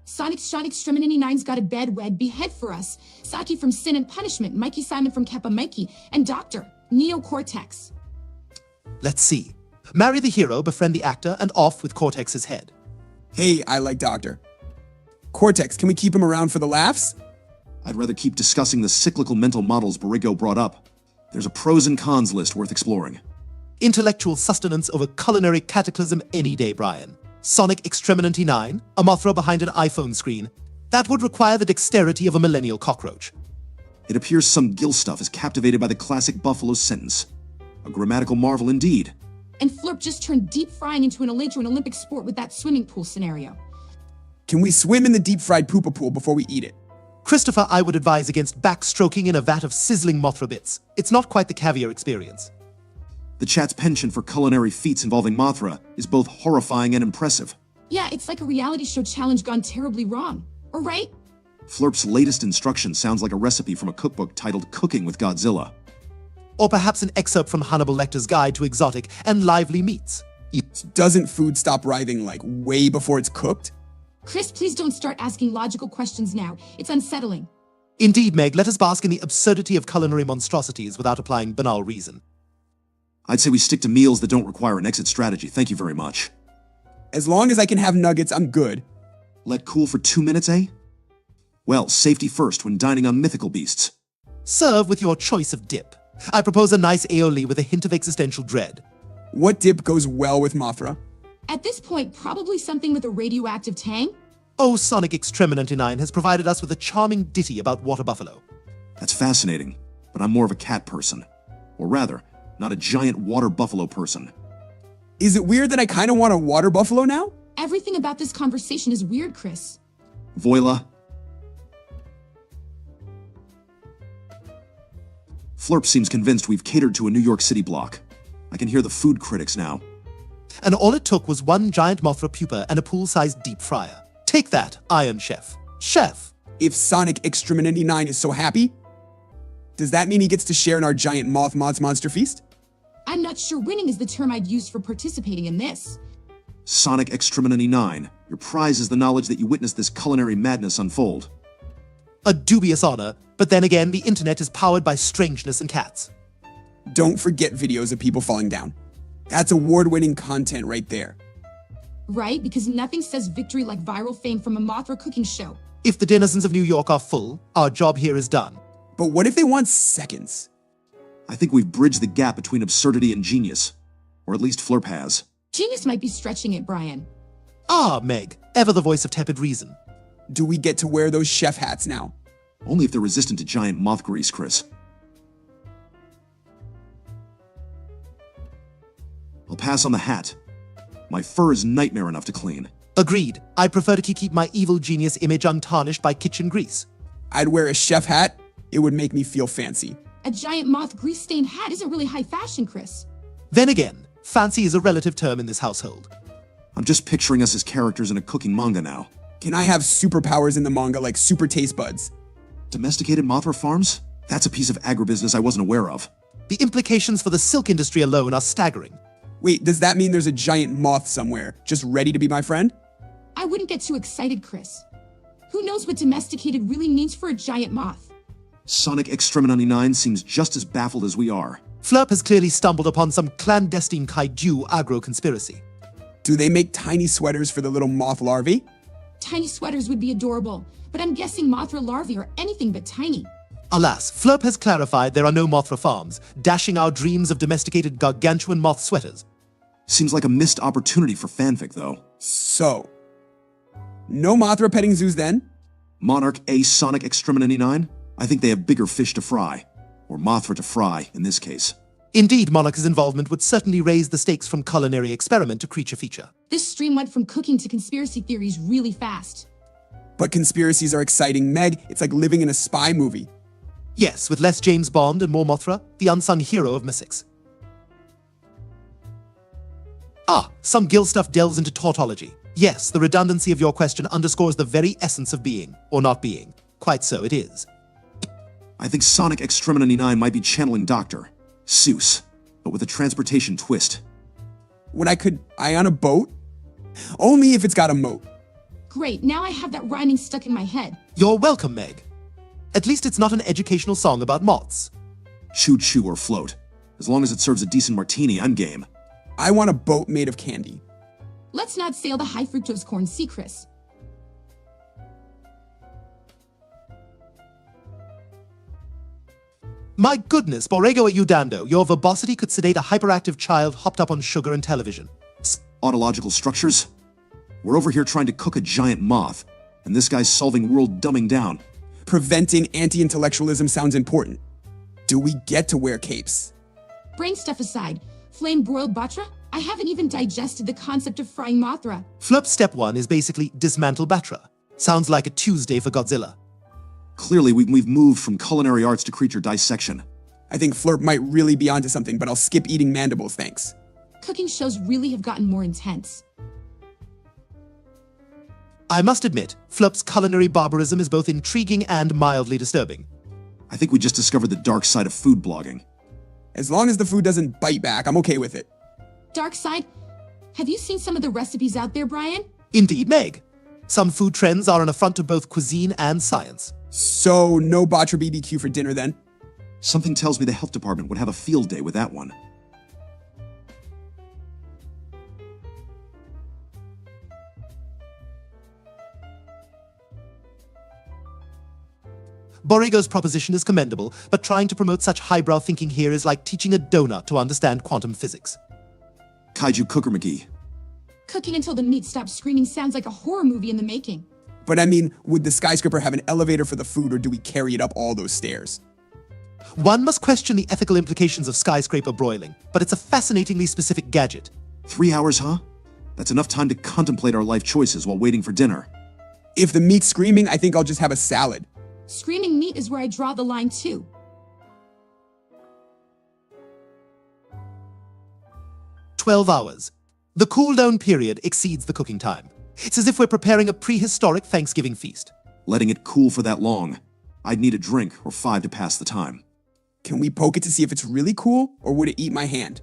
Sonic Shot Extremity 9's got a bed wed behead for us. Saki from Sin and Punishment, Mikey Simon from Kappa Mikey, and Dr. Neo Cortex. Let's see. Marry the hero, befriend the actor, and off with Cortex's head. Hey, I like Doctor. Cortex, can we keep him around for the laughs? I'd rather keep discussing the cyclical mental models Borrego brought up. There's a pros and cons list worth exploring. Intellectual sustenance over culinary cataclysm any day, Brian. Sonic Extremity 9, a Mothra behind an iPhone screen. That would require the dexterity of a millennial cockroach. It appears some gill stuff is captivated by the classic Buffalo sentence. A grammatical marvel indeed. And Flirp just turned deep frying into an Olympic sport with that swimming pool scenario. Can we swim in the deep-fried poopa pool before we eat it? Christopher, I would advise against backstroking in a vat of sizzling Mothra bits. It's not quite the caviar experience. The chat's penchant for culinary feats involving Mothra is both horrifying and impressive. Yeah, it's like a reality show challenge gone terribly wrong. Or right? Flirp's latest instruction sounds like a recipe from a cookbook titled Cooking with Godzilla. Or perhaps an excerpt from Hannibal Lecter's Guide to Exotic and Lively Meats. Doesn't food stop writhing, like, way before it's cooked? Chris, please don't start asking logical questions now. It's unsettling. Indeed, Meg, let us bask in the absurdity of culinary monstrosities without applying banal reason. I'd say we stick to meals that don't require an exit strategy. Thank you very much. As long as I can have nuggets, I'm good. Let cool for 2 minutes, eh? Well, safety first when dining on mythical beasts. Serve with your choice of dip. I propose a nice aioli with a hint of existential dread. What dip goes well with Mothra? At this point, probably something with a radioactive tang? Oh, Sonic Extremity 9 has provided us with a charming ditty about water buffalo. That's fascinating, but I'm more of a cat person. Or rather, not a giant water buffalo person. Is it weird that I kind of want a water buffalo now? Everything about this conversation is weird, Chris. Voila. Flirp seems convinced we've catered to a New York City block. I can hear the food critics now. And all it took was one giant Mothra pupa and a pool-sized deep fryer. Take that, Iron Chef. Chef! If Sonic Extremity 9 is so happy, does that mean he gets to share in our giant Moth's monster feast? I'm not sure winning is the term I'd use for participating in this. Sonic Extremity 9, your prize is the knowledge that you witnessed this culinary madness unfold. A dubious honor, but then again, the internet is powered by strangeness and cats. Don't forget videos of people falling down. That's award-winning content right there. Right? Because nothing says victory like viral fame from a Mothra cooking show. If the denizens of New York are full, our job here is done. But what if they want seconds? I think we've bridged the gap between absurdity and genius. Or at least Flirp has. Genius might be stretching it, Brian. Ah, Meg, ever the voice of tepid reason. Do we get to wear those chef hats now? Only if they're resistant to giant moth grease, Chris. I'll pass on the hat. My fur is nightmare enough to clean. Agreed. I prefer to keep my evil genius image untarnished by kitchen grease. I'd wear a chef hat. It would make me feel fancy. A giant moth grease-stained hat isn't really high fashion, Chris. Then again, fancy is a relative term in this household. I'm just picturing us as characters in a cooking manga now. Can I have superpowers in the manga like super taste buds? Domesticated Mothra farms? That's a piece of agribusiness I wasn't aware of. The implications for the silk industry alone are staggering. Wait, does that mean there's a giant moth somewhere, just ready to be my friend? I wouldn't get too excited, Chris. Who knows what domesticated really means for a giant moth? Sonic Extremity 9 seems just as baffled as we are. Flirp has clearly stumbled upon some clandestine kaiju agro-conspiracy. Do they make tiny sweaters for the little moth larvae? Tiny sweaters would be adorable, but I'm guessing Mothra larvae are anything but tiny. Alas, Flirp has clarified there are no Mothra farms, dashing our dreams of domesticated gargantuan moth sweaters. Seems like a missed opportunity for fanfic, though. So, no Mothra petting zoos then? Monarch A Sonic Exterminating 9? I think they have bigger fish to fry. Or Mothra to fry, in this case. Indeed, Monarch's involvement would certainly raise the stakes from culinary experiment to creature feature. This stream went from cooking to conspiracy theories really fast. But conspiracies are exciting, Meg. It's like living in a spy movie. Yes, with less James Bond and more Mothra, the unsung hero of mystics. Ah, some Gill stuff delves into tautology. Yes, the redundancy of your question underscores the very essence of being, or not being. Quite so it is. I think Sonic Exterminating 9 might be channeling Dr. Seuss, but with a transportation twist. When I on a boat? Only if it's got a moat. Great, now I have that rhyming stuck in my head. You're welcome, Meg. At least it's not an educational song about moths. Choo-choo or float. As long as it serves a decent martini, I'm game. I want a boat made of candy. Let's not sail the high fructose corn sea, Chris. My goodness, Borrego at Udando, your verbosity could sedate a hyperactive child hopped up on sugar and television. Autological structures? We're over here trying to cook a giant moth, and this guy's solving world dumbing down. Preventing anti-intellectualism sounds important. Do we get to wear capes? Brain stuff aside, flame-broiled batra? I haven't even digested the concept of frying Mothra. Flip step 1 is basically dismantle Batra. Sounds like a Tuesday for Godzilla. Clearly, we've moved from culinary arts to creature dissection. I think Flurp might really be onto something, but I'll skip eating mandibles, thanks. Cooking shows really have gotten more intense. I must admit, Flup's culinary barbarism is both intriguing and mildly disturbing. I think we just discovered the dark side of food blogging. As long as the food doesn't bite back, I'm okay with it. Dark side? Have you seen some of the recipes out there, Brian? Indeed, Meg. Some food trends are an affront to both cuisine and science. So, no Batra BBQ for dinner then? Something tells me the health department would have a field day with that one. Borrego's proposition is commendable, but trying to promote such highbrow thinking here is like teaching a donut to understand quantum physics. Kaiju Cooker McGee. Cooking until the meat stops screaming sounds like a horror movie in the making. But I mean, would the skyscraper have an elevator for the food, or do we carry it up all those stairs? One must question the ethical implications of skyscraper broiling, but it's a fascinatingly specific gadget. 3 hours, huh? That's enough time to contemplate our life choices while waiting for dinner. If the meat's screaming, I think I'll just have a salad. Screaming meat is where I draw the line too. "12 hours. The cool-down period exceeds the cooking time. It's as if we're preparing a prehistoric Thanksgiving feast. Letting it cool for that long. I'd need a drink or 5 to pass the time. Can we poke it to see if it's really cool, or would it eat my hand?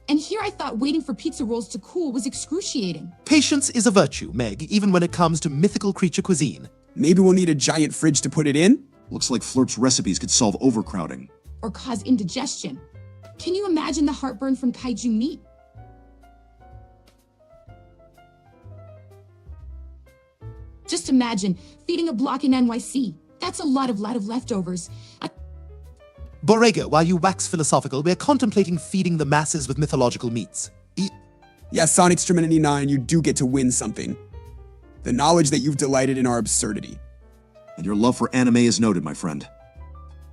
And here I thought waiting for pizza rolls to cool was excruciating. Patience is a virtue, Meg, even when it comes to mythical creature cuisine. Maybe we'll need a giant fridge to put it in? Looks like Flirt's recipes could solve overcrowding. Or cause indigestion. Can you imagine the heartburn from kaiju meat? Just imagine feeding a block in NYC. That's a lot of leftovers. Borrego, while you wax philosophical, we're contemplating feeding the masses with mythological meats. Yeah, Sonic Exterminating 9, you do get to win something. The knowledge that you've delighted in our absurdity. And your love for anime is noted, my friend.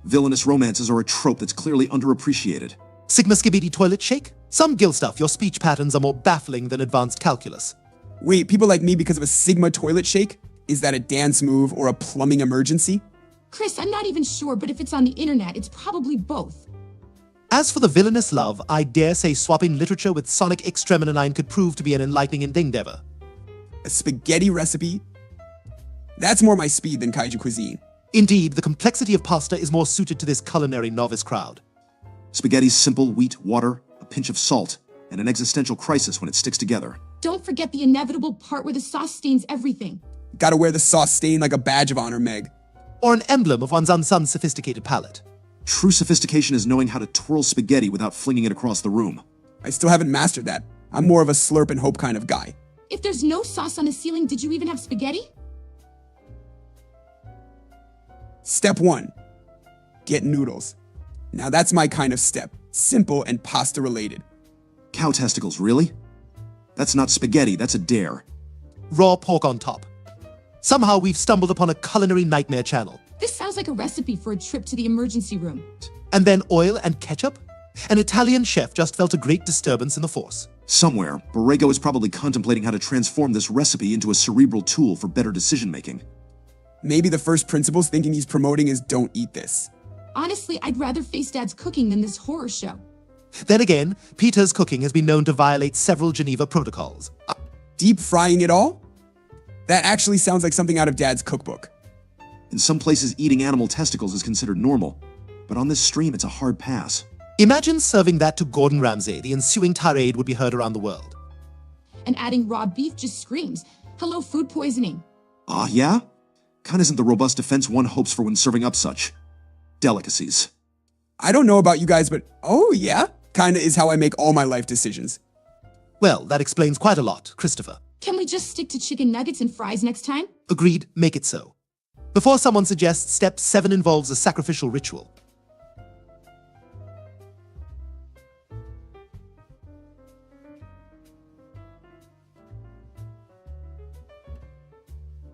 Villainous romances are a trope that's clearly underappreciated. Sigma Skibidi toilet shake? Some Gill stuff, your speech patterns are more baffling than advanced calculus. Wait, people like me because of a Sigma toilet shake? Is that a dance move or a plumbing emergency? Chris, I'm not even sure, but if it's on the internet, it's probably both. As for the villainous love, I dare say swapping literature with Sonic Exterminating could prove to be an enlightening endeavor. A spaghetti recipe? That's more my speed than kaiju cuisine. Indeed, the complexity of pasta is more suited to this culinary novice crowd. Spaghetti's simple: wheat, water, a pinch of salt, and an existential crisis when it sticks together. Don't forget the inevitable part where the sauce stains everything. Gotta wear the sauce stain like a badge of honor, Meg. Or an emblem of one's unsung sophisticated palate. True sophistication is knowing how to twirl spaghetti without flinging it across the room. I still haven't mastered that. I'm more of a slurp and hope kind of guy. If there's no sauce on a ceiling, did you even have spaghetti? Step 1. Get noodles. Now that's my kind of step. Simple and pasta related. Cow testicles, really? That's not spaghetti, that's a dare. Raw pork on top. Somehow we've stumbled upon a culinary nightmare channel. This sounds like a recipe for a trip to the emergency room. And then oil and ketchup? An Italian chef just felt a great disturbance in the force. Somewhere, Borrego is probably contemplating how to transform this recipe into a cerebral tool for better decision-making. Maybe the first principles thinking he's promoting is don't eat this. Honestly, I'd rather face Dad's cooking than this horror show. Then again, Peter's cooking has been known to violate several Geneva protocols. Deep frying it all? That actually sounds like something out of Dad's cookbook. In some places, eating animal testicles is considered normal, but on this stream, it's a hard pass. Imagine serving that to Gordon Ramsay. The ensuing tirade would be heard around the world. And adding raw beef just screams. Hello, food poisoning. Yeah? Kinda isn't the robust defense one hopes for when serving up such delicacies. I don't know about you guys, but oh yeah, kinda is how I make all my life decisions. Well, that explains quite a lot, Christopher. Can we just stick to chicken nuggets and fries next time? Agreed, make it so. Before someone suggests step 7 involves a sacrificial ritual.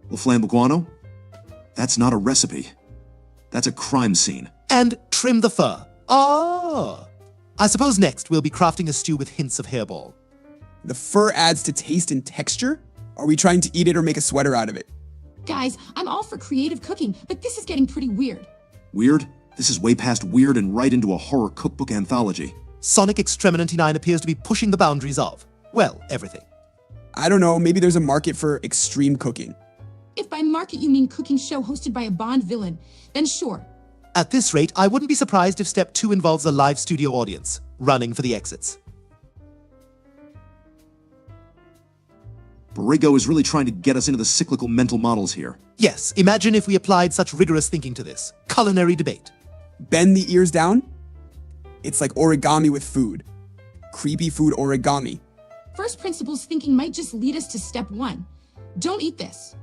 Well, flambe guano? That's not a recipe. That's a crime scene. And trim the fur. Ah! I suppose next we'll be crafting a stew with hints of hairball. The fur adds to taste and texture? Are we trying to eat it or make a sweater out of it? Guys, I'm all for creative cooking, but this is getting pretty weird. Weird? This is way past weird and right into a horror cookbook anthology. Sonic Extreme 99 appears to be pushing the boundaries of, well, everything. I don't know, maybe there's a market for extreme cooking. If by market you mean cooking show hosted by a Bond villain, then sure. At this rate, I wouldn't be surprised if step 2 involves a live studio audience, running for the exits. Borrego is really trying to get us into the cyclical mental models here. Yes, imagine if we applied such rigorous thinking to this. Culinary debate. Bend the ears down? It's like origami with food. Creepy food origami. First principles thinking might just lead us to step 1. Don't eat this.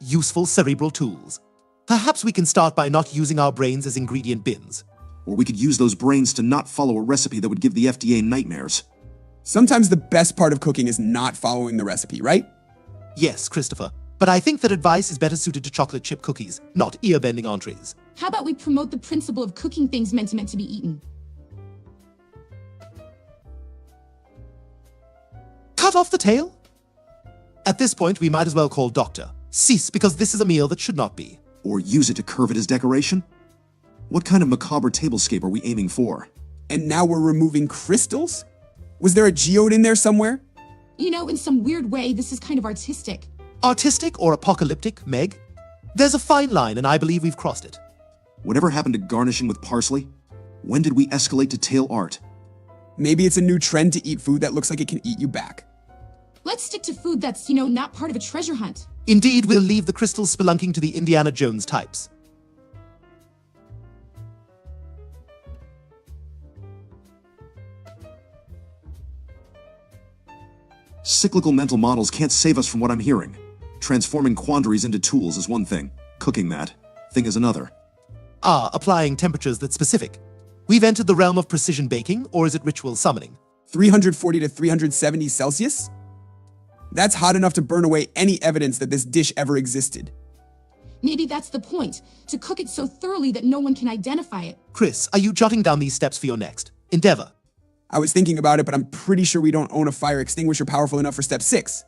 Useful cerebral tools. Perhaps we can start by not using our brains as ingredient bins. Or we could use those brains to not follow a recipe that would give the FDA nightmares. Sometimes the best part of cooking is not following the recipe, right? Yes, Christopher, but I think that advice is better suited to chocolate chip cookies, not ear-bending entrees. How about we promote the principle of cooking things meant to be eaten? Cut off the tail? At this point, we might as well call Doctor. Cease, because this is a meal that should not be. Or use it to curve it as decoration? What kind of macabre tablescape are we aiming for? And now we're removing crystals? Was there a geode in there somewhere? You know, in some weird way, this is kind of artistic. Artistic or apocalyptic, Meg? There's a fine line, and I believe we've crossed it. Whatever happened to garnishing with parsley? When did we escalate to tail art? Maybe it's a new trend to eat food that looks like it can eat you back. Let's stick to food that's, not part of a treasure hunt. Indeed, we'll leave the crystals spelunking to the Indiana Jones types. Cyclical mental models can't save us from what I'm hearing. Transforming quandaries into tools is one thing. Cooking that thing is another. Applying temperatures that's specific. We've entered the realm of precision baking, or is it ritual summoning? 340 to 370 Celsius? That's hot enough to burn away any evidence that this dish ever existed. Maybe that's the point, to cook it so thoroughly that no one can identify it. Chris, are you jotting down these steps for your next endeavor? I was thinking about it, but I'm pretty sure we don't own a fire extinguisher powerful enough for step 6.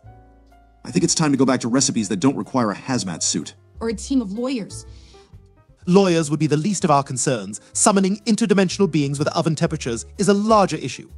I think it's time to go back to recipes that don't require a hazmat suit. Or a team of lawyers. Lawyers would be the least of our concerns. Summoning interdimensional beings with oven temperatures is a larger issue.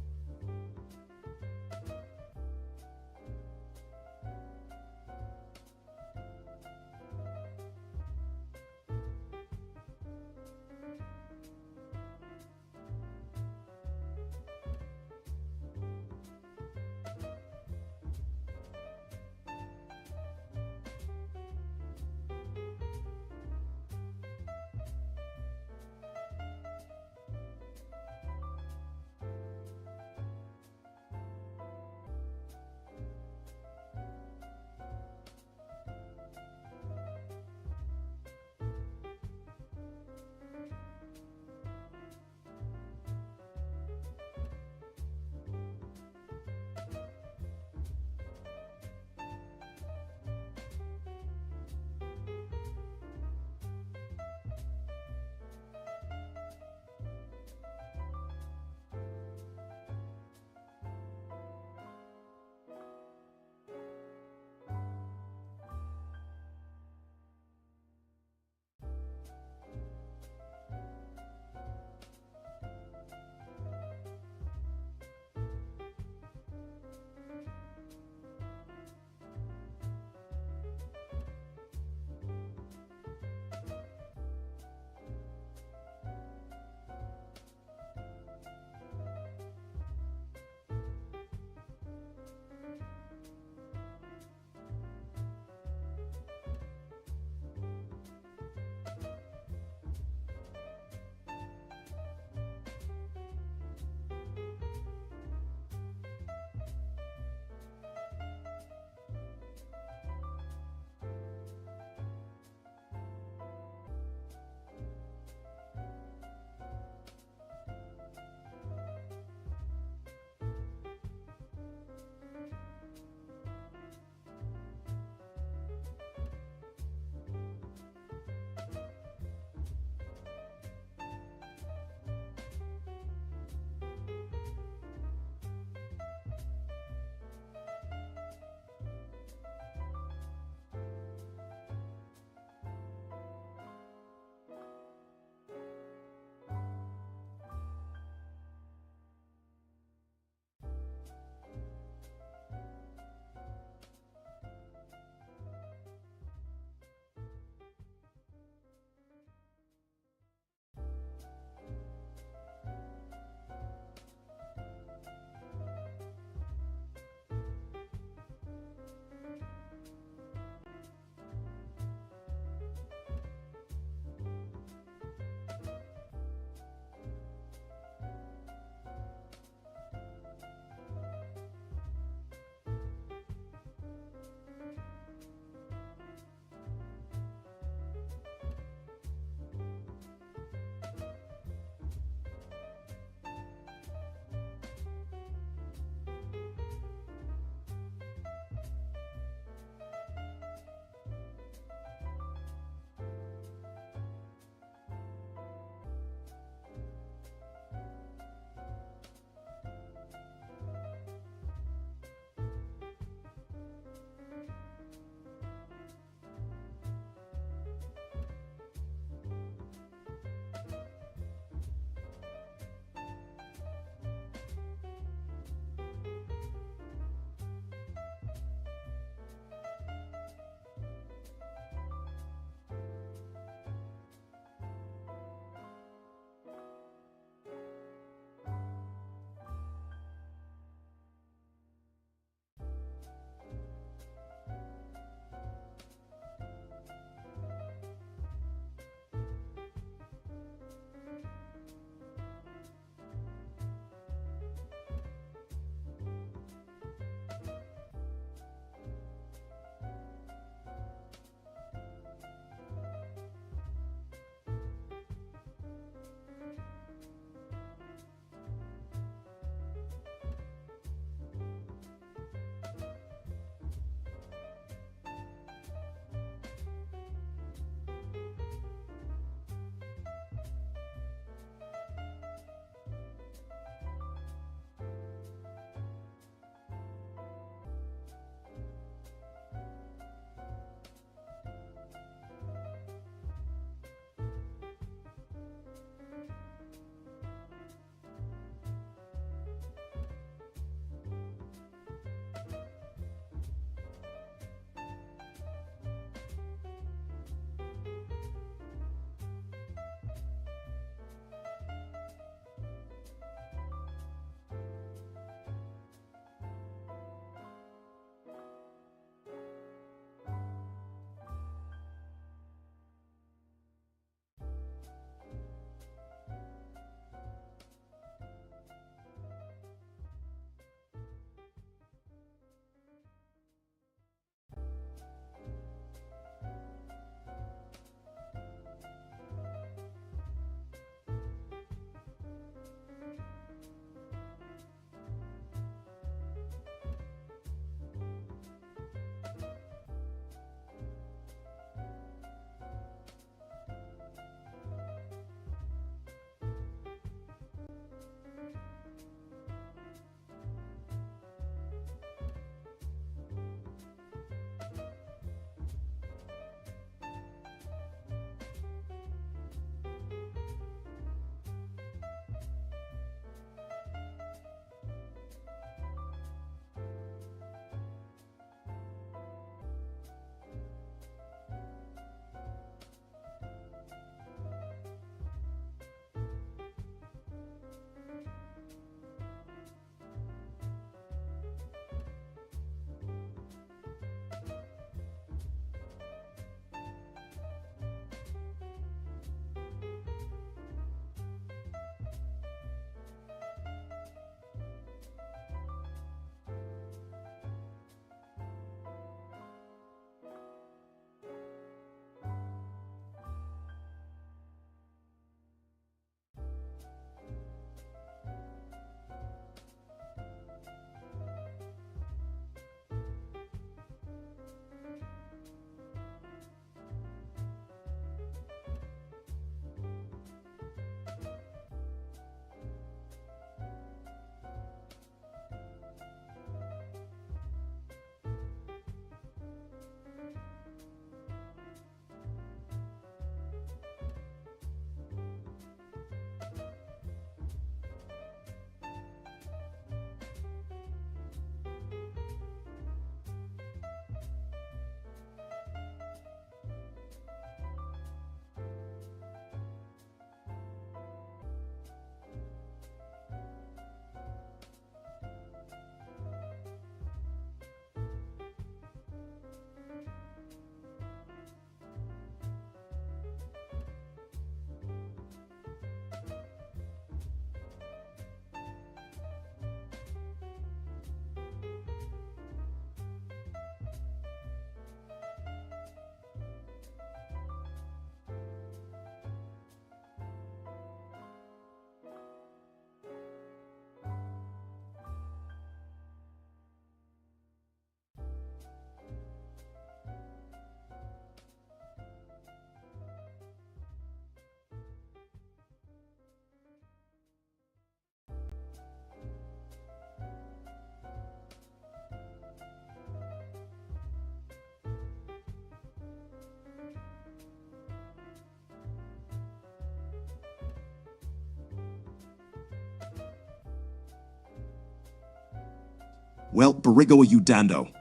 Well, Barigo Udando.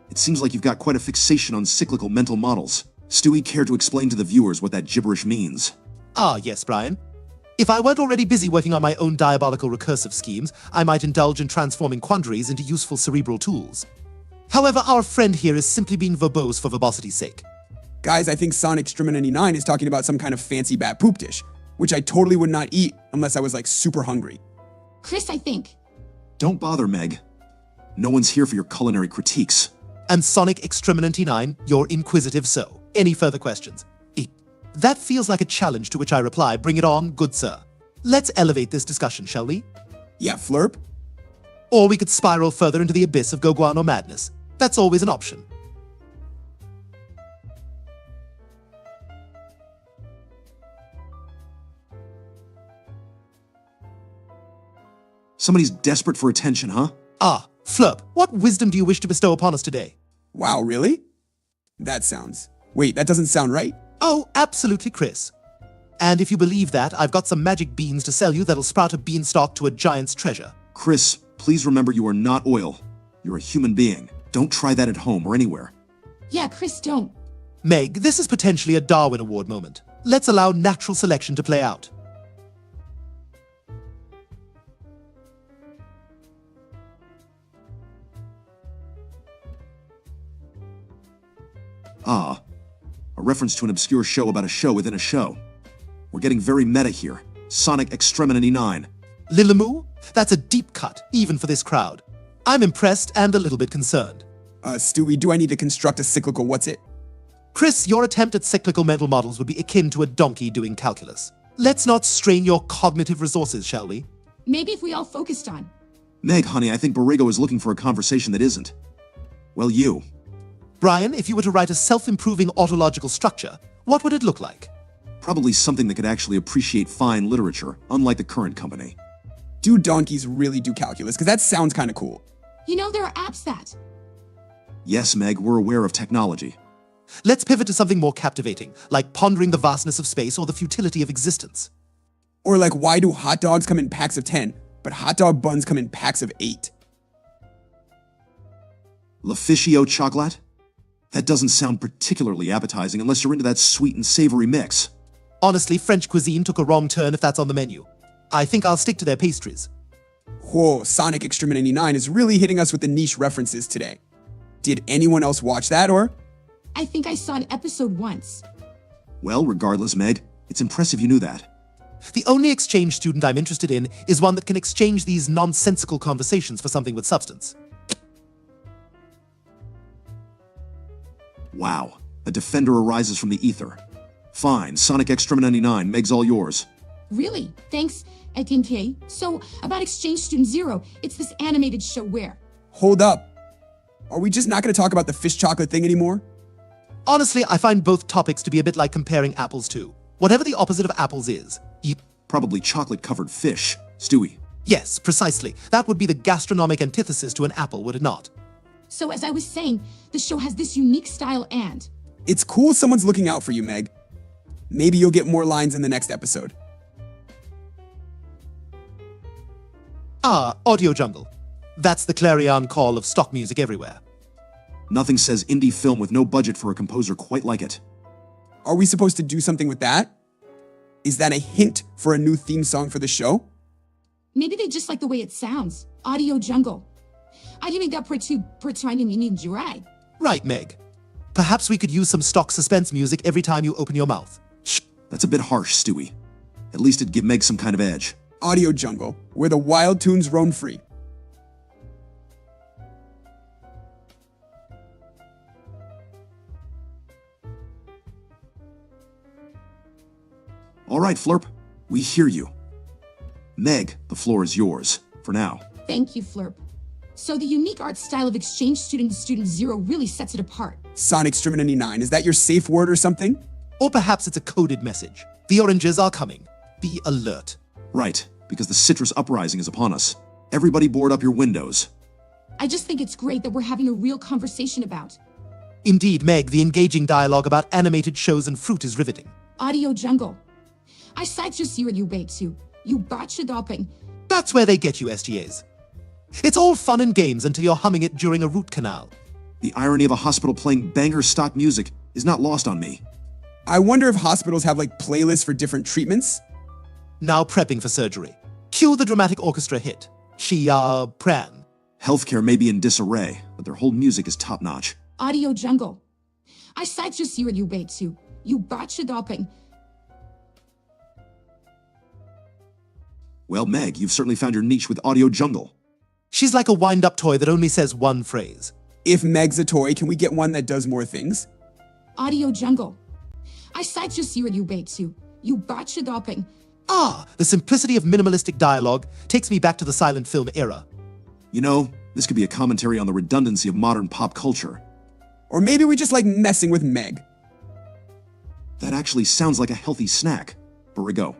It seems like you've got quite a fixation on cyclical mental models. Stewie, care to explain to the viewers what that gibberish means? Ah, yes, Brian. If I weren't already busy working on my own diabolical recursive schemes, I might indulge in transforming quandaries into useful cerebral tools. However, our friend here is simply being verbose for verbosity's sake. Guys, I think Sonic Extremity 99 is talking about some kind of fancy bat poop dish, which I totally would not eat unless I was like super hungry. Chris, I think. Don't bother, Meg. No one's here for your culinary critiques. And Sonic Extremity 99, your inquisitive so. Any further questions? That feels like a challenge, to which I reply, bring it on, good sir. Let's elevate this discussion, shall we? Yeah, Flurp? Or we could spiral further into the abyss of Goguano madness. That's always an option. Somebody's desperate for attention, huh? Ah, Flurp, what wisdom do you wish to bestow upon us today? Wow, really? That sounds... Wait, that doesn't sound right. Oh, absolutely, Chris. And if you believe that, I've got some magic beans to sell you that'll sprout a beanstalk to a giant's treasure. Chris, please remember you are not oil. You're a human being. Don't try that at home or anywhere. Yeah, Chris, don't. Meg, this is potentially a Darwin Award moment. Let's allow natural selection to play out. Ah, a reference to an obscure show about a show within a show. We're getting very meta here. Sonic Extremity 9. Lilamoo? That's a deep cut, even for this crowd. I'm impressed and a little bit concerned. Stewie, do I need to construct a cyclical what's it? Chris, your attempt at cyclical mental models would be akin to a donkey doing calculus. Let's not strain your cognitive resources, shall we? Maybe if we all focused on. Meg, honey, I think Borrego is looking for a conversation that isn't. Well, you. Brian, if you were to write a self-improving autological structure, what would it look like? Probably something that could actually appreciate fine literature, unlike the current company. Do donkeys really do calculus? Because that sounds kind of cool. You know, there are apps that. Yes, Meg, we're aware of technology. Let's pivot to something more captivating, like pondering the vastness of space or the futility of existence. Or like, why do hot dogs come in packs of 10, but hot dog buns come in packs of 8? L'officio chocolate? That doesn't sound particularly appetizing unless you're into that sweet and savory mix. Honestly, French cuisine took a wrong turn if that's on the menu. I think I'll stick to their pastries. Whoa, Sonic Extremity 99 is really hitting us with the niche references today. Did anyone else watch that, or? I think I saw an episode once. Well, regardless, Meg, it's impressive you knew that. The only exchange student I'm interested in is one that can exchange these nonsensical conversations for something with substance. Wow, a defender arises from the ether. Fine, Sonic Extremity 99, Meg's all yours. Really? Thanks, Etienne. So, about Exchange Student Zero, it's this animated show where? Hold up. Are we just not going to talk about the fish chocolate thing anymore? Honestly, I find both topics to be a bit like comparing apples to. Whatever the opposite of apples is. Probably chocolate-covered fish. Stewie. Yes, precisely. That would be the gastronomic antithesis to an apple, would it not? So, as I was saying, the show has this unique style and... It's cool someone's looking out for you, Meg. Maybe you'll get more lines in the next episode. Ah, Audio Jungle. That's the clarion call of stock music everywhere. Nothing says indie film with no budget for a composer quite like it. Are we supposed to do something with that? Is that a hint for a new theme song for the show? Maybe they just like the way it sounds. Audio Jungle. I didn't that pretending you need right. Right, Meg. Perhaps we could use some stock suspense music every time you open your mouth. Shh, that's a bit harsh, Stewie. At least it'd give Meg some kind of edge. Audio Jungle, where the wild tunes roam free. All right, Flurp, we hear you. Meg, the floor is yours, for now. Thank you, Flurp. So the unique art style of Exchange Student Zero really sets it apart. Sonic Extremity 99, is that your safe word or something? Or perhaps it's a coded message. The oranges are coming. Be alert. Right, because the citrus uprising is upon us. Everybody board up your windows. I just think it's great that we're having a real conversation about. Indeed, Meg, the engaging dialogue about animated shows and fruit is riveting. Audio Jungle. I cite just you and you wait too. You botched it up and... That's where they get you, SGAs. It's all fun and games until you're humming it during a root canal. The irony of a hospital playing banger stock music is not lost on me. I wonder if hospitals have like playlists for different treatments. Now prepping for surgery. Cue the dramatic orchestra hit. Pran. Healthcare may be in disarray, but their whole music is top-notch. Audio jungle. I said just you and you wait to. You botcha doping. Well, Meg, you've certainly found your niche with Audio Jungle. She's like a wind-up toy that only says one phrase. If Meg's a toy, can we get one that does more things? Audio jungle. I said just you and you wait to. You botcha doping. Ah, the simplicity of minimalistic dialogue takes me back to the silent film era. You know, this could be a commentary on the redundancy of modern pop culture. Or maybe we just like messing with Meg. That actually sounds like a healthy snack. Burigo.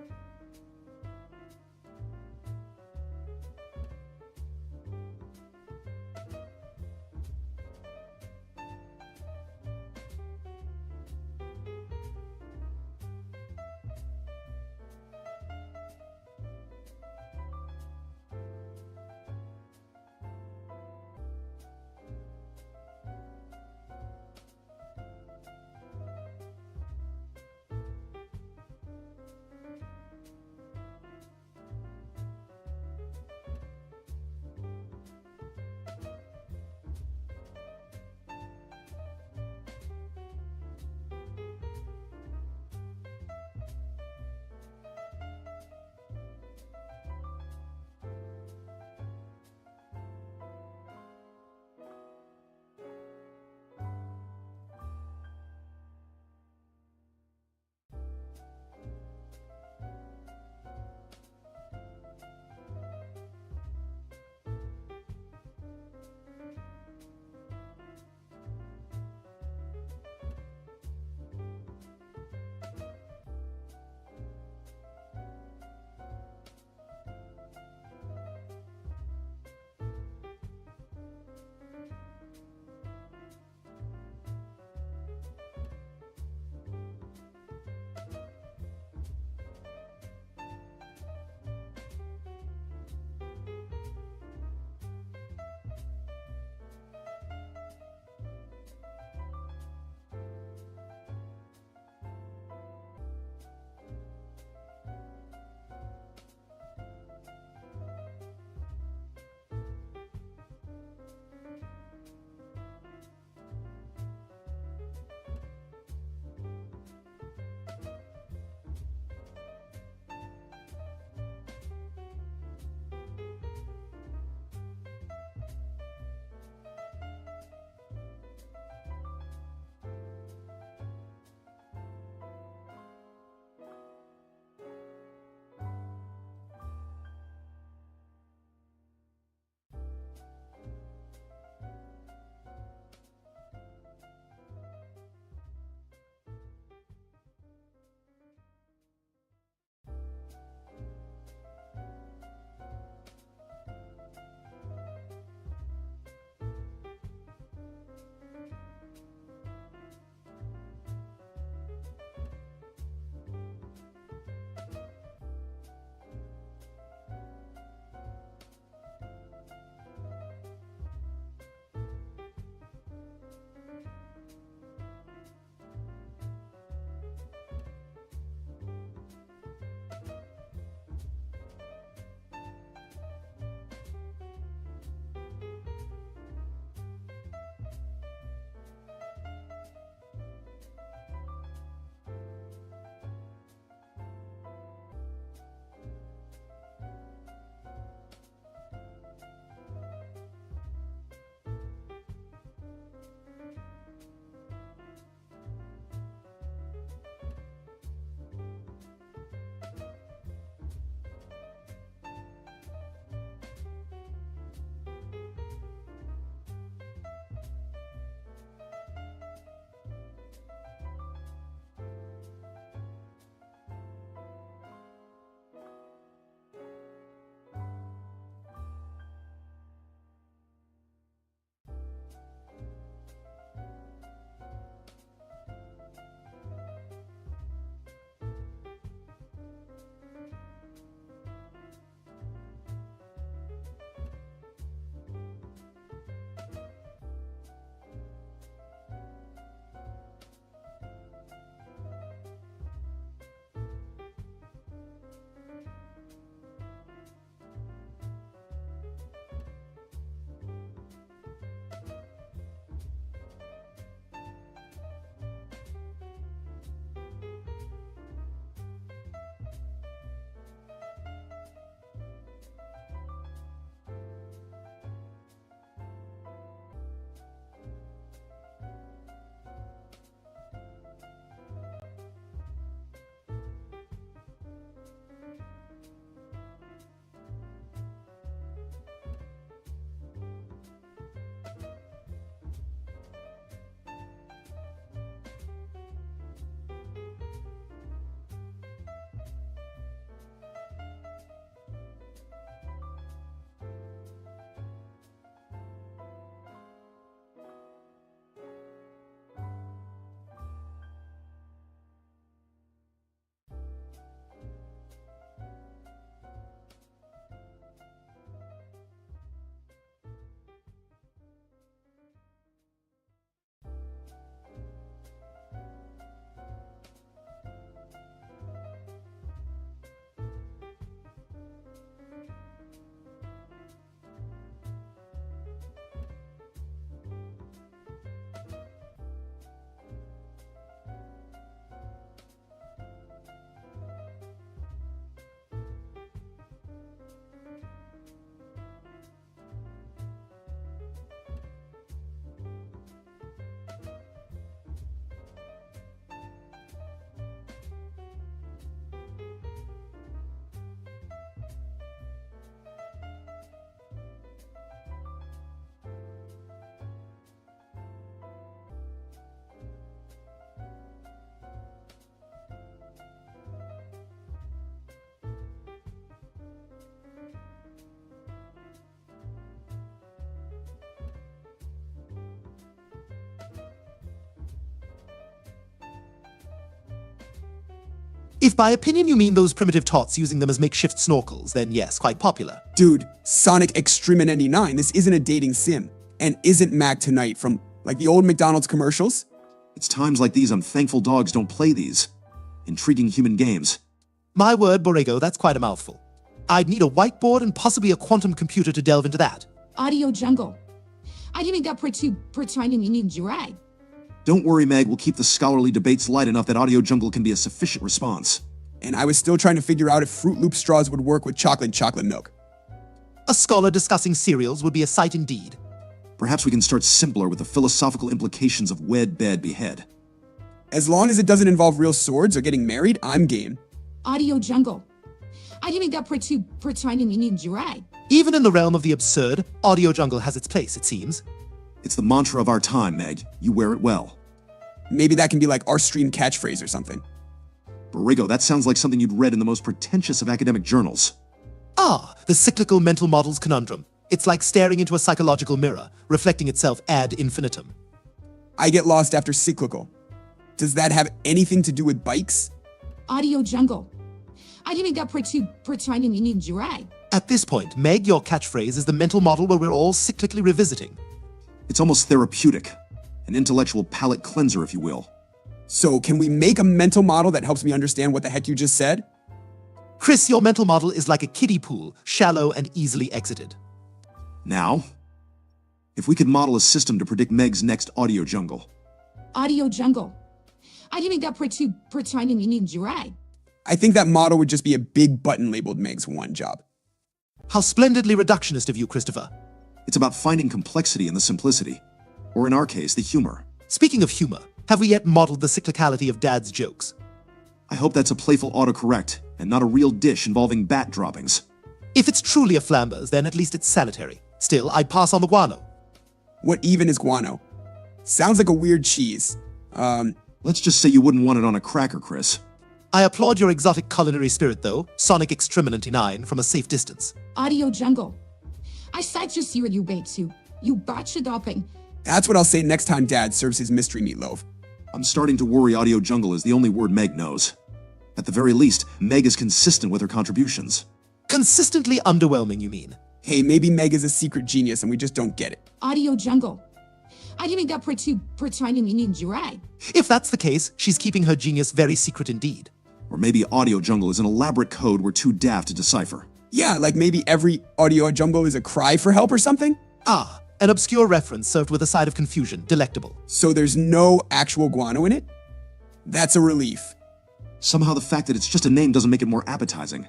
If by opinion you mean those primitive tots using them as makeshift snorkels, then yes, quite popular. Dude, Sonic Extreme 99, this isn't a dating sim. And isn't Mac Tonight from, like, the old McDonald's commercials? It's times like these I'm thankful dogs don't play these intriguing human games. My word, Borrego, that's quite a mouthful. I'd need a whiteboard and possibly a quantum computer to delve into that. Audio jungle. I didn't got pretending you need your ride. Don't worry, Meg, we'll keep the scholarly debates light enough that Audio Jungle can be a sufficient response. And I was still trying to figure out if Fruit Loop straws would work with chocolate milk. A scholar discussing cereals would be a sight indeed. Perhaps we can start simpler with the philosophical implications of wed, bed, behead. As long as it doesn't involve real swords or getting married, I'm game. Audio jungle. I didn't got pretending you need your ride. Even in the realm of the absurd, Audio Jungle has its place, it seems. It's the mantra of our time, Meg. You wear it well. Maybe that can be like our stream catchphrase or something. Borrego, that sounds like something you'd read in the most pretentious of academic journals. Ah, the cyclical mental models conundrum. It's like staring into a psychological mirror, reflecting itself ad infinitum. I get lost after cyclical. Does that have anything to do with bikes? Audio jungle. I didn't got pretending you need your ride. At this point, Meg, your catchphrase is the mental model where we're all cyclically revisiting. It's almost therapeutic. An intellectual palate cleanser, if you will. So can we make a mental model that helps me understand what the heck you just said? Chris, your mental model is like a kiddie pool, shallow and easily exited. Now, if we could model a system to predict Meg's next audio jungle. Audio jungle. I didn't got pretending you need your ride. I think that model would just be a big button labeled Meg's one job. How splendidly reductionist of you, Christopher. It's about finding complexity in the simplicity. Or in our case, the humor. Speaking of humor, have we yet modeled the cyclicality of Dad's jokes? I hope that's a playful autocorrect, and not a real dish involving bat droppings. If it's truly a flambers, then at least it's sanitary. Still, I'd pass on the guano. What even is guano? Sounds like a weird cheese. Let's just say you wouldn't want it on a cracker, Chris. I applaud your exotic culinary spirit, though, Sonic Extreme 99, from a safe distance. Audio jungle. I sight just you and you bait too. You botcha dopping. That's what I'll say next time Dad serves his mystery meatloaf. I'm starting to worry Audio Jungle is the only word Meg knows. At the very least, Meg is consistent with her contributions. Consistently underwhelming, you mean? Hey, maybe Meg is a secret genius and we just don't get it. Audio jungle. I didn't got pretending you need your ride. If that's the case, she's keeping her genius very secret indeed. Or maybe Audio Jungle is an elaborate code we're too daft to decipher. Yeah, like maybe every audio jungle is a cry for help or something? Ah, an obscure reference served with a side of confusion, delectable. So there's no actual guano in it? That's a relief. Somehow the fact that it's just a name doesn't make it more appetizing.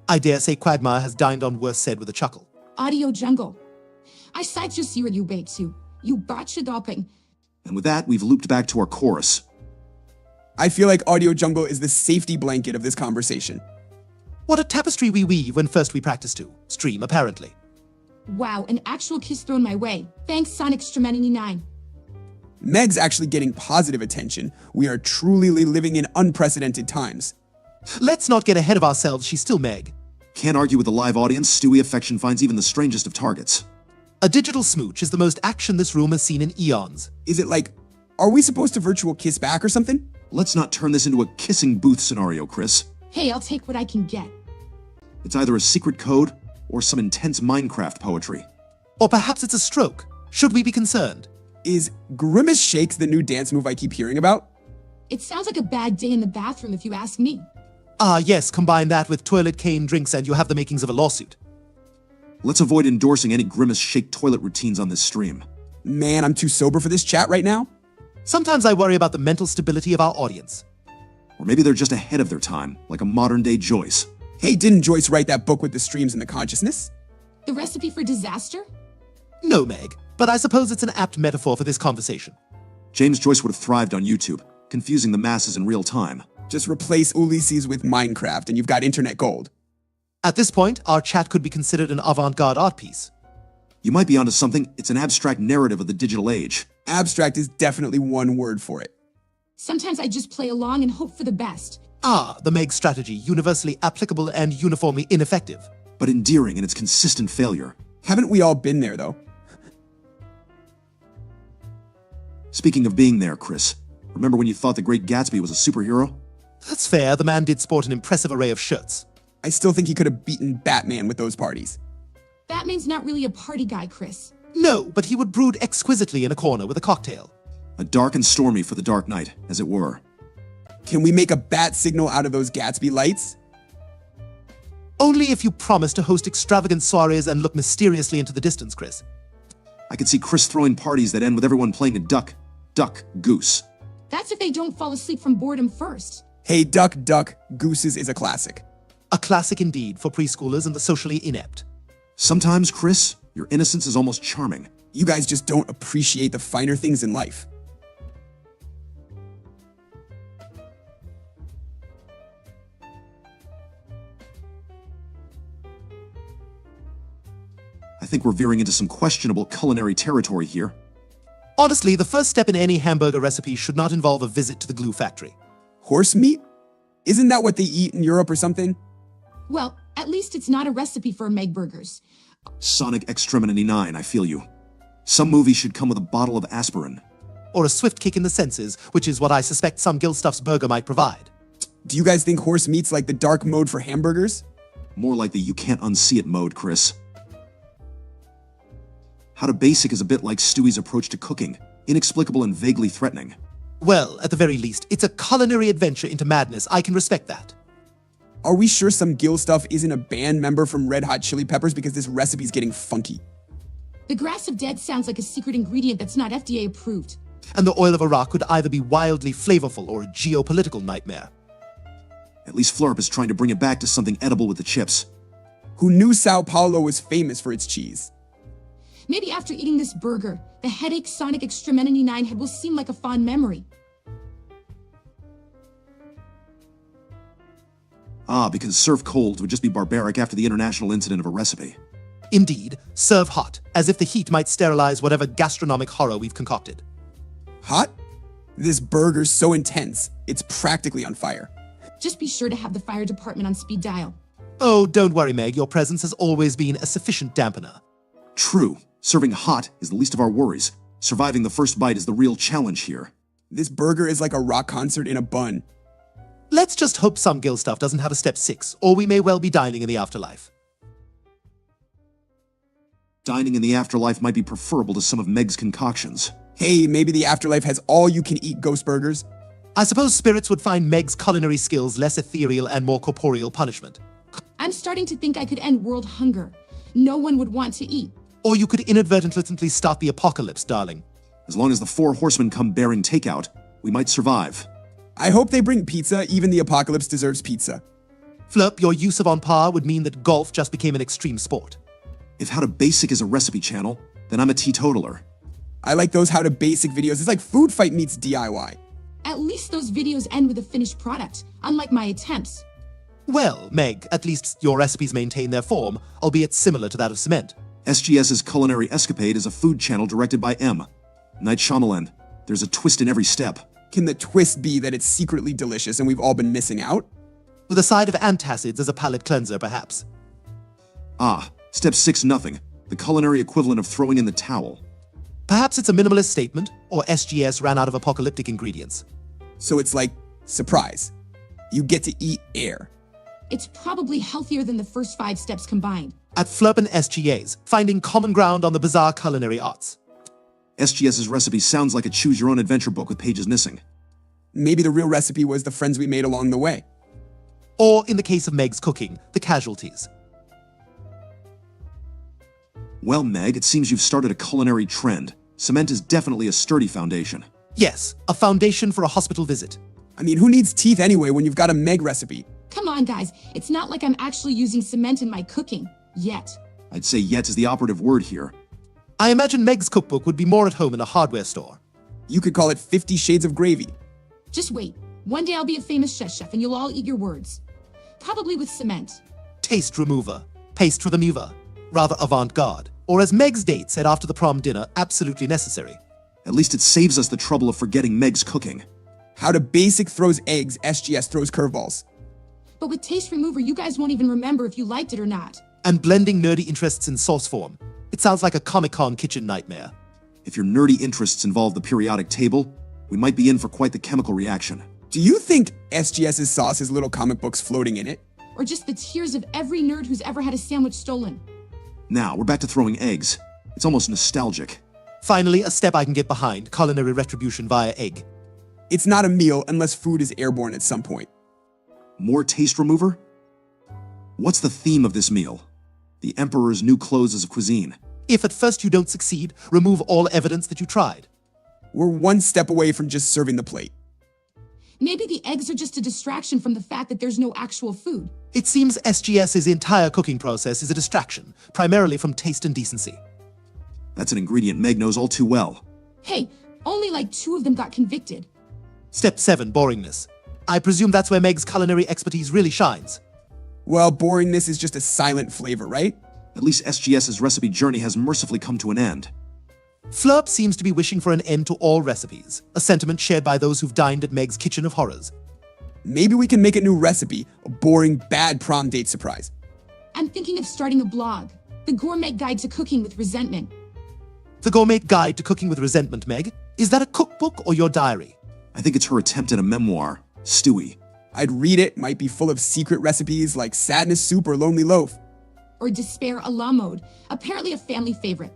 I dare say Quagmire has dined on worse said with a chuckle. Audio jungle. I sight just you and you bait too. You botcha dopping. And with that, we've looped back to our chorus. I feel like audio jungle is the safety blanket of this conversation. What a tapestry we weave when first we practice to. Stream, apparently. Wow, an actual kiss thrown my way. Thanks, Sonic Extreme 99. Meg's actually getting positive attention. We are truly living in unprecedented times. Let's not get ahead of ourselves, she's still Meg. Can't argue with the live audience, Stewie Affection finds even the strangest of targets. A digital smooch is the most action this room has seen in eons. Is it like, are we supposed to virtual kiss back or something? Let's not turn this into a kissing booth scenario, Chris. Hey, I'll take what I can get. It's either a secret code or some intense Minecraft poetry. Or perhaps it's a stroke. Should we be concerned? Is Grimace Shakes the new dance move I keep hearing about? It sounds like a bad day in the bathroom if you ask me. Ah, yes, combine that with toilet cane drinks and you have the makings of a lawsuit. Let's avoid endorsing any Grimace Shake toilet routines on this stream. Man, I'm too sober for this chat right now. Sometimes I worry about the mental stability of our audience. Or maybe they're just ahead of their time, like a modern-day Joyce. Hey, didn't Joyce write that book with the streams and the consciousness? The recipe for disaster? No, Meg, but I suppose it's an apt metaphor for this conversation. James Joyce would have thrived on YouTube, confusing the masses in real time. Just replace Ulysses with Minecraft and you've got internet gold. At this point, our chat could be considered an avant-garde art piece. You might be onto something. It's an abstract narrative of the digital age. Abstract is definitely one word for it. Sometimes I just play along and hope for the best. Ah, the Meg strategy, universally applicable and uniformly ineffective. But endearing in its consistent failure. Haven't we all been there, though? Speaking of being there, Chris, remember when you thought The Great Gatsby was a superhero? That's fair, the man did sport an impressive array of shirts. I still think he could have beaten Batman with those parties. Batman's not really a party guy, Chris. No, but he would brood exquisitely in a corner with a cocktail. A dark and stormy for the Dark Knight, as it were. Can we make a bat signal out of those Gatsby lights? Only if you promise to host extravagant soirees and look mysteriously into the distance, Chris. I could see Chris throwing parties that end with everyone playing a duck, goose. That's if they don't fall asleep from boredom first. Hey, Duck, Duck, Gooses is a classic. A classic indeed for preschoolers and the socially inept. Sometimes, Chris, your innocence is almost charming. You guys just don't appreciate the finer things in life. I think we're veering into some questionable culinary territory here. Honestly, the first step in any hamburger recipe should not involve a visit to the glue factory. Horse meat? Isn't that what they eat in Europe or something? Well, at least it's not a recipe for Meg burgers. Sonic Extremity 9, I feel you. Some movie should come with a bottle of aspirin. Or a swift kick in the senses, which is what I suspect some Gilstuff's burger might provide. Do you guys think horse meat's like the dark mode for hamburgers? More like the you can't unsee it mode, Chris. How to Basic is a bit like Stewie's approach to cooking, inexplicable and vaguely threatening. Well, at the very least, it's a culinary adventure into madness. I can respect that. Are we sure some Gil stuff isn't a band member from Red Hot Chili Peppers because this recipe's getting funky? The grass of dead sounds like a secret ingredient that's not FDA approved. And the oil of Iraq could either be wildly flavorful or a geopolitical nightmare. At least Flurp is trying to bring it back to something edible with the chips. Who knew Sao Paulo was famous for its cheese? Maybe after eating this burger, the headache Sonic Extremity 9 had will seem like a fond memory. Ah, because serve cold would just be barbaric after the international incident of a recipe. Indeed, serve hot, as if the heat might sterilize whatever gastronomic horror we've concocted. Hot? This burger's so intense, it's practically on fire. Just be sure to have the fire department on speed dial. Oh, don't worry, Meg, your presence has always been a sufficient dampener. True. Serving hot is the least of our worries. Surviving the first bite is the real challenge here. This burger is like a rock concert in a bun. Let's just hope some Gil stuff doesn't have a step 6, or we may well be dining in the afterlife. Dining in the afterlife might be preferable to some of Meg's concoctions. Hey, maybe the afterlife has all-you-can-eat ghost burgers? I suppose spirits would find Meg's culinary skills less ethereal and more corporeal punishment. I'm starting to think I could end world hunger. No one would want to eat. Or you could inadvertently start the apocalypse, darling. As long as the 4 horsemen come bearing takeout, we might survive. I hope they bring pizza. Even the apocalypse deserves pizza. Flurp, your use of on par would mean that golf just became an extreme sport. If How to Basic is a recipe channel, then I'm a teetotaler. I like those How to Basic videos. It's like Food Fight meets DIY. At least those videos end with a finished product, unlike my attempts. Well, Meg, at least your recipes maintain their form, albeit similar to that of cement. SGS's Culinary Escapade is a food channel directed by M. Night Shyamalan. There's a twist in every step. Can the twist be that it's secretly delicious and we've all been missing out? With a side of antacids as a palate cleanser, perhaps. Ah, step 6 nothing. The culinary equivalent of throwing in the towel. Perhaps it's a minimalist statement, or SGS ran out of apocalyptic ingredients. So it's like, surprise. You get to eat air. It's probably healthier than the first 5 steps combined. At Flurp and SGA's, finding common ground on the bizarre culinary arts. SGS's recipe sounds like a choose-your-own-adventure book with pages missing. Maybe the real recipe was the friends we made along the way. Or, in the case of Meg's cooking, the casualties. Well, Meg, it seems you've started a culinary trend. Cement is definitely a sturdy foundation. Yes, a foundation for a hospital visit. I mean, who needs teeth anyway when you've got a Meg recipe? Come on, guys. It's not like I'm actually using cement in my cooking. Yet. I'd say yet is the operative word here. I imagine Meg's cookbook would be more at home in a hardware store. You could call it 50 Shades of Gravy. Just wait. One day I'll be a famous chef and you'll all eat your words. Probably with cement. Taste remover. Paste remover. Rather avant-garde. Or as Meg's date said after the prom dinner, absolutely necessary. At least it saves us the trouble of forgetting Meg's cooking. How to Basic throws eggs, SGS throws curveballs. But with taste remover, you guys won't even remember if you liked it or not. And blending nerdy interests in sauce form. It sounds like a Comic-Con kitchen nightmare. If your nerdy interests involve the periodic table, we might be in for quite the chemical reaction. Do you think SGS's sauce has little comic books floating in it? Or just the tears of every nerd who's ever had a sandwich stolen? Now, we're back to throwing eggs. It's almost nostalgic. Finally, a step I can get behind, culinary retribution via egg. It's not a meal unless food is airborne at some point. More taste remover? What's the theme of this meal? The Emperor's new clothes as a cuisine. If at first you don't succeed, remove all evidence that you tried. We're one step away from just serving the plate. Maybe the eggs are just a distraction from the fact that there's no actual food. It seems SGS's entire cooking process is a distraction, primarily from taste and decency. That's an ingredient Meg knows all too well. Hey, only like 2 of them got convicted. Step 7, boringness. I presume that's where Meg's culinary expertise really shines. Well, boringness is just a silent flavor, right? At least SGS's recipe journey has mercifully come to an end. Flurp seems to be wishing for an end to all recipes, a sentiment shared by those who've dined at Meg's Kitchen of Horrors. Maybe we can make a new recipe, a boring, bad prom date surprise. I'm thinking of starting a blog. The Gourmet Guide to Cooking with Resentment. The Gourmet Guide to Cooking with Resentment, Meg? Is that a cookbook or your diary? I think it's her attempt at a memoir. Stewie. I'd read it, might be full of secret recipes like sadness soup or lonely loaf. Or Despair a la mode, apparently a family favorite.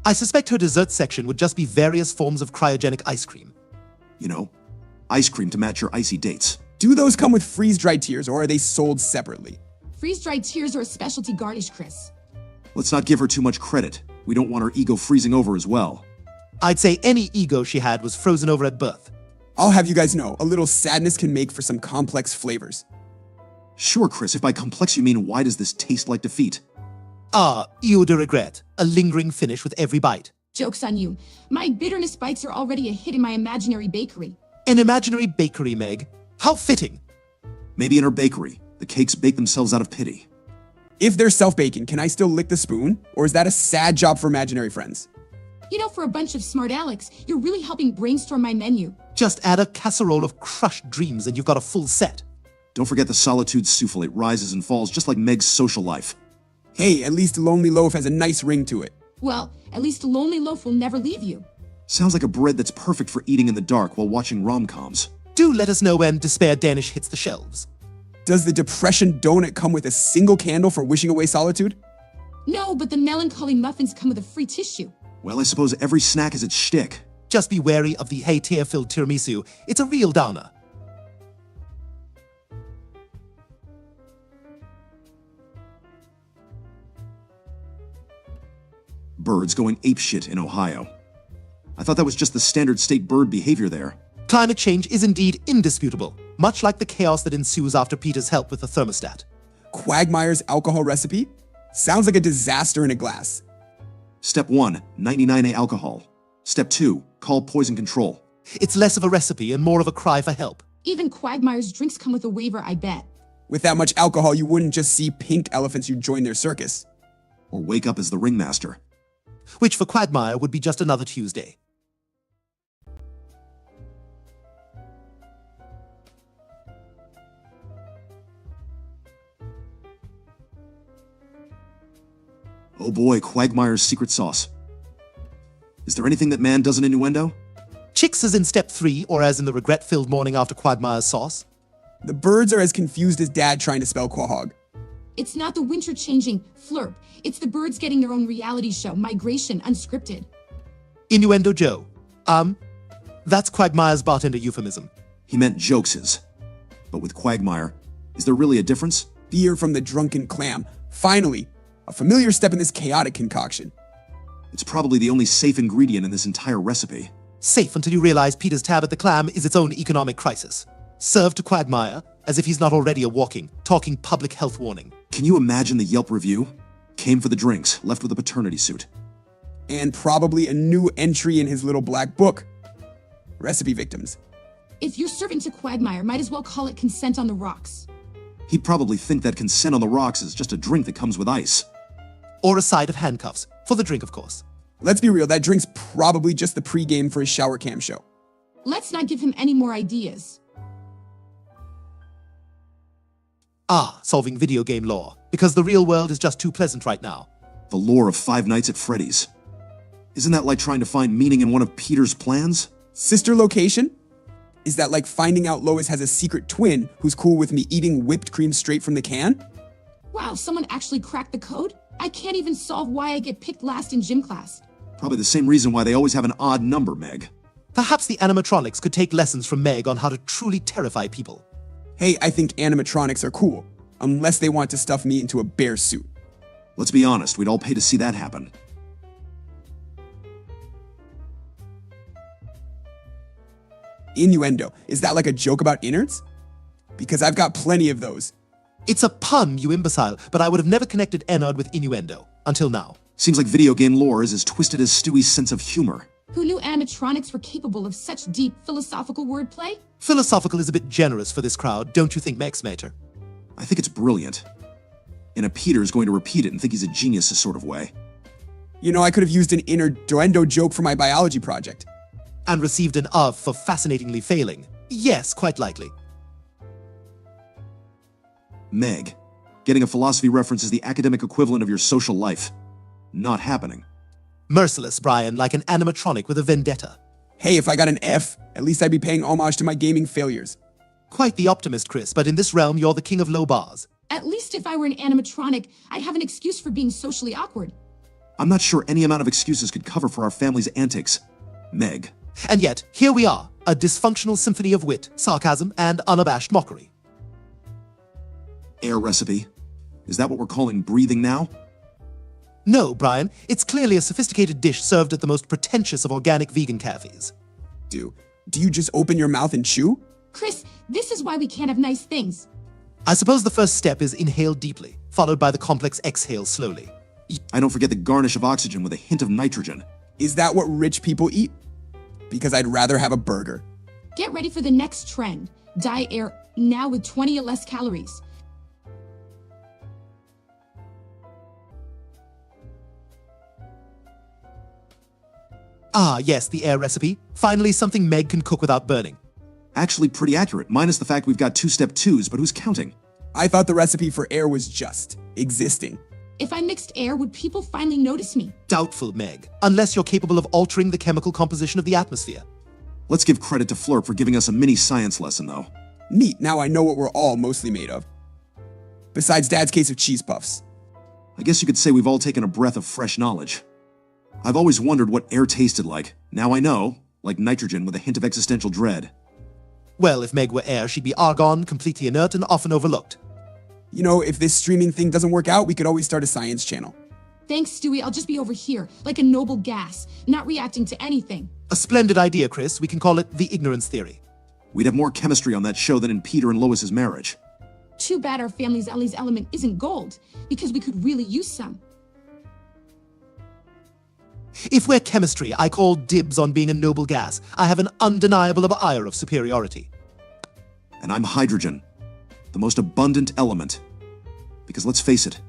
I suspect her dessert section would just be various forms of cryogenic ice cream. You know, ice cream to match your icy dates. Do those come with freeze-dried tears, or are they sold separately? Freeze-dried tears are a specialty garnish, Chris. Let's not give her too much credit. We don't want her ego freezing over as well. I'd say any ego she had was frozen over at birth. I'll have you guys know, a little sadness can make for some complex flavors. Sure, Chris, if by complex you mean why does this taste like defeat? Ah, eau de regret, a lingering finish with every bite. Joke's on you. My bitterness bites are already a hit in my imaginary bakery. An imaginary bakery, Meg. How fitting. Maybe in her bakery, the cakes bake themselves out of pity. If they're self-baking, can I still lick the spoon? Or is that a sad job for imaginary friends? You know, for a bunch of smart Alex, you're really helping brainstorm my menu. Just add a casserole of crushed dreams and you've got a full set. Don't forget the solitude souffle. It rises and falls just like Meg's social life. Hey, at least Lonely Loaf has a nice ring to it. Well, at least a lonely loaf will never leave you. Sounds like a bread that's perfect for eating in the dark while watching rom-coms. Do let us know when Despair Danish hits the shelves. Does the Depression donut come with a single candle for wishing away solitude? No, but the melancholy muffins come with a free tissue. Well, I suppose every snack has its shtick. Just be wary of the hay tear-filled tiramisu. It's a real downer. Birds going apeshit in Ohio. I thought that was just the standard state bird behavior there. Climate change is indeed indisputable, much like the chaos that ensues after Peter's help with the thermostat. Quagmire's alcohol recipe? Sounds like a disaster in a glass. Step 1, 99A alcohol. Step 2, call poison control. It's less of a recipe and more of a cry for help. Even Quagmire's drinks come with a waiver, I bet. With that much alcohol, you wouldn't just see pink elephants, you'd join their circus. Or wake up as the ringmaster. Which for Quagmire would be just another Tuesday. Oh boy, Quagmire's secret sauce. Is there anything that man does in innuendo? Chicks as in step 3, or as in the regret-filled morning after Quagmire's sauce. The birds are as confused as Dad trying to spell quahog. It's not the winter-changing flurp. It's the birds getting their own reality show, Migration, unscripted. Innuendo Joe. That's Quagmire's bartender euphemism. He meant jokeses. But with Quagmire, is there really a difference? Beer from the drunken clam. Finally, a familiar step in this chaotic concoction. It's probably the only safe ingredient in this entire recipe. Safe until you realize Peter's tab at the clam is its own economic crisis. Served to Quagmire, as if he's not already a walking, talking public health warning. Can you imagine the Yelp review? Came for the drinks, left with a paternity suit. And probably a new entry in his little black book. Recipe victims. If you're serving to Quagmire, might as well call it consent on the rocks. He'd probably think that consent on the rocks is just a drink that comes with ice. Or a side of handcuffs. For the drink, of course. Let's be real, that drink's probably just the pregame for his shower cam show. Let's not give him any more ideas. Solving video game lore. Because the real world is just too pleasant right now. The lore of Five Nights at Freddy's. Isn't that like trying to find meaning in one of Peter's plans? Sister location? Is that like finding out Lois has a secret twin who's cool with me eating whipped cream straight from the can? Wow, someone actually cracked the code? I can't even solve why I get picked last in gym class. Probably the same reason why they always have an odd number, Meg. Perhaps the animatronics could take lessons from Meg on how to truly terrify people. Hey, I think animatronics are cool, unless they want to stuff me into a bear suit. Let's be honest, we'd all pay to see that happen. Innuendo. Is that like a joke about innards? Because I've got plenty of those. It's a pun, you imbecile, but I would have never connected Ennard with innuendo, until now. Seems like video game lore is as twisted as Stewie's sense of humor. Who knew animatronics were capable of such deep philosophical wordplay? Philosophical is a bit generous for this crowd, don't you think, Max-Mater? I think it's brilliant. And a Peter's going to repeat it and think he's a genius a sort of way. You know, I could have used an innuendo joke for my biology project. And received an of for fascinatingly failing. Yes, quite likely. Meg, getting a philosophy reference is the academic equivalent of your social life. Not happening. Merciless, Brian, like an animatronic with a vendetta. Hey, if I got an F, at least I'd be paying homage to my gaming failures. Quite the optimist, Chris, but in this realm, you're the king of low bars. At least if I were an animatronic, I'd have an excuse for being socially awkward. I'm not sure any amount of excuses could cover for our family's antics. Meg. And yet, here we are, a dysfunctional symphony of wit, sarcasm, and unabashed mockery. Air recipe. Is that what we're calling breathing now? No, Brian, it's clearly a sophisticated dish served at the most pretentious of organic vegan cafes. Do you just open your mouth and chew? Chris, this is why we can't have nice things. I suppose the first step is inhale deeply, followed by the complex exhale slowly. I don't forget the garnish of oxygen with a hint of nitrogen. Is that what rich people eat? Because I'd rather have a burger. Get ready for the next trend. Dye air now with 20 or less calories. Ah, yes, the air recipe. Finally, something Meg can cook without burning. Actually pretty accurate, minus the fact we've got 2-step 2s, but who's counting? I thought the recipe for air was just existing. If I mixed air, would people finally notice me? Doubtful, Meg. Unless you're capable of altering the chemical composition of the atmosphere. Let's give credit to Flurp for giving us a mini science lesson, though. Neat, now I know what we're all mostly made of. Besides Dad's case of cheese puffs. I guess you could say we've all taken a breath of fresh knowledge. I've always wondered what air tasted like. Now I know, like nitrogen with a hint of existential dread. Well, if Meg were air, she'd be argon, completely inert, and often overlooked. You know, if this streaming thing doesn't work out, we could always start a science channel. Thanks, Stewie. I'll just be over here, like a noble gas, not reacting to anything. A splendid idea, Chris. We can call it the ignorance theory. We'd have more chemistry on that show than in Peter and Lois's marriage. Too bad our family's Ellie's element isn't gold, because we could really use some. If we're chemistry, I call dibs on being a noble gas. I have an undeniable ire of superiority. And I'm hydrogen, the most abundant element. Because let's face it,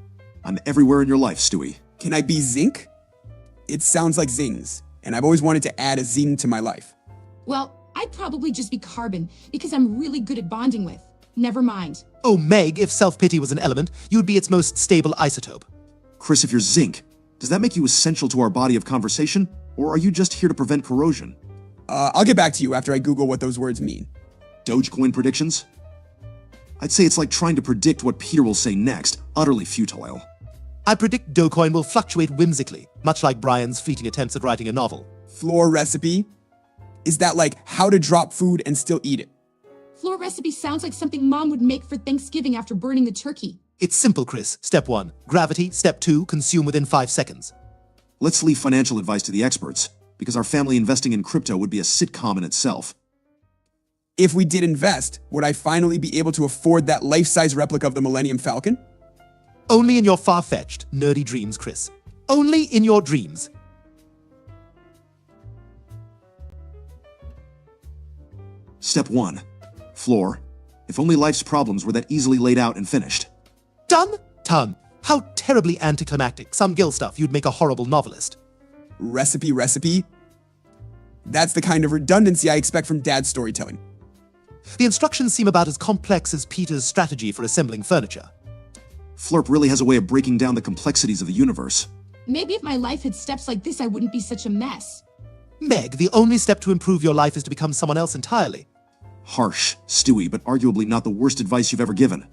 I'm everywhere in your life, Stewie. Can I be zinc? It sounds like zings, and I've always wanted to add a zing to my life. Well, I'd probably just be carbon, because I'm really good at bonding with. Never mind. Oh, Meg, if self-pity was an element, you'd be its most stable isotope. Chris, if you're zinc, does that make you essential to our body of conversation? Or are you just here to prevent corrosion? I'll get back to you after I Google what those words mean. Dogecoin predictions? I'd say it's like trying to predict what Peter will say next. Utterly futile. I predict Dogecoin will fluctuate whimsically, much like Brian's fleeting attempts at writing a novel. Floor recipe? Is that like how to drop food and still eat it? Floor recipe sounds like something Mom would make for Thanksgiving after burning the turkey. It's simple, Chris. Step 1, gravity. Step 2, consume within 5 seconds. Let's leave financial advice to the experts, because our family investing in crypto would be a sitcom in itself. If we did invest, would I finally be able to afford that life-size replica of the Millennium Falcon? Only in your far-fetched, nerdy dreams, Chris. Only in your dreams. Step 1. Floor. If only life's problems were that easily laid out and finished. Done? Done. How terribly anticlimactic. Some gill stuff. You'd make a horrible novelist. Recipe? That's the kind of redundancy I expect from Dad's storytelling. The instructions seem about as complex as Peter's strategy for assembling furniture. Flurp really has a way of breaking down the complexities of the universe. Maybe if my life had steps like this, I wouldn't be such a mess. Meg, the only step to improve your life is to become someone else entirely. Harsh, Stewie, but arguably not the worst advice you've ever given.